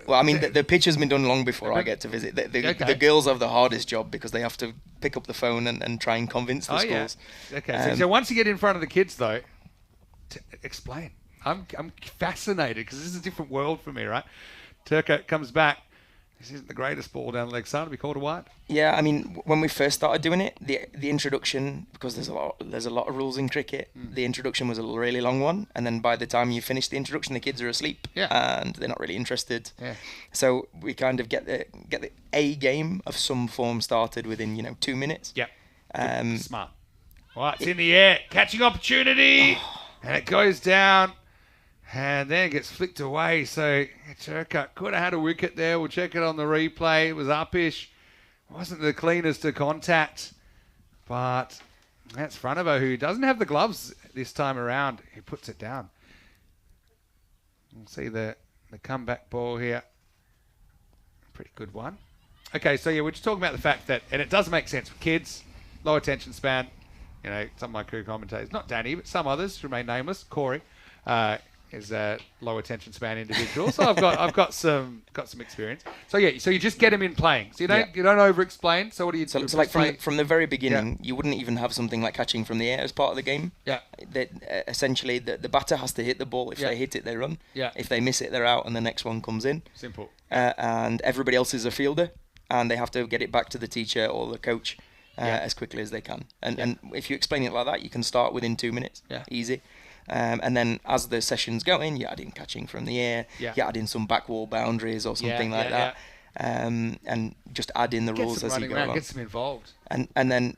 well, I mean, the pitch has been done long before I get to visit. The girls have the hardest job because they have to pick up the phone and try and convince the schools. Yeah. Okay, so once you get in front of the kids, though, explain. I'm fascinated because this is a different world for me, right? Turco comes back. This isn't the greatest ball down the leg side. We called a wide. Yeah, I mean, when we first started doing it, the introduction, because there's a lot of rules in cricket, the introduction was a really long one, and then by the time you finish the introduction, the kids are asleep, and they're not really interested. Yeah. So we kind of get the A game of some form started within 2 minutes. Yeah. Smart. All right, it's in the air, catching opportunity, and it goes down. And then it gets flicked away. So Turco could have had a wicket there. We'll check it on the replay. It was upish. Wasn't the cleanest of contact. But that's Franovo, who doesn't have the gloves this time around. He puts it down. We'll see the comeback ball here. Pretty good one. Okay, so yeah, we're just talking about the fact that, and it does make sense for kids, low attention span. You know, some of my crew commentators, not Danny, but some others remain nameless. Corey. Is a low attention span individual, so I've got some experience. So yeah, so you just get them in playing. So you don't over explain. So what do you? So like from the very beginning, you wouldn't even have something like catching from the air as part of the game. Yeah. That essentially the batter has to hit the ball. If they hit it, they run. Yeah. If they miss it, they're out, and the next one comes in. Simple. And everybody else is a fielder, and they have to get it back to the teacher or the coach as quickly as they can. And if you explain it like that, you can start within 2 minutes. Yeah. Easy. And then as the session's going, you add in catching from the air, you add in some back wall boundaries or something like that, and just add in the rules as you go along. Gets them involved. And then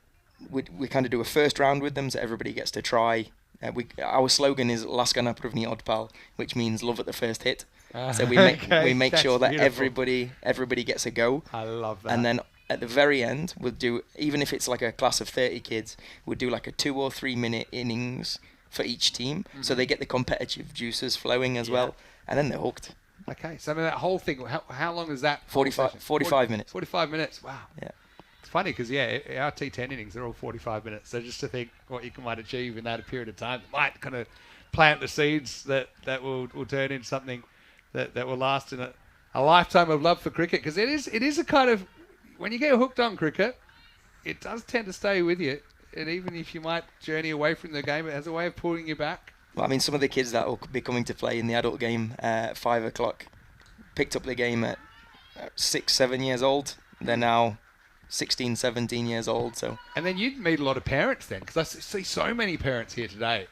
we kind of do a first round with them, so everybody gets to try. Our slogan is "Laska na první odpal," which means love at the first hit. So we make sure that beautiful. everybody gets a go. I love that. And then at the very end, we'll do, even if it's like a class of 30 kids, we'll do like a 2 or 3 minute innings for each team, so they get the competitive juices flowing as well, and then they're hooked. Okay, so that whole thing, how long is that? 45 minutes. 45 minutes, wow. Yeah. It's funny because, our T10 innings are all 45 minutes, so just to think what you might achieve in that period of time might kind of plant the seeds that will turn into something that will last in a lifetime of love for cricket, because it is a kind of, when you get hooked on cricket, it does tend to stay with you. And even if you might journey away from the game, it has a way of pulling you back. Well, I mean, some of the kids that will be coming to play in the adult game at 5 o'clock picked up the game at 6, 7 years old. They're now 16, 17 years old. So. And then you'd meet a lot of parents then, because I see so many parents here today.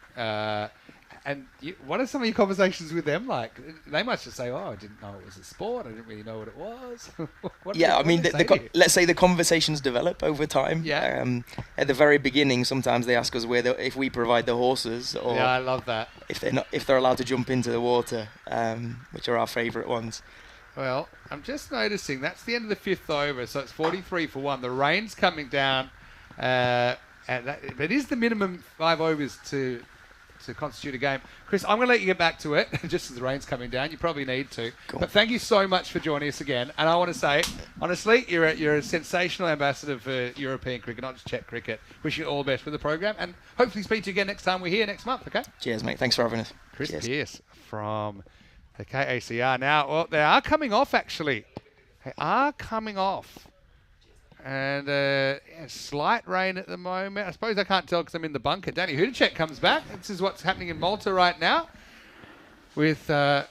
And what are some of your conversations with them like? They must just say, "Oh, I didn't know it was a sport. I didn't really know what it was." Let's say the conversations develop over time. Yeah. At the very beginning, sometimes they ask us if we provide the horses, or I love that. If they're allowed to jump into the water, which are our favourite ones. Well, I'm just noticing that's the end of the 5th over, so it's 43 for 1. The rain's coming down, and that is the minimum 5 overs to constitute a game. Chris, I'm going to let you get back to it, just as the rain's coming down. You probably need to. Cool. But thank you so much for joining us again. And I want to say, honestly, you're a sensational ambassador for European cricket, not just Czech cricket. Wish you all the best for the program, and hopefully speak to you again next time we're here next month, okay? Cheers, mate. Thanks for having us. Chris Pearce from the KACR. Now, well, they are coming off, actually. They are coming off. And slight rain at the moment. I suppose I can't tell because I'm in the bunker. Danny Hudacek comes back. This is what's happening in Malta right now. With, tomorrow's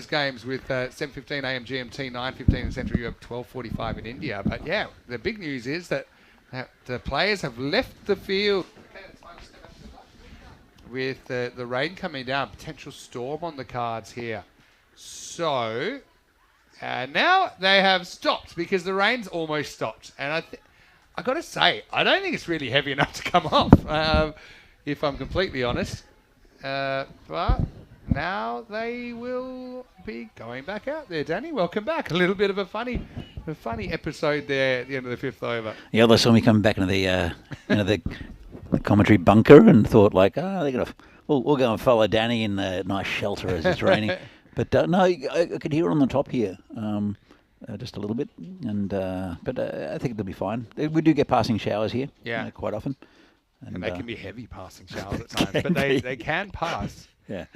games with 7:15 a.m. GMT, 9:15 in Central Europe, 12:45 in India. But yeah, the big news is that the players have left the field with the rain coming down. Potential storm on the cards here. So. Now they have stopped because the rain's almost stopped. And I got to say, I don't think it's really heavy enough to come off, if I'm completely honest. But now they will be going back out there. Danny, welcome back. A little bit of a funny episode there at the end of the fifth over. Yeah, they saw me coming back into the commentary bunker and thought like, they're gonna. We'll go and follow Danny in the nice shelter as it's raining. But no, I could hear it on the top here, just a little bit. But I think it'll be fine. We do get passing showers here, quite often. And they can be heavy passing showers at times, but they can pass. Yeah.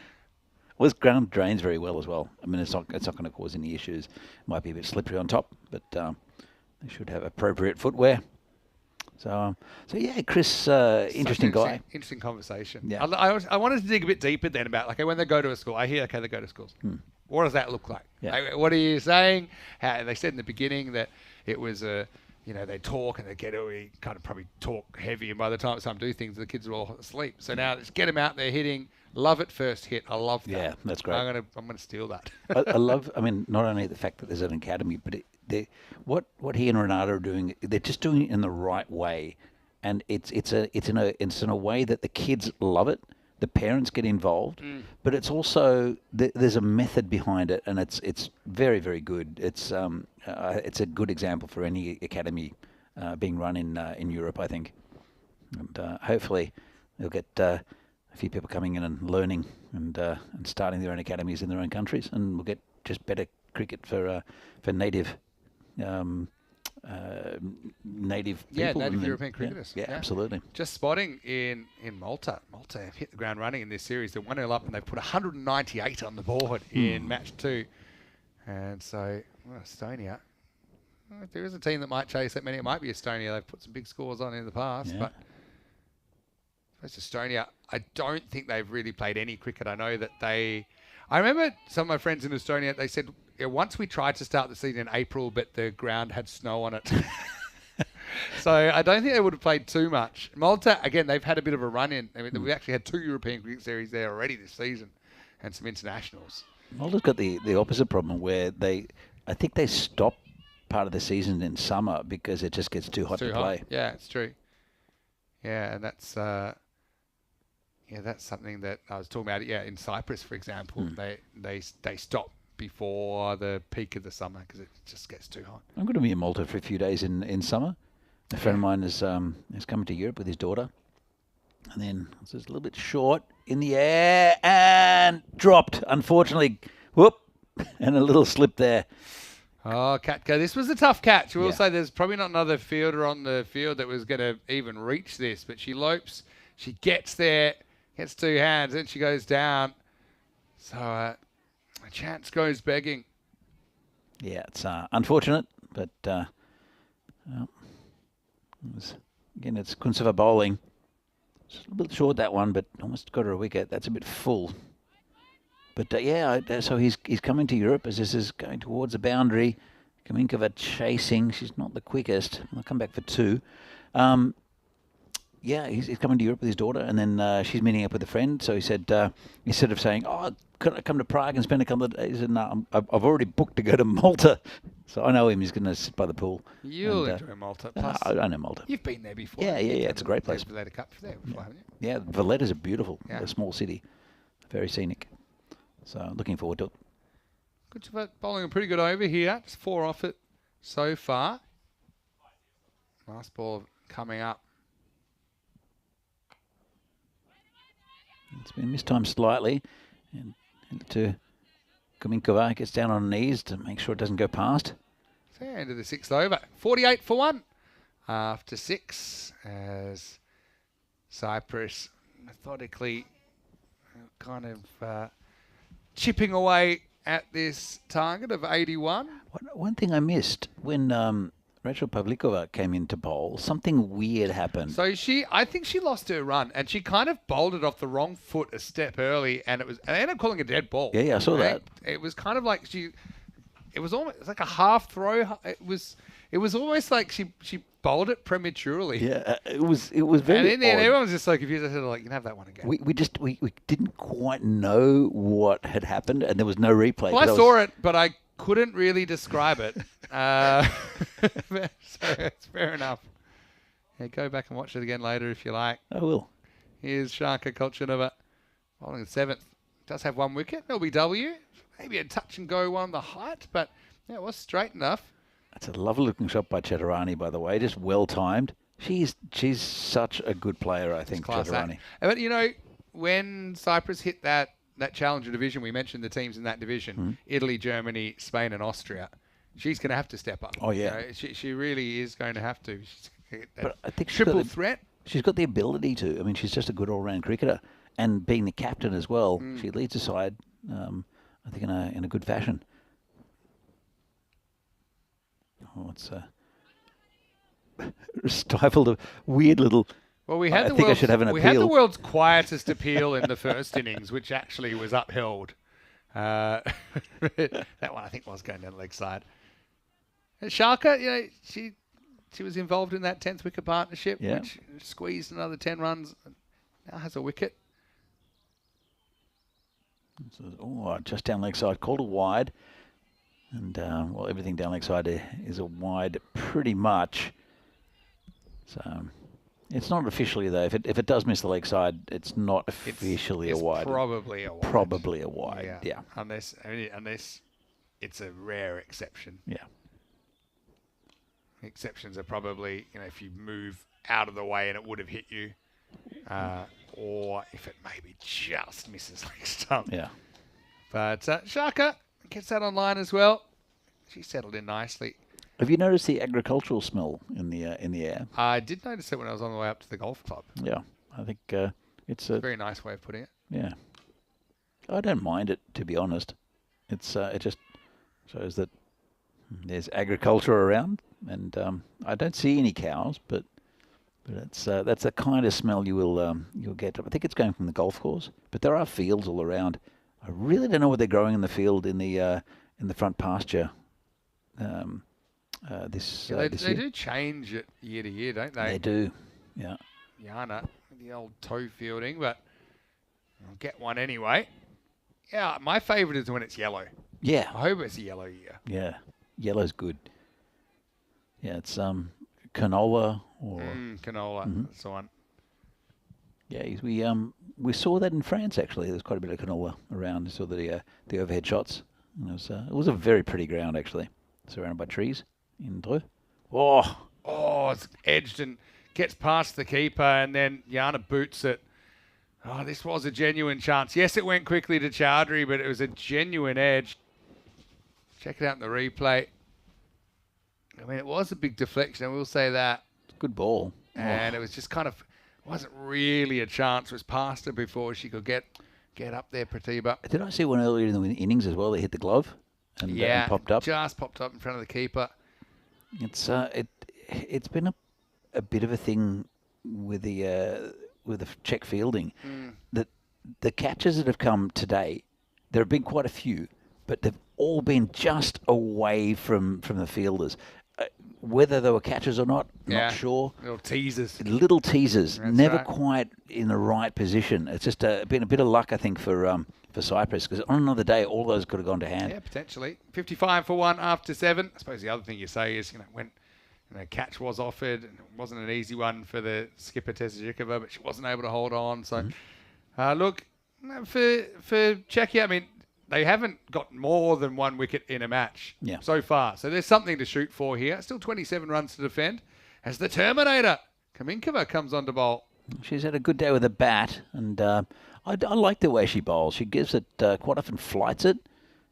Well, this ground drains very well as well. I mean, it's not going to cause any issues. It might be a bit slippery on top, but they should have appropriate footwear. So yeah, Chris, interesting guy. Interesting conversation. Yeah. I wanted to dig a bit deeper then about, like, when they go to a school. I hear, they go to schools. What does that look like? Yeah. Like, what are you saying? They said in the beginning that it was they talk and they kind of probably talk heavy, and by the time some do things, the kids are all asleep. So now let's get them out there hitting. Love at first hit. I love that. Yeah, that's great. I'm gonna steal that. I love. I mean, not only the fact that there's an academy, but what he and Renato are doing, they're just doing it in the right way, and it's in a way that the kids love it. The parents get involved, but it's also there's a method behind it, and it's very, very good. It's a good example for any academy being run in Europe, I think, and hopefully they'll get a few people coming in and learning and starting their own academies in their own countries, and we'll get just better cricket for native. Native people. Native European cricketers. Yeah, absolutely. Just spotting in Malta. Malta have hit the ground running in this series. They're 1-0 up and they've put 198 on the board in match 2. And so, Estonia. If there is a team that might chase that many, it might be Estonia. They've put some big scores on in the past. Yeah. But it's Estonia. I don't think they've really played any cricket. I know that I remember some of my friends in Estonia, they said, once we tried to start the season in April, but the ground had snow on it. So I don't think they would have played too much. Malta, again, they've had a bit of a run-in. I mean, we actually had 2 European cricket series there already this season and some internationals. Malta's got the opposite problem where I think they stop part of the season in summer because it just gets too hot to play. Yeah, it's true. Yeah, and that's something that I was talking about. Yeah, in Cyprus, for example, they stop before the peak of the summer because it just gets too hot. I'm going to be in Malta for a few days in summer. A friend of mine is coming to Europe with his daughter, and then it's just a little bit short in the air and dropped. Unfortunately, whoop, and a little slip there. Oh, Katka, this was a tough catch. We'll say there's probably not another fielder on the field that was going to even reach this, but she lopes, she gets there, gets 2 hands, and she goes down. So a chance goes begging. Yeah, it's unfortunate, but it's Kunseva bowling. It's a little bit short, that one, but almost got her a wicket. That's a bit full. But so he's coming to Europe as this is going towards the boundary. Kaminkova chasing. She's not the quickest. I'll come back for 2. He's coming to Europe with his daughter, and then she's meeting up with a friend. So he said, instead of saying, could I come to Prague and spend a couple of days? He said, no, I've already booked to go to Malta. So I know him. He's going to sit by the pool. You'll enjoy Malta. Plus, I know Malta. You've been there before. Yeah. It's a great place. Valletta Cup there before, haven't you? Yeah, Valletta's a beautiful, a small city. Very scenic. So looking forward to it. Good bowling a pretty good over here. Just 4 off it so far. Last ball coming up. It's been mistimed slightly. And to Kaminkova, gets down on her knees to make sure it doesn't go past. So into the 6th over. 48 for 1 after 6 as Cyprus methodically kind of chipping away at this target of 81. One thing I missed when Rachel Pavlikova came in to bowl, something weird happened. So I think she lost her run, and she kind of bowled it off the wrong foot a step early, and I ended up calling it a dead ball. Yeah, I saw that. It was kind of like it was almost like a half throw. It was almost like she bowled it prematurely. Yeah, it was very. And then everyone was just so confused. I said, "Like, you can have that one again." We didn't quite know what had happened, and there was no replay. Well, I saw it, but I couldn't really describe it. So it's fair enough. Yeah, go back and watch it again later if you like. I will. Here's Shanka Kolchanova bowling the 7th. does have one wicket. LBW, maybe a touch and go one, the height, but yeah, it was straight enough. That's a lovely looking shot by Chatterani, by the way, just well timed. She's such a good player, I think, Class Chatterani. A. But, you know, when Cyprus hit that Challenger division, we mentioned the teams in that division, Italy, Germany, Spain and Austria. She's going to have to step up. Oh, yeah. You know, she really is going to have to. But I think triple threat. She's got the ability to. I mean, she's just a good all-round cricketer. And being the captain as well, she leads the side, I think, in a good fashion. Oh, it's stifled a weird little... Well, we had I should have an appeal. We had the world's quietest appeal in the first innings, which actually was upheld. That one, I think, was going down the leg side. And Sharka, you know, she was involved in that 10th wicket partnership, which squeezed another 10 runs. Now has a wicket. Oh, just down leg side, called a wide. And, well, everything down leg side is a wide pretty much. So... It's not officially, though. If it does miss the leg side, it's not officially a wide. Probably a wide. Probably a wide, yeah. Unless it's a rare exception. Yeah. Exceptions are probably, you know, if you move out of the way and it would have hit you, or if it maybe just misses leg stump. Yeah. But Sharka gets that online as well. She settled in nicely. Have you noticed the agricultural smell in the air? I did notice it when I was on the way up to the golf club. Yeah, I think it's a very nice way of putting it. Yeah, I don't mind it, to be honest. It just shows that there's agriculture around, and I don't see any cows, but that's the kind of smell you'll get. I think it's going from the golf course, but there are fields all around. I really don't know what they're growing in the field in the front pasture. This they year. do change it year to year, don't they? They do, yeah. Yana, the old toe fielding, but I'll get one anyway. Yeah, my favourite is when it's yellow. Yeah. I hope it's a yellow year. Yeah, yellow's good. Yeah, it's canola or... canola, that's the one. Yeah, we saw that in France, actually. There's quite a bit of canola around. I saw the overhead shots. And it was a very pretty ground, actually, surrounded by trees. In Dreux. Oh, it's edged and gets past the keeper, and then Yana boots it. Oh, this was a genuine chance. Yes, it went quickly to Chowdhury, but it was a genuine edge. Check it out in the replay. I mean, it was a big deflection, I will say that. Good ball. And it was just kind of, wasn't really a chance. It was past her before she could get up there, Pratibha. Did I see one earlier in the innings as well? They hit the glove and popped up. Just popped up in front of the keeper. It's been a bit of a thing with the Czech fielding that the catches that have come today, there have been quite a few, but they've all been just away from the fielders. Whether they were catches or not, not sure. Little teasers. That's never quite in the right position. It's just been a bit of luck, I think, for Cyprus, because on another day, all those could have gone to hand. Yeah, potentially. 55 for 1 after 7. I suppose the other thing you say is, when catch was offered, and it wasn't an easy one for the skipper Tezajikova, but she wasn't able to hold on. So, look, for Czechia, I mean, they haven't got more than one wicket in a match so far. So there's something to shoot for here. Still 27 runs to defend as the Terminator, Kaminkova, comes on to bowl. She's had a good day with a bat, and I like the way she bowls. She gives it, quite often flights it,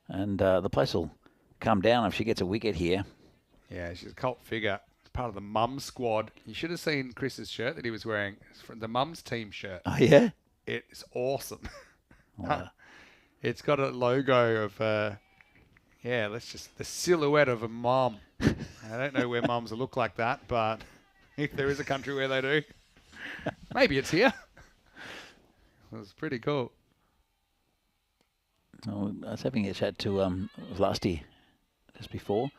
and the place will come down if she gets a wicket here. Yeah, she's a cult figure. Part of the Mums squad. You should have seen Chris's shirt that he was wearing. It's from the Mums team shirt. Oh, yeah? It's awesome. It's got a logo of, the silhouette of a mum. I don't know where mums look like that, but if there is a country where they do, maybe it's here. It was pretty cool. Oh, I was having a chat to Vlasti just before,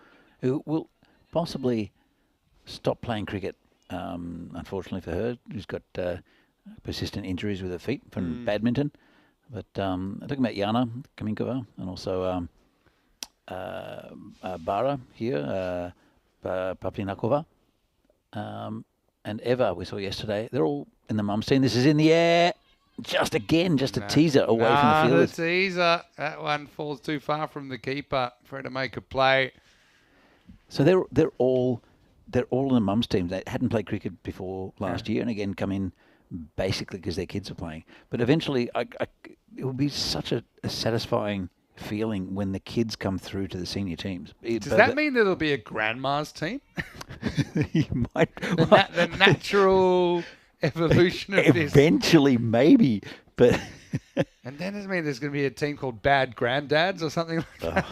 who will possibly stop playing cricket, unfortunately for her. She's got persistent injuries with her feet from badminton. But talking about Yana Kaminkova and also Bara here, Paplinakova, and Eva we saw yesterday. They're all in the mums team. This is in the air. just a teaser away from the field. The teaser. That one falls too far from the keeper for her to make a play. So they're all in the mums team. They hadn't played cricket before last year, and again come in basically because their kids are playing. But eventually, it will be such a satisfying feeling when the kids come through to the senior teams. Does that mean that it'll be a grandma's team? You might. The natural evolution of this. Eventually, maybe, but. And then does it mean there's going to be a team called Bad Granddads or something like that?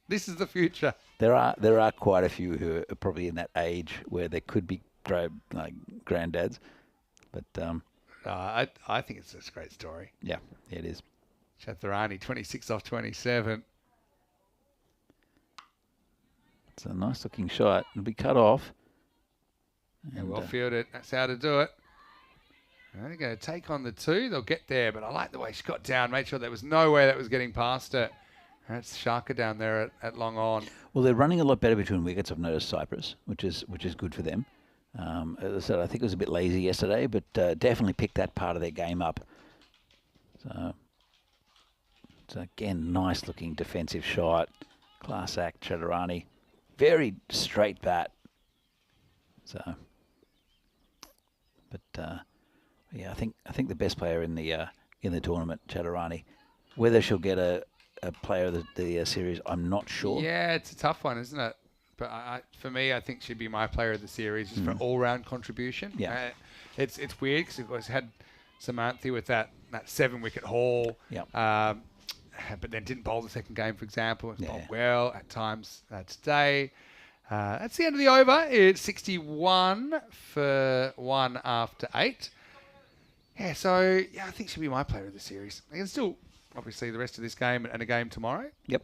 This is the future. There are quite a few who are probably in that age where they could be granddads, but I think it's a great story. Yeah, it is. Chatharani, 26 off 27. It's a nice looking shot. It'll be cut off. Yeah, well fielded. That's how to do it. They're going to take on the 2. They'll get there, but I like the way she got down. Made sure there was no way that was getting past it. That's Sharka down there at long on. Well, they're running a lot better between wickets. I've noticed Cyprus, which is good for them. As I said, I think it was a bit lazy yesterday, but definitely picked that part of their game up. So again, nice looking defensive shot. Class act, Chatharani. Very straight bat. So, but yeah, I think the best player in the tournament, Chatharani. Whether she'll get a player of the series, I'm not sure. Yeah, it's a tough one, isn't it? But for me, I think she'd be my player of the series just for all-round contribution. Yeah, it's weird because of course had Samantha with that 7-wicket haul. Yeah. But then didn't bowl the second game, for example. Bowled well at times today. That's the end of the over. It's 61 for 1 after 8. Yeah, so I think she'll be my player of the series. I can still obviously the rest of this game and a game tomorrow. Yep.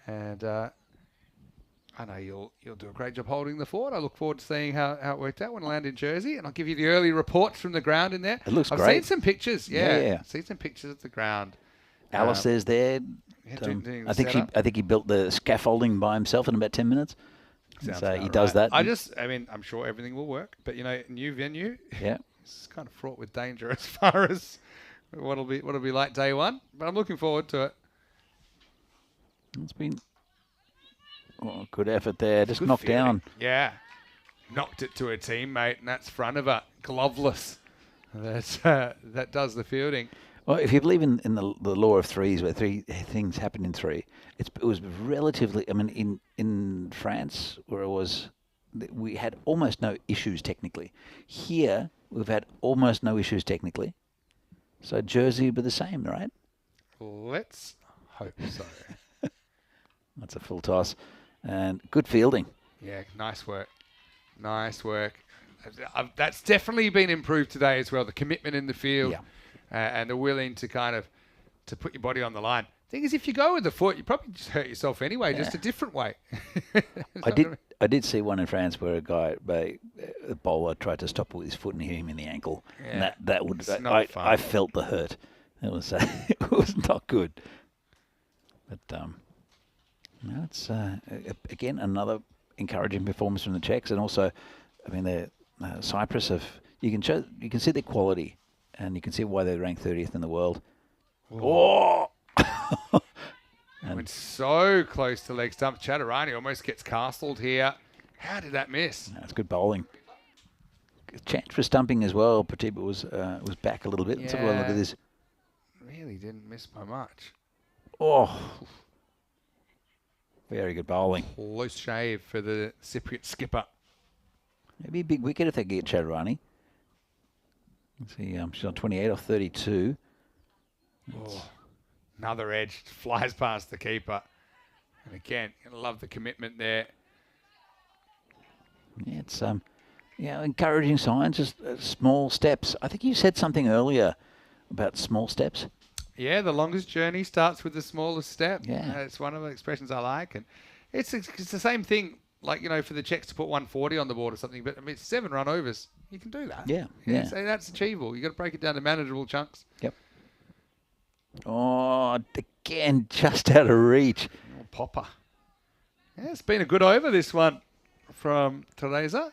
And I know you'll do a great job holding the fort. I look forward to seeing how it worked out when I land in Jersey, and I'll give you the early reports from the ground in there. It looks great. I've seen some pictures. Yeah. Seen some pictures of the ground. Alice is there. I think he built the scaffolding by himself in about 10 minutes. So he does that. I'm sure everything will work, but new venue. Yeah. It's kind of fraught with danger as far as what'll be like day one, but I'm looking forward to it. It's been good effort there. Just knocked down. Yeah. Knocked it to a teammate, and that's front of her. Gloveless. That does the fielding. Well, if you believe in the law of threes, where 3 things happen in 3, it was relatively. I mean, in France, where we had almost no issues technically. Here, we've had almost no issues technically. So Jersey would be the same, right? Let's hope so. That's a full toss. And good fielding. Yeah, nice work. Nice work. That's definitely been improved today as well. The commitment in the field and the willing to to put your body on the line. Thing is, if you go with the foot, you probably just hurt yourself anyway, just a different way. I did see one in France where a bowler tried to stop with his foot and hit him in the ankle. Yeah, and that would. I felt the hurt. It was it was not good. But no, it's again another encouraging performance from the Czechs, and also, I mean, Cyprus you can see their quality, and you can see why they're ranked 30th in the world. Oh! Went so close to leg stump. Chatharani almost gets castled here. How did that miss? That's good bowling. Chance for stumping as well. Patiba was back a little bit. Let's have a look at this. Really didn't miss by much. Oh, very good bowling. Close shave for the Cypriot skipper. Maybe a big wicket if they get Chatharani. Let's see, she's on 28 off 32. Another edge flies past the keeper. And again, I love the commitment there. Yeah, it's encouraging signs, just small steps. I think you said something earlier about small steps. Yeah, the longest journey starts with the smallest step. Yeah. It's one of the expressions I like. And it's the same thing, like, for the Czechs to put 140 on the board or something. But, I mean, it's 7 run overs. You can do that. Yeah. So that's achievable. You've got to break it down to manageable chunks. Yep. Oh, again, just out of reach. Oh, popper. Yeah, it's been a good over, this one, from Teresa.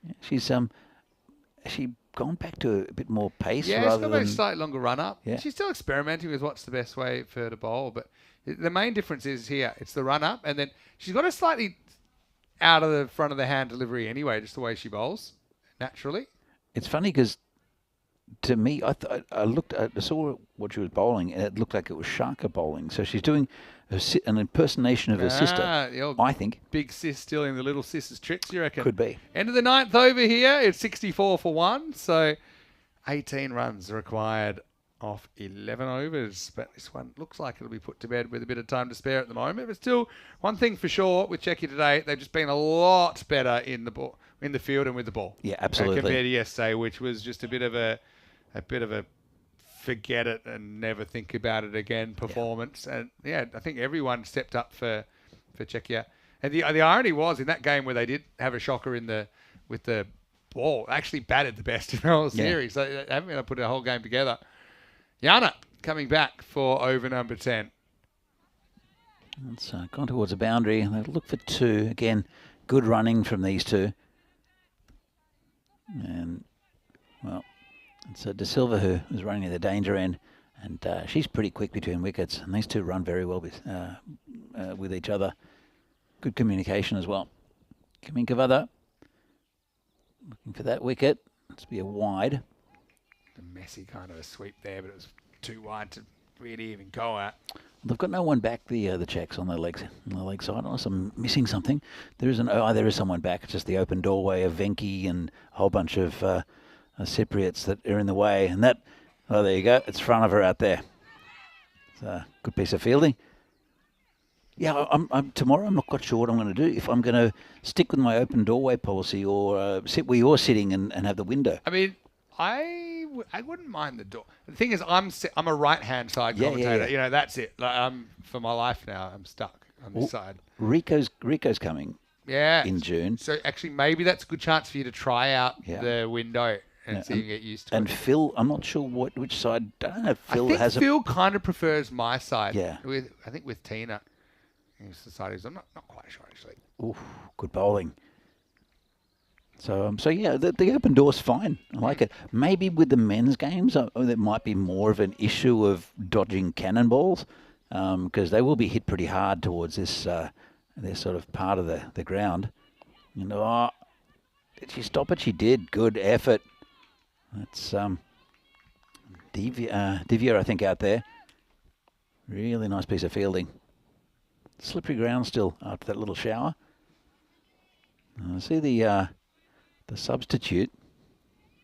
Yeah, she gone back to a bit more pace Yeah, she's rather got a than... slightly longer run up. Yeah. She's still experimenting with what's the best way for her to bowl, but the main difference is here. It's the run up, and then she's got a slightly out of the front of the hand delivery anyway, just the way she bowls naturally. It's funny because to me, I saw what she was bowling, and it looked like it was Sharka bowling. So she's doing an impersonation of her sister, The old I think. big sis stealing the little sis's tricks, you reckon? Could be. End of the 9th over here. It's 64 for 1, so 18 runs required off 11 overs. But this one looks like it'll be put to bed with a bit of time to spare at the moment. But still, one thing for sure with Czechia today, they've just been a lot better in the field and with the ball. Yeah, absolutely. Compared to yesterday, which was just a bit of a forget it and never think about it again performance. And I think everyone stepped up for Czechia. And the irony was in that game where they did have a shocker with the ball, actually batted the best in the whole series. So they haven't been able to put a whole game together. Yana coming back for over number 10. It's gone towards a boundary. They look for 2 again. Good running from these 2. And well, it's De Silva who's running at the danger end, and she's pretty quick between wickets, and these 2 run very well with each other. Good communication as well. Kaminkavada looking for that wicket. It's be a wide. A messy kind of a sweep there, but it was too wide to really even go at. They've got no one back, the Czechs on the leg side, unless I'm missing something. There is someone back. It's just the open doorway of Venki and a whole bunch of Cypriots that are in the way. And that, there you go. It's front of her out there. It's a good piece of fielding. Yeah, tomorrow I'm not quite sure what I'm going to do. If I'm going to stick with my open doorway policy or sit where you're sitting and have the window. I mean, I wouldn't mind the door. The thing is, I'm a right-hand side commentator. Yeah. You know, that's it. Like, for my life now, I'm stuck on this side. Rico's coming in June. So actually, maybe that's a good chance for you to try out the window and see if you get used to it. And Phil, I'm not sure which side. I don't know if Phil has Phil kind of prefers my side. Yeah. I think with Tina. Societies, I'm not quite sure actually. Oof, good bowling. So the open door's fine. I like it. Maybe with the men's games, there might be more of an issue of dodging cannonballs because they will be hit pretty hard towards this sort of part of the ground. And did she stop it? She did. Good effort. That's Divya, I think, out there. Really nice piece of fielding. Slippery ground still after that little shower. I see the substitute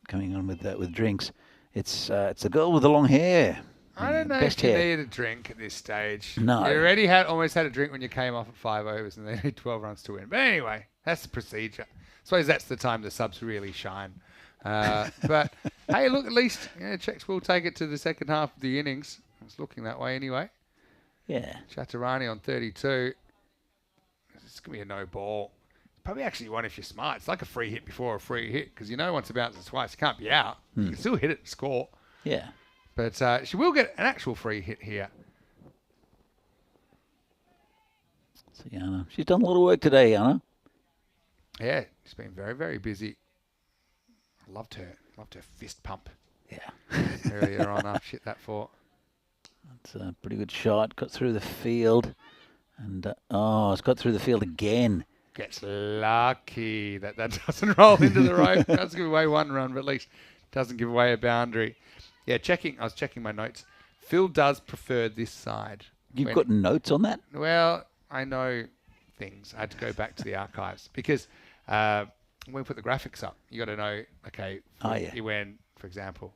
coming on with drinks. It's the girl with the long hair. I don't know if you need a drink at this stage. No. You already almost had a drink when you came off at 5 overs and they need 12 runs to win. But anyway, that's the procedure. I suppose that's the time the subs really shine. But hey, look, at least Czechs will take it to the second half of the innings. It's looking that way anyway. Yeah. Chaturani on 32. It's going to be a no ball. Probably actually one if you're smart. It's like a free hit before a free hit because you know once it bounces twice, you can't be out. You can still hit it and score. Yeah. But she will get an actual free hit here. So Yana, she's done a lot of work today, Yana. Yeah, she's been very, very busy. I loved her fist pump. Yeah. Earlier on, after she hit that four. That's a pretty good shot. Got through the field. And, it's got through the field again. Gets lucky that doesn't roll into the rope. Does give away one run, but at least doesn't give away a boundary. Yeah, I was checking my notes. Phil does prefer this side. You've got notes on that? Well, I know things. I had to go back to the archives because when we put the graphics up, you got to know, okay, when, for example,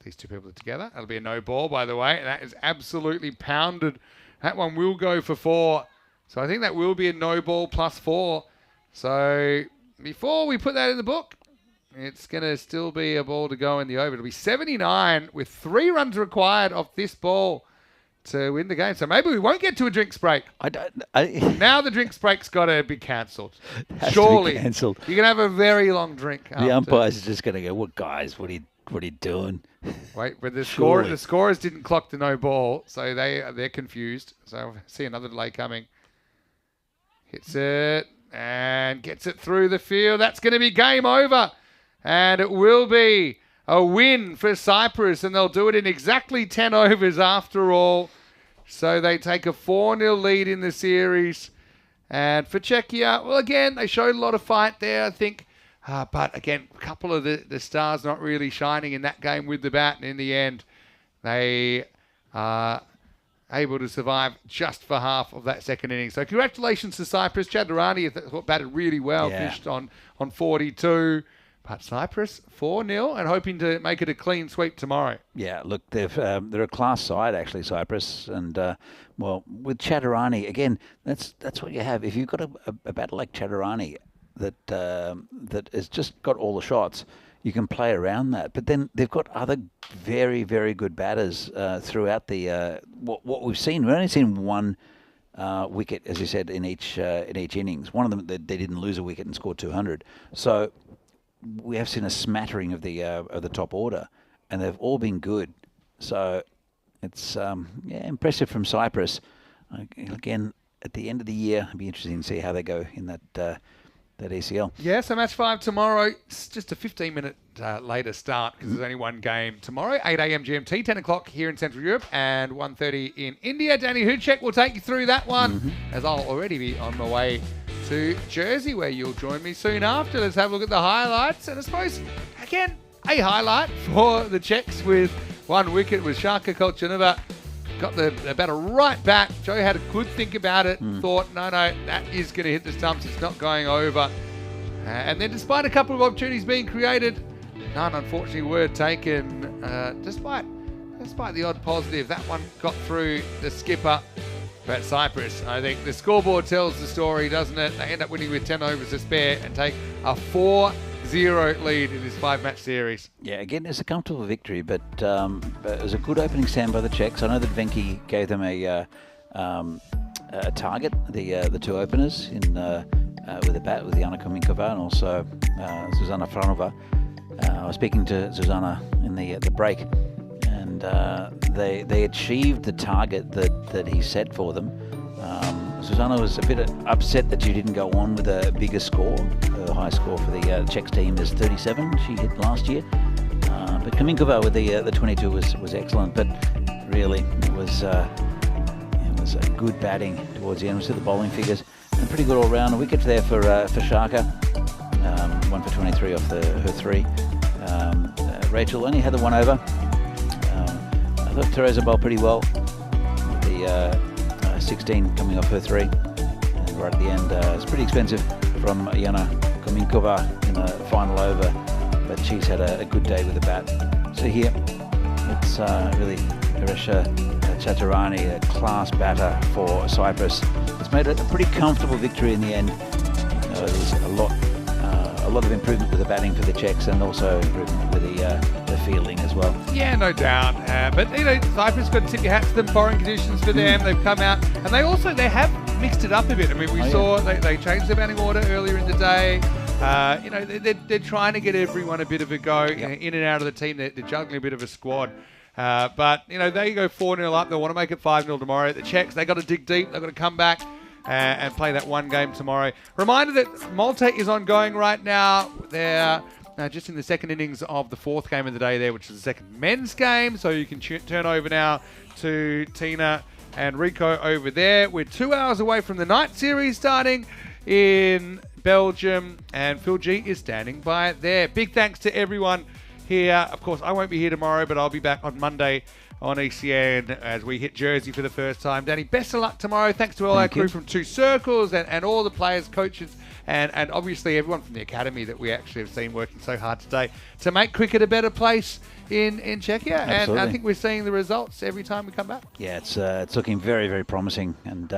these two people are together. That'll be a no ball, by the way. And that is absolutely pounded. That one will go for 4. So I think that will be a no ball plus 4. So before we put that in the book, it's going to still be a ball to go in the over. It'll be 79 with 3 runs required off this ball to win the game. So maybe we won't get to a drinks break. Now the drinks break's got to be cancelled. Surely. Cancelled. You can have a very long drink. The umpires are just going to go, "What guys? What are you doing?" Wait, but the scorers didn't clock the no ball, so they're confused. So I see another delay coming. Hits it and gets it through the field. That's going to be game over. And it will be a win for Cyprus, and they'll do it in exactly 10 overs after all. So they take a 4-0 lead in the series. And for Czechia, well, again, they showed a lot of fight there, I think. But again, a couple of the stars not really shining in that game with the bat. And in the end, they are able to survive just for half of that second inning. So congratulations to Cyprus. Chaturani batted really well, finished on 42. But Cyprus 4-0 and hoping to make it a clean sweep tomorrow. Yeah, look, they're a class side actually, Cyprus, and well, with Chaturani again, that's what you have. If you've got a batter like Chaturani that has just got all the shots, you can play around that. But then they've got other very, very good batters throughout the what we've seen. We've only seen one wicket, as you said, in each innings. One of them they didn't lose a wicket and scored 200. So we have seen a smattering of the top order, and they've all been good. So it's impressive from Cyprus. Again, at the end of the year, it'll be interesting to see how they go in that ECL. Yeah, so match 5 tomorrow. It's just a 15-minute later start because there's only one game tomorrow. 8 a.m. GMT, 10 o'clock here in Central Europe, and 1:30 in India. Danny Huchek will take you through that one, as I'll already be on my way to Jersey, where you'll join me soon after. Let's have a look at the highlights. And I suppose, again, a highlight for the Czechs with one wicket was Shaka Kolchinova. Got the batter right back. Joe had a good think about it. Thought, no, that is going to hit the stumps. It's not going over. And then despite a couple of opportunities being created, none, unfortunately, were taken. Despite the odd positive, that one got through the skipper. But Cyprus, I think the scoreboard tells the story, doesn't it? They end up winning with 10 overs to spare and take a 4-0 lead in this 5-match series. Yeah, again, it's a comfortable victory, but it was a good opening stand by the Czechs. I know that Venki gave them a target, the two openers with the bat, with Jana Kominkova and also Zuzana Franova. I was speaking to Zuzana in the break, and they achieved the target that he set for them. Zuzana was a bit upset that she didn't go on with a bigger score. The high score for the Czechs team is 37. She hit last year. But Kominkova with the 22 was excellent. But really, it was a good batting towards the end. We see the bowling figures. And pretty good all round. A wicket there for Shaka. 1 for 23 off her 3. Rachel only had the 1 over. I thought Teresa bowled pretty well. The 16 coming off her 3, and right at the end it's pretty expensive from Jana Kominkova in the final over, but she's had a good day with the bat. So here it's really Harisha Chaturani, a class batter for Cyprus. It's made it a pretty comfortable victory in the end. There's a lot of improvement with the batting for the Czechs, and also improvement with the fielding as well. Yeah, no doubt. But Cyprus got to tip your hat to them. Foreign conditions for them. They've come out, and they have mixed it up a bit. I mean, we saw they changed their batting order earlier in the day. They're trying to get everyone a bit of a go in and out of the team. They're juggling a bit of a squad. But they go 4-0 up. They want to make it 5-0 tomorrow. The Czechs, they got to dig deep. They've got to come back and play that one game tomorrow. Reminder that Malta is ongoing right now. They're just in the second innings of the 4th game of the day there, which is the second men's game. So you can turn over now to Tina and Rico over there. We're 2 hours away from the night series starting in Belgium, and Phil G is standing by there. Big thanks to everyone here. Of course, I won't be here tomorrow, but I'll be back on Monday on ECN as we hit Jersey for the first time. Danny, best of luck tomorrow. Thanks to all our crew from Two Circles and all the players, coaches, and obviously everyone from the academy that we actually have seen working so hard today to make cricket a better place in Czechia. Absolutely. And I think we're seeing the results every time we come back. Yeah, it's looking very, very promising. And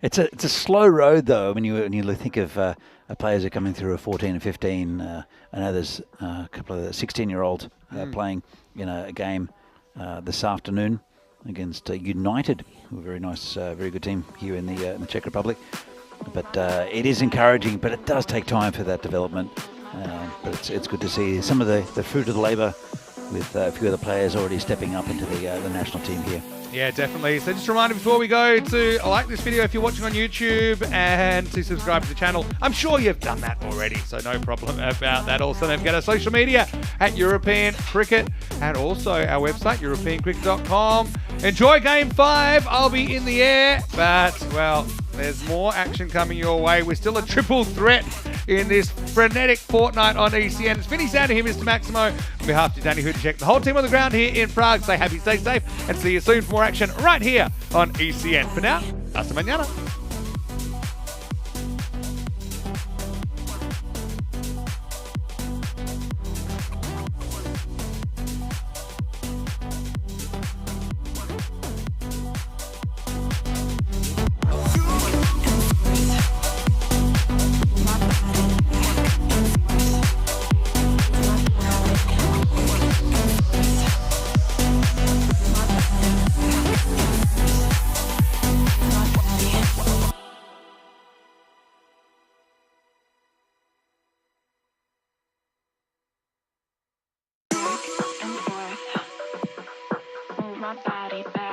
it's a slow road, though, when you think of players are coming through a 14 and 15. I know there's a couple of 16-year-olds playing a game this afternoon against United, who are a very nice, very good team here in the Czech Republic. But it is encouraging, but it does take time for that development. But it's good to see some of the fruit of the labour with a few of the players already stepping up into the national team here. Yeah, definitely. So just a reminder before we go to like this video if you're watching on YouTube and to subscribe to the channel. I'm sure you've done that already, so no problem about that. Also, don't forget our social media at European Cricket and also our website, europeancricket.com. Enjoy Game 5. I'll be in the air, but, well, there's more action coming your way. We're still a triple threat in this frenetic fortnight on ECN. It's Vinny Sander here, Mr. Maximo. On behalf of Danny Hudacek, the whole team on the ground here in Prague. Stay happy, stay safe, and see you soon for more action right here on ECN. For now, hasta mañana. My body back.